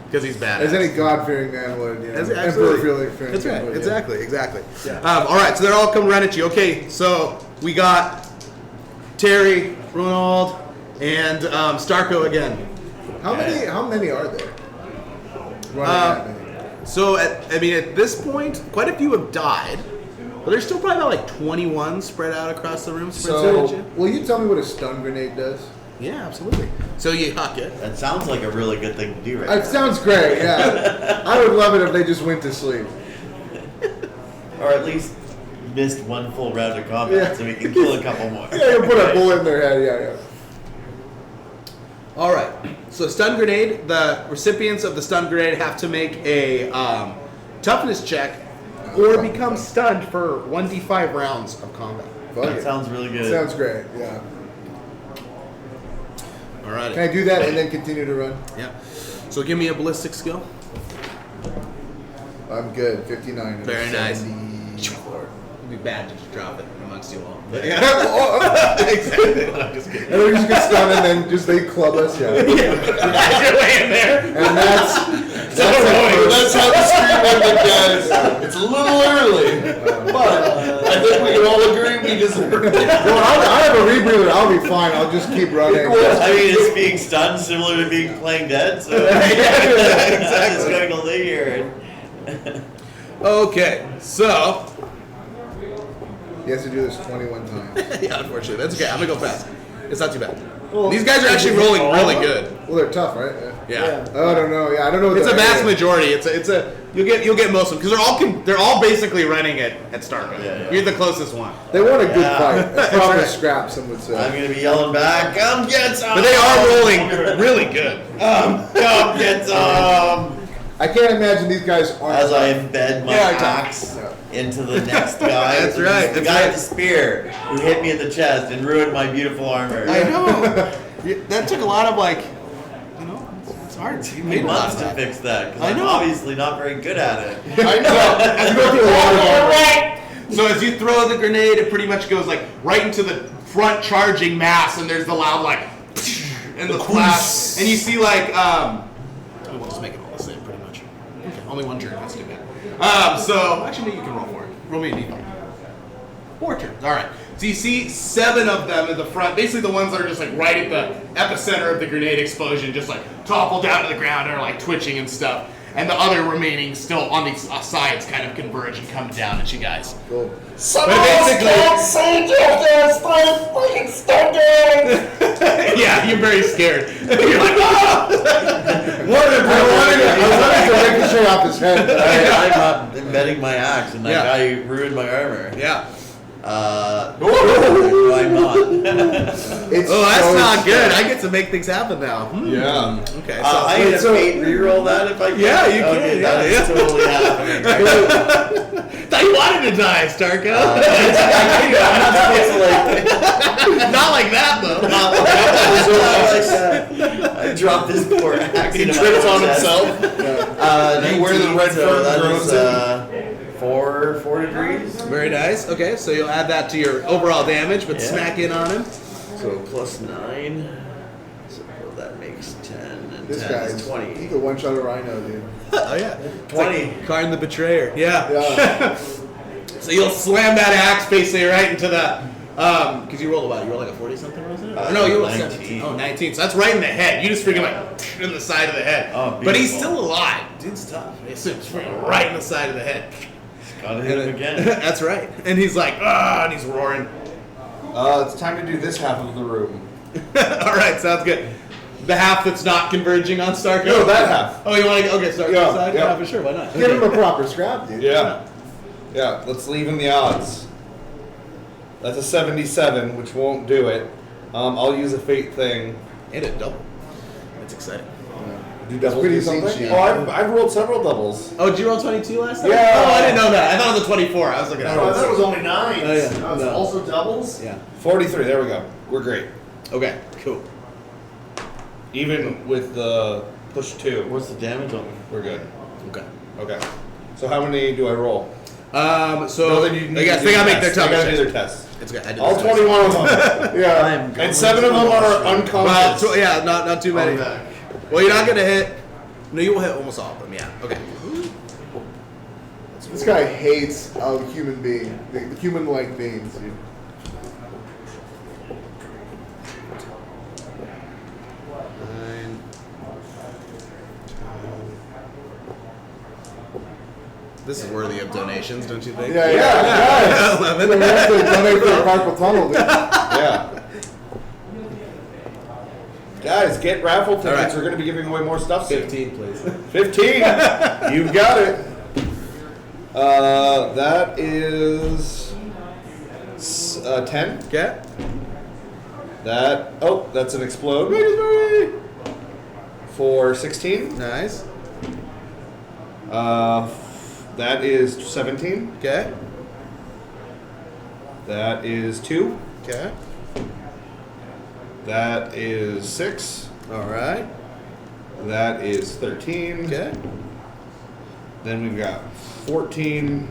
because he's badass. As any God-fearing man would, you know. Absolutely. Emperor-fearing That's man right. would, yeah. Exactly. All right, so they're all coming right at you. Okay, so we got Terry, Ronald, and Starko again. How many are there? Running at me. So, at this point, quite a few have died, but there's still probably about like 21 spread out across the room. So, will you tell me what a stun grenade does? Yeah, absolutely. So you huck it. That sounds like a really good thing to do right It now. sounds great, yeah. I would love it if they just went to sleep. Or at least missed one full round of combat so we can kill a couple more. Yeah, you put a bullet in their head, yeah. All right. So stun grenade. The recipients of the stun grenade have to make a toughness check, or become stunned for 1d5 rounds of combat. Fuck That it. sounds really good. Sounds great, yeah. All right. Can I do that and then continue to run? Yeah. So give me a ballistic skill. I'm good, 59. Very nice. 74. It'd be bad to just drop it amongst you all. Exactly. I'm just kidding. And we just get stunned and then just they club us, yeah. You're laying there. And that's That's how the stream ended, guys. It's a little early, but I think we can all agree we deserve it. Well, I have a rebreather. I'll be fine. I'll just keep running. I mean, it's being stunned similar to being playing dead, so I'm just going to lay here. Okay, so He has to do this 21 times. yeah, unfortunately, that's okay. I'm gonna go fast. It's not too bad. These guys are actually rolling really good. Well, they're tough, right? Yeah. Oh, I don't know. Yeah, I don't know. It's a vast majority. It's a you'll get most of them because they're all basically running it at Starco. Yeah. You're the closest one. They want a good Yeah. fight. A proper right. scrap, some would say. I'm going to be yelling back, come get some! But they are rolling really good. Come get some! I can't imagine these guys aren't. As I embed my Yeah, axe into the next guy. That's right, The that's guy right. with the spear who hit me in the chest and ruined my beautiful armor. I know. That took a lot of it's hard. You made a lot months of to that. fix that, because I I'm know. obviously not very good at it. I know. As you go through a lot of So as you throw the grenade, it pretty much goes right into the front charging mass, and there's the loud and the flash, and you see we'll just make it all the same pretty much. Okay, only one turn. That's too bad. So actually, you can roll for it. Roll me a d5. 4 turns. All right. So you see 7 of them in the front, basically the ones that are just right at the epicenter of the grenade explosion, just topple down to the ground and are twitching and stuff. And the other remaining still on the sides kind of converge and come down at you guys. Cool. But basically, yeah, you're very scared. You're like, ah! I wanted to ricochet off his head. I'm not embedding my axe, and that Yeah. guy ruined my armor. Yeah. No, I'm not. It's That's so not good. sad. I get to make things happen now. Yeah. Okay. So I need to reroll that if I can. Yeah, you Okay, can, That yeah. is totally happening. thought you wanted to die, Starco. I'm not supposed to Not like that though. I dropped this poor axe. He into my trips on chest. himself. You wear the red fur that grows is, 4 degrees. Very nice. Okay, so you'll add that to your overall damage, but Yeah. smack in on him. So plus 9. So that makes 10. And This 10 guy's is 20. He's a one-shot rhino, dude. Oh yeah. 20. Karn the Betrayer. Yeah. Yeah. So you'll slam that axe basically right into the, because you rolled a what? You rolled like a 40 something, wasn't it? No, you rolled 19. 17. Oh, 19. So that's right in the head. You just freaking in the side of the head. Oh, but he's beautiful. still alive. Dude's tough. It's freaking right in the side of the head. Gotta hit him again. That's right. And he's like, and he's roaring. It's time to do this half of the room. All right, sounds good. The half that's not converging on Starco? No, that half. Oh, you want to okay, Starco Yeah, side? yeah. Yeah, for sure. Why not? Give him a proper scrap, dude. Yeah. Yeah, let's leave the odds. That's a 77, which won't do it. I'll use a fate thing. And a double. That's exciting. Do That's doubles pretty do something? cheap. Oh, I've rolled several doubles. Oh, did you roll 22 last time? Yeah. Oh, I didn't know that. I thought it was a 24. I was looking at it. I thought it was only 9s. Oh, yeah. It's No. also doubles? Yeah. 43, there we go. We're great. Okay, cool. Even with the push 2, What's the damage on it? we're good. Okay. Okay. So how many do I roll? So No, then you need they got to do to make their tests. They gotta toughness do checks. their tests. It's good. I did All this 21 of them. Yeah. I'm And 7 of them are unconscious. Not too many. Well, you're not gonna hit. No, you will hit almost all of them. Yeah. Okay. This guy hates a human being, the human-like beings, dude. This is worthy of donations, don't you think? Yeah, guys. 11. We have to donate for the carpal tunnel, dude. Yeah. Guys, get raffle tickets. right. We're going to be giving away more stuff soon. 15, please. 15. You've got it. That is 10. Okay. That's an explode. For 16. Nice. That is 17. Okay. That is 2. Okay. That is 6. All right. That is 13. Okay. Then we've got 14.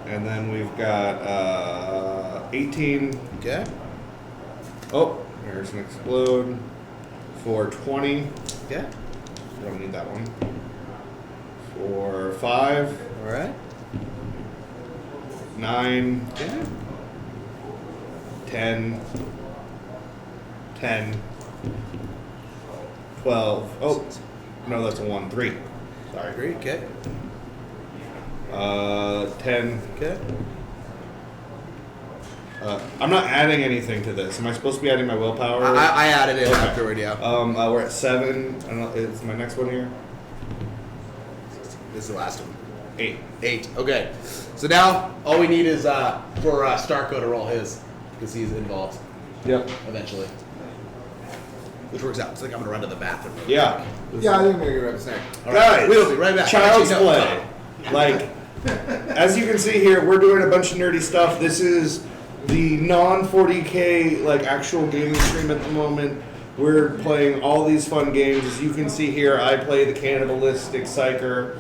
And then we've got 18. Okay. Oh, there's an explode for 20. Okay. Don't need that one. For 5, All right. 9, Okay. 10, 10, 12. Oh, no, that's a 1. 3. Sorry. 3. Okay. 10. Okay. I'm not adding anything to this. Am I supposed to be adding my willpower? I added it Okay. afterward. Yeah. We're at 7. I don't know, is my next one here? This is the last one. 8. 8. Okay. So now all we need is for Starco to roll his because he's involved Yep. eventually, which works out. So I think I'm gonna run to the bathroom. Yeah. Yeah, I think I'm gonna grab a snack. All right. Guys, We'll be right back. Child's Actually, no, play. Like, as you can see here, we're doing a bunch of nerdy stuff. This is the non-40k, like, actual gaming stream at the moment. We're playing all these fun games. As you can see here, I play the cannibalistic psyker,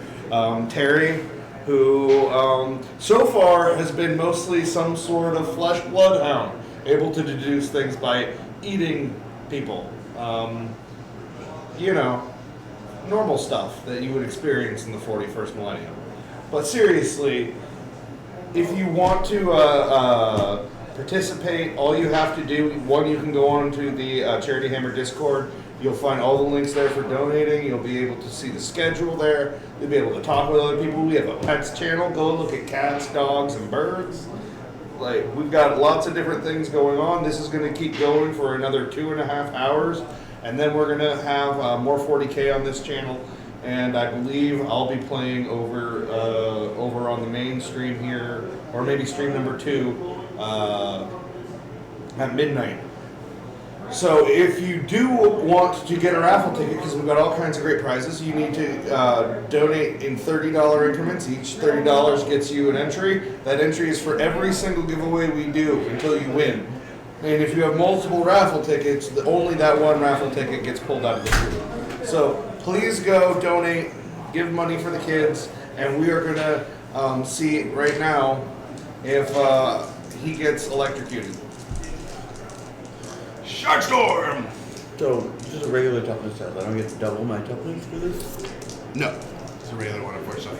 Terry, who so far has been mostly some sort of flesh bloodhound, able to deduce things by eating people. You know, normal stuff that you would experience in the 41st millennium. But seriously, if you want to participate, all you have to do, one, you can go on to the Charity Hammer Discord. You'll find all the links there for donating. You'll be able to see the schedule there. You'll be able to talk with other people. We have a pets channel. Go look at cats, dogs, and birds. Like, we've got lots of different things going on. This is going to keep going for another 2.5 hours. And then we're going to have more 40k on this channel. And I believe I'll be playing over on the main stream here, or maybe stream number 2 at midnight. So if you do want to get a raffle ticket, because we've got all kinds of great prizes, you need to donate in $30 increments. Each $30 gets you an entry. That entry is for every single giveaway we do until you win. And if you have multiple raffle tickets, only that one raffle ticket gets pulled out of the pool. So please go donate, give money for the kids, and we are going to see right now if he gets electrocuted. Sharkstorm! So, just a regular toughness test. I don't get to double my toughness for this? No, it's a regular one, unfortunately.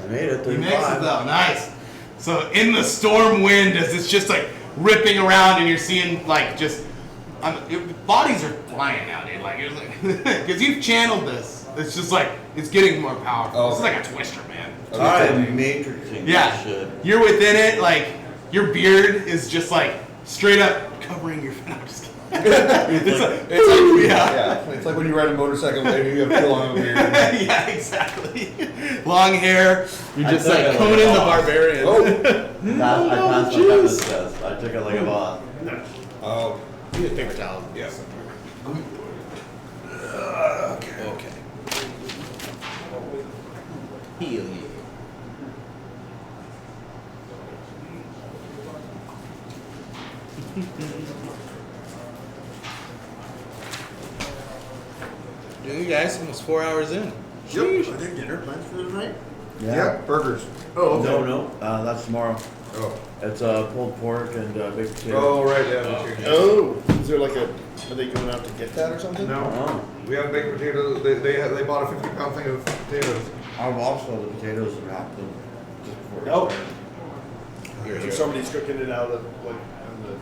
I made it. He makes 35. it though, nice. So in the storm wind, as it's just like ripping around, and you're seeing like just bodies are flying out, dude. Like, because you've channeled this. It's just like it's getting more powerful. Oh. This is like a twister, man. I'm matrixing Yeah, this shit. you're within it. Like your beard is just like straight up covering your. No, I'm just kidding. it's like yeah. It's like when you ride a motorcycle and you have too long of a beard. Yeah, exactly. Long hair. You're just I like took it Conan like a the boss. Barbarian. Oh. I passed my toughness test. I took it like a boss. Oh. You get paper towel. Yes. Okay. Heal you. Doing you guys almost 4 hours in. Yep. Are there dinner plans for tonight? Yeah. Yep, burgers. Oh, okay. No, that's tomorrow. Oh. It's pulled pork and baked potato. Oh, right, yeah. Oh, is there like a? Are they going out to get that or something? No. Oh. We have baked potatoes. They bought a 50-pound thing of potatoes. I've also the potatoes and wrapped them just before we Oh. started. Here, So here. somebody's cooking it out of like on the.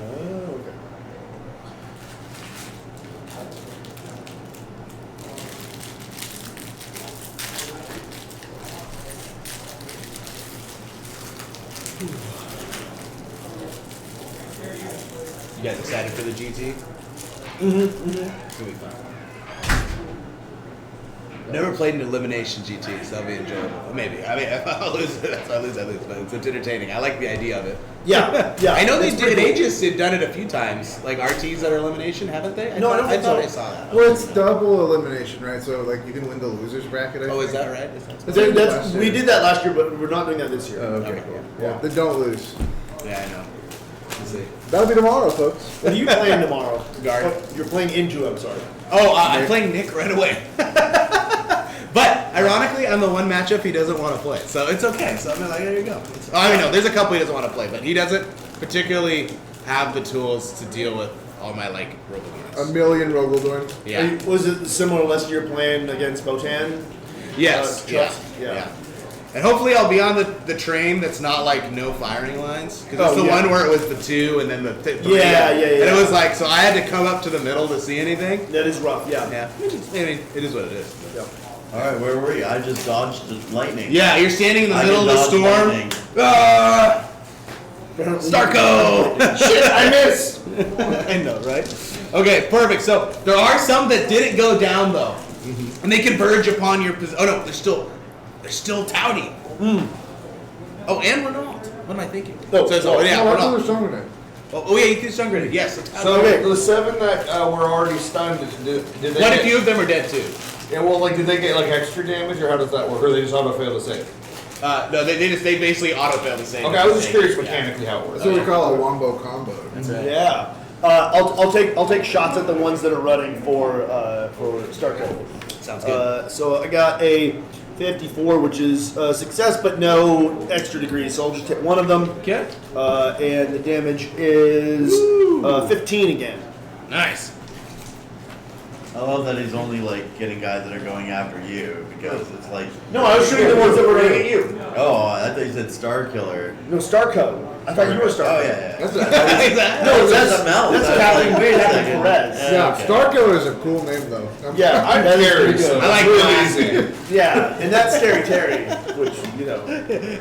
Oh, okay. You guys excited for the GT? Mm-hmm. It's gonna be fun. Never played an elimination GT, so that'll be enjoyable. Maybe. I mean, if I lose, if I lose, but it's entertaining. I like the idea of it. Yeah, yeah. I know they it's did. pretty They cool. just have done it a few times, like RTs that are elimination, haven't they? No, I don't think thought so. I saw that. Well, it's double elimination, right? So like you can win the losers bracket. I Oh, is think. that right? Is that- That's, we did that last year, but we're not doing that this year. Oh, okay, Okay. cool. Yeah, then don't lose. Yeah, I know. Let's see. That'll be tomorrow, folks. What are you playing tomorrow? Guard. Oh, you're playing into. I'm sorry. Oh, I'm playing Nick right away. But ironically, I'm the one matchup he doesn't want to play, so it's okay. So I'm like, there you go. I mean, no, there's a couple he doesn't want to play, but he doesn't particularly have the tools to deal with all my like A Robogans. million Rogaldorn. Yeah. Was it similar list to your plan against Botan? Yes. Trust? Yeah. Yeah. And hopefully I'll be on the train that's not like no firing lines, because it's Oh, the yeah. one where it was the 2 and then the 3. Yeah. And it was like, so I had to come up to the middle to see anything. That is rough. Yeah. Yeah. I mean, it is what it is. All right, where were we? I just dodged the lightning. Yeah, you're standing in the I middle can of the dodge storm. lightning. Ah! Starco! Shit, I miss. I know, right? Okay, perfect. So there are some that didn't go down though, and they converge upon your position. Oh no, they're still Towdy. Oh, and Renault. What am I thinking? Oh, Yeah, No, I thought Renault. there was stun grenade. Oh yeah, you threw stun grenade. Yes. So Towdy. So Okay. the 7 that were already stunned, did they Quite a get, few of them are dead too. Yeah, well, like, did they get like extra damage, or how does that work? Or they just auto fail the save? No, they basically auto fail the same. Okay, I was just curious mechanically how it works. That's what we call a wombo combo. That's right. Yeah. I'll take shots at the ones that are running for Starco. Sounds good. So I got a 54, which is a success, but no extra degrees. So I'll just hit one of them. Okay. And the damage is 15 again. Nice. I love that he's only like getting guys that are going after you because it's like. No, I was shooting the ones that were running at you. Oh, I thought you said Star Killer. No, Starco. I thought you were Starco. Oh yeah. That's a, No, That's that's a mouth. that's That's Captain like- Wade, that's Captain like a- Perez. yeah, okay. Starkiller is a cool name though. Yeah, I'm Very very good. good. I like Really easy. Yeah, and that's Scary Terry, which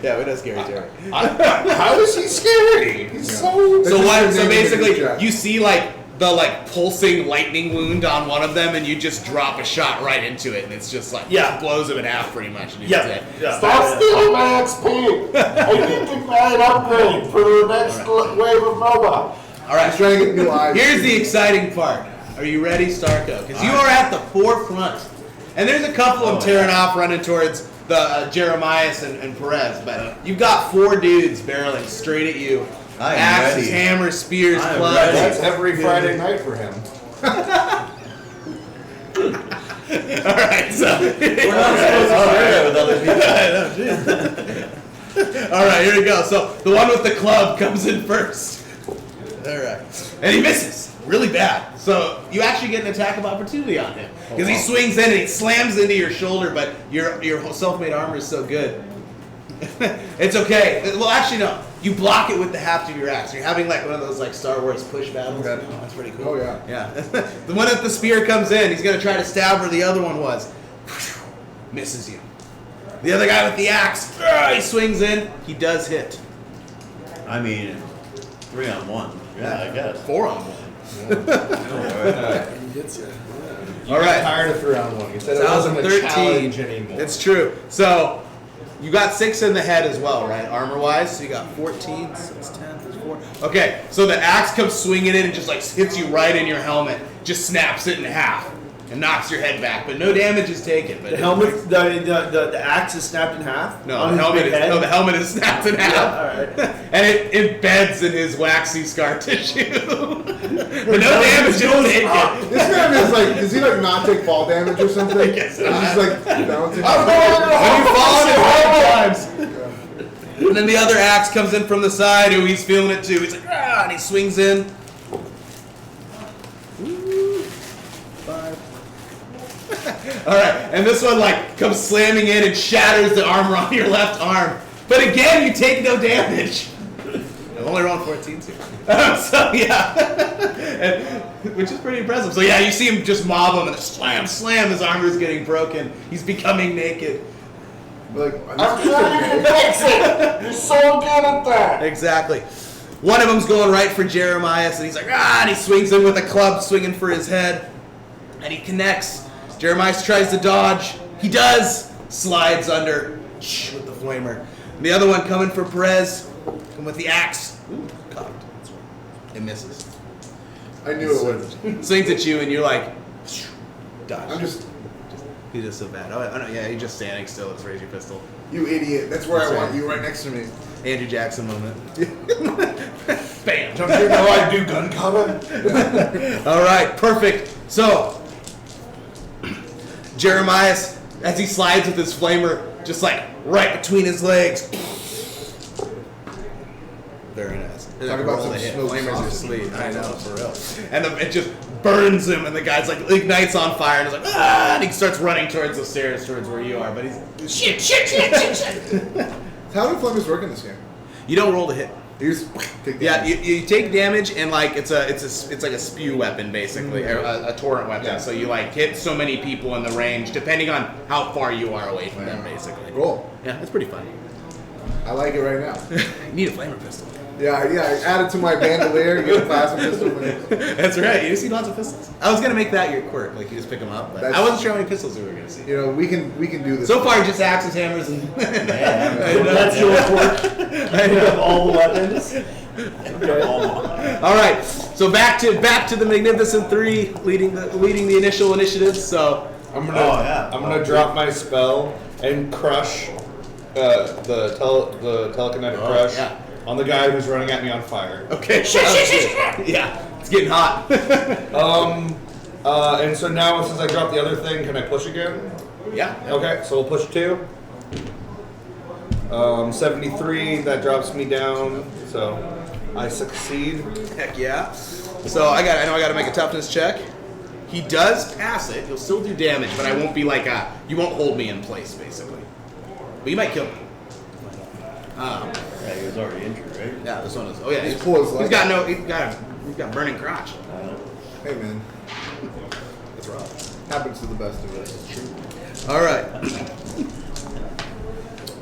Yeah, we know Scary Terry. How is he scary? He's so. So just what? the So name of the basically, jack. you see like the pulsing lightning wound on one of them, and you just drop a shot right into it, and it's just like blows him in half pretty much. And he's dead. yeah. Stop stealing my XP! I need to buy an upgrade for the next wave of Nova. All He's right. trying to get new eyes. Here's the exciting part. Are you ready, Starco? Because you are at the forefront, and there's a couple of them tearing off, running towards the Jeremias and Perez, but you've got 4 dudes barreling straight at you. I am Axes, ready. hammers, spears, I am clubs. ready. That's every Friday night for him. All right, so We're not supposed to share that with other people. all right, here we go. So the one with the club comes in first. All right, and he misses really bad. So you actually get an attack of opportunity on him because he swings in and he slams into your shoulder, but your self-made armor is so good. It's okay. Well, actually, no. You block it with the haft of your axe. You're having like one of those like Star Wars push battles. Okay. Oh, that's pretty cool. Oh, yeah. Yeah. The one that the spear comes in, he's gonna try to stab where the other one was. Misses you. The other guy with the axe, he swings in. He does hit. I mean, 3 on 1. Yeah, I guess. 4 on 1. You All right. got tired of 3 on 1. You said it wasn't a 2013. challenge anymore. It's true. So you got 6 in the head as well, right? Armor wise, so you got 14, 6, 10, 4. Okay, so the axe comes swinging in and just like hits you right in your helmet, just snaps it in half and knocks your head back, but no damage is taken. But The helmet, the axe is snapped in half. No, on the his helmet big is head? the helmet is snapped in half. Yeah, all right. And it embeds in his waxy scar tissue. But no damage is taken. This man is like, does he like not take fall damage or something? I guess He's not. just like bouncing. When you fall on his head times. And then the other axe comes in from the side, who he's feeling it too. He's like, ah, and he swings in. Ooh, 5. All right, and this one like comes slamming in and shatters the armor on your left arm. But again, you take no damage. I've only rolled 14 too. So yeah, which is pretty impressive. So yeah, you see him just mob him and slam. His armor is getting broken. He's becoming naked. Like, I'm sure you can fix it. You're so good at that. Exactly. One of them's going right for Jeremias, and he's like, ah, and he swings in with a club, swinging for his head, and he connects. Jeremias tries to dodge. He does. Slides under with the flamer. And the other one coming for Perez, and with the axe. Ooh, cocked. It misses. I knew it would. Swings at you, and you're like, dodge. I'm just, He's just so bad. Oh, no, yeah, he's just standing still. Let's raise your pistol. you idiot. That's where That's I right. want you, right next to me. Andrew Jackson moment. Bam. Don't you know I do gun cover? All right, perfect. So, Jeremias, as he slides with his flamer, just like right between his legs, Very nice. Talk about some hit. smoked Flamers are sausage. sweet. I know, for real. And it just burns him, and the guy's like ignites on fire, and he's like, ah! And he starts running towards the stairs, towards where you are. But he's shit. How do flammers work in this game? You don't roll to hit. You just take Yeah, damage. you take damage, and like it's like a spew weapon basically, or a torrent weapon. Yeah. So you like hit so many people in the range, depending on how far you are away from them, basically. Roll. Yeah, it's pretty fun. I like it right now. You need a flamer pistol. Yeah, I added to my bandolier. You get a plasma pistol. That's right. You see lots of pistols. I was gonna make that your quirk, like you just pick them up, but I wasn't sure how many pistols we were gonna see. You know, we can do this. So far, just axes, hammers, and That's your quirk. You have all the weapons. Okay. all right. So back to the Magnificent Three, leading the initial initiatives. So I'm gonna drop my spell and crush the telekinetic crush yeah. on the guy who's running at me on fire. okay, yeah, it's getting hot. And so now since I dropped the other thing, can I push again? Yeah. Okay, so we'll push 2. 73, that drops me down, so I succeed. Heck yeah. So I know I got to make a toughness check. He does pass it. He'll still do damage, but I won't be like you won't hold me in place, basically. But you might kill me. Yeah, he was already injured, right? Yeah, this one is. Oh yeah, Just pull his leg he's got burning crotch. Hey man, That's rough. happens to the best of us. It's true. All right.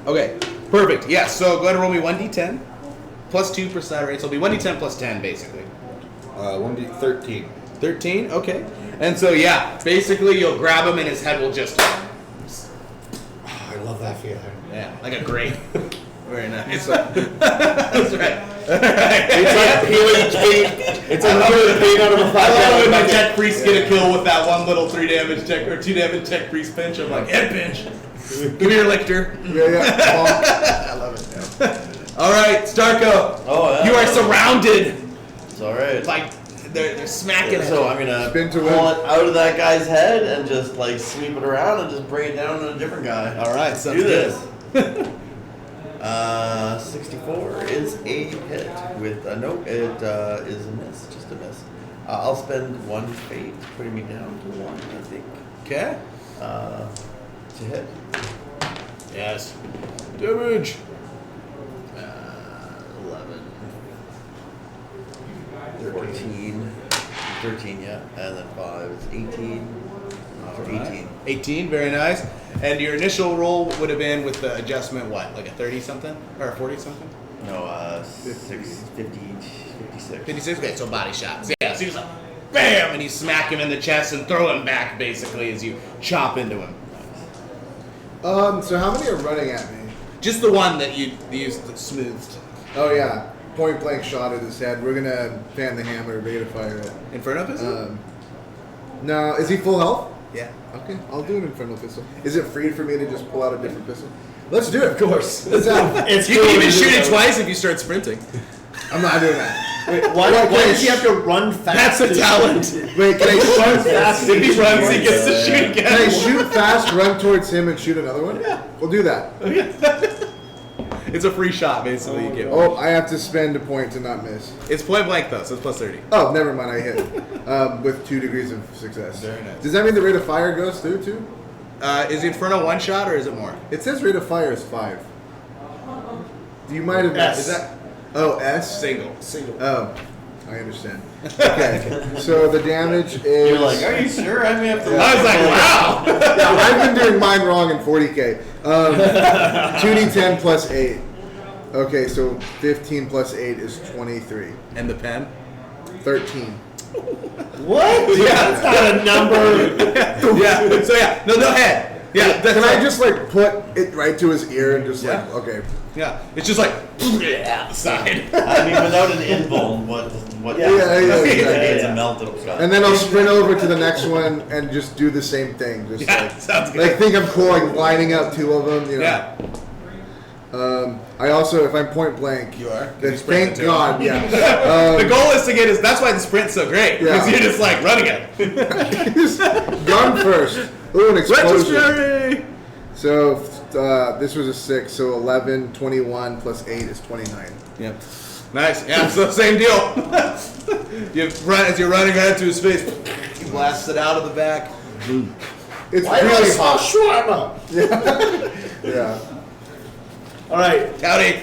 Okay, perfect. Yeah. So go ahead and roll me 1d10 plus 2 per side rate. So it'll be 1d10 plus 10 basically. 1d13. 13. Okay. And so yeah, basically you'll grab him and his head will just. I love that feeling. Yeah, like a grate. Very nice. That's right. It's like peeling paint. It's like peeling paint out of a I love 5 when my gallon tech priest get a kill with that one little 3 damage tech or 2 damage tech priest pinch. I'm like, head pinch. Give me your lictor. Yeah. I love it. All right, Starko. Oh, yeah. You are surrounded. It's alright. Like they're smacking it. So I'm gonna Spin to pull win. it out of that guy's head and just like sweep it around and just bring it down to a different guy. All right, sounds Do good. this. 64 is a hit with a nope. It is a miss, just a miss. I'll spend 1 fate, putting me down to 1, I think, Okay. to hit. Yes. Damage. 11, 13, yeah, and then 5 is 18. So 18. 18, very nice. And your initial roll would have been with the adjustment, what, like a 30 something or a 40 something? No, 56. 56. Okay, so body shots. Yeah, so you just like, bam, and you smack him in the chest and throw him back basically as you chop into him. So how many are running at me? Just the one that you used the smoothed. Oh yeah, point blank shot at his head. We're gonna fan the hammer, rate of fire it. Inferno pistol? No, is he full health? Yeah. Okay, I'll do an infernal pistol. Is it free for me to just pull out a different pistol? Let's do it. Of course. Let's have. It's You cool can even to do shoot it that. twice if you start sprinting. I'm not doing that. Wait, why does he have to run fast? That's a to talent. Wait, can I Run shoot? fast. If he runs, he gets to shoot Can I again. shoot fast, run towards him, and shoot another one? Yeah. We'll do that. It's a free shot, basically. You get. Oh, I have to spend a point to not miss. It's point blank though, so it's plus 30. Oh, never mind. I hit with 2 degrees of success. Very nice. Does that mean the rate of fire goes through too? Is the Inferno one shot or is it more? It says rate of fire is 5. You might have. S. Is that? Oh, S. Single. Oh, I understand. Okay, so the damage is. You're like, are you sure? I may have to. I was like, wow. Yeah, I've been doing mine wrong in 40k. 2d10 plus 8. Okay, so 15 plus 8 is 23. And the pen? 13. What? Yeah. That's not a number. Yeah. So yeah, no head. Yeah. That's Can I right. just like put it right to his ear and just Yeah. like, okay. Yeah. It's just like out the side. I mean, without an invuln, what? Yeah, exactly. It's a melted shot. And then I'll sprint over to the next one and just do the same thing. Just Yeah, like, sounds good. like think I'm cool, like lining up 2 of them. You know. Yeah. I also, if I'm point blank, You are? then You sprint thank too. God, yeah. The goal is to get his. That's why the sprint's so great. Because Yeah. you're just like running it. Gun first. Ooh, an explosion. Registry. So This was a 6, so 11, 21 plus 8 is 29. Yep. Nice. Yeah, so same deal. As you're running right into his face, he blasts it out of the back. It's Why really is hot. shawarma? Yeah. All right. Howdy.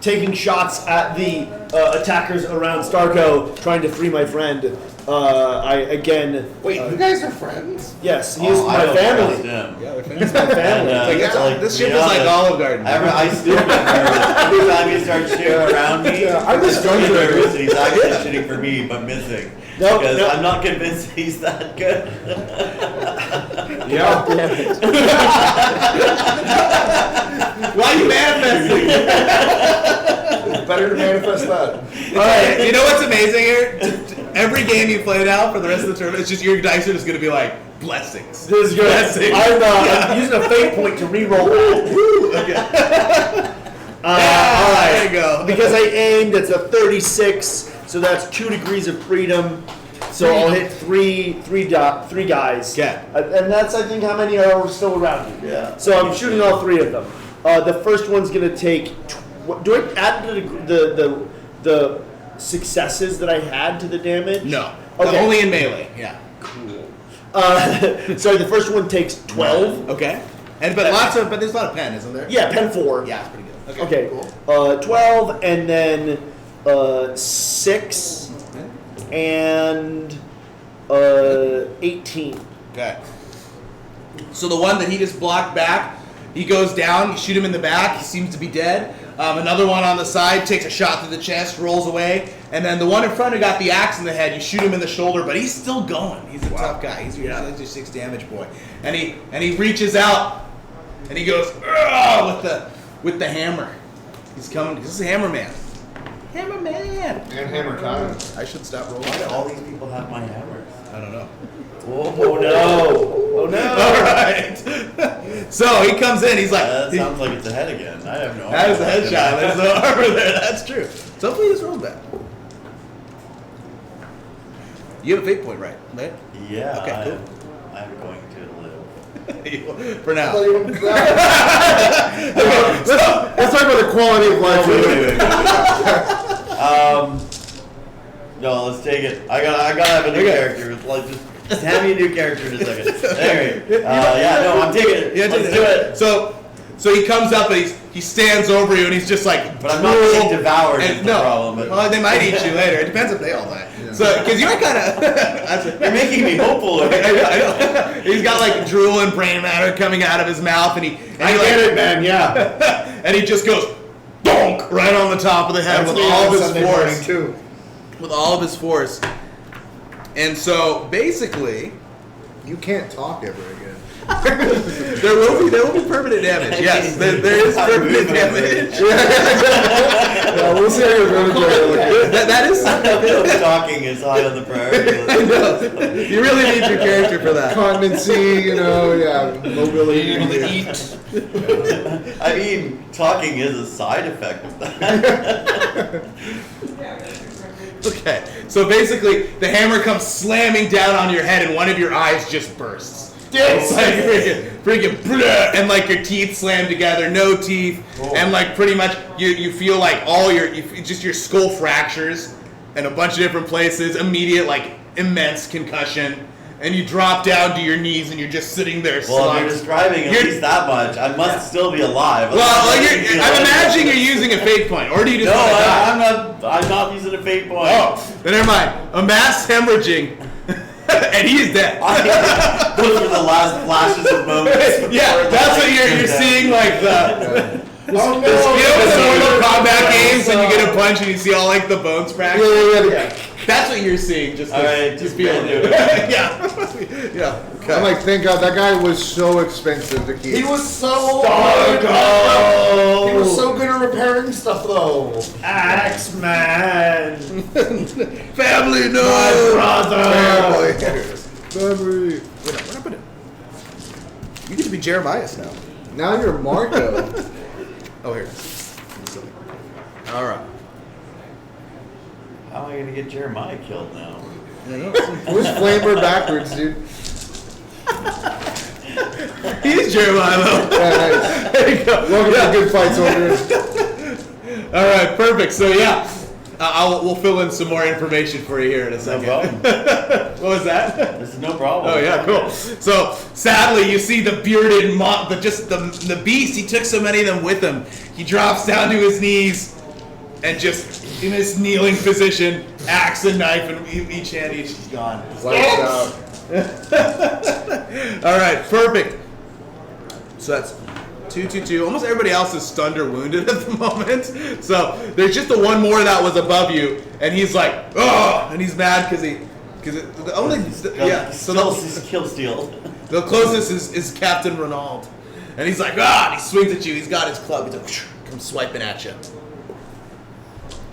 Taking shots at the attackers around Starco, trying to free my friend. Wait, you guys are friends? Yes, he is I my don't family. trust him. He's my family. And, This to ship be is like honest, Olive Garden. I still get nervous. Every time he starts shooting around me, I'm just still going get to- nervous and he's actually shooting for me, but missing. Nope, Because nope. I'm not convinced he's that good. Yeah. Damn it. Why are you manifesting? Better to manifest that. All right. You know what's amazing here? Every game you play now for the rest of the tournament, it's just your dice are just going to be like blessings. This is good. Blessings. I'm using a fate point to re-roll that. Okay. All right. There you go. Because I aimed, it's a 36, so that's 2 degrees of freedom. So I'll hit three guys. Okay. And that's, I think, how many are still around you. Yeah. So I'm shooting all 3 of them. The first one's gonna take. Do I add the successes that I had to the damage? No. Okay. Only in melee. Yeah. Sorry, the first one takes 12. Okay. But there's a lot of pen, isn't there? Yeah, pen 4. Yeah, it's pretty good. Okay. Okay. 12 and then 6 and 18. Okay. So the one that he just blocked back, he goes down, you shoot him in the back, he seems to be dead. Another one on the side takes a shot to the chest, rolls away. And then the one in front who got the axe in the head, you shoot him in the shoulder, but he's still going. He's a tough guy. He's your 6 damage boy. And he reaches out and he goes with the hammer. He's coming. This is Hammer Man. Hammer Man. And hammer time. I should stop rolling. Why do all these people have my hammers? I don't know. Oh no! Oh no! All right. So he comes in. He's like, That sounds like it's a head again. I have no that is a idea. headshot. There's no armor there. That's true. So hopefully this rolls back. You have a fate point, right? Yeah. Okay, cool. I'm going to live. For now. Let's talk about the quality of life. No, let's take it. I gotta have a new character. Like, just hand me a new character in a second. There we go. Yeah, no, I'm taking it. Yeah, Let's do it. So he comes up and he stands over you and he's just like, But I'm not getting devoured is the problem. But Well, they might eat you later. It depends if they all die. So, because you're kind of, you're making me hopeful. I know. He's got like drool and brain matter coming out of his mouth, and I get it, man. Yeah. and he just goes donk right on the top of the head That's with me all on of his Sunday morning, force. too. With all of his force. And so basically, You can't talk ever again. there will be permanent damage. Yes, there is permanent damage. Yeah, we'll see how you're going to That is Talking is high on the priority list. I know. You really need your character for that. Continency, mobility. Being able to eat. I mean, talking is a side effect of that. Okay, so basically, the hammer comes slamming down on your head, and one of your eyes just bursts. It's like freaking, bleh, and like your teeth slam together, no teeth, and like pretty much you feel like all just your skull fractures, in a bunch of different places, immediate like immense concussion, and you drop down to your knees, and you're just sitting there. Well, if you're describing at least that much, I must still be alive. I'm imagining you're using a fate point, or do you just? No, wanna die? I'm not using a fate point. Oh, then never mind. A mass hemorrhaging, and he is dead. Those were the last flashes of moments. Yeah, that's what you're seeing, like the. Oh, no. You know the Mortal Kombat games, and you get a punch, and you see all like the bones crack. Yeah. That's what you're seeing. Just All right, just just feel do it. it. Yeah. Okay. I'm like, thank God, that guy was so expensive to keep. He was so Starco! He was so good at repairing stuff, though. Axeman! Family, no. My brother! Memory. We're not putting. You get to be Jeremiah's now. Now you're Marco. Oh, here. All right. How am I gonna get Jeremiah killed now? Who's Flamer backwards, dude? He He's Jeremiah, though. Yeah, nice. There you go. Welcome Yeah. to Good Fights Over. All right, perfect. So yeah, we'll fill in some more information for you here in a No second. problem. What was that? This is no problem. Oh yeah, cool. So sadly, you see the bearded, the beast. He took so many of them with him. He drops down to his knees, and just in his kneeling position, axe and knife in each hand. He's gone. Lights out. All right, perfect. So that's 2. Almost everybody else is stunned or wounded at the moment. So there's just the one more that was above you, and he's like, oh, and he's mad because the only So Kill steal. the closest is Captain Ronald, and he's like, and he swings at you. He's got his club. He's like, comes swiping at you.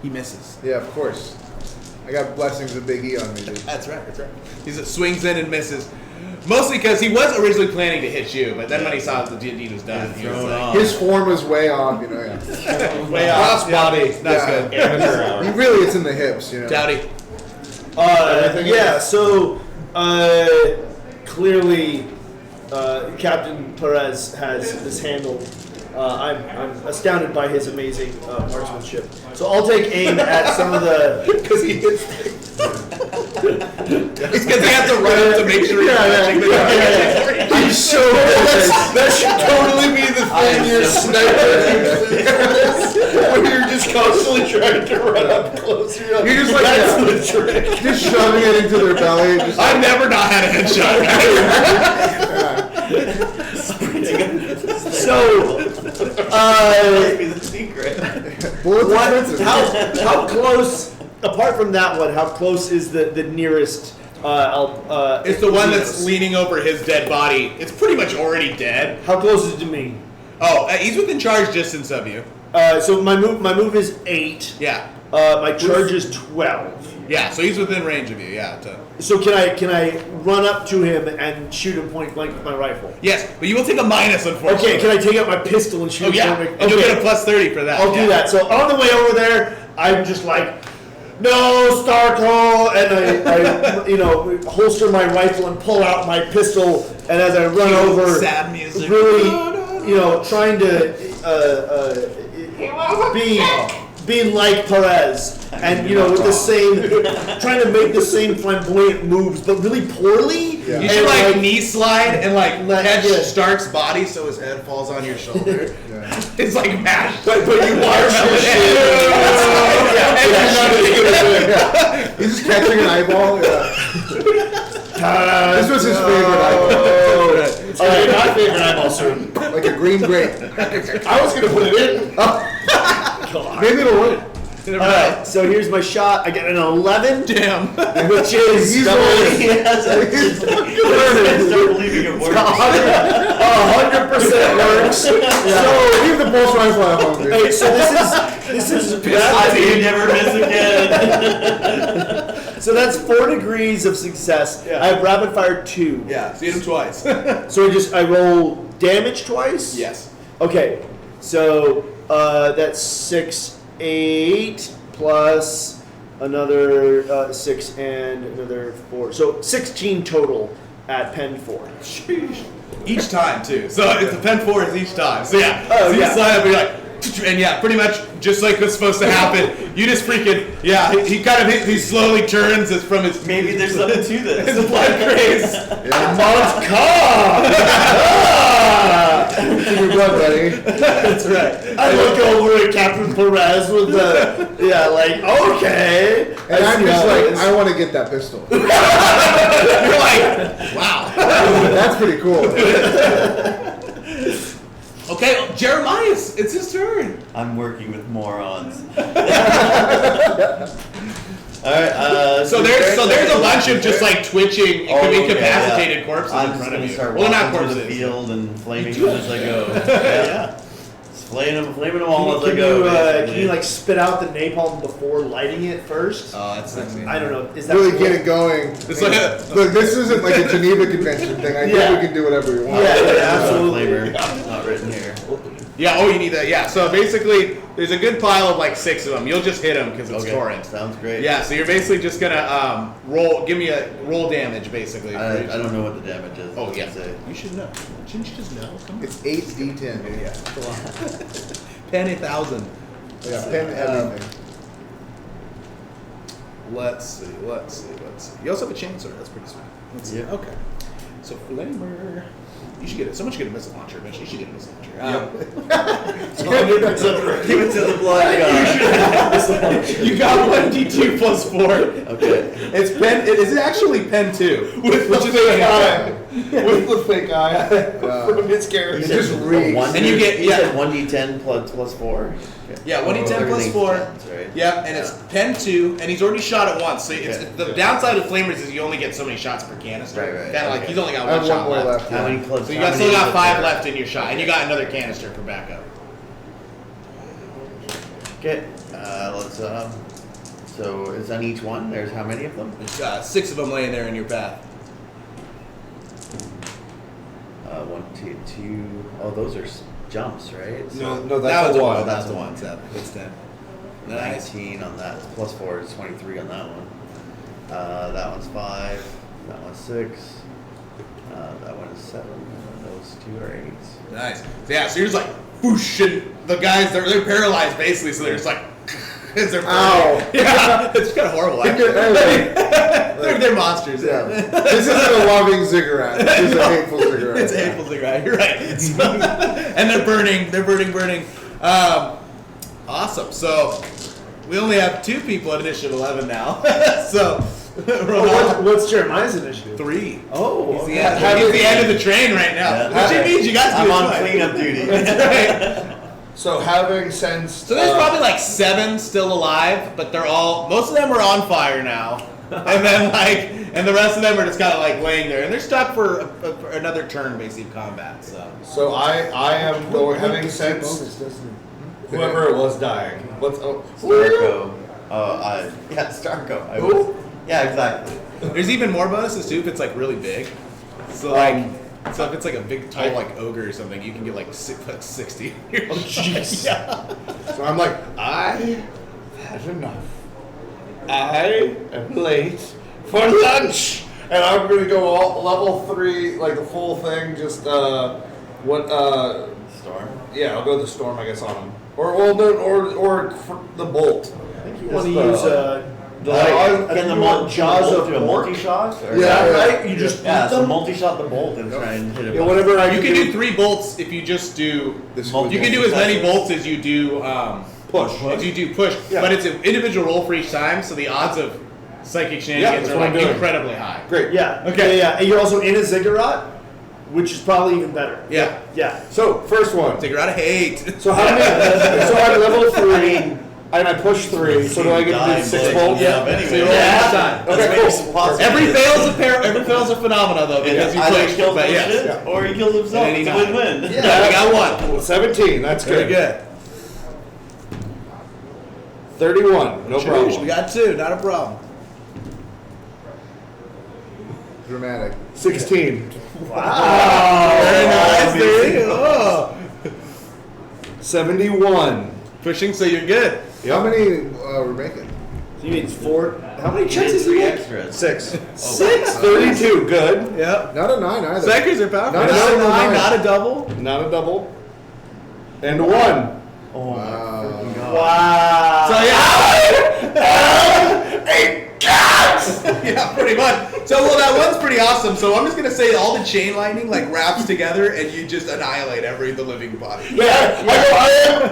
He misses. Yeah, of course. I got blessings of Big E on me, dude. That's right. He swings in and misses. Mostly because he was originally planning to hit you, but then when he saw that the deed was done, he was like, His form was way off, you know. Yeah. way off. Crossbody. That's Yeah. good. Amateur hour. Really, it's in the hips, you know. Dowdy. Yeah, so clearly Captain Perez has this handled. I'm astounded by his amazing marksmanship. So I'll take aim at some of the because he hits. It's because he has to run up to make sure he's catching the target. I'm so good. That should totally be the thing you're sniping. When you're just constantly trying to run up closer. You're just like that's the trick. just shoving it into their belly. Just I've never not had a headshot. So, Be the secret. bullets what? expensive. How close? Apart from that one, how close is the nearest? It's the one that's leaning over his dead body. It's pretty much already dead. How close is it to me? Oh, he's within charge distance of you. So my move is 8. Yeah. My charge is 12. Yeah, so he's within range of you, yeah. So can I run up to him and shoot him point blank with my rifle? Yes, but you will take a minus, unfortunately. Okay, can I take out my pistol and shoot Oh, yeah. him? And you'll get a plus 30 for that. I'll do that. So on the way over there, I'm just like, no, Starco, and I holster my rifle and pull out my pistol, and as I run over, Sad music. really, trying to be like Perez, and with the same, trying to make the same flamboyant moves, but really poorly. Yeah. You should And, knee slide and catch yeah. Stark's body so his head falls on your shoulder. Yeah. It's like mashed. but you watch your shit. He's just catching an eyeball. Yeah. This was his favorite eyeball. My favorite eyeball soon. Like a green grape. I was gonna put it in. Maybe it'll work. All right, so here's my shot. I get an 11, Damn. which is He's double. Start believing it works. 100% works. So leave the pulse rifle at home, dude. Hey, so this is I mean, never miss again. so that's 4 degrees of success. I have rapid fire 2. Yeah, see him twice. So I roll damage twice. Yes. Okay, so that's 6, 8 plus another 6 and another 4. So 16 total at pen 4. Each time, too. So it's the pen 4 is each time. So yeah. Oh, so you yeah. slide up and you're like, and yeah, pretty much just like what's supposed to happen. You just freaking, he kind of, he slowly turns as from his, Maybe there's something to this. his blood craze. It's in your blood, buddy. That's right. I look over at Captain Perez with the okay. And I'm just like, I want to get that pistol. You're like, wow. That's pretty cool. Okay, Jeremiah, it's his turn. I'm working with morons. Alright, So there's a bunch of just like twitching, incapacitated corpses I'm in just front gonna of you. start Well, they're not walking through corpses. the field and flaming them as I go. Yeah. Just flaming them all as I go. Can you spit out the napalm before lighting it first? Oh, that's sexy. I don't know. Is that Really cool? get it going. It's like Look, this isn't like a Geneva Convention thing. I think we can do whatever we want. Yeah, Absolutely. absolutely. Flavor. Not written here. yeah, you need that. Yeah, so basically, There's a good pile of like 6 of them. You'll just hit them because it's torrent. Sounds great. Yeah, so you're basically just gonna roll. Give me a roll damage, basically. I don't know what the damage is. Oh What yeah, does it say? you should know. Shouldn't you just know? Come on. It's 8d10. Yeah. Pen 1,000. Yeah, pen everything. Let's see. You also have a chainsaw. That's pretty sweet. Let's see. Yeah. Okay. So flamer. You should get it. Someone should get a missile launcher. Mitch. You should get a missile launcher. Give it to the blood guy. You got 1d2 plus 4. Okay. It's pen. Is it actually pen 2? With the fake eye. With the fake eye. From his You character. said just reeks. And you get- you yeah. said 1d10 plus 4. Okay. Yeah, 1d10 plus Everything's 4. tens, right? Yep, and it's pen 2, and he's already shot it once. So it's, Okay. the downside of flamers is you only get so many shots per canister. Right, right, Kind of like okay. he's only got I one have shot one more left. left. How many clubs? So you how got many still got is 5 there? left in your shot, and you got another canister for backup. Okay. Let's. So it's on each one. There's how many of them? There's 6 of them laying there in your path. 1, 2, 2. Oh, those are jumps, right? So No, That that's was a a one. one. That's a one. So it's 10. Nice. 19 on that. Plus 4 is 23 on that one. That one's 5. That one's 6. That one is 7. And those 2 are 8s. Nice. So yeah, so you're just like, whoosh, and the guys, they're paralyzed basically, so they're just like, as they're Ow. Yeah, it's kind of horrible actually. they're monsters. Yeah. This isn't a loving ziggurat. This is a hateful ziggurat. It's a hateful cigarette. You're right. And they're burning. Awesome. So we only have 2 people at initiative 11 now. So What's Jeremiah's initiative? 3. Oh, He's the end of the train right now. Yeah. Which means you got to I'm do on it. cleanup duty. That's right. So having sensed. So there's probably like 7 still alive, but they're all, most of them are on fire now. And then and the rest of them are just kind of like laying there. And they're stuck for another turn basically of combat, so. So I am going, having sensed whoever it was dying. What's Starco. Starco. Who? Yeah, exactly. There's even more bonuses too if it's like really big. So so if it's like a big tall like ogre or something, you can get like 60. Oh jeez. Yeah. So I'm like, I had enough. I am late for lunch, and I'm gonna go all level 3, like the full thing. Just Storm. yeah, I'll go the storm, I guess, on him, or for the bolt. I think you want to use Can the jaws of do a pork. multi-shot? Or Yeah, right? You just Yeah, eat so them. multi-shot the bolt and try and hit it. Yeah, whatever I You can do 3 bolts if you just do. This You can do as many bolts as you do push. if you do push, Yeah. but it's an individual roll for each time, so the odds of psychic shenanigans that's are what I'm like doing. incredibly high. Great. Yeah. Okay. Yeah. And you're also in a ziggurat, which is probably even better. Yeah. Yeah. So first one. Take her out of hate. So how many? So I'm level 3, and I push 3. So do I get to do 6 bolts? Yeah, So you anyway. roll each time. Okay, cool. Every fail's a phenomena though because you Either push. kills But the yes. shit, or he kills himself. At any It's a time. win-win. Yeah, we got one. 17. That's Very good. 31. No We problem. got 2, not a problem. Dramatic. 16. Very nice. There you go. 71. Pushing, so you're good. How many we're making? So you mean 4? How many checks is 3 he? extras. 6. 6. 32. Good. Yep. Not a 9 either. Psychers are powerful. Not a Not a single 9, nine. not a double. Not a double. And a 1. Oh my freaking god. Wow. So yeah. Yeah, pretty much. So well, that one's pretty awesome. So I'm just gonna say all the chain lightning like wraps together, and you just annihilate the living body. Yeah,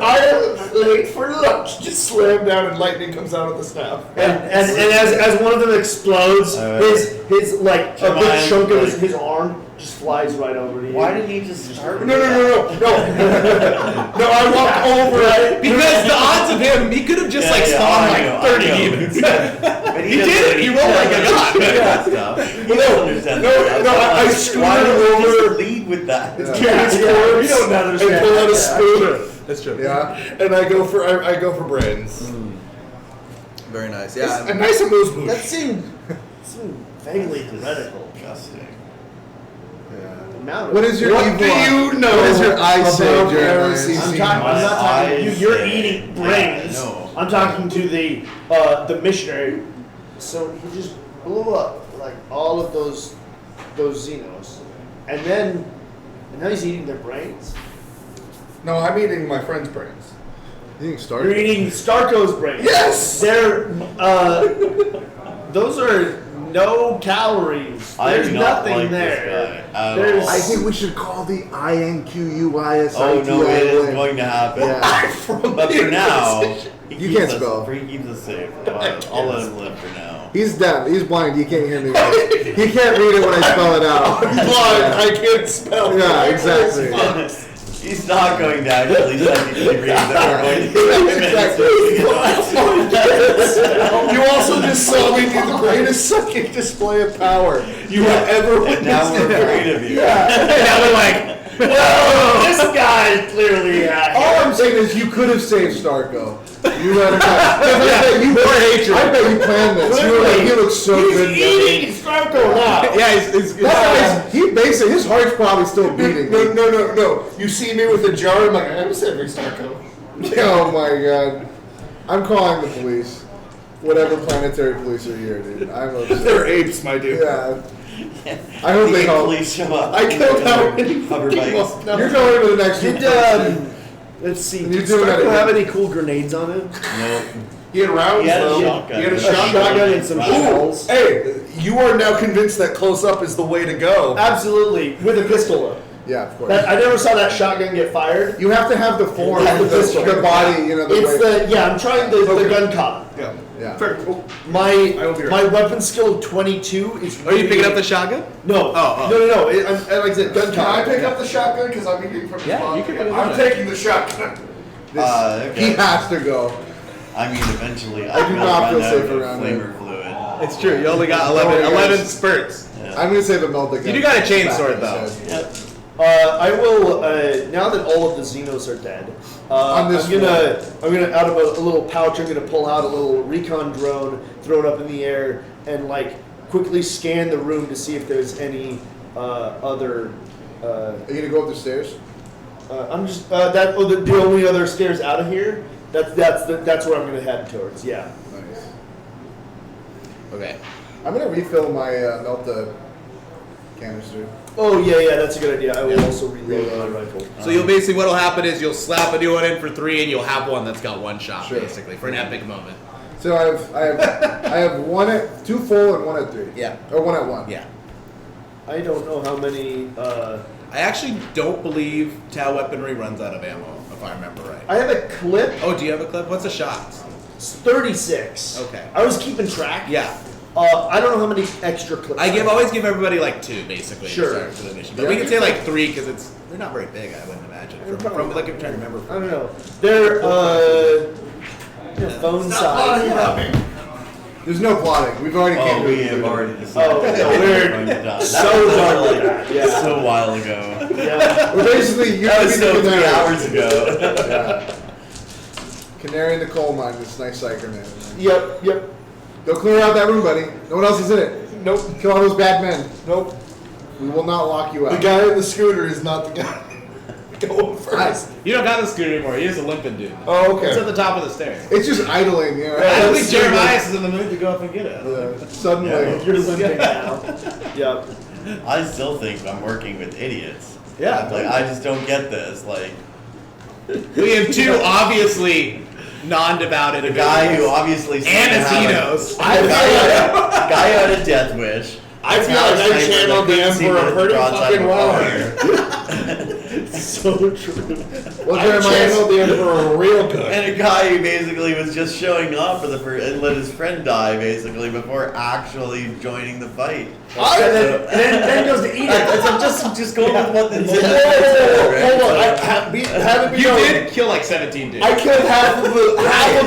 I am late for lunch. Just slam down and lightning comes out of the staff. And as one of them explodes, his like a Jeremiah, big chunk of like- his arm just flies right over to you. Why didn't he just start? No, I walk over it. Because the odds of him, he could have just like spawned like 30 demons. But He did it. He rolled like a god. He doesn't understand that. I scooted Why don't you over. just lead with that? Carrots, you don't understand. and pull out a Yeah. spoon. That's true. Yeah. And I go for brains. Very nice. A Yeah. nice amuse That seemed vaguely heretical. Disgusting. Yeah. amount. What is your What evil do eye? you know What is your eye say, about Jeremiah? RCC? I'm not talking to you. eyes You're say- eating brains. Yeah, no. I'm talking to the missionary. So he just blew up like all of those Xenos, and now he's eating their brains. No, I'm eating my friend's brains. You think Stark? You're eating Starko's brains. Yes! They're those are no calories. I There's do not nothing like there. this guy at There's all. I think we should call the INQUISITI. Oh no, it is going to happen. Yeah. But for now, he You keeps can't us- spell. He keeps us safe. I'll let him live for now. He's deaf. He's blind. He can't hear me. He can't read it when I spell it out. Blind, I can't spell. Yeah, exactly. He's not going to actually technically read that we're going to You also just saw me do the greatest sucking display of power you have ever And now witnessed. we're afraid of you. now they're like, this guy clearly. All I'm saying is you could have saved Starko. You let him I bet you planned this. You were like, he looks so good. eating Starko now. yeah, he's That guy's, he basically, his heart's probably still beating. No. You see me with a jar, I'm like, I'm saving Starko. Oh my god. I'm calling the police. Whatever planetary police are here, dude. I'm upset. They're apes, my dude. Yeah. I hope The they help. police show up. I killed how many Hover fucking bikes. people? You're going to the next Did let's see. You're Did doing that Starko have again. any cool grenades on him? Nope. He had rounds, He had a though. shotgun. He had a A shotgun. and some Ooh, shells. hey, you are now convinced that close up is the way to go. Absolutely, with a pistol though. Yeah, of course. I never saw that shotgun get fired. You have to have the form, That's the the pistol. body, you know, the It's way. I'm trying the gun cop. Yeah. Yeah. Fair. Oh, My will be right my weapon skill of 22 is. Are you picking up the shotgun? No. Oh. No. Like I said, gun Can cop. I pick up the shotgun? Because I'm eating from the Yeah, bottom. you can pick it I'm up. taking the shotgun. This, He Okay. has to go. I mean, eventually, I do will not run feel out safe of around flamer fluid. It's true. You only got Don't worry, 11 guys. spurts. I'm gonna save a melt the gun. You do got a chain Back sword, in though. his head. Yep. I will now that all of the Xenos are dead. On this I'm gonna out of a little pouch. I'm gonna pull out a little recon drone, throw it up in the air, and like quickly scan the room to see if there's any other. Are you gonna go up the stairs? I'm just the only other stairs out of here. That's where I'm gonna head towards. Yeah. Nice. Okay. I'm gonna refill my melt the canister. Oh yeah, that's a good idea. I will also reload my rifle. So you'll basically, what'll happen is you'll slap a new one in for 3, and you'll have one that's got 1 shot, Sure. basically, for an epic moment. So I have one at 2 full and 1 at 3. Yeah. Or 1 at 1. Yeah. I don't know how many. I actually don't believe Tau weaponry runs out of ammo, if I remember right. I have a clip. Oh, do you have a clip? What's a shot? It's 36. Okay. I was keeping track. Yeah. I don't know how many extra clips. Always give everybody like 2, basically. to Sure. start for the mission. But we can say like 3 because they're not very big, I wouldn't imagine. From like I'm trying to remember. I don't know. They're phone size. There's no plotting. We've already came Oh, to we a have conclusion. already decided. Oh, that no, we we're going to die. That so was done with like that, yeah. so a while ago. Yeah. Well, basically, you're That gonna was be so the 3 canary. hours ago. Yeah. Canary in the coal mine. This nice psyker man. Yep. Go clear out that room, buddy. No one else is in it. Nope. Kill all those bad men. Nope. We will not lock you out. The guy in the scooter is not the guy going first. You don't got the scooter anymore. You're just a limping dude. Oh, It's at okay. the top of the stairs. It's just idling, you know. I don't think Suddenly- Jeremiah is in the mood to go up and get it. Suddenly. You're limping now. Yep. I still think I'm working with idiots. Yeah. Like, I just don't get this. Like, We have 2 obviously non-devout the guy who obviously and a Xenos. guy out of Death Wish. I feel like I channeled the Emperor pretty fucking well. So true. Well, I Jeremiah, channeled the Emperor real good. And a guy who basically was just showing up for the first and let his friend die basically before actually joining the fight. And then goes to eat it. I'm just going with what the Hold on. Have it be You known, did kill like 17 dudes. I killed half of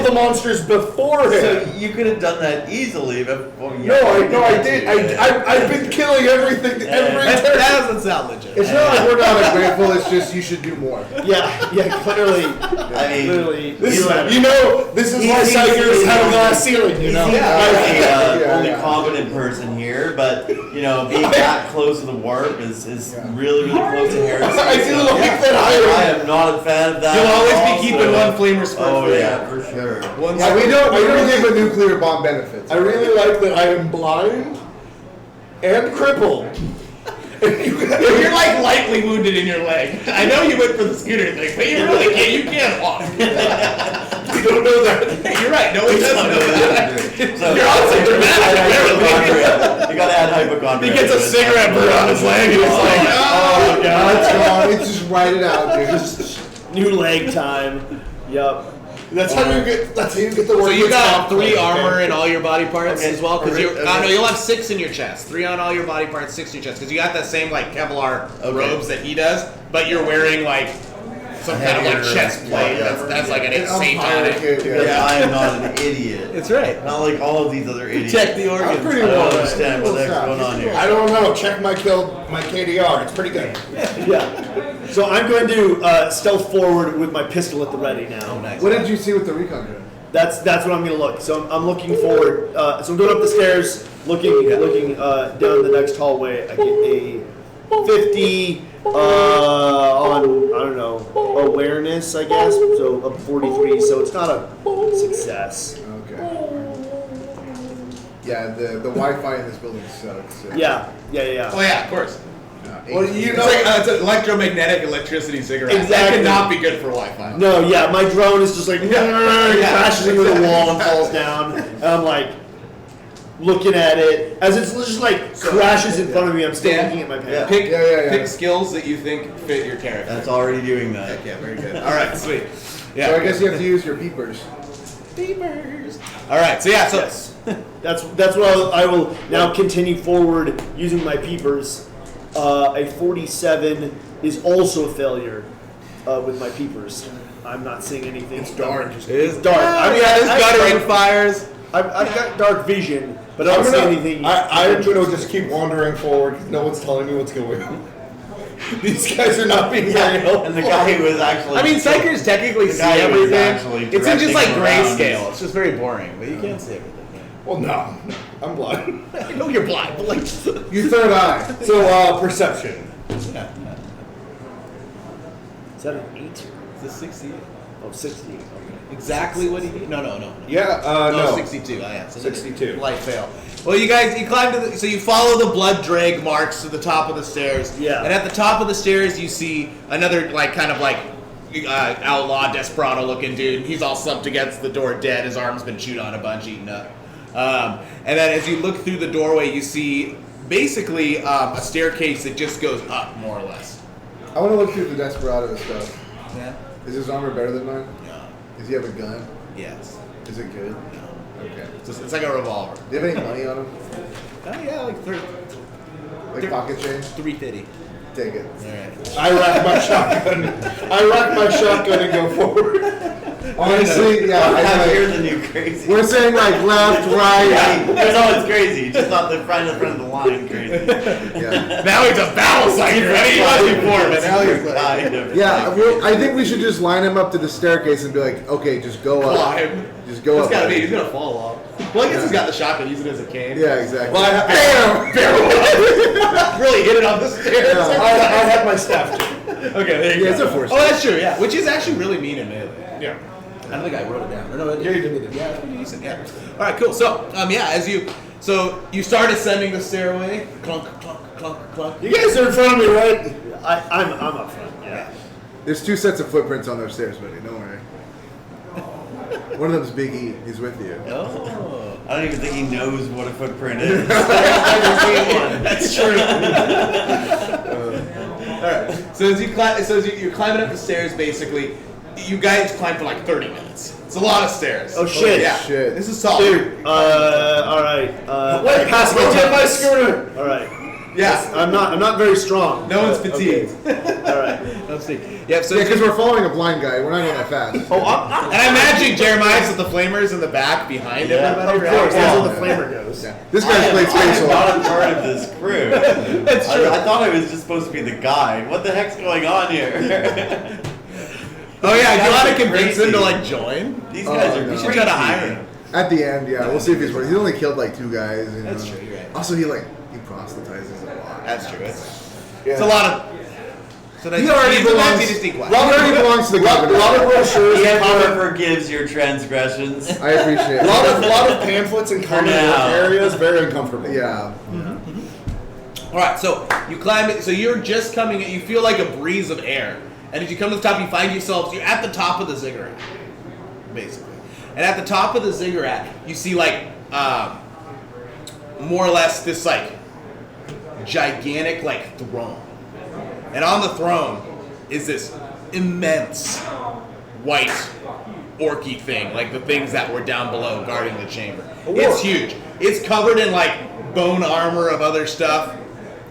the monsters before So him. you could have done that easily before you. No, I did. I've been killing everything every that turn. doesn't sound legit. it's not like we're not ungrateful. It's just you should do more. Yeah, clearly. I mean, Clearly. This is why Psychers have a glass ceiling, you know? I'm the Yeah, only yeah. competent person here, but being that close to the warp is really, really close to heresy. I do so like that I am not a fan of that. You'll always be also. keeping one flamer squirt Oh for you. yeah, for sure. Yeah, we don't give a nuclear bomb benefits. I really like that I am blind and crippled. You're like lightly wounded in your leg. I know you went for the scooter thing, but you really can't. You can't walk. You don't know that. Hey, you're right. No one does know that. So, You're also dramatic. You gotta add hypochondria. He gets a cigarette burn on his leg, and he's like, Oh god, it's gone. It's just write it out, dude. New leg time. Yup. That's how you get the word. So you got 3 okay. armor in all your body parts Okay. as well, because Okay. no, you'll have 6 in your chest, 3 on all your body parts, 6 in your chest, because you got that same like Kevlar robes that he does, but you're wearing like some kind of like chest plate. That's like an insane Okay, Because yeah. I am not an idiot. It's right. Not like all of these other idiots. Check the I'm organs. pretty I don't well. understand what's going on here. I don't know. Check my KDR. It's pretty good. Yeah. So I'm going to stealth forward with my pistol at the ready now. Nice. What did you see with the recon drone? That's what I'm going to look. So I'm looking forward. So I'm going up the stairs, looking down the next hallway. I get a 50 on, I don't know, awareness, I guess. So a 43. So it's not a success. Okay. Yeah, the Wi-Fi in this building sucks. So. Yeah. Oh yeah, of course. Well, you It's know, like it's an electromagnetic electricity cigarette. That Exactly. cannot be good for Wi-Fi. No, yeah, my drone is just like crashes into the wall and falls down. And I'm like looking at it as it's just like crashes in front of me. I'm still Dan, looking at my pants. Pick Yeah. pick skills that you think fit your character. That's already doing that. Yeah, very good. All right, sweet. Yeah. So I guess you have to use your peepers. All right, so yeah, so Yes. That's what I will now continue forward using my peepers. A 47 is also a failure with my peepers. I'm not seeing anything. It's dark. it's dark. I mean, there's I- guttering fires. I've got dark vision, but I don't see anything. I'm gonna just keep wandering forward because no one's telling me what's going on. These guys are not being very helpful. And the guy who was actually. I mean, psychers technically see guy who was everything. actually It's in just like directing around grayscale. It's just very boring, but you can't see everything. Well, no, I'm blind. I know you're blind, but like, Your third eye. So, perception. Is that an 8? is this 60? Oh, 60. Okay. Exactly what he did? No. Yeah, No, no. 62. I am. So 62. Light fail. Well, you guys, you climb to the, so you follow the blood drag marks to the top of the stairs. Yeah. And at the top of the stairs, you see another like kind of like outlaw desperado looking dude. He's all slumped against the door, dead. His arm's been chewed on a bunch, eaten up. And then as you look through the doorway, you see basically a staircase that just goes up, more or less. I want to look through the Desperado stuff. Yeah. Is his armor better than mine? Yeah. Does he have a gun? Yes. Is it good? Okay. It's like a revolver. Do you have any money on him? Oh yeah, like Like pocket change? 350. Take it. All right. I rack my shotgun. And go forward. Honestly, yeah. I'm I, here than you crazy. we're saying like left, right. Yeah, no, it's crazy. Just not the front of the line crazy. Yeah. Now he's a battle psycher. I mean, he was before, but now he's like, Kind of. Yeah, well, I think we should just line him up to the staircase and be like, okay, just go up. climb. Just go It's up. gotta be. He's gonna fall off. Well, I guess he's got the shotgun. Use it as a cane. Yeah, exactly. Well, I Really hit it on the stairs. had my staff too. Okay, there you Yeah, go. it's a force. Oh, that's true. Yeah, which is actually really mean in melee. Yeah. I don't think I wrote it down. Or no, yeah, you did. Yeah, it's pretty decent. Yeah. All right, cool. So, as you start ascending the stairway, clunk, clunk, clunk, clunk. You guys are in front of me, right? I'm up front. Yeah. There's 2 sets of footprints on those stairs, buddy. Don't worry. One of them's Big E. He's with you. Oh, I don't even think he knows what a footprint is. I've never seen one. that's true. All right. So as you're climbing up the stairs, basically, you guys climb for like 30 minutes. It's a lot of stairs. Oh shit. Yeah. Shit. This is solid. Dude, all right. Wait, pass go get my templates. scooter. All right. Yeah. I'm not very strong. No one's Okay. fatigued. All right. Let's see. Yep. So Yeah, because we're following a blind guy. We're not going that fast. Oh, I'm and I imagine Jeremiah's with the flamers in the back behind Yeah. everybody. of right? course. That's Yeah. where the flamer goes. This I guy's am played Space Hulk. not a part of this crew. That's true. I thought I was just supposed to be the guide. What the heck's going on here? Oh yeah, do you want to These guys are convince him to crazy. like join? These guys Oh, are no. We should try to hire him. At the end, yeah, we'll see if he's worth. He's only killed like 2 guys. You know. That's true, you're right. Also, he proselytizes a lot. That's true. It's Yeah. a lot of. So He already belongs. He already belongs to the governor. A lot of brochures He and never comic, forgives your transgressions. I appreciate a it. lot of pamphlets and common now. areas. Very uncomfortable. Yeah. All right, so you climb it. So you're just coming. You feel like a breeze of air, and as you come to the top, you find yourself. You're at the top of the ziggurat, basically. And at the top of the ziggurat, you see like more or less this like gigantic like throne, and on the throne is this immense white orky thing, like the things that were down below guarding the chamber. It's huge. It's covered in like bone armor of other stuff,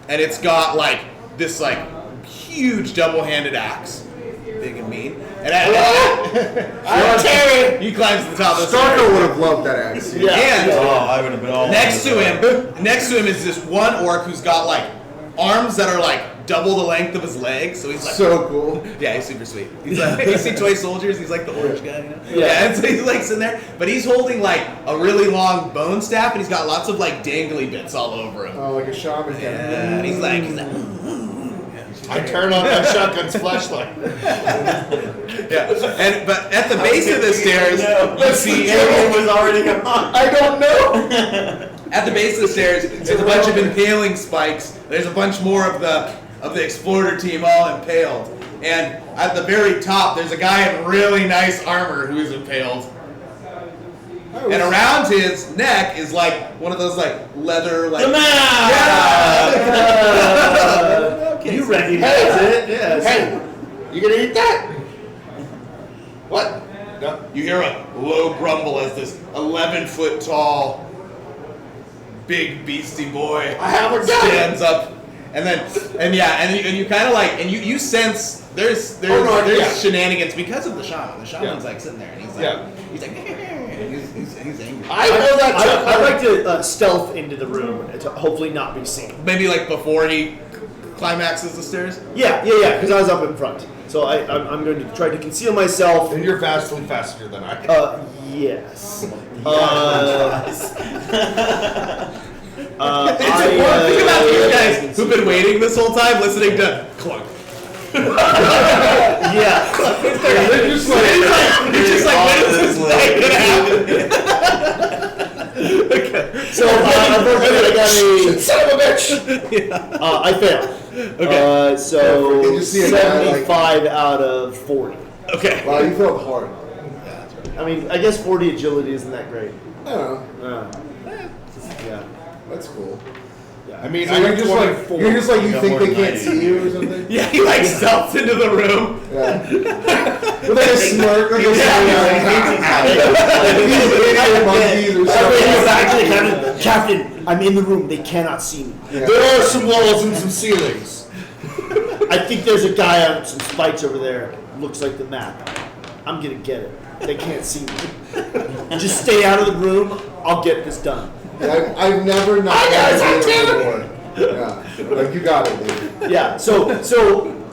and it's got like this like huge double-handed axe, big and mean. And Terry, he climbs to the top of the Starker stairs. would have loved that axe. And I would have been all next to him is this one orc who's got like arms that are like double the length of his legs. So he's like, So cool. yeah, he's super sweet. He's like, you see Toy Soldiers? He's like the orange guy, you know? Yeah, and so he's like sitting there, but he's holding like a really long bone staff, and he's got lots of like dangly bits all over him. Oh, like a shaman. Yeah, and he's like, I turn on my shotgun's flashlight. yeah. But at the base of the stairs, you see It was already gone. I don't know. at the base of the stairs, there's a bunch of impaling spikes. There's a bunch more of the explorer team all impaled. And at the very top, there's a guy in really nice armor who is impaled. And around his neck is like one of those like leather like. You recognize it? Yes. Hey, you gonna eat that? What? No. You hear a low grumble as this 11-foot tall, big beastie boy I have a gun. stands up, and you kind of like, and you sense there's shenanigans because of the shaman. The shaman's like sitting there, and he's like, he's angry. I know that. I'd like to stealth into the room to hopefully not be seen. Maybe like before he climaxes the stairs. Yeah, because I was up in front. So I'm going to try to conceal myself. And you're vastly faster than I. Yes. Think about these guys who've been waiting this whole time, listening to clunk. Yeah. You're just like, when is this night gonna happen? So unfortunately, I got Son of a bitch! I failed. Okay. So Did you see a guy, like- 75 out of 40. Okay. Wow, you felt hard. I mean, I guess 40 agility isn't that great. I don't know. Yeah. That's cool. I mean, So I you're got just 24. like you got think more they than can't 90. see you or something? Yeah, he like stealths into the room. Yeah. With like a smirk, like a monkeys or something. Captain, I'm in the room. They cannot see me. There are some walls and some ceilings. I think there's a guy on some spikes over there. Looks like the map. I'm gonna get it. They can't see me. Just stay out of the room. I'll get this done. I've never not gotten before. Yeah, like you got it, dude. Yeah. So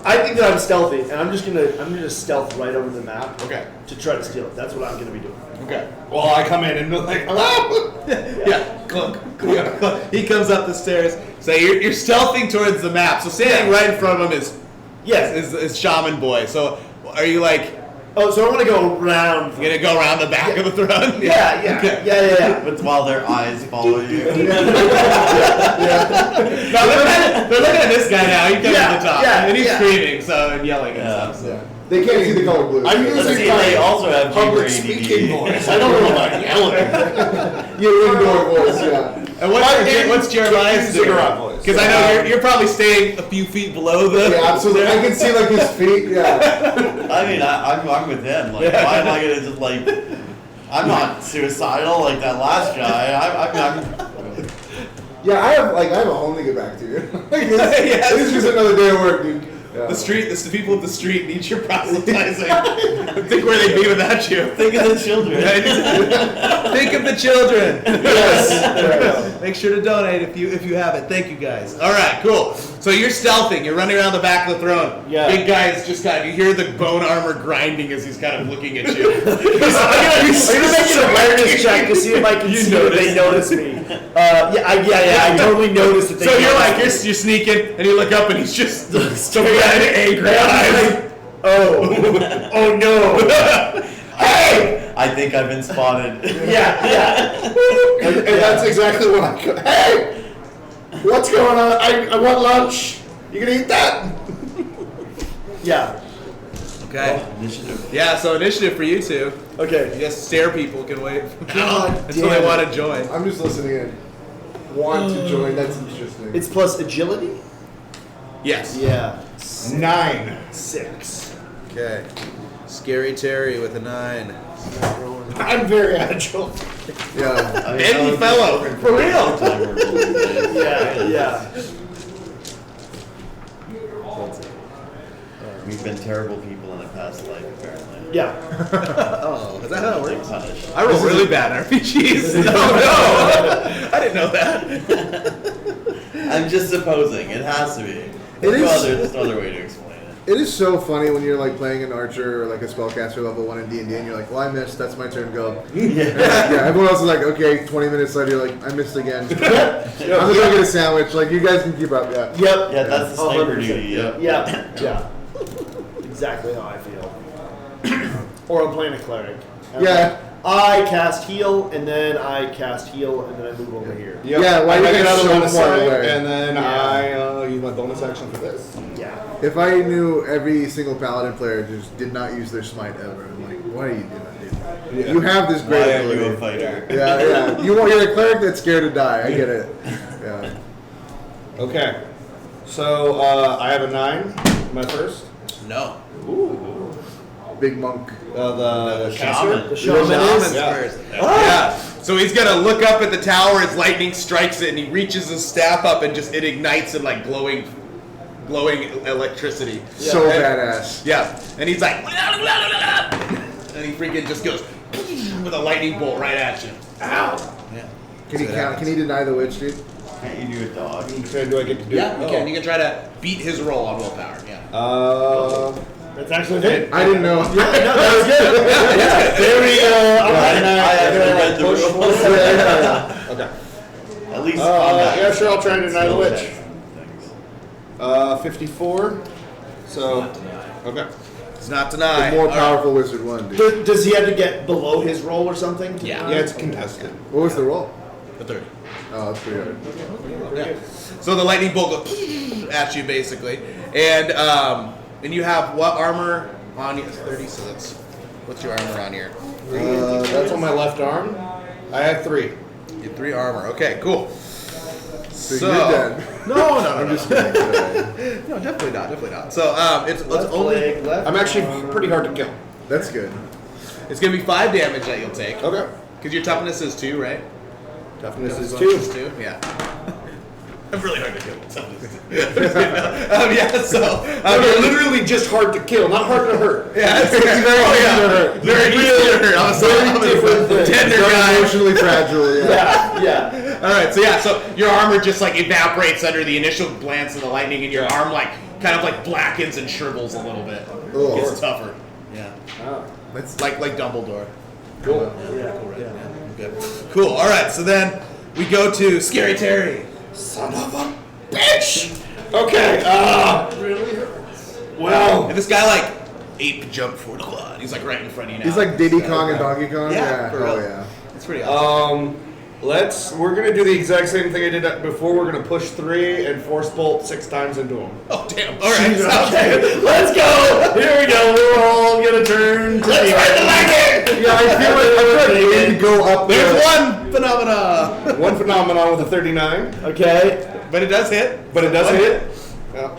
I think that I'm stealthy, and I'm gonna stealth right over the map. Okay. To try to steal it. That's what I'm gonna be doing. Okay. Well, I come in and be like, hello. Yeah, clunk, clunk, clunk. He comes up the stairs. So you're stealthing towards the map. So standing right in front of him is Shaman Boy. So are you like Oh, so I want to go around. gonna go around the back of the throne? Yeah. But while their eyes follow you. No, they're looking at this guy now. He comes to the top, and he's screaming and yelling and stuff. So. They can't see the color blue. I'm Let's using see, my they also have public G-rated speaking ED. voice. I don't know about yelling. Your indoor voice, yeah. And what's Jeremiah's doing? Ziggurat voice. Because I know you're probably staying a few feet below the. Yeah, absolutely. I can see like his feet. Yeah. I mean, I'm with him. Like, why am I gonna just like? I'm not suicidal like that last guy. Yeah, I have a home to get back to. This is just another day of work, dude. Yeah. The people of the street need your proselytizing. Think where they'd be without you. Think of the children. Think of the children. Yes. Make sure to donate if you have it. Thank you guys. All right, cool. So you're stealthing. You're running around the back of the throne. Yeah. Big guy's just kind of. You hear the bone armor grinding as he's kind of looking at you. I'm gonna make an awareness check to see if I can see if they notice me. I totally noticed that they. So you're noticed like me. you're sneaking, and you look up, and he's just staring at angry eyes. Oh no! Hey! I think I've been spotted. Yeah. And that's exactly what I go. Hey, what's going on? I want lunch. You gonna eat that? Yeah. Okay. Initiative. Yeah. So initiative for you two. Okay. You guys stare people can wait God until they damn want it. to join. I'm just listening in. Want to join? That's interesting. It's plus agility. Yes. Yeah. 9. 6. Okay. Scary Terry with a 9. I'm very agile. Yeah. Bendy fellow, for real. Yeah. We've been terrible people in a past life, apparently. Yeah. Oh, is that how it works? Punished. I roll really bad in RPGs. No, I didn't know that. I'm just supposing. It has to be. It There's is- there's no other way to explain it. It is so funny when you're like playing an archer or like a spellcaster level 1 in D&D and you're like, well, I missed, that's my turn, go. Yeah, everyone else is like, okay, 20 minutes later, you're like, I missed again. I'm just gonna get a sandwich, like, you guys can keep up, yeah. Yep. Yeah, that's the sniper 100%. duty. Yeah. Yeah. Exactly how I feel. Or I'm playing a cleric. Yeah. I cast heal, and then I cast heal, and then I move over here. Yep. Yeah, why I you make get another so one far aside, away? and then Yeah. I use my bonus action for this. Yeah. If I knew every single paladin player just did not use their smite ever, I'm like, what are you doing, dude? Yeah. You have this Why great are you a ability. fighter? Yeah. You're a cleric that's scared to die, I get it. Yeah. Okay. So I have a 9. My first. No. Big monk. The Shaman. The shaman Shaman's is. Yeah. first. Yeah. So he's gonna look up at the tower as lightning strikes it, and he reaches his staff up, and just it ignites in like glowing electricity. So And- badass. Yeah, and he's like, and he freaking just goes with a lightning bolt right at you. Ow! Yeah. Can he count? Can he deny the witch, dude? Can't you do a dog? Which one do I get to do? Yeah, you can. You can try to beat his roll on willpower. Yeah. That's actually it. I didn't know. No, that was good. Very, I haven't read the push rules. forward. Okay. At least combat. Yeah, sure. I'll try and deny the skill witch. checks and things. 54. So. Okay. It's not The denied. more All right. powerful wizard won, dude. Does he have to get below his roll or something? to Yeah. deny? Yeah, it's contested. What was the roll? The 30. Oh, that's pretty hard. Yeah. So the lightning bolt goes at you basically, and you have what armor on you? 30. So that's what's your armor on here? That's on my left arm. I have 3. You have 3 armor. Okay, cool. So you're dead. No, I'm just kidding. no, definitely not. So it's Left only leg, left I'm actually arm. pretty hard to kill. That's good. it's gonna be 5 damage that you'll take Okay. because your toughness is 2, right? Toughness is Toughness 2. is 2. Yeah. I'm really hard to kill. Yeah. So They're literally just hard to kill, not hard to hurt. yeah, it's very easy to hurt. Very easy to hurt. I'm a tender guy. Emotionally fragile, yeah. Yeah. All right, so your armor just like evaporates under the initial glance of the lightning, and your arm like kind of like blackens and shrivels a little bit. Oh. It's tougher. Yeah, That's like Dumbledore. Cool. Cool, right? Yeah. Good. Cool. All right, so then we go to Scary Terry. Son of a bitch! Okay, well, And this guy like ape jump forward quad. He's like right in front of you now. He's like Diddy Kong and Donkey Kong. Yeah, for Oh real. yeah. It's pretty awesome. we're gonna do the exact same thing I did before. We're gonna push 3 and force bolt 6 times into him. Oh damn! All right, sounds good. Let's go. Here we go. We're all gonna turn. Let's ride the wagon. Yeah, I feel like we need to go up there. There's one phenomena, One phenomenon with a 39, Okay. but it does hit. but it does hit. Yeah.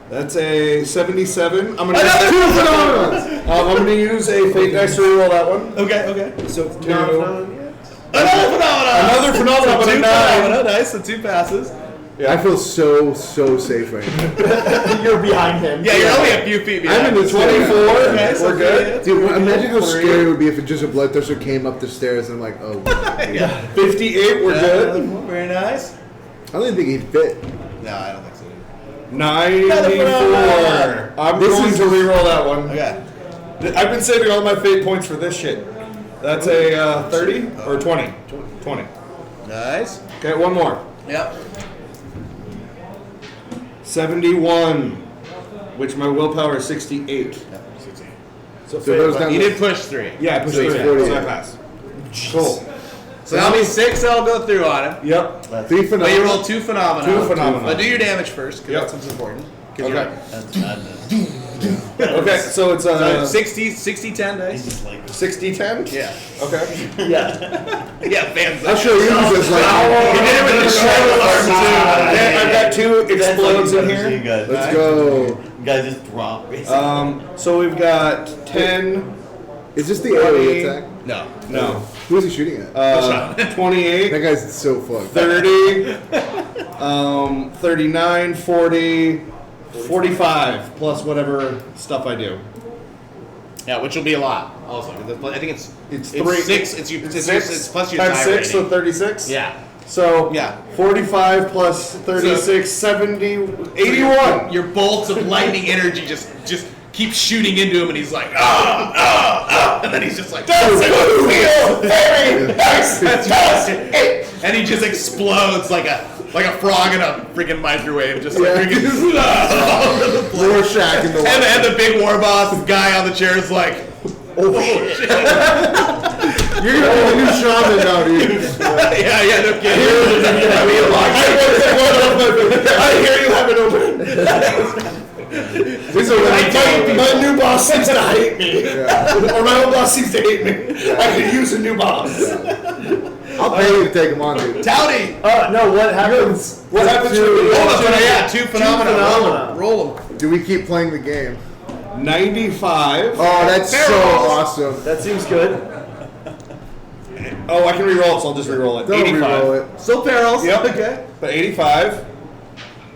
That's a 77. I'm gonna Another Two phenomenons! I'm gonna use a fate dice to roll that one. Okay. So Two. no. Another phenomenon, but a 9. Nice, so 2 passes. I feel so safe right now. You're behind him. Yeah, you're only a few feet behind. I'm in the 24. Okay, so We're good. Dude, imagine how scary it would be if just a bloodthirster came up the stairs and I'm like, oh. Yeah. 58. We're good. Very nice. I don't even think he'd fit. No, I don't think so. 94. I'm going to reroll that one. Okay. I've been saving all my fate points for this shit. That's a 30 or 20. 20. Nice. Okay, one more. Yep. 71, which my willpower is 68. So So those down You the- did push 3. Yeah, I pushed So 3. it's 40. So I pass. Cool. So that'll be 6 that'll go through on him. Yep. 3 But you phenomena. roll 2 phenomena. 2 phenomena. But do your damage first, because Yep. that's what's important. Okay. That's madness. Okay, so it's So 60, 10 dice. 60-10? Yeah. Okay. Yeah. Yeah, fans. I'll show you just like, He did it with the shell arm Okay, I've got 2 explodes in You here. guys, let's go. you guys just drop, basically. So we've got 10, Is this the AoE attack? No. no, Who is he shooting at? 28, That guy's so fucked. 30, 39, 40, 45, plus whatever stuff I do. Yeah, which will be a lot. Also, I think it's 3. 6. It's plus your times die 6, so rating. 36? Yeah. So, Yeah. 45 plus 36, 70, 81. Your bolts of lightning energy just keep shooting into him, and he's like, and then he's just like, and he just explodes like a frog in a freaking microwave, just like freaking Rorschach in the and the big war boss guy on the chair is like, oh shit. You're gonna be the new shaman now, dude. yeah, no kidding. I hear you have it open. My new boss seems to hate me. Or my old boss seems to hate me. I could use a new boss. I'll pay you to take him on, dude. Towdy! No, what happens? What happens Hold to on, yeah, 2 phenomena. phenomena. Roll them. Do we keep playing the game? 95. Oh, that's so Barrels. awesome. That seems good. Oh, I can reroll it, so I'll just reroll it. Don't 85. reroll it. Still barrels. Yep. Okay. But 85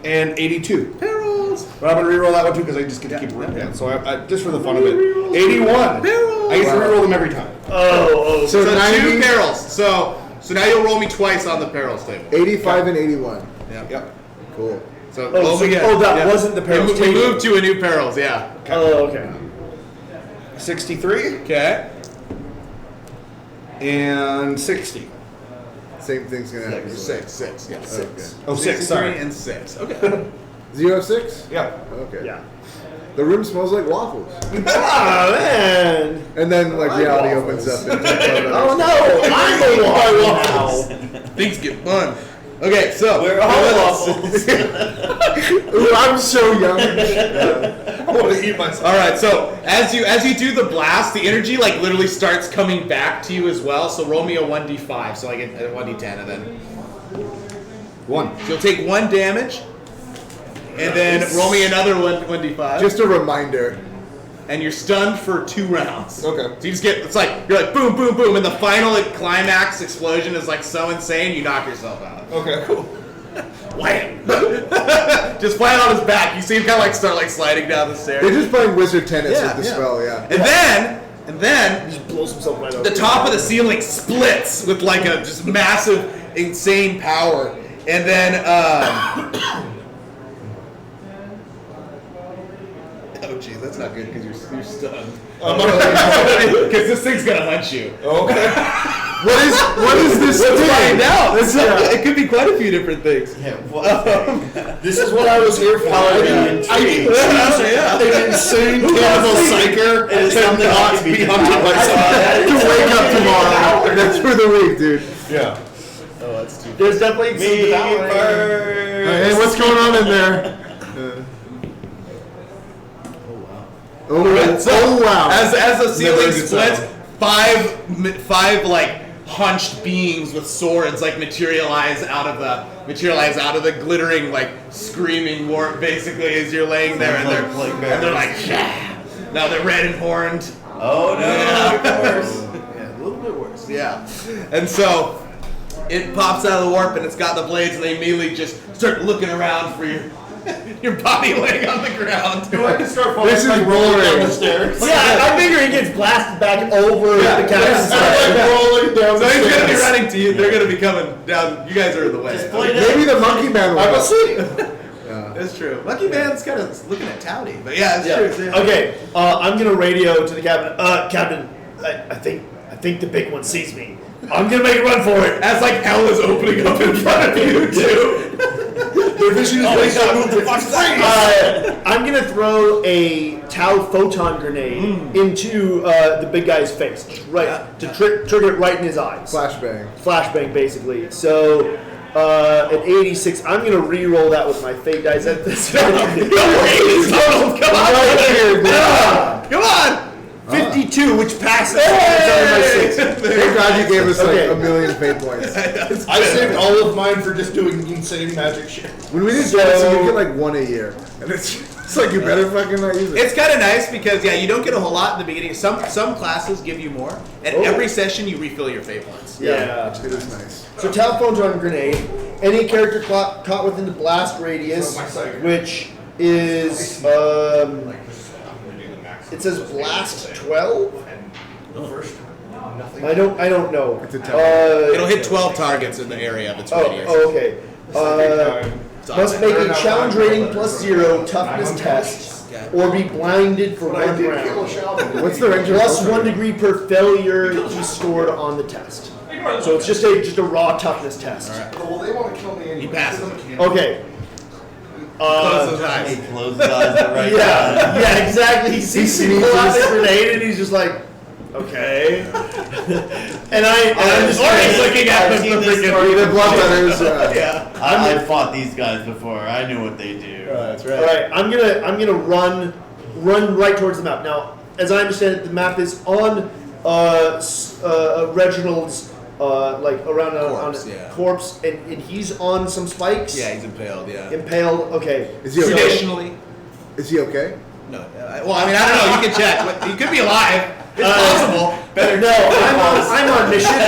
and 82. Barrels. But I'm going to reroll that one too because I just get to keep yeah. So I just for the fun of it. 81. I get to reroll them every time. Oh. So, So 90, 2 barrels. So now you'll roll me twice on the barrels table. 85 and 81. Yep. Cool. So Oh, roll so- me again. oh, that Yeah. wasn't the barrels We table. moved to a new barrels. Yeah. Oh, okay. 63 Okay. and 60. Same thing's gonna happen. 6. Yeah. Okay. Oh, 6, 63 sorry. and 6. Okay. 06? Yeah. Okay. Yeah. The room smells like waffles. Ah, man. And then like reality opens up. And Oh no, I'm the one now. Things get fun. Okay, so We're all waffles. Ooh, I'm so young. I want to eat myself. all right, so as you do the blast, the energy like literally starts coming back to you as well. So roll me a 1d5, so I get a 1d10, and then 1. so you'll take 1 damage, and then roll me another 1d5. Just a reminder. And you're stunned for 2 rounds. Okay. So you just get, it's like, you're like boom, boom, boom, and the final climax explosion is like so insane, you knock yourself out. Okay, cool. Wham! Just flat on his back. You see him kind of like start like sliding down the stairs. They're just playing wizard tennis Yeah, with the yeah. spell, yeah. And then Just blows himself right over. the top of the ceiling splits with like a just massive, insane power. And then, oh geez, that's not good because you're stunned. Because this thing's gonna hunt you. Okay. What is this Let's thing? find out. It could be quite a few different things. This is what I was here for. I need an insane cannibal psyker is to something not that can be be hunted by To someone. wake up tomorrow. That's for the week, dude. Yeah. Oh, that's too. There's definitely some Me development. first. Hey, what's going on in there? Oh wow. As the ceiling Never a good splits, sound. five like hunched beings with swords like materialize out of the glittering like screaming warp basically as you're laying there and they're like yeah. Now they're red and horned. Oh no, of course. Yeah, a little bit worse. Yeah. And so it pops out of the warp and it's got the blades and they immediately just start looking around for your body laying on the ground. Do I can start falling This is like rolling down the boring. stairs? Yeah, I figure he gets blasted back over the Like captain's rolling down So the he's stairs. gonna be running to you. They're gonna be coming down. You guys are in the way. Maybe the monkey man will. I will help. see. That's true. Lucky Man's kind of looking at Towdy, but yeah, it's true. Yeah. Okay, I'm gonna radio to the captain. Captain, I think the big one sees me. I'm gonna make a run for it. As like hell is opening up in front of you too. Their vision is I'm gonna throw a Tau photon grenade into the big guy's face, right to trigger it right in his eyes. Flashbang. Flashbang, basically. So at 86, I'm gonna re-roll that with my fate dice. Come on! Come on! 52, which passes. Thank God you gave us like Okay. a million fate points. I saved all of mine for just doing insane magic shit. When we did Genesis, you get like one a year, and it's like you better fucking not use it. It's kind of nice because you don't get a whole lot in the beginning. Some classes give you more, and every session you refill your fate points. Yeah. It is nice. So Tau photon grenade. Any character caught within the blast radius, which is it says blast 12. I don't know. It's a It'll hit 12 targets in the area of its radius. Okay. Must make a challenge rating +0 toughness test, or be blinded for 1 round. What's the range? Plus 1 degree per failure he scored on the test. So it's just a raw toughness test. Well, they want to kill me anyway. He passes. Okay. Close those eyes. He closed his eyes at the right time. Yeah, exactly. He sees me pull out the grenade and he's just like, okay. and I'm just looking at I've the seen this freaking story The blood before. letters. Yeah. I fought these guys before. I knew what they do. That's All right, I'm gonna run right towards the map. Now, as I understand it, the map is on Reginald's like around Corpse, on a yeah. corpse, and he's on some spikes. Yeah, he's impaled. Yeah. Impaled. Okay. Is he okay? Traditionally, Is he okay? no. Well, I mean, I don't know. You can check. But he could be alive. It's possible. No, I'm on mission.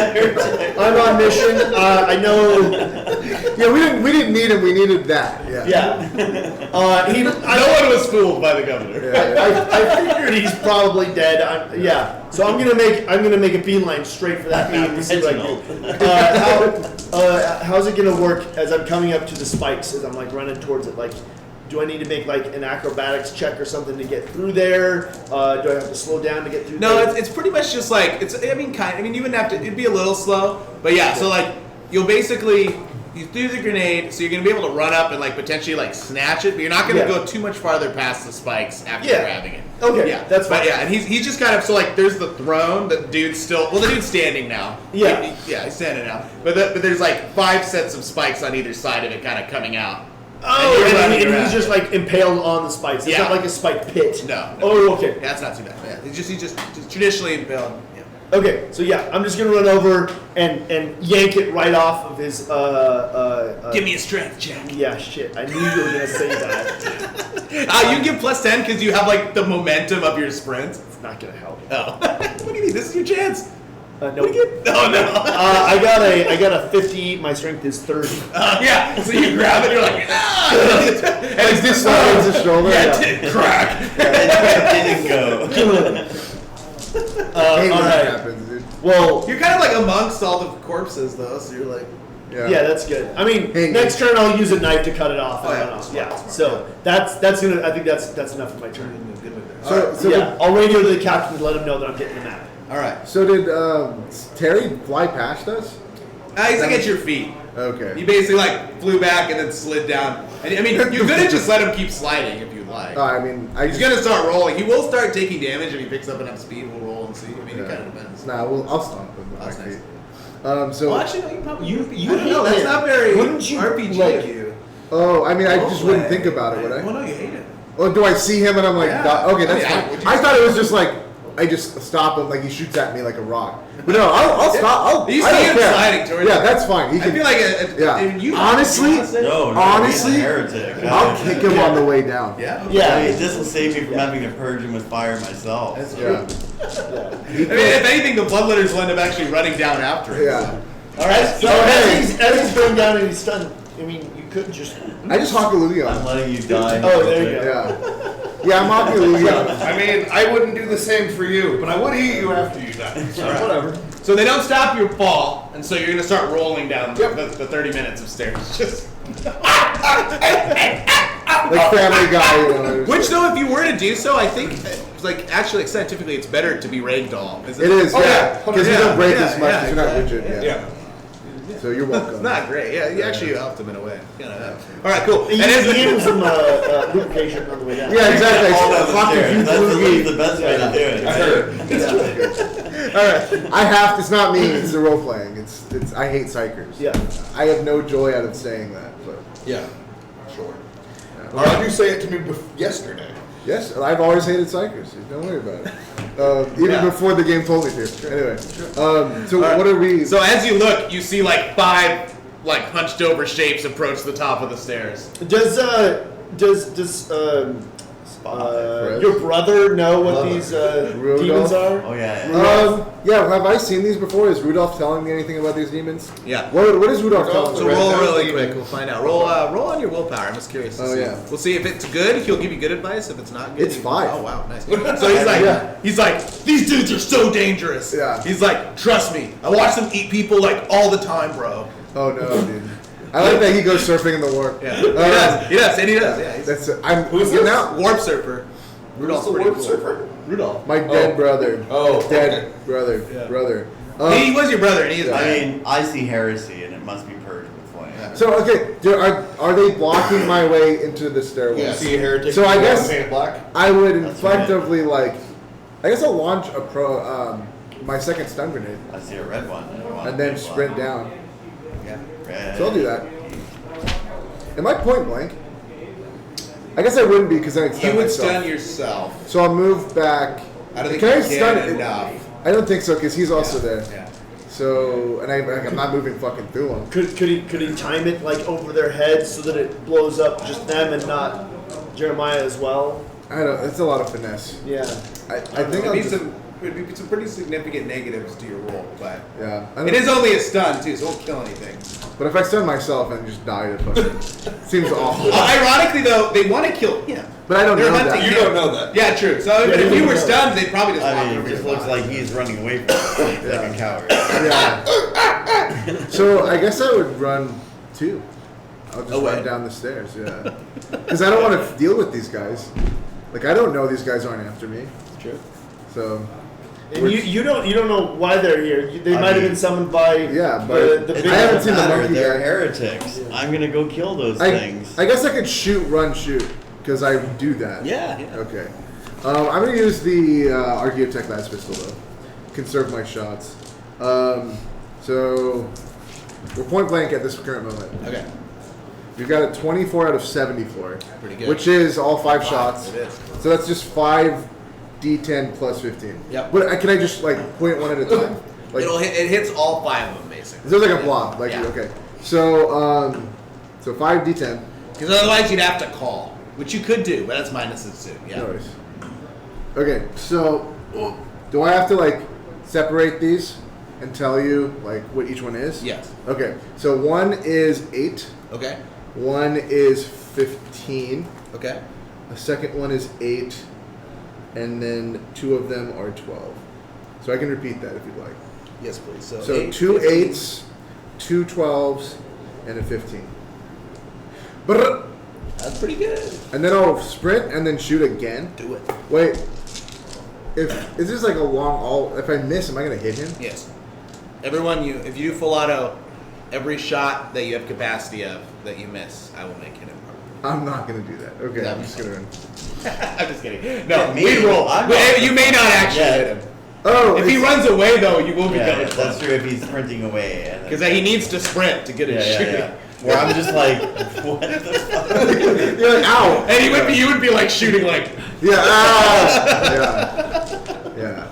I'm on mission. I know. Yeah, we didn't need him. We needed that. Yeah. Yeah. No one was fooled by the governor. I figured he's probably dead. So I'm gonna make a beeline straight for that map to see what I do. How's it gonna work as I'm coming up to the spikes as I'm like running towards it? Like, do I need to make like an acrobatics check or something to get through there? Do I have to slow down to get through? No, there? it's pretty much just like it's. I mean, you wouldn't have to. It'd be a little slow, but yeah. So like, you'll basically. You threw the grenade, so you're gonna be able to run up and like potentially like snatch it, but you're not gonna go too much farther past the spikes after grabbing it. Okay, yeah, that's but fine. yeah, and he's just kind of so like there's the throne. The dude's still the dude's standing now. Yeah. He's standing now. But there's like 5 sets of spikes on either side of it, kind of coming out. Oh, you're and running he's around. just like impaled on the spikes. It's Yeah. not like a spike pit. No. Oh, okay. Yeah, that's not too bad. Yeah, he's just traditionally impaled. Yeah. Okay, so yeah, I'm just gonna run over and yank it right off of his. Give me a strength check. Yeah, shit. I knew you were gonna say that. You can give +10 because you have like the momentum of your sprint. It's not gonna help. Oh, what do you mean? This is your chance. No. Oh no. I got a 50. My strength is 30. Yeah. So you grab it, you're like, ah! And it's this side his shoulder. Yeah, it did crack. It didn't go. Hey, all when right. that happens, dude. Well, You're kind of like amongst all the corpses though, so you're like, yeah, that's good. I mean, Hey, next turn I'll use a knife to cut it off. And Oh, yeah. run off. Yeah. So that's gonna. I think that's enough for my turn. So Yeah, I'll radio to the captain to let him know that I'm getting the map. all right. So did Terry fly past us? He's like at your feet. Okay. You basically like flew back and then slid down. And I mean, you could have just let him keep sliding if you like. I mean, He's gonna start rolling. He will start taking damage if he picks up enough speed. We'll roll and see. I mean, it kind of depends. Nah, I'll stomp him. With That's my nice. feet. So. Well, actually, no, you probably You I don't know. hate That's it. not very Wouldn't you, RPG like- of you. Oh, I mean, I just wouldn't think about it, would I? Well, no, you hate it. Or do I see him and I'm like, Yeah. okay, that's I mean, would fine. you I thought it was just like, I just stop him like he shoots at me like a rock. But no, I'll stop. You I see don't him care. sliding towards Yeah, you. that's fine. He I can, feel like you Honestly, No, Honestly, he's a heretic. I'll kick him on the way down. Yeah. Yeah. I mean, this will save me from having to purge him with fire myself. That's Yeah. true. if anything, the bloodletters will end up actually running down after it. Yeah. All right. So as he's going down and he's stunned, I mean, you could just. I just Hakalugi I'm on him. letting you die. Oh, there you go. Yeah. Yeah, I'm Hakalugi on him. I mean, I wouldn't do the same for you, but I would eat you after you die. So whatever. So they don't stop your fall, and so you're gonna start rolling down the 30 minutes of stairs. Just Like Family Guy, you know. which though, if you were to do so, I think actually scientifically, it's better to be ragdoll. It is, yeah. Because you don't break as much yeah, because you're not rigid. Yeah. Yeah. So you're welcome. It's not great. Yeah, you actually helped him in a way. All right, cool. He And gave him some lubrication on the way down. Yeah, exactly. All down the Fuck stairs. if you That's Hakalugi. the best way to do it. I heard. I have to, it's not me, it's the role playing. It's I hate psychers. Yeah. I have no joy out of saying that, but Yeah. Sure. Or did you say it to me yesterday? yes, I've always hated psychers. Don't worry about it. Even before the game told me to. Anyway, so what are we? So as you look, you see like 5 hunched over shapes approach the top of the stairs. Does your brother know what these demons are? Oh yeah. Yeah, have I seen these before? Is Rudolph telling me anything about these demons? Yeah. What is Rudolph telling So me? roll really quick. We'll find out. Roll on your willpower. I'm just curious. To Oh, see. yeah. We'll see if it's good. He'll give you good advice. If it's not good, It's 5. Oh wow, nice. So he's like, these dudes are so dangerous. Yeah. He's like, trust me, I watch them eat people like all the time, bro. Oh no, dude. I like that he goes surfing in the warp. Yeah. He does. Yeah. He's Who's getting out. warp surfer. Rudolph's the pretty warp cool. surfer? Rudolph. My dead brother. Oh, Dead brother. Yeah. Brother. He was your brother, and he is. I bad. mean, I see heresy, and it must be purged with flame. So okay, are they blocking my way into the stairwell? You see a heretic. So I guess painted black. I would That's effectively I guess I'll launch my second stun grenade I see a red one. and then sprint down. Red. So I'll do that. Am I point blank? I guess I wouldn't be because then I'd stun You would myself. stun yourself. So I'll move back. I don't think Can I you stun can it? enough. I don't think so because he's also there. Yeah. So and I'm not moving fucking through him. Could he time it like over their heads so that it blows up just them and not Jeremiah as well? I don't. It's a lot of finesse. Yeah. I think I'll just, Would be some pretty significant negatives to your roll, but yeah. I it don't- is only a stun too, so it won't kill anything. But if I stun myself and just die, it fucking seems awful. Ironically, though, they want to kill him. But I don't They're know hunting that. You don't know that. Yeah, true. So if you were stunned, they'd probably just walk I mean, over it just your looks body. like he's running away from us like a coward. Yeah. So I guess I would run too. I'll just Away. run down the stairs. Yeah. Because I don't want to deal with these guys. Like I don't know these guys aren't after me. True. So And you don't know why they're here. They might have been summoned by Yeah, but the It big I haven't doesn't seen the matter. monkey They're yet. heretics. I'm gonna go kill those I things. guess I could shoot, run, shoot because I do that. Yeah. Okay. I'm gonna use the Archaeotech Last Pistol though. Conserve my shots. So we're point blank at this current moment. Okay. We've got a 24 out of 74. Pretty good. Which is all 5 shots. It is. So that's just 5d10 plus 15. Yep. But can I just point one at a time? Like, It hits all 5 of them basically. so it's like a blob. Like Yeah. okay. So 5d10. Because otherwise you'd have to call, which you could do, but that's minuses too. Yeah. Notice. Okay, so do I have to separate these and tell you what each one is? Yes. Okay. So one is 8. Okay. One is 15. Okay. The second one is 8, and then 2 of them are 12. So I can repeat that if you'd like. Yes, please. So 8, 2 15. 8s, 2 12s, and a 15. Brr. That's pretty good. And then I'll sprint and then shoot again. Do it. Wait, is this a long? If I miss, am I gonna hit him? Yes. If you do full auto, every shot that you have capacity of that you miss, I will make hit him. I'm not gonna do that. Okay, Yeah. I'm just gonna run. I'm just kidding. No, Me? we roll. I'm But not- you may not actually Yeah. hit him. Oh, If he runs away, though, you will be Yeah, coming that's true if he's sprinting away. because he needs to sprint to get his shooting. Yeah. Where I'm just like, what the fuck? You're like, ow. And you would be like shooting like. Yeah, ow. Yeah.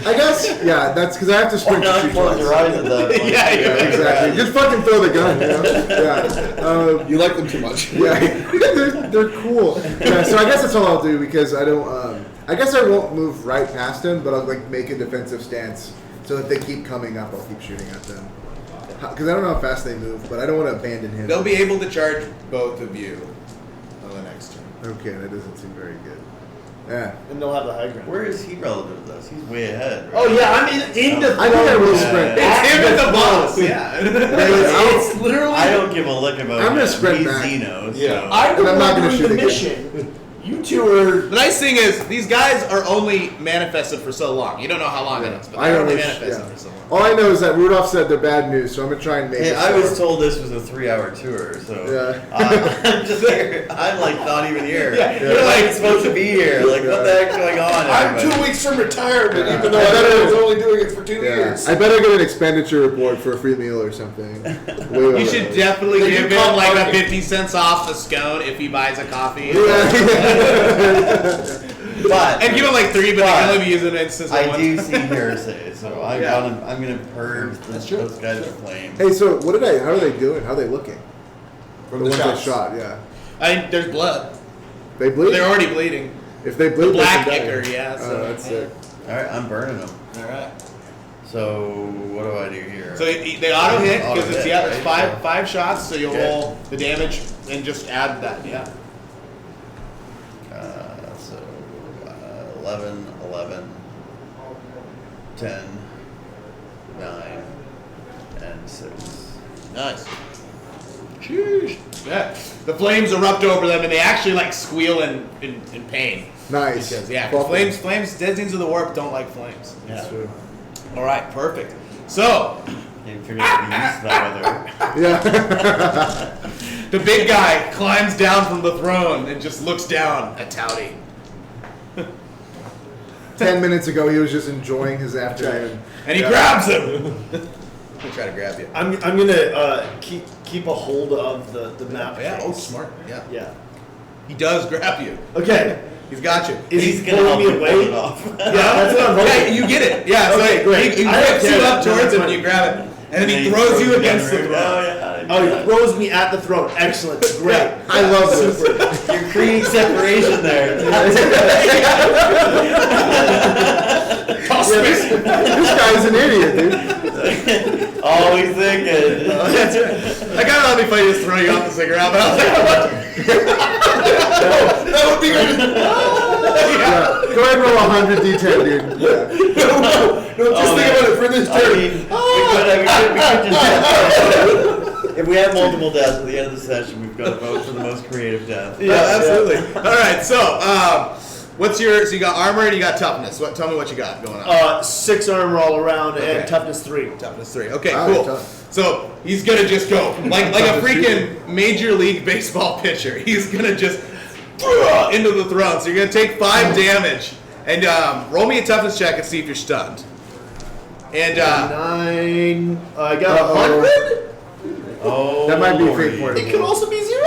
I guess. Yeah, that's because I have to Why sprint to not shoot close twice. your eyes at that point? Yeah, Exactly. Just fucking throw the gun. Yeah. You like them too much. Yeah, they're cool. Yeah, so I guess that's all I'll do because I don't. I guess I won't move right past him, but I'll like make a defensive stance so if they keep coming up, I'll keep shooting at them. Because I don't know how fast they move, but I don't want to abandon him. They'll be able to charge both of you on the next turn. Okay, that doesn't seem very good. Yeah. And they'll have the high ground. Where is he relative to us? He's way ahead. Right? Oh yeah, I'm in the. I think I will sprint. It's him and the boss. Yeah. It's literally. I don't give a lick about I'm gonna him. sprint He's back. Xeno, Yeah. so. I'm And the I'm not one gonna doing the shoot again. mission. You two are. The nice thing is, these guys are only manifested for so long. You don't know how long it is, but I they're don't only know. manifested Yeah. for so long. All I know is that Rudolph said they're bad news, so I'm gonna try and make Hey, it. I was sour. told this was a 3-hour tour, so Yeah. I'm just here. I'm like not even here. Yeah. You're like supposed to be here. Like what the heck's going on? I'm everybody? 2 weeks from retirement, Yeah. even though I was only doing it for 2 years. I better get an expenditure report for a free meal or something. You should definitely They give do him call like a parking. 50 cents off a scone if he buys a coffee. But And give him like 3, but they can only be using it since I one do time. see heresy, so I'm gonna purge those guys with flame. Hey, so how are they doing? How are they looking? From The the ones shots. I shot, yeah. I mean, there's blood. They bleed? They're already bleeding. If they The bleed, black they can die. ichor, yeah. So That's sick. All right, I'm burning them. All right. So what do I do here? So they auto hit because Auto it's hit, it's right? five shots. So you'll Okay. roll the damage and just add that. Yeah. So 11, 10, 9, and 6. Nice. Sheesh. Yeah. The flames erupt over them and they actually like squeal in pain. Nice. Because, yeah, Fuck flames, dead things of the warp don't like flames. That's true. All right, perfect. So, Can't figure out the use of that weather. Yeah. the big guy climbs down from the throne and just looks down at Towdy. 10 minutes ago, he was just enjoying his afternoon. And he grabs him. He'll try to grab you. I'm gonna keep a hold of the map. Yeah, oh, face. smart. Yeah. Yeah. He does grab you. Okay. He's got you. Is He's he gonna pulling help me me pull it away? off. Yeah, that's what I'm hoping. Yeah, you get it. Yeah, so Okay, great. he I don't whips you care. up towards That's him and fine. you grab it. And then he And throws you me against the right- throne. Oh yeah. Oh, he throws me at the throne. Excellent. Great. I love this. You're creating separation there. This guy's an idiot, dude. Always thinking. I kind of let me fight just throw you off the cigarette, but I was like, That would be good. Yeah. Go ahead and roll 100 d10, dude. Yeah. No, just think about it for this I turn. mean, we could just if we have multiple deaths at the end of the session, we've got to vote for the most creative death. yeah, absolutely. All right, so what's your? So you got armor and you got toughness. Tell me what you got going on. 6 armor all around Okay. and toughness 3. Toughness 3. Okay, Wow, cool. tough. So he's gonna just go like a Toughness freaking major league baseball pitcher. He's gonna just into the throne. So you're gonna take 5 damage and roll me a toughness check and see if you're stunned. And 9. I got Uh-oh. 100. Oh, That might be Lordy. fate point. It could also be 0.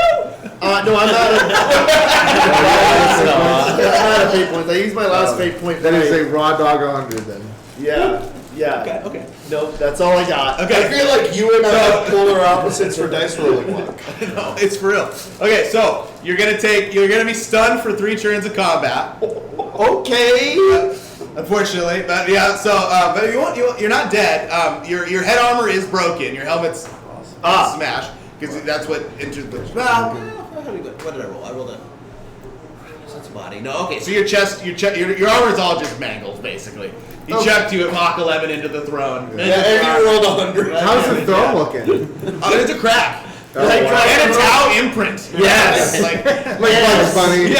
No, I'm not a fate point. I used my last fate point. That is tonight. a raw dog 100 then. Yeah. okay. Nope, that's all I got. I feel like you and I have polar opposites for dice rolling luck. No, it's for real. Okay, so you're gonna be stunned for 3 turns of combat. Okay. Unfortunately, but yeah. So, but you're not dead. Your head armor is broken. Your helmet's smashed because that's what entered the. Well, what did I roll? I rolled a. That's body. No, okay. So your armor is all just mangled, basically. He chucked you at Mach 11 into the throne. Yeah, and you rolled 100. How's the throne looking? It's a crack. Oh, And wow. a Tau imprint. Yes. Like Bugs Bunny.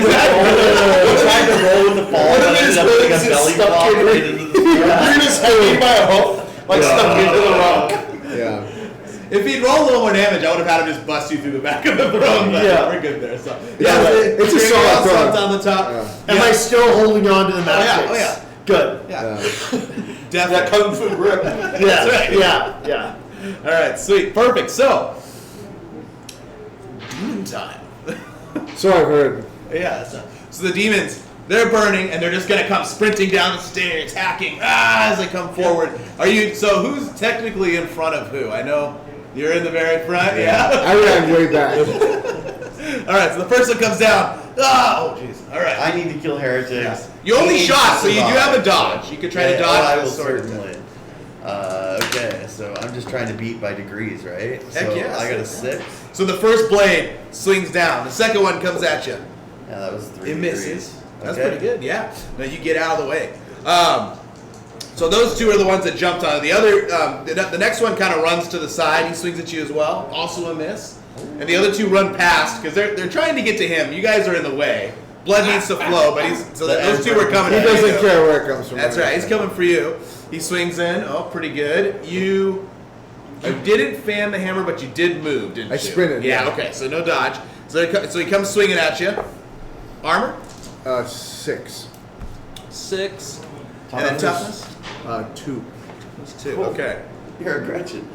Trying to roll with the fall, One of but his ended up being a legs is belly stuck flop in right it. into the You're just hanging by a hook, like stuck into the rock. Yeah. if he'd rolled a little more damage, I would have had him just bust you through the back of the throne. But Yeah. we're good there. So Yeah, it's a solid all throne. on the top. Yeah. Am I still holding on to the Oh map? yeah. face? Oh yeah. Good. Yeah. That Definitely. kung fu grip. Yeah. That's right. Yeah. All right. Sweet. Perfect. So, demon time. So I've heard. Yeah. So the demons, they're burning, and they're just gonna come sprinting down the stairs, hacking as they come forward. Are you? So who's technically in front of who? I know you're in the very front. Yeah. I ran way back. All right. So the first one comes down. Oh, jeez. All right. I need to kill heretics. Yeah. You only shot, so you do have a dodge. You could try to dodge. I with will a sword. certainly. Okay, so I'm just trying to beat by degrees, right? Heck so yeah. I got a 6. So the first blade swings down. The second one comes at you. Yeah, that was 3 It degrees. misses. That's Okay. pretty good. Yeah. Now you get out of the way. So those two are the ones that jumped on it. The other, the next one kind of runs to the side. He swings at you as well. Also a miss. And the other two run past because they're trying to get to him. You guys are in the way. Blood needs to flow, but those two are coming. He at doesn't you. care where it comes from. That's right. He's coming for you. He swings in. Oh, pretty good. You didn't fan the hammer, but you did move, didn't you? I sprinted. Yeah. Okay. So no dodge. So he comes swinging at you. Armor. 6. 6. And then toughness. 2. It's 2. Okay. You're a Gretchen.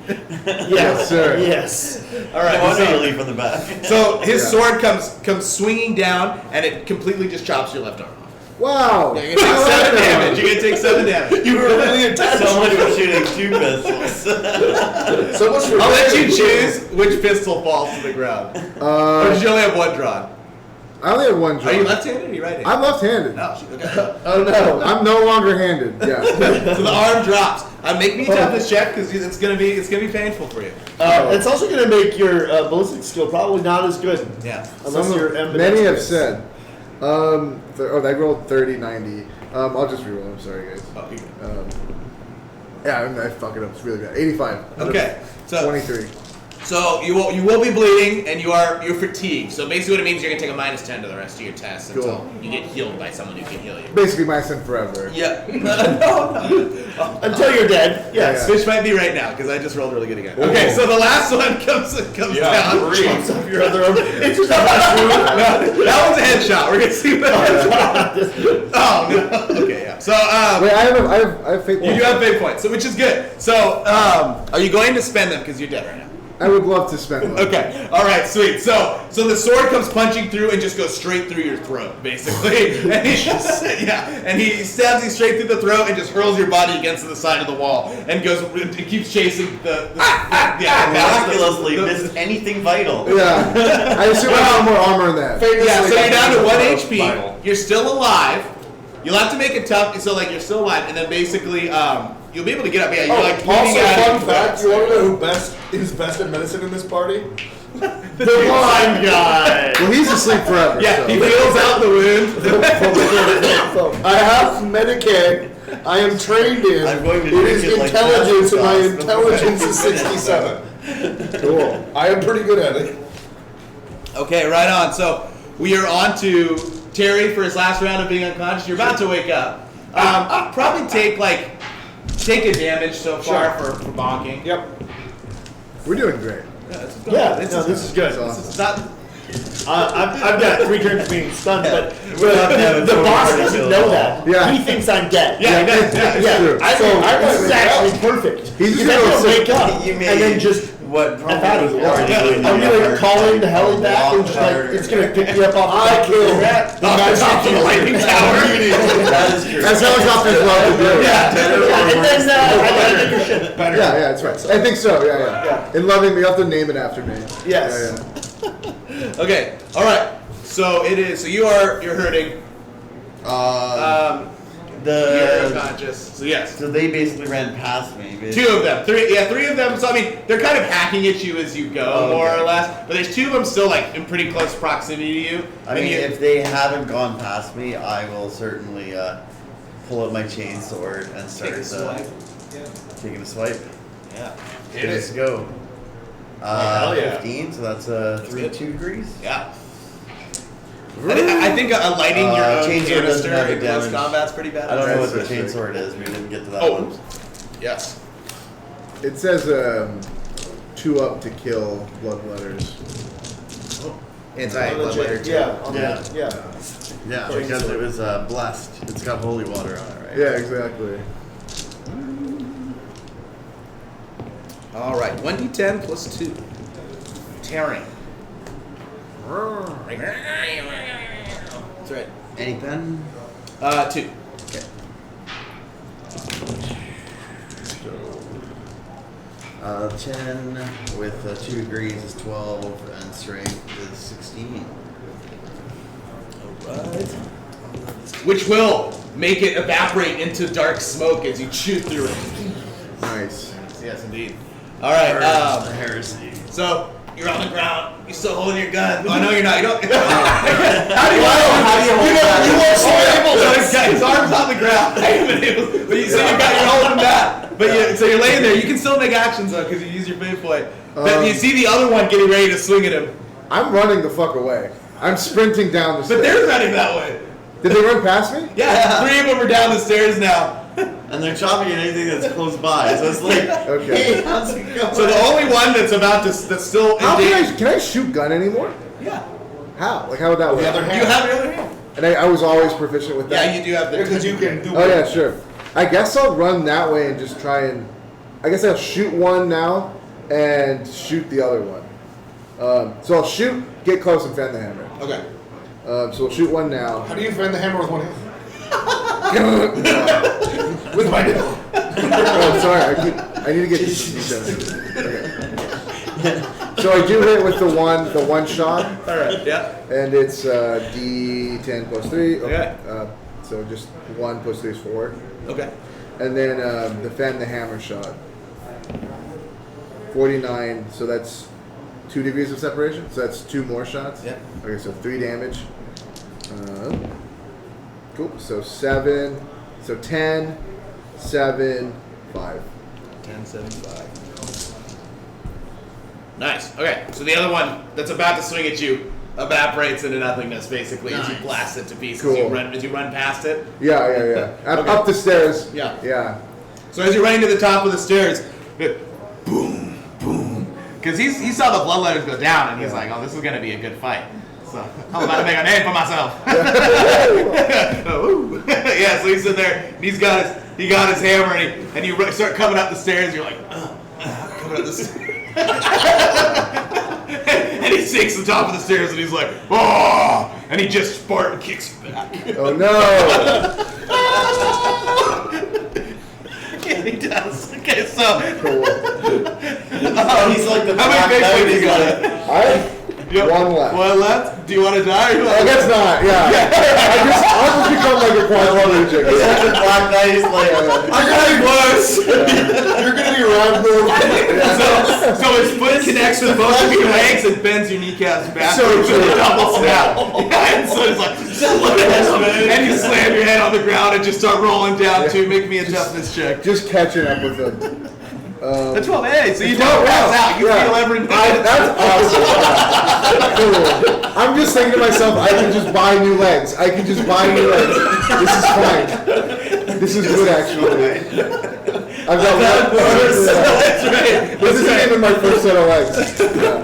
Yes, sir. Yes. All right. No wonder so, you leave from the back. so his sword comes swinging down, and it completely just chops your left arm off. Wow. Yeah, you're gonna take 7 damage. You're gonna take 7 damage. You were really attached. Someone was shooting 2 pistols. So much for I'll let you choose which pistol falls to the ground. Or does you only have one drawn? I only have one draw. Are you left-handed or are you right-handed? I'm left-handed. No. Okay. Oh no, I'm no longer handed. Yeah. So the arm drops. Make me a toughness check because it's gonna be painful for you. It's also going to make your ballistic skill probably not as good. Yeah. Unless you're Many have said. They rolled 30, 90. I'll just reroll. I'm sorry, guys. Oh, you Yeah, I fuck it up. It's really bad. 85. Okay. So 23. So you will be bleeding and you're fatigued. So basically what it means is you're gonna take a -10 to the rest of your tests until you get healed by someone who can heal you. Basically, my sin forever. Yeah. no. Until you're dead. Yes. Which might be right now because I just rolled really good again. Okay, so the last one comes down. Chops off your other arm. It's just a mushroom. No, that one's a headshot. We're gonna see what. Oh no. Okay, yeah. So Wait, I have fate you points. do have fate points, so which is good. So are you going to spend them because you're dead right now? I would love to spend one. Okay. All right. Sweet. So the sword comes punching through and just goes straight through your throat, basically. And he and he stabs you straight through the throat and just hurls your body against the side of the wall and keeps chasing Miraculously missed anything vital. Yeah. I assume I have more armor than that. Yeah. So you're down to 1 HP. Vital. You're still alive. You'll have to make it tough. So like you're still alive, and then basically you'll be able to get up. Yeah. You're like bleeding out Also, of fun your fact: throat. you want to know who is best at medicine in this party? The blind guy. Well, he's asleep forever. Yeah. so. He feels out the wound. I have Medicare. I am trained in. I'm going to it drink is it like intelligence, and my Tabletop. intelligence is 67. Cool. I am pretty good at it. Okay, right on. So we are on to Terry for his last round of being unconscious. You're about to wake up. Probably take a damage so far for bonking. Yep. We're doing great. Yeah, this is good. It's not. I've got 3 turns being stunned, but having the so boss many doesn't kills. know that. Yeah. He thinks I'm dead. Yeah, It's true. This is actually perfect. He's Because I gonna can wake up You and made then just what F out probably of was here. already doing I'm the gonna effort. call in the heli back and just like it's gonna pick you up off the Top of the lightning tower. That is true. That's helicopters love to do. Yeah, and then I gotta get your shit. Yeah, that's right. I think so. Yeah. In loving me, you have to name it after me. Yes. Yeah. Okay. All right. So it is. So you're hurting. You're unconscious. So yes. So they basically ran past me. 2 of them. 3 of them. So I mean, they're kind of hacking at you as you go, more or less. But there's 2 of them still like in pretty close proximity to you. I mean, if they haven't gone past me, I will certainly pull out my chainsword and start taking a swipe. Yeah. Let's go. hell yeah. 15, so that's 2 degrees. Yeah. I think lighting your own chainsaw doesn't canister have in the close damage. combat's pretty bad. I don't know what the That's interesting. chainsword is. We didn't get to that Oh. one. Yes. It says 2 up to kill bloodletters. Anti-bloodletter. Yeah. Yeah, because it was blessed. It's got holy water on it, right? Yeah, exactly. All right. 1d10 plus 2. Tearing. That's right. Any pen? 2. Okay. 10 with 2 degrees is 12, and strength is 16. which will make it evaporate into dark smoke as you chew through it. Nice. Yes, indeed. All right. Heresy. So you're on the ground. You're still holding your gun. Oh, no, you're not. You don't. How do you hold that? You weren't so able to. His arms on the ground. I haven't been able. But you say you're holding that. But so you're laying there. You can still make actions though because you use your fate point. But you see the other one getting ready to swing at him. I'm running the fuck away. I'm sprinting down the stairs. But they're running that way. Did they run past me? Yeah, 3 of them are down the stairs now. And they're chopping at anything that's close by. So it's like, Okay. hey, how's it going? So the only one that's that's still in How danger. can I shoot gun anymore? Yeah. How? Like how would that work? You have your other hand. And I was always proficient with that. Yeah, you do have the. Because you can do Oh yeah, sure. I guess I'll run that way and just try and. I guess I'll shoot one now and shoot the other one. So I'll shoot, get close, and fend the hammer. Okay. So we'll shoot one now. How do you fend the hammer with one hand? With my nipple. Oh, sorry. I need to get these details. Okay. So I do hit with the one shot. All right. Yeah. And it's D10 plus 3. Okay. So just 1 plus 3 is 4. Okay. And then defend the hammer shot. 49. So that's 2 degrees of separation. So that's 2 more shots. Yeah. Okay. So 3 damage. Cool. So 7. So 10, 7, 5. 10, 7, 5. Nice. Okay. So the other one that's about to swing at you evaporates into nothingness, basically, as you blast it to pieces. Cool. As you run past it. Yeah. Okay. Up the stairs. Yeah. Yeah. So as you're running to the top of the stairs, boom, boom, because he saw the bloodletters go down, and he's like, "Oh, this is gonna be a good fight." So I'm about to make a name for myself. Yeah. So he's sitting there. And he got his hammer, and you start coming up the stairs. And you're like, coming up the stairs. And he sinks the top of the stairs, and he's like, "Oh!" And he just Spartan kicks you back. Oh no. Yeah, he does. Okay, so Cool. He's like the how many Black face Knight, points you he's got? like, I have one left. One left? Do you want to die? Or you I guess not. Yeah. I'll just become like a quadriplegic. he's like the Black Knight, he's like, I'm getting worse. You're gonna be around for So his foot connects with both of your legs and bends your kneecaps back. So true. It doubles out. Yeah, and so it's like, and you slam your head on the ground and just start rolling down too. Make me a toughness check. just catching up with them. The 12A, so you don't pass out. You feel every minute. That's awesome. Cool. I'm just thinking to myself, I can just buy new legs. This is fine. This is good, actually. I've got one. That's right. This isn't even my first set of legs. Yeah.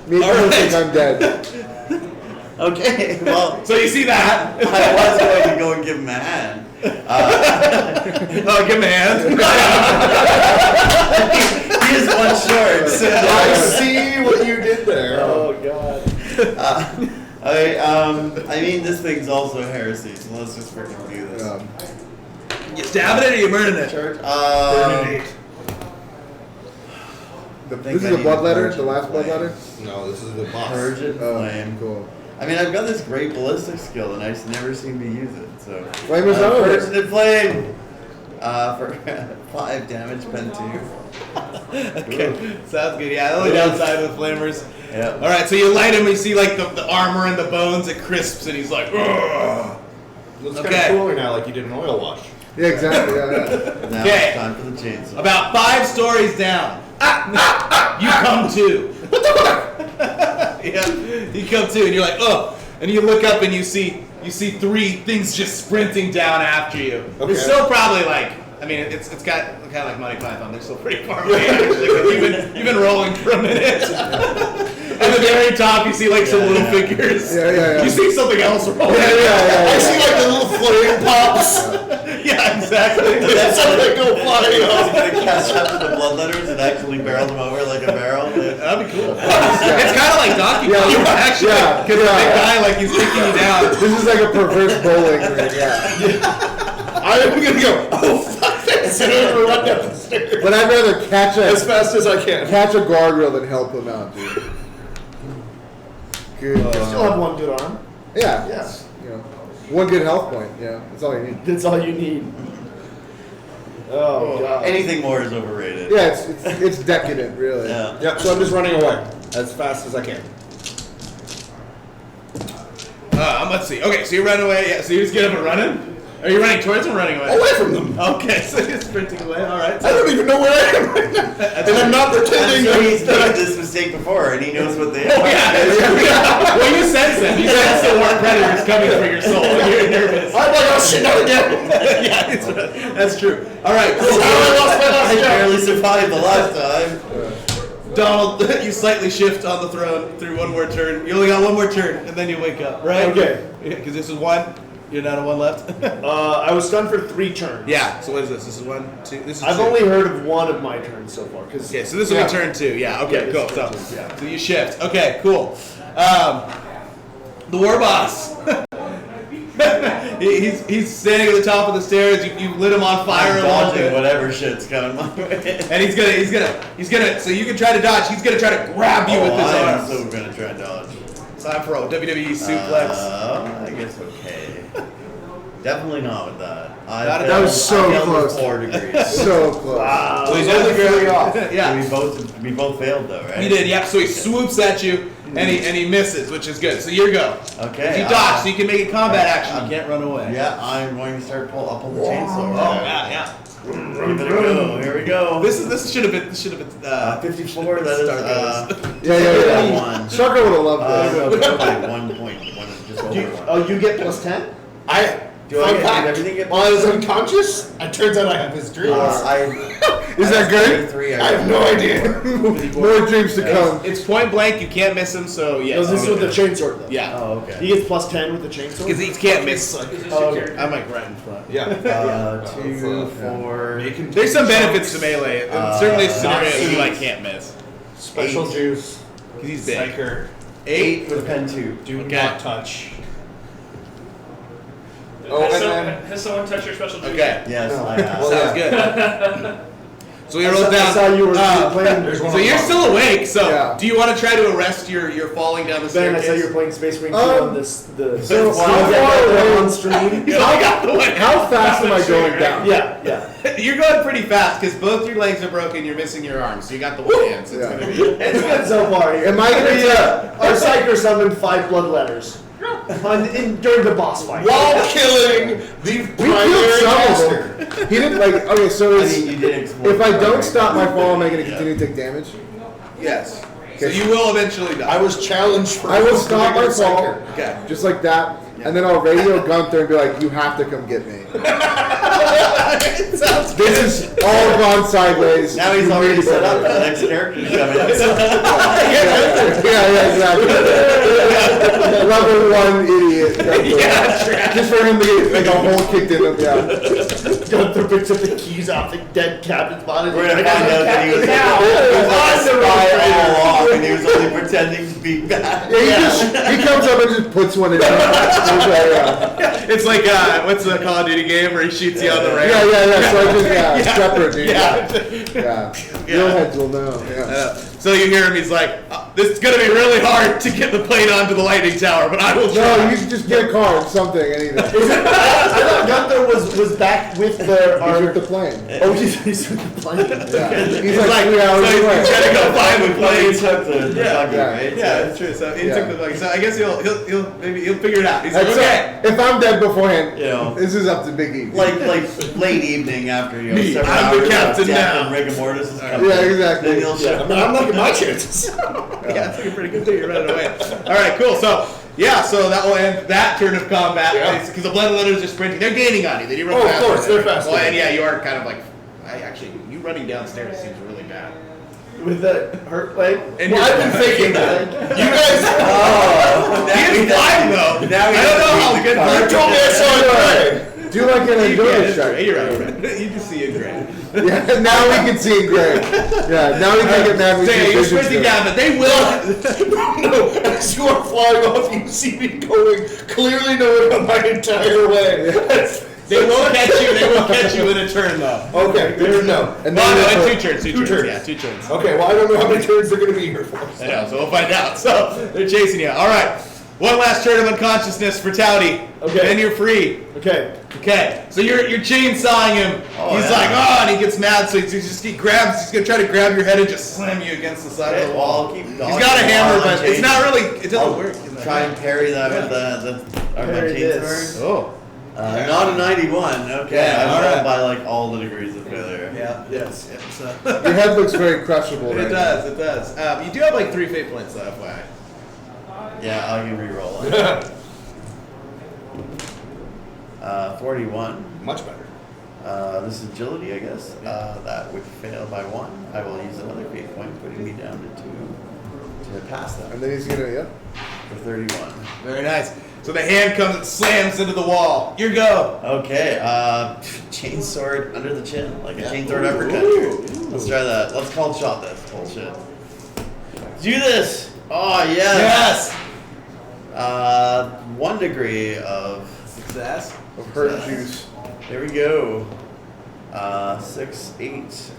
Me people think I'm dead. okay, well, So you see that? I was going to go and give him a hand. Oh, give him a hand. He is one short. So I see what you did there. Oh god. I mean, this thing's also heresy, so let's just freaking do this. You stabbing it or you burning it? Church. This is the blood letter, the last blood letter? No, this is the boss. Purgent Oh, flame. cool. I mean, I've got this great ballistic skill, and I just never seem to use it. So, Flame is over. Purgent flame. For 5 damage, pen 2. Okay, sounds good. Yeah, the only downside of the flamers. Yeah. All right, so you light him. You see like the armor and the bones. It crisps, and he's like, "Ugh." Looks Okay. kind of cooler now, like you did an oil wash. Yeah, exactly. Yeah. Now Okay. it's time for the chainsaw. About 5 stories down, you come to. Yeah, you come to, and you're like, "Oh!" And you look up, and you see 3 things just sprinting down after you. Okay. It's still probably like. I mean, it's got kind of like Monty Python. They're still pretty far away. Actually, 'cause you've been rolling for a minute. At the very top, you see like some little figures. Yeah. You see something else rolling. I see like the little flame pops. Yeah, exactly. That's how they go flying He's off. gonna catch up to the bloodletters and actually barrel them over like a barrel. That'd be cool. It's kind of like Donkey Kong, actually, Yeah. because the big guy, like, he's kicking you down. This is like a perverse bowling ring, yeah. I'm gonna go, oh fuck this, and I'm gonna run down the stairs. But I'd rather catch As a fast as I can. guardrail than help him out, dude. Good. I still have one good arm. Yeah. Yes. You know, one good health point. Yeah, that's all you need. That's all you need. Oh god. Anything more is overrated. Yeah, it's decadent, really. Yeah. Yep. So I'm just running away as fast as I can. Let's see. Okay, so you run away. Yeah, so you just get up and running? Are you running towards them or running away? Away from them. Okay, so you're sprinting away. All right. I don't even know where I am right now, and I'm not pretending. So he's made this mistake before, and he knows what they are. Yeah. Well, you sense them. You sense the war predators coming for your soul. You're nervous. I'm like, oh shit, not again. Yeah, that's true. All right, cool. I lost my last I job. barely survived the last time. Donald, you slightly shift on the throne through one more turn. You only got one more turn, and then you wake up, right? Okay. Because this is one. You're down to one left. I was stunned for 3 turns. Yeah. So what is this? This is 1, 2. This is I've 2. only heard of one of my turns so far. Okay, so this will be turn 2. Yeah. Okay. Yeah, Cool. this is So, turn 2, yeah. so you shift. Okay. Cool. The war boss. he's standing at the top of the stairs. You lit him on fire a little Dodging bit. whatever shit's coming my way. And he's gonna. So you can try to dodge. He's gonna try to grab you with his I'm arms. so gonna try and dodge. Time for a WWE suplex. I guess okay. Definitely not with that. That was so close. 4 degrees. So close. Wow. So he's only only 3 off. Yeah. We both failed though, right? He did, yeah. So he swoops at you and he misses, which is good. So your go. Okay. You dodge, so you can make a combat action. You can't run away. Yeah, I'm going to start I'll pull the chainsaw. Oh yeah. Give it a go. Here we go. This should have been 54. That is Yeah. one. Sucker would have loved this. 1.1, just over one. Oh, you get plus 10? Do I get everything? Get While I was unconscious, it turns out I have his dreams. Is that good? I have no idea. More dreams to come. It's point blank. You can't miss him. So yeah. No, this is with the chainsword though. Yeah. Oh, okay. He gets plus 10 with the chainsword? Because he can't miss. Okay. I'm like right in front. Yeah. 2, 4. There's some benefits to melee. Certainly scenarios you not like can't miss. Special 8. juice. Because he's big. Psyker. 8 with pen 2. Do Okay. not touch. Oh, and then Has someone touched your special juice? Okay. Yes, I have. Sounds good. So we wrote I down. saw you were playing. So you're still awake. So Yeah. do you want to try to arrest your falling down the Ben, I staircase? saw you were playing Space Marine 2 on this. so How how far away on stream? He's all got the way. How fast am I going down? Yeah. You're going pretty fast because both your legs are broken. You're missing your arms. So you got the one hand. So it's Yeah. gonna be. It's good so far here. Am I gonna be Our Psyker summoned 5 bloodletters during the boss fight. While killing the We killed primary some of caster. them. He didn't like. Okay, so I is, mean, you did explore. if I don't stop my fall, am I going to continue to take damage? Yes. So you will eventually die. I was challenged for I will stop my regular fall, Psyker. Okay. just like that, and then I'll radio Gunther and be like, "You have to come get me." Sounds good. This is all gone sideways. Now he's You already need to set go up there. the next character to come in. Yeah, exactly. Level 1 idiot. Just for him to get like a hole kicked in him. Yeah. Gunther picks up the keys off the dead captain's body. We're gonna find out that he was a spy all along, and he was only pretending to be bad. Yeah, he comes up and just puts one in. Yeah, It's like what's the Call of Duty game where he shoots you on the ramp? yeah. So I just separate, dude. Yeah. Your heads will know. Yeah. So you hear him. He's like, "This is gonna be really hard to get the plane onto the lightning tower, but I will try." No, you can just get a car, something, anything. I thought Gunther was back with the He's with the plane. Oh, he's with the plane. Yeah. He's He's like like, 3 hours so he's away. trying to go find the He plane. took the buggy, Yeah. right? Yeah, that's true. So he Yeah. took the buggy. So I guess he'll maybe he'll figure it out. He's like, That's okay. If I'm dead beforehand, You know. this is up to Big E. Like late evening after several I'm the hours captain of death now. and rigor mortis is coming. Yeah, exactly. Then he'll show. I mean, I'm liking my chances. Yeah, it's looking pretty good too. You're running away. All right, cool. So yeah, so that will end that turn of combat because the bloodletters are sprinting. They're gaining on you. They do run Oh, of faster. course, they're faster. Well, and yeah, you are kind of like, you running downstairs seems really bad. With the hurt leg. And Well, I've been thinking that. You guys, He is flying though. Now I don't know how good. you told me I saw it right. Do you like an endurance Yeah, check? you're right. You can see it great. Yeah, now we can see it great. Yeah, now we can get mad. We So see yeah, you're vision sprinting still. down, but they will. No, as you are flying off, you see me going, clearly knowing my entire way. They will catch you. They will catch you in a turn though. Okay, good to know. And Well, then no, we'll in 2 turns. 2 turns. turns. Yeah, 2 turns. Okay, well, I don't know how many turns they're going to be here for. I know, so we'll find out. So they're chasing you. All right. One last turn of unconsciousness for Towdy. Okay. Then you're free. Okay. Okay. So you're chainsawing him. He's like, oh, and he gets mad. So he's gonna try to grab your head and just slam you against the side of the wall. I'll keep He's got a hammer, but it's not really. It doesn't work. Try and parry that with my Parry chainsword. this. Oh. Not a 91. Okay, Yeah, I'm all rolled right. by like all the degrees of failure. Yeah. Yes. Your head looks very crushable It right does. It does. You do have like 3 fate points, though, FYI. Yeah, I can re-roll it. 41. Much better. This is agility, I guess. That would fail by 1. I will use another fate point, putting me down to 2 to pass And that then he's gonna, for 31. Very nice. So the hand comes and slams into the wall. Your go. Okay, chainsword under the chin, like a chainsword uppercut. Let's try that. Let's call shot this bullshit. Do this. Oh yes. Yes. 1 degree of Success. Of hurt juice. There we go. 6, 8,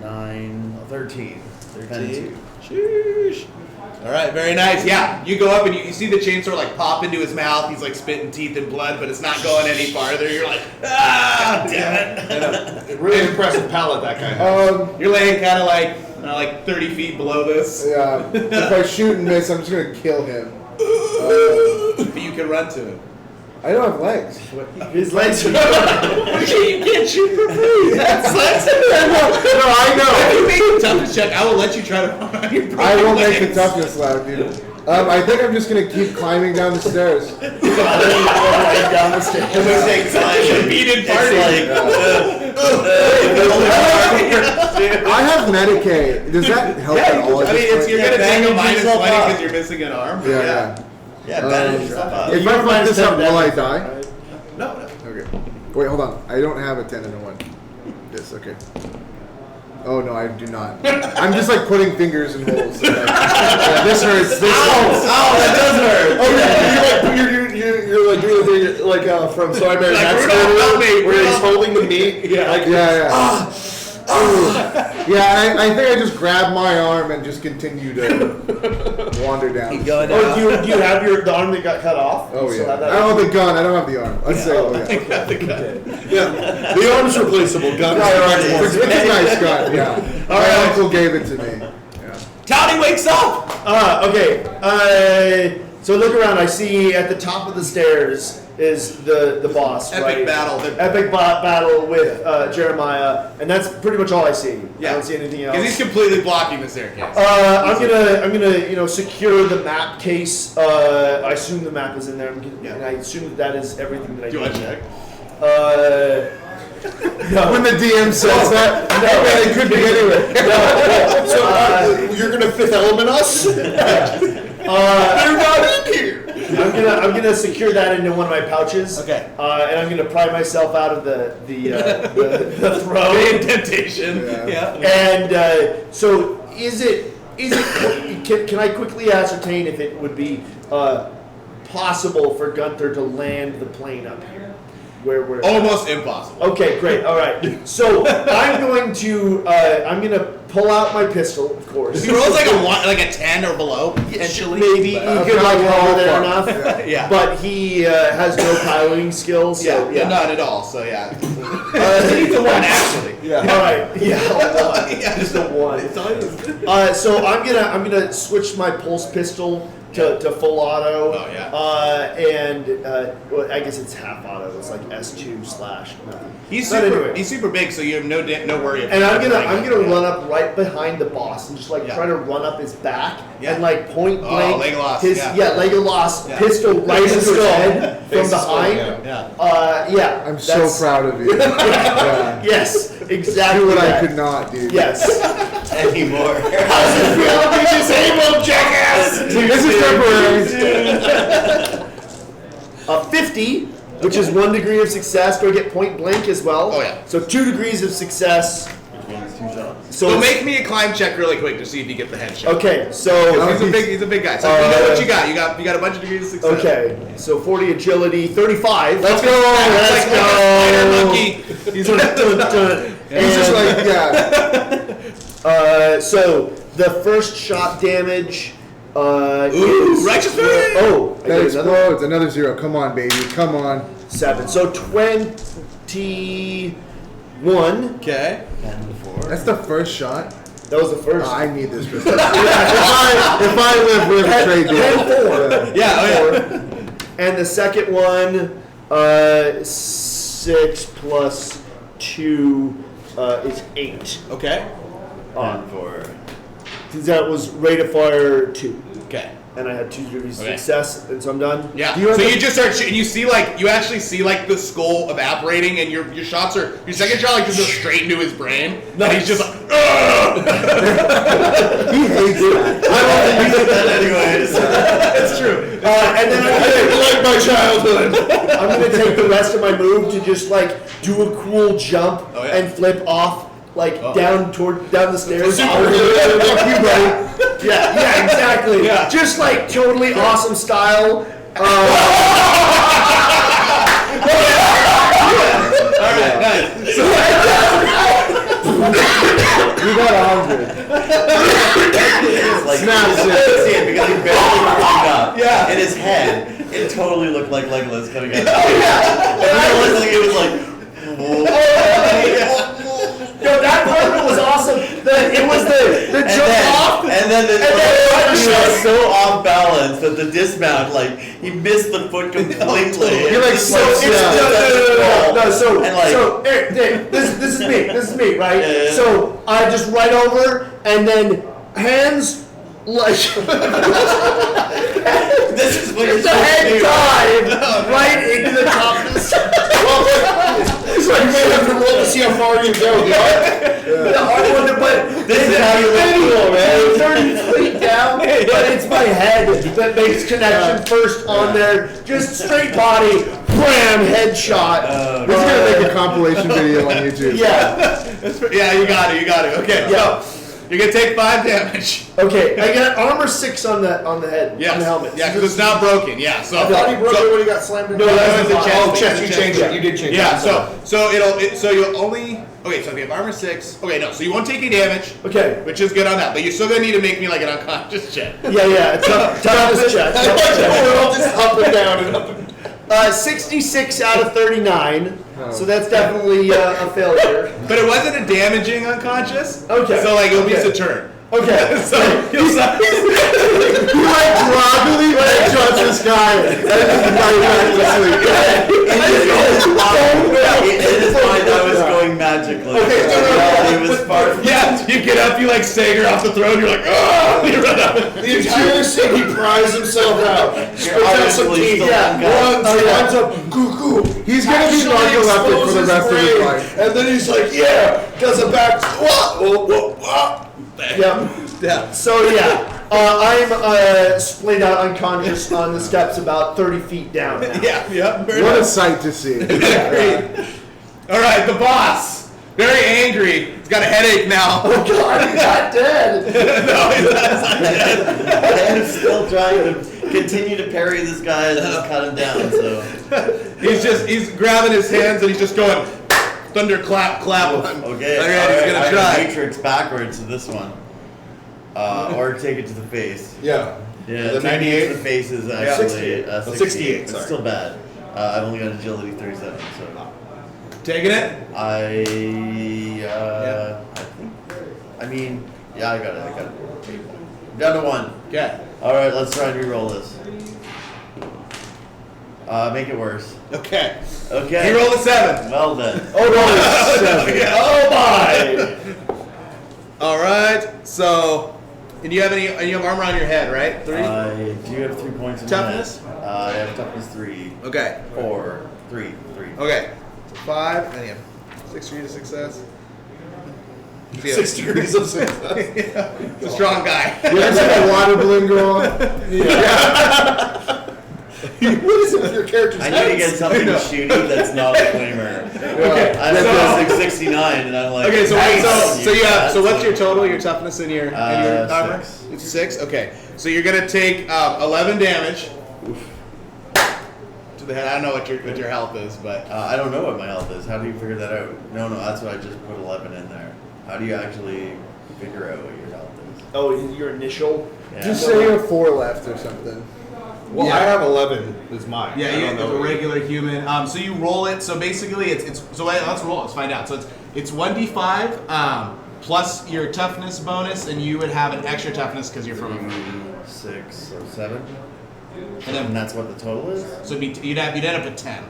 9, 13. 13. Sheesh. All right, very nice. Yeah, you go up and you see the chainsaw like pop into his mouth. He's like spitting teeth and blood, but it's not going any farther. You're like, ah, damn it. Really impressive palate that guy has. You're laying kind of like 30 feet below this. Yeah. If I shoot and miss, I'm just gonna kill him. But you can run to him. I don't have legs. His legs are. You can't shoot for free. That's No, I know. If you make a toughness check, I will let you try to run on your I will legs. make the toughness loud, dude. I think I'm just gonna keep climbing down the stairs. Down the stairs. It's a beaten party. I have Medicaid. Does that help at all? I mean, you're Yeah, gonna take a bandage minus yourself 20 up. because you're missing an arm. Yeah. Yeah, bandage yourself up. If I fuck this up, will I die? No. Okay. Wait, hold on. I don't have a 10 and a 1. This, okay. Oh no, I do not. I'm just like putting fingers in holes. Yeah, this hurts. This hurts. Ow, that does hurt. Oh, you're like doing the thing like from So I Married Like, Max Rudolph, help me, where he's Rudolph. holding the meat. Yeah. Like, Yeah. Yeah, I think I just grab my arm and just continue to wander down. Oh, do you have the arm that got cut off? Oh You still yeah. have that? I don't have the gun. I don't have the arm. Let's say, oh yeah. yeah. The arm's replaceable. Gun It's a nice gun. Yeah. My uncle gave it to me. Yeah. Towdy wakes up. Okay. So look around. I see at the top of the stairs is the boss. Epic right? battle. Epic battle with Jeremiah, and that's pretty much all I see. Yeah. I don't see anything else. Because he's completely blocking the staircase. I'm gonna secure the map case. I assume the map is in there, and I assume that is everything that I Do need. I check? No. When the DM says that, it could be anywhere. So you're gonna Fifth Element us? They're not in here. I'm gonna secure that into one of my pouches. Okay. And I'm gonna pry myself out of the throw. The indentation. Yeah. And so is it can I quickly ascertain if it would be possible for Gunther to land the plane up here? Where we're Almost impossible. Okay, great. All right. So I'm going to pull out my pistol, of course. If he rolls like a 10 or below, potentially. Maybe he could like roll there enough. Yeah. But he has no piloting skills. So Yeah, none at all. So yeah. He needs a 1 actually. All right. Yeah. A 1. Yeah. Just a 1. So I'm gonna switch my pulse pistol to full auto. Oh, yeah. Well, I guess it's half auto. It's like S2 / He's But super. anyway. He's super big, so you have no worry. And I'm gonna run up right behind the boss and just like Yeah. try to run up his back Yeah. and like point blank Legolas, his yeah. Legolas Yeah. pistol right into his head from behind. Yeah. I'm so proud of you. Yeah. Yes, exactly. Do what I that. could not do. Yes. Anymore. How's it feel to be disabled, jackass? This is temporary. 50, which is 1 degree of success. Do I get point blank as well? Oh, yeah. So 2 degrees of success. So make me a climb check really quick to see if you get the headshot. Okay, so He's a big guy. So we know what you got. You got a bunch of degrees of success. okay, so 40 agility, 35. Let's go. It's Let's like a go. spider monkey. He's just like, yeah. so the first shot damage Ooh, righteous variant! Oh, I That get another explodes. Another 0. Come on, baby. Come on. 7. So 21. Okay. And 4. That's the first shot. That was the first. I need this. if I live with a trade deal. 10-4. Yeah, oh yeah. And the second one, 6 plus 2 is 8. Okay. And 4. That was rate of fire 2. Okay. And I had 2 degrees of Okay. success, and so I'm done. Yeah. Do you So have you just start shooting. You see, like, you actually see, like, the skull evaporating, and your shots are your second shot, like, just goes straight into his brain, and he's just like, ugh! He hates that. I don't think you did that anyways. It's true. and then Like my childhood. I'm gonna take the rest of my move to just like do a cool jump Oh, yeah. and flip off like Oh. down the stairs. Super Fuck you, buddy. Yeah, exactly. Yeah. Just like totally awesome style. All right, nice. So, You got 100. Like, Snaps you it. couldn't see it because he barely cleaned up. Yeah. In his head, it totally looked like Legolas coming out. Oh, And realistically, it was like, No, that part was awesome. It was the jump off. and then then he was so off balance that the dismount, like, he missed the foot completely. You're like, So it's no. So And like, so Eric, this is me. This is me, right? Yeah. So I just right over and then hands like this is what you're the supposed to head do. dive right into the top of the It's like you may have to roll to see how far you go. the hard one to put. This is how you look cool, man. 30 feet down, but it's my head that makes connection first on there. Just straight body, bam, headshot. This is gonna make a compilation video on YouTube. Yeah. yeah, you got it. Okay, Yeah. so you're gonna take 5 damage. Okay, I got armor 6 on the head, on the helmet. Yeah, because it's not broken. Yeah, so. I thought he broke so- it when he got slammed in No, the that head. was the chest. Oh, chest. You changed it. You did change it. Yeah, so you'll only. Okay, so if you have armor 6. Okay, no, so you won't take any damage, Okay. which is good on that, but you're still gonna need to make me like an unconscious check. Yeah. Toughness check. Just up and down and up and down. 66 out of 39. So that's definitely a failure. But it wasn't a damaging unconscious. Okay. So like it'll be Okay. a turn. Okay. So you'll stop. He like groggily headshots this guy and then right back to sleep. In his mind, I was going magically. Okay, In reality, it was far from Yeah, you get up, you like stagger off the throne, you're like, oh, you run up. The entire scene, he pries himself out. Spits out some obviously teeth. still unconscious. Runs, climbs up, goo. He's gonna be narcoleptic for the rest of his life. And then he's like, yeah, does a back. Whoa. Yeah. So yeah, I'm splayed out unconscious on the steps about 30 feet down. Now. Yeah, very What a nice. sight to see. Great. All right, the boss, very angry. He's got a headache now. Oh God, he's not dead. No, he's not dead. I'm still trying to continue to parry this guy and just cut him down, so. He's grabbing his hands and he's just going, thunderclap, clap. Okay, All right, he's gonna I try. Matrix backwards to this one. Or take it to the face. Yeah. Yeah, The taking it 98? to the face is Yeah, actually 68. 68. It's sorry. still bad. I've only got agility 37, so. Taking it? I think, yeah, I got it. Down to 1. Okay. Alright, let's try and re-roll this. Make it worse. Okay. Okay. He rolled a 7. Well then. Oh no, Yeah. oh my! All right. So, and you have armor on your head, right? 3. I do have 3 points in Toughness? my head. I have toughness 3, Okay. 4, 3. Okay. So 5, and you have 6 degrees of success. 6 degrees of success. He's a strong guy. That's like a water balloon go on. What is it with your character's I need to get something shooty that's not a flamer. I have 69 and I'm like, Okay, so nice. so what's your total? Your toughness and your armor? 6. It's 6. Okay. So you're gonna take 11 damage. To the head. I don't know what your health is, but I don't know what my health is. How do you figure that out? No, that's what I just put 11 in there. How do you actually figure out what your health is? Oh, your initial. Yeah. Just say you have 4 left or something. Well, Yeah. I have 11 is mine. Yeah, I you're don't know a what you- regular human. So you roll it. So basically, it's so let's roll. Let's find out. So it's 1d5 plus your toughness bonus, and you would have an extra toughness because you're from a 6 or 7, and and then that's what the total is. so you'd end up at 10.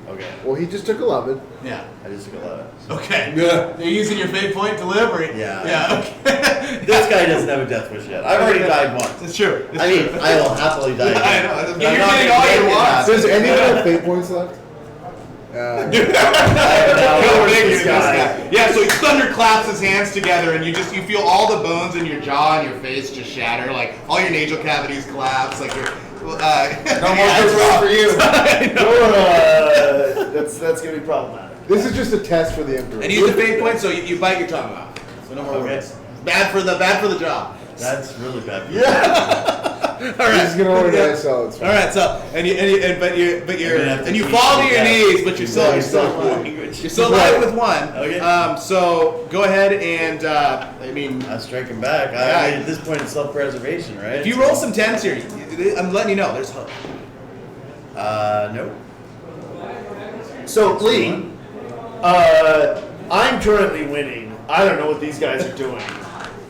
Okay, Well, he just took 11. Yeah. I just took 11. Okay. Yeah. You're using your fate point to live, or Yeah. Yeah. Okay. This guy doesn't have a death wish yet. I've already died once. It's true. It's I mean, true. I will happily die. I again. know. But You're I'm not getting gonna all make your it wants. happen. Does anyone have fate points left? I have now Go watched big, this this guy. guy. Yeah, so Thunder claps his hands together, and you feel all the bones in your jaw and your face just shatter, like all your nasal cavities collapse, like you're. No more yeah, good it's for you. That's gonna be problematic. This is just a test for the Emperor. And you use the fate point, so you bite your tongue off. So no more Okay. words. Bad for the job. That's really bad. For All right. He's gonna order that, so it's All right. So and you gonna have to teach fall to you your that. knees, but you're still Language. you're still light with one. Okay. So go ahead and I mean. I'm striking back. Yeah. I mean, at this point, it's self-preservation, right? If you roll some 10s here, I'm letting you know there's hope. Nope. So Lee, I'm currently winning. I don't know what these guys are doing.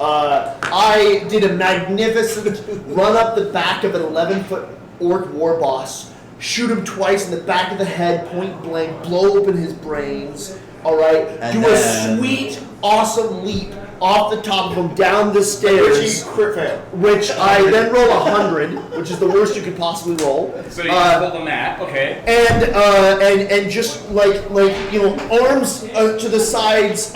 I did a magnificent run up the back of an 11-foot orc war boss, shoot him twice in the back of the head, point blank, blow open his brains. All right, And do a then- sweet, awesome leap off the top of him down the stairs, Crit fail. which I then roll 100, which is the worst you could possibly roll. So you just pulled the mat, okay. And just like arms to the sides,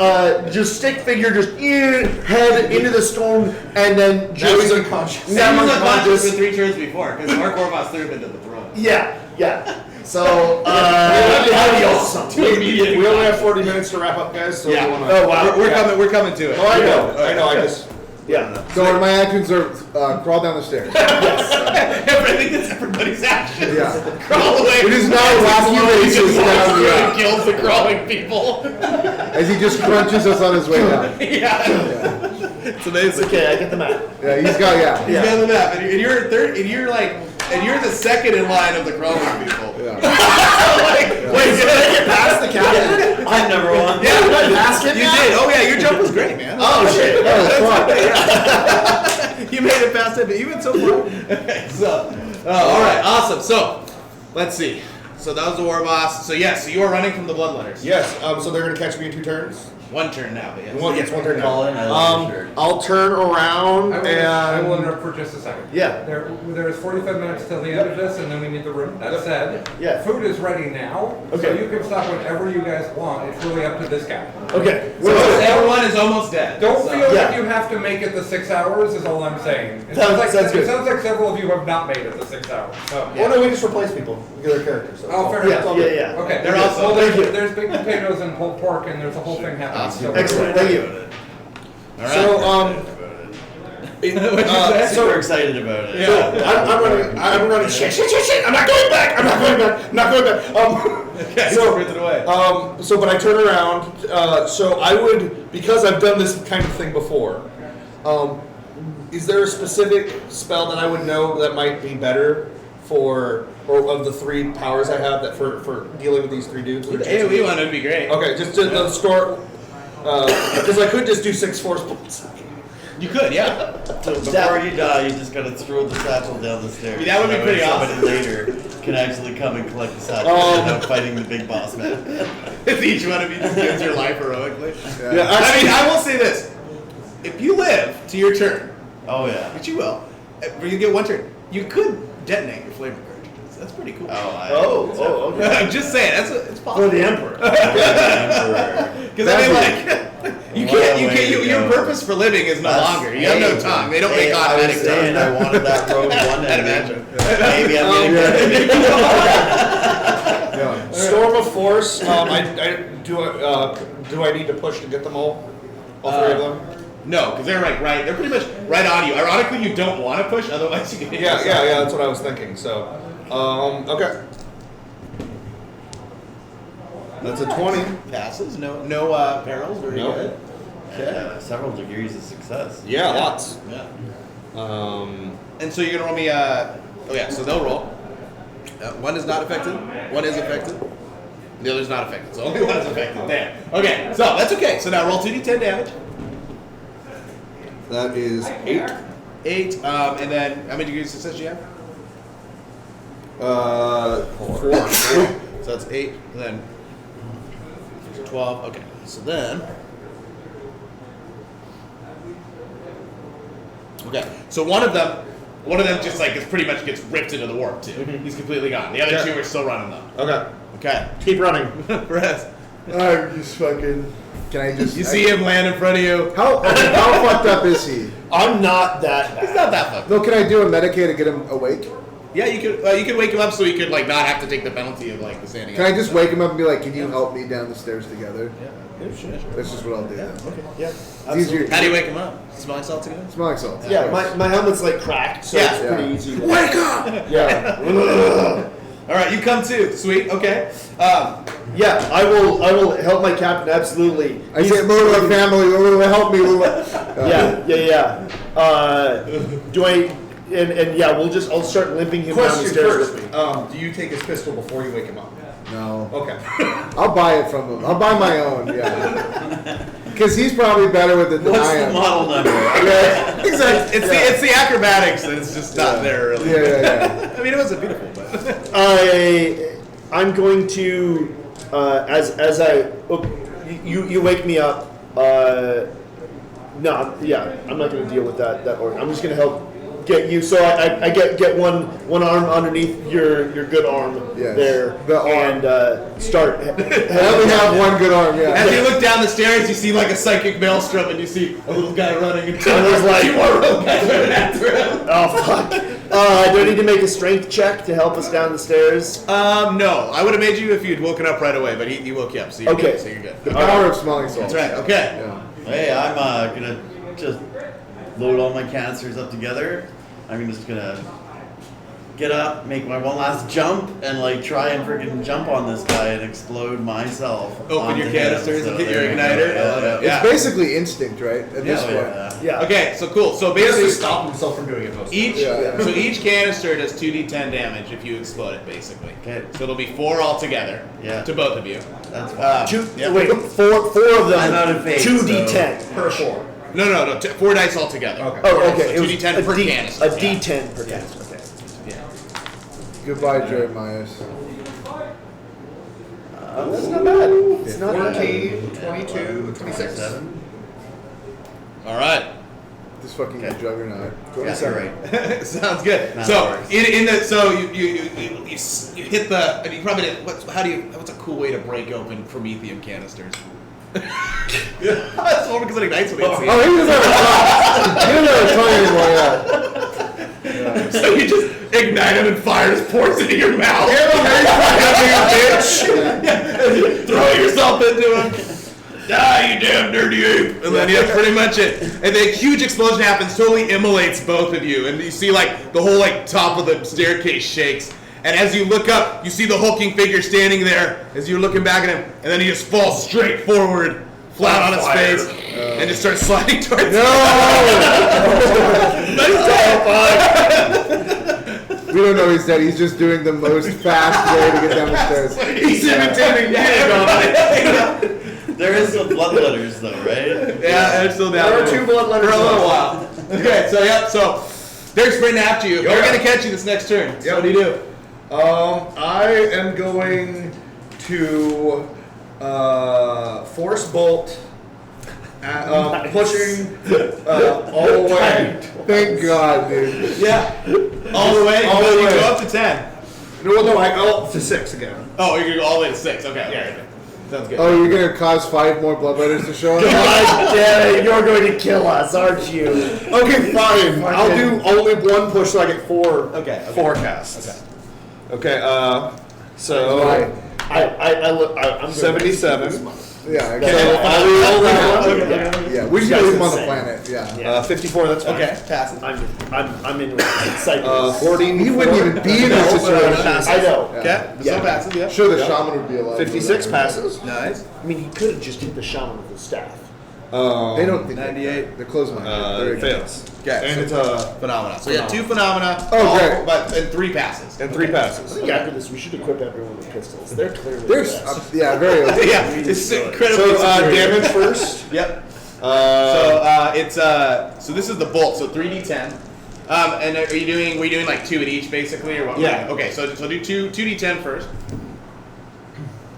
just stick figure, just head into the storm, and then just Now he's unconscious. Now I'm He was unconscious for unconscious. 3 turns before, because Mark Orvoss threw him into the throne. Yeah. So that'd be awesome. We only have 40 minutes to wrap up, guys. So Yeah. we wanna, Oh wow. We're coming to it. Oh, I know. I just. Yeah. So my actions are crawl down the stairs. I think that's everybody's action. Yeah. Crawl away. It is not Rocky races down the and kills the crawling people. as he just crunches us on his way down. Yeah. It's amazing. Okay, I get the map. Yeah, he's got He's got the map, and you're third, and you're the second in line of the crawling people. Yeah. Wait, did I get past the captain? I'm number one. Yeah, Did I pass him you now? did. Oh yeah, your jump was great, man. Oh shit. You made it past it, but you went so far. Okay, so, all right, awesome. So, let's see. So that was the war boss. So yes, so you are running from the bloodletters. Yes. So they're gonna catch me in 2 turns. One turn now, but yes. One turn now. Colin, I love your shirt. I'll turn around I will and. interrupt for just a second. Yeah. There's 45 minutes till the end of this, and then we need the room. That said, Yeah. food is ready now, so Okay. you can stop whenever you guys want. It's really up to this guy. Okay. So everyone is almost dead. Don't So- feel yeah. like you have to make it the 6 hours. Is all I'm saying. It Sounds like good. It sounds like several of you have not made it the 6 hours. So. Oh no, we just replace people. We get their characters. So Oh, fair Yeah, enough. yeah. Okay. They're also- Well, thank you. there's big potatoes and pulled pork, and there's a whole thing happening. So Excellent. Thank you. All right. So Super excited about it. I'm running. Shit! I'm not going back. Okay, So- sprint it away. But I turn around. So I would, because I've done this kind of thing before. Is there a specific spell that I would know that might be better or of the 3 powers I have that for dealing with these 3 dudes? AoE one would be great. Okay, just to the store. Because I could just do 6 force points. You could, yeah. So before you die, you just gotta throw the satchel down the stairs. That would be way pretty somebody later can actually come and collect the satchel without fighting the big boss man. If each one of you just gives your life heroically. Yeah, I mean, I will say this: if you live to your turn, Oh yeah. which you will, where you get 1 turn, you could detonate your flavor cartridges. That's pretty cool. Oh, okay. I'm just saying, it's possible. For the Emperor. Emperor. Because I mean, like, your purpose for living is no longer. You have no tongue. They don't make automatic I was saying I tongue. wanted that rogue one Imagine. Maybe I'm getting good. Yeah. Storm of Force. Do I need to push to get them all? All 3 of them? No, because they're like right. They're pretty much right on you. Ironically, you don't want to push, otherwise you can hit yourself. Yeah. That's what I was thinking. So, okay. That's a 20. Passes. No perils. Very No. good. Several degrees of success. Yeah, lots. Yeah. And so you're gonna roll me. So they'll roll. One is not affected. One is affected. The other's not affected. So only one is affected. Damn. Okay. So that's okay. So now roll 2d10 damage. That is 8. 8. And then how many degrees of success do you have? 4. So that's 8. And then 12. Okay. So then. Okay. So one of them just like is pretty much gets ripped into the warp too. He's completely gone. The other 2 are still running though. Okay. Okay. Keep running. Rest. I'm just fucking. Can I just? You see him land in front of you. How fucked up is he? I'm not that bad. He's not that fucked. No, can I do a Medicaid to get him awake? Yeah, you could wake him up so he could like not have to take the penalty of like the standing. Can I just wake him up and be like, "Can you help me down the stairs together?" Yeah, sure. That's just what I'll do. Then. Okay. Yeah. It's easier. How do you wake him up? Smelling salts again? Smelling salts. Yeah, my helmet's like cracked, so Yeah. it's pretty easy. To Wake up! Yeah. All right, you come too. Sweet. Okay. Yeah, I will help my captain, absolutely. I said, "Move our family. Help me." Yeah. Do I? And yeah, I'll start limping him down the Question stairs first. with me. Do you take his pistol before you wake him up? No. Okay. I'll buy it from him. I'll buy my own. Yeah. Because he's probably better with it than What's I the am. model number? Yeah. Exactly. It's the acrobatics that's just not there really. Yeah. I mean, it wasn't beautiful, but I'm going to as I you wake me up. I'm not going to deal with that order. I'm just going to help get you. So I get one arm underneath your good arm there, The arm. and start. I only have one good arm. Yeah. as you look down the stairs, you see like a psychic maelstrom, and you see a little guy running, and I was like, 2 more little guys running after him. oh fuck! Do I need to make a strength check to help us down the stairs? No, I would have made you if you'd woken up right away, but he woke you up, so you're Okay. good. So you're good. The power of smelling salts. That's right. Okay. Yeah. Hey, I'm gonna just load all my canisters up together. I'm just gonna get up, make my one last jump, and like try and freaking jump on this guy and explode myself. Open your onto him. canisters and So hit your there you go. igniter. Yeah, I love it. It's Yeah. basically instinct, right? At this point. Yeah. Okay, so cool. So He has to basically, stop himself from doing it most. each Yeah. so each canister does 2d10 damage if you explode it, basically. Okay. So it'll be 4 altogether. Yeah. To both of you. That's fine. Yep. Wait, four of them. I'm out of phase, 2d10 per 4. No. 4 dice altogether. Okay. Oh, okay. So It was 2d10 per canister. A Yeah. d10 per canister. Okay. Yeah. Goodbye, Jeremiah. That's not bad. It's not bad. 14, 22, 26. 27. All right. This fucking Okay. juggernaut. Yeah, you're right. Sounds good. That So works. in the you hit the. I mean, probably what's a cool way to break open promethium canisters? That's all because it ignites when it's Oh, he doesn't have a tongue. He doesn't have a tongue anymore, yeah. So you just ignite him and fire just pours into your mouth. Throw yourself into him. Die, you damn dirty ape! And then that's pretty much it. And the huge explosion happens, totally immolates both of you, and you see like the whole like top of the staircase shakes. And as you look up, you see the hulking figure standing there as you're looking back at him, and then he just falls straight forward, flat on his face, and just starts sliding towards you. We don't know he's dead. He's just doing the most fast way to get down the stairs. He's imitating you. There is some bloodletters though, right? Yeah, they're still down There are there. 2 blood letters For a little left. while. Okay, so so they're sprinting after you. They're gonna catch you this next turn. So what do you do? I am going to force bolt, pushing all the way. Thank God, dude. Yeah. All the way. All you the way. go up to 10. No, I go up to 6 again. Oh, you're gonna go all the way to 6. Okay. Yeah. Sounds good. Oh, you're gonna cause 5 more bloodletters to show up? God damn it, you're going to kill us, aren't you? Okay, fine. I'll do only one push so I get 4 Okay. forecasts. Okay, so Right. I'm 77, Yeah, Okay, yeah. We just gotta leave him on the planet. Yeah. 54, that's fine. Okay. Pass it. I'm in excitement. 40, He wouldn't even be in this situation. I know. Okay. So pass it. Yeah. Sure, the shaman would be alive. 56 passes. Nice. I mean, he could have just hit the shaman with the staff. They don't think 98. They're close-minded. It fails. Okay, And so it's a phenomena. So you got 2 phenomena. Oh, great. But and 3 passes. and 3 I passes. think after this, we should equip everyone with pistols. They're clearly They're, the best. yeah, very. Yeah, it's incredibly So superior. damage first. Yep. Uh, So this is the bolt. So 3d10. And are you doing? We doing like 2 at each basically, or what? Yeah. Okay. So do 2d10 first.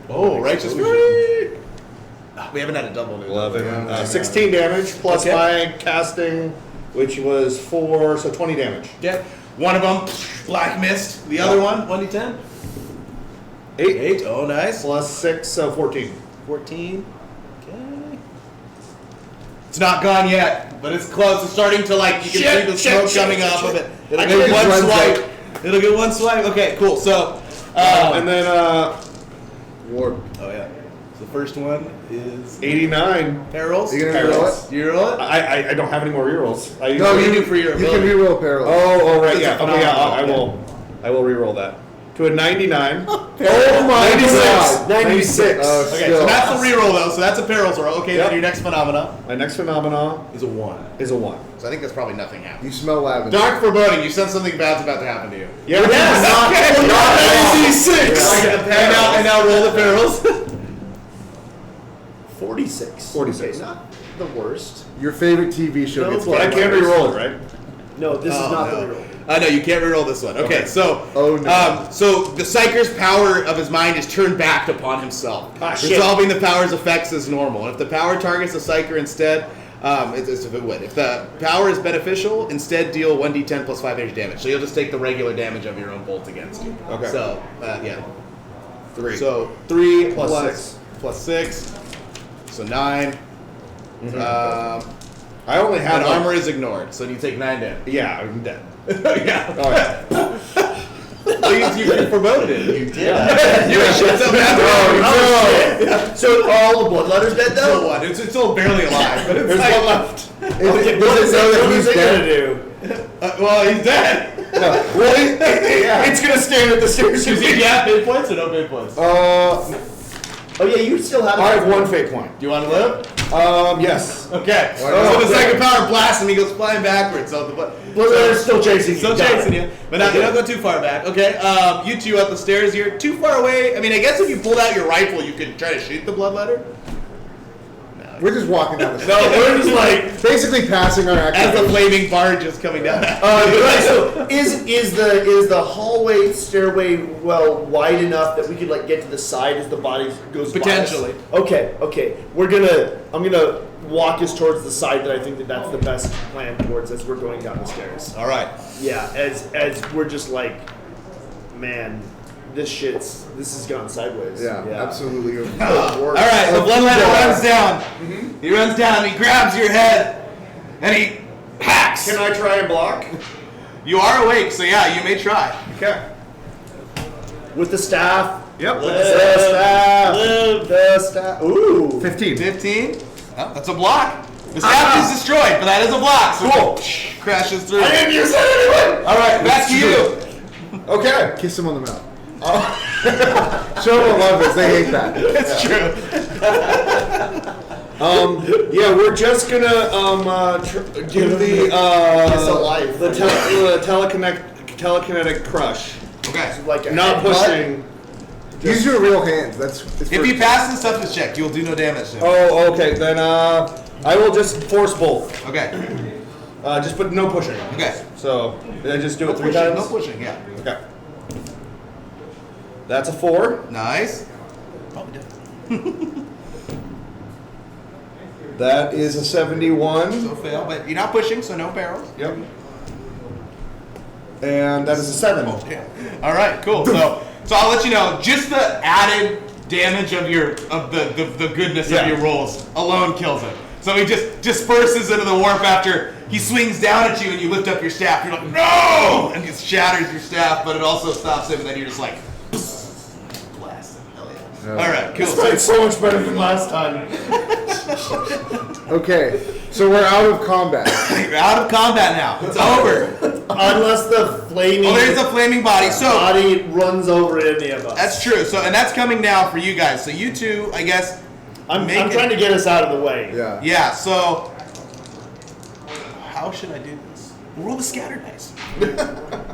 Oh, righteous fury. We haven't had a double. New 11. 16 damage plus Okay. my casting, which was 4, so 20 damage. Okay. One of them, black mist. The other one, 1d10. 8. Oh, nice. Plus 6, so 14. 14. Okay. It's not gone yet, but it's close. It's starting to like you can see the smoke coming off of it. It'll get one swipe. It'll get one swipe. Okay, cool. So, And then Warp. oh yeah. So the first one is 89. perils. You gonna reroll it? You roll it. I don't have any more rerolls. I No, you usually- do for your You can ability. reroll peril. Oh, right, It's a yeah. Okay, yeah, phenomenal. I will reroll that. To a 99. Oh my 96. god. 96. Oh, Okay, still. so that's the reroll though. So that's a perils roll. Okay, Yep. then your next phenomena My next phenomena is a 1. is a 1. So I think that's probably nothing happened. You smell lavender. Dark foreboding. You sense something bad's about to happen to you. Yeah, Yes. And now roll the perils. 46. 46. Okay, not the worst. Your favorite TV show No, gets but I canceled. can't reroll it, right? No, this is not the reroll. No, you can't reroll this one. Okay, so Oh, no. so the Psyker's power of his mind is turned back upon himself, shit. resolving the power's effects as normal. And if the power targets the Psyker instead, it's if it would. If the power is beneficial, instead deal 1d10 plus 5 energy damage. So you'll just take the regular damage of your own bolt against you. Okay. So yeah, 3. so 3 Plus plus 6. plus 6, so 9. I only have And like- armor is ignored, so you take 9 damage. Yeah, I'm dead. Yeah. Oh, yeah. Well, you promoted it. You did. You shit so bad. So all the bloodletter's dead Still though? one. It's still barely alive, but it's There's like, one left. Does it know that he's What dead? is it well, he's dead. Well, it's gonna stand at the stairs. Does he have hit points or no hit points? Do gonna do? Oh yeah, you still have. I have 1 fate point. you want to live? Yes. Okay. Why So not? the second power blasts him. He goes flying backwards. So the Bloodletter's still chasing you. Still Got chasing it. you, but not, you don't go too far back. Okay, you two up the stairs. You're too far away. I mean, I guess if you pulled out your rifle, you could try to shoot the bloodletter. We're just walking down the No, stairs. we're just like. Basically passing our As the activity. flaming barge is coming down. Right, so is the hallway stairway wide enough that we could like get to the side as the body goes by us? Potentially. Okay. I'm gonna walk us towards the side that I think that's the best plan towards as we're going down the stairs. All right. Yeah, as we're just like, man, this has gone sideways. Yeah, absolutely. All right, the bloodletter runs down. He runs down. He grabs your head, and he hacks. Can I try and block? You are awake, so yeah, you may try. Okay. With the staff. Yep. The staff. Ooh. 15. 15. Oh, that's a block. The staff is destroyed, but that is a block. So Cool. crashes through. I didn't use it anyway. All right, back to you. Okay. Kiss him on the mouth. Show them what love is. They hate that. It's true. Yeah, we're just gonna do the telekinetic crush. Okay. Like a Not headbutt. pushing. Use your real hands. It's If for- you pass this toughness check, you'll do no damage to him. Oh, okay. Then I will just force bolt. Okay. Just put no pushing. Okay. So did I just do No it 3 pushing. times? No pushing. Yeah. Okay. That's a 4. Nice. That is a 71. So fail, but you're not pushing, so no barrels. Yep. And that is a 7. Yeah. All right, cool. So I'll let you know. Just the added damage of the goodness Yeah. of your rolls alone kills it. So he just disperses into the warp after he swings down at you and you lift up your staff. You're like, no! And it shatters your staff, but it also stops him, and then you're just like, blast him. Hell yeah. All right, cool. It's so much better than last time. Okay, so we're out of combat. You're out of combat now. It's over. Unless the flaming Oh, there's a flaming body. So body runs over any of us. that's true. So, and that's coming now for you guys. So you two, I guess, I'm make trying to get us out of the way. Yeah. Yeah. So how should I do this? We'll roll the scatter dice.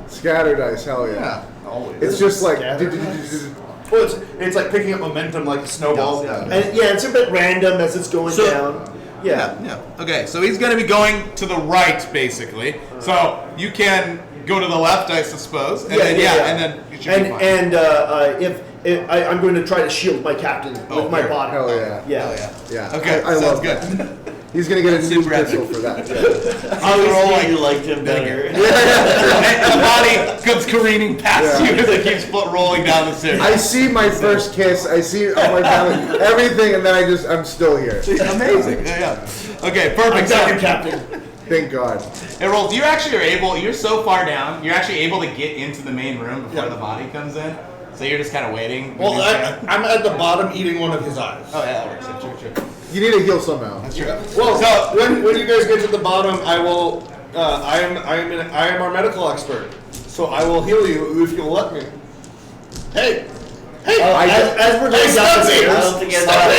Scatter dice, hell yeah. Always. It's just like. Well, it's like picking up momentum like a snowball. And it's a bit random as it's going down. Yeah. Okay, so he's going to be going to the right, basically. So you can go to the left, I suppose. And then you should be fine. If I'm going to try to shield my captain with my body. Hell yeah. Yeah. Okay, I sounds love good. that. He's gonna get a new super pistol epic. for that. Obviously, you liked him better. And the body comes careening past you as it keeps rolling down the stairs. I see my first kiss. I see all my family, everything, and then I'm still here. Amazing. Yeah. Okay, perfect. I'm captain. Thank God. It rolls. You actually are able. You're so far down. You're actually able to get into the main room before the body comes in. So you're just kind of waiting. Well, I'm at the bottom eating one of his eyes. Oh yeah, that works. Yeah, true. You need to heal somehow. That's true. Well, so when you guys get to the bottom, I will. I am our medical expert, so I will heal you if you'll let me. Hey, As we're going down the stairs, I don't think I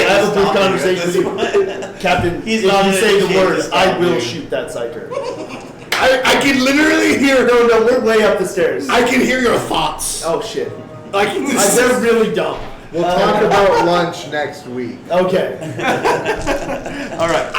have a brief conversation with you. Captain, He's if not you say the initiated word, to I stop will you. shoot that psyker. I can literally hear. No, we're way up the stairs. I can hear your thoughts. Oh shit. I can. They're really dumb. We'll talk about lunch next week. Okay. All right.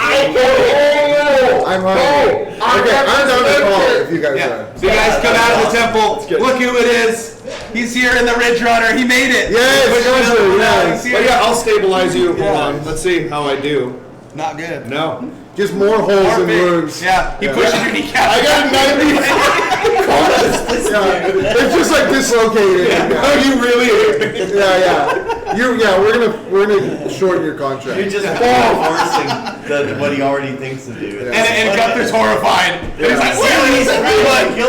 I'm hungry. Okay, I'm down to call if you guys Yeah. are. So you guys come out of the temple. good. Look who it is. He's here in the Ridge Runner. He made it. Yes, Push him yes, up and down. yes. He's But here. yeah, I'll stabilize you. Hold on. Let's see how I do. Not good. No. Just more holes and wounds. Yeah, he pushes your kneecap. I got a 90. Yeah, it's just like dislocated. Oh, you really hit me. We're gonna shorten your contract. You're just reinforcing what he already thinks of you. Yeah. And Gunther's horrified. And he's like, Go!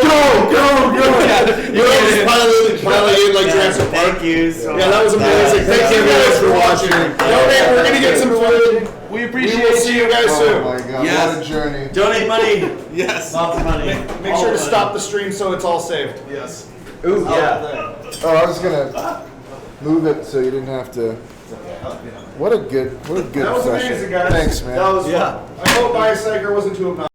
You know, just piling in like Jurassic Park. Thank you so much. Yeah, that was amazing. Thank you guys for watching. Donate. We're gonna get some food. We We appreciate will see you guys Oh soon. my God, Yes. what a journey. Donate money. Yes. Lots of money. Make sure to stop the stream so it's all saved. Yes. Ooh, yeah. Oh, I was gonna move it so you didn't have to. What a good That was session. amazing, guys. Thanks, man. That was fun. I hope my psycher wasn't too obnoxious.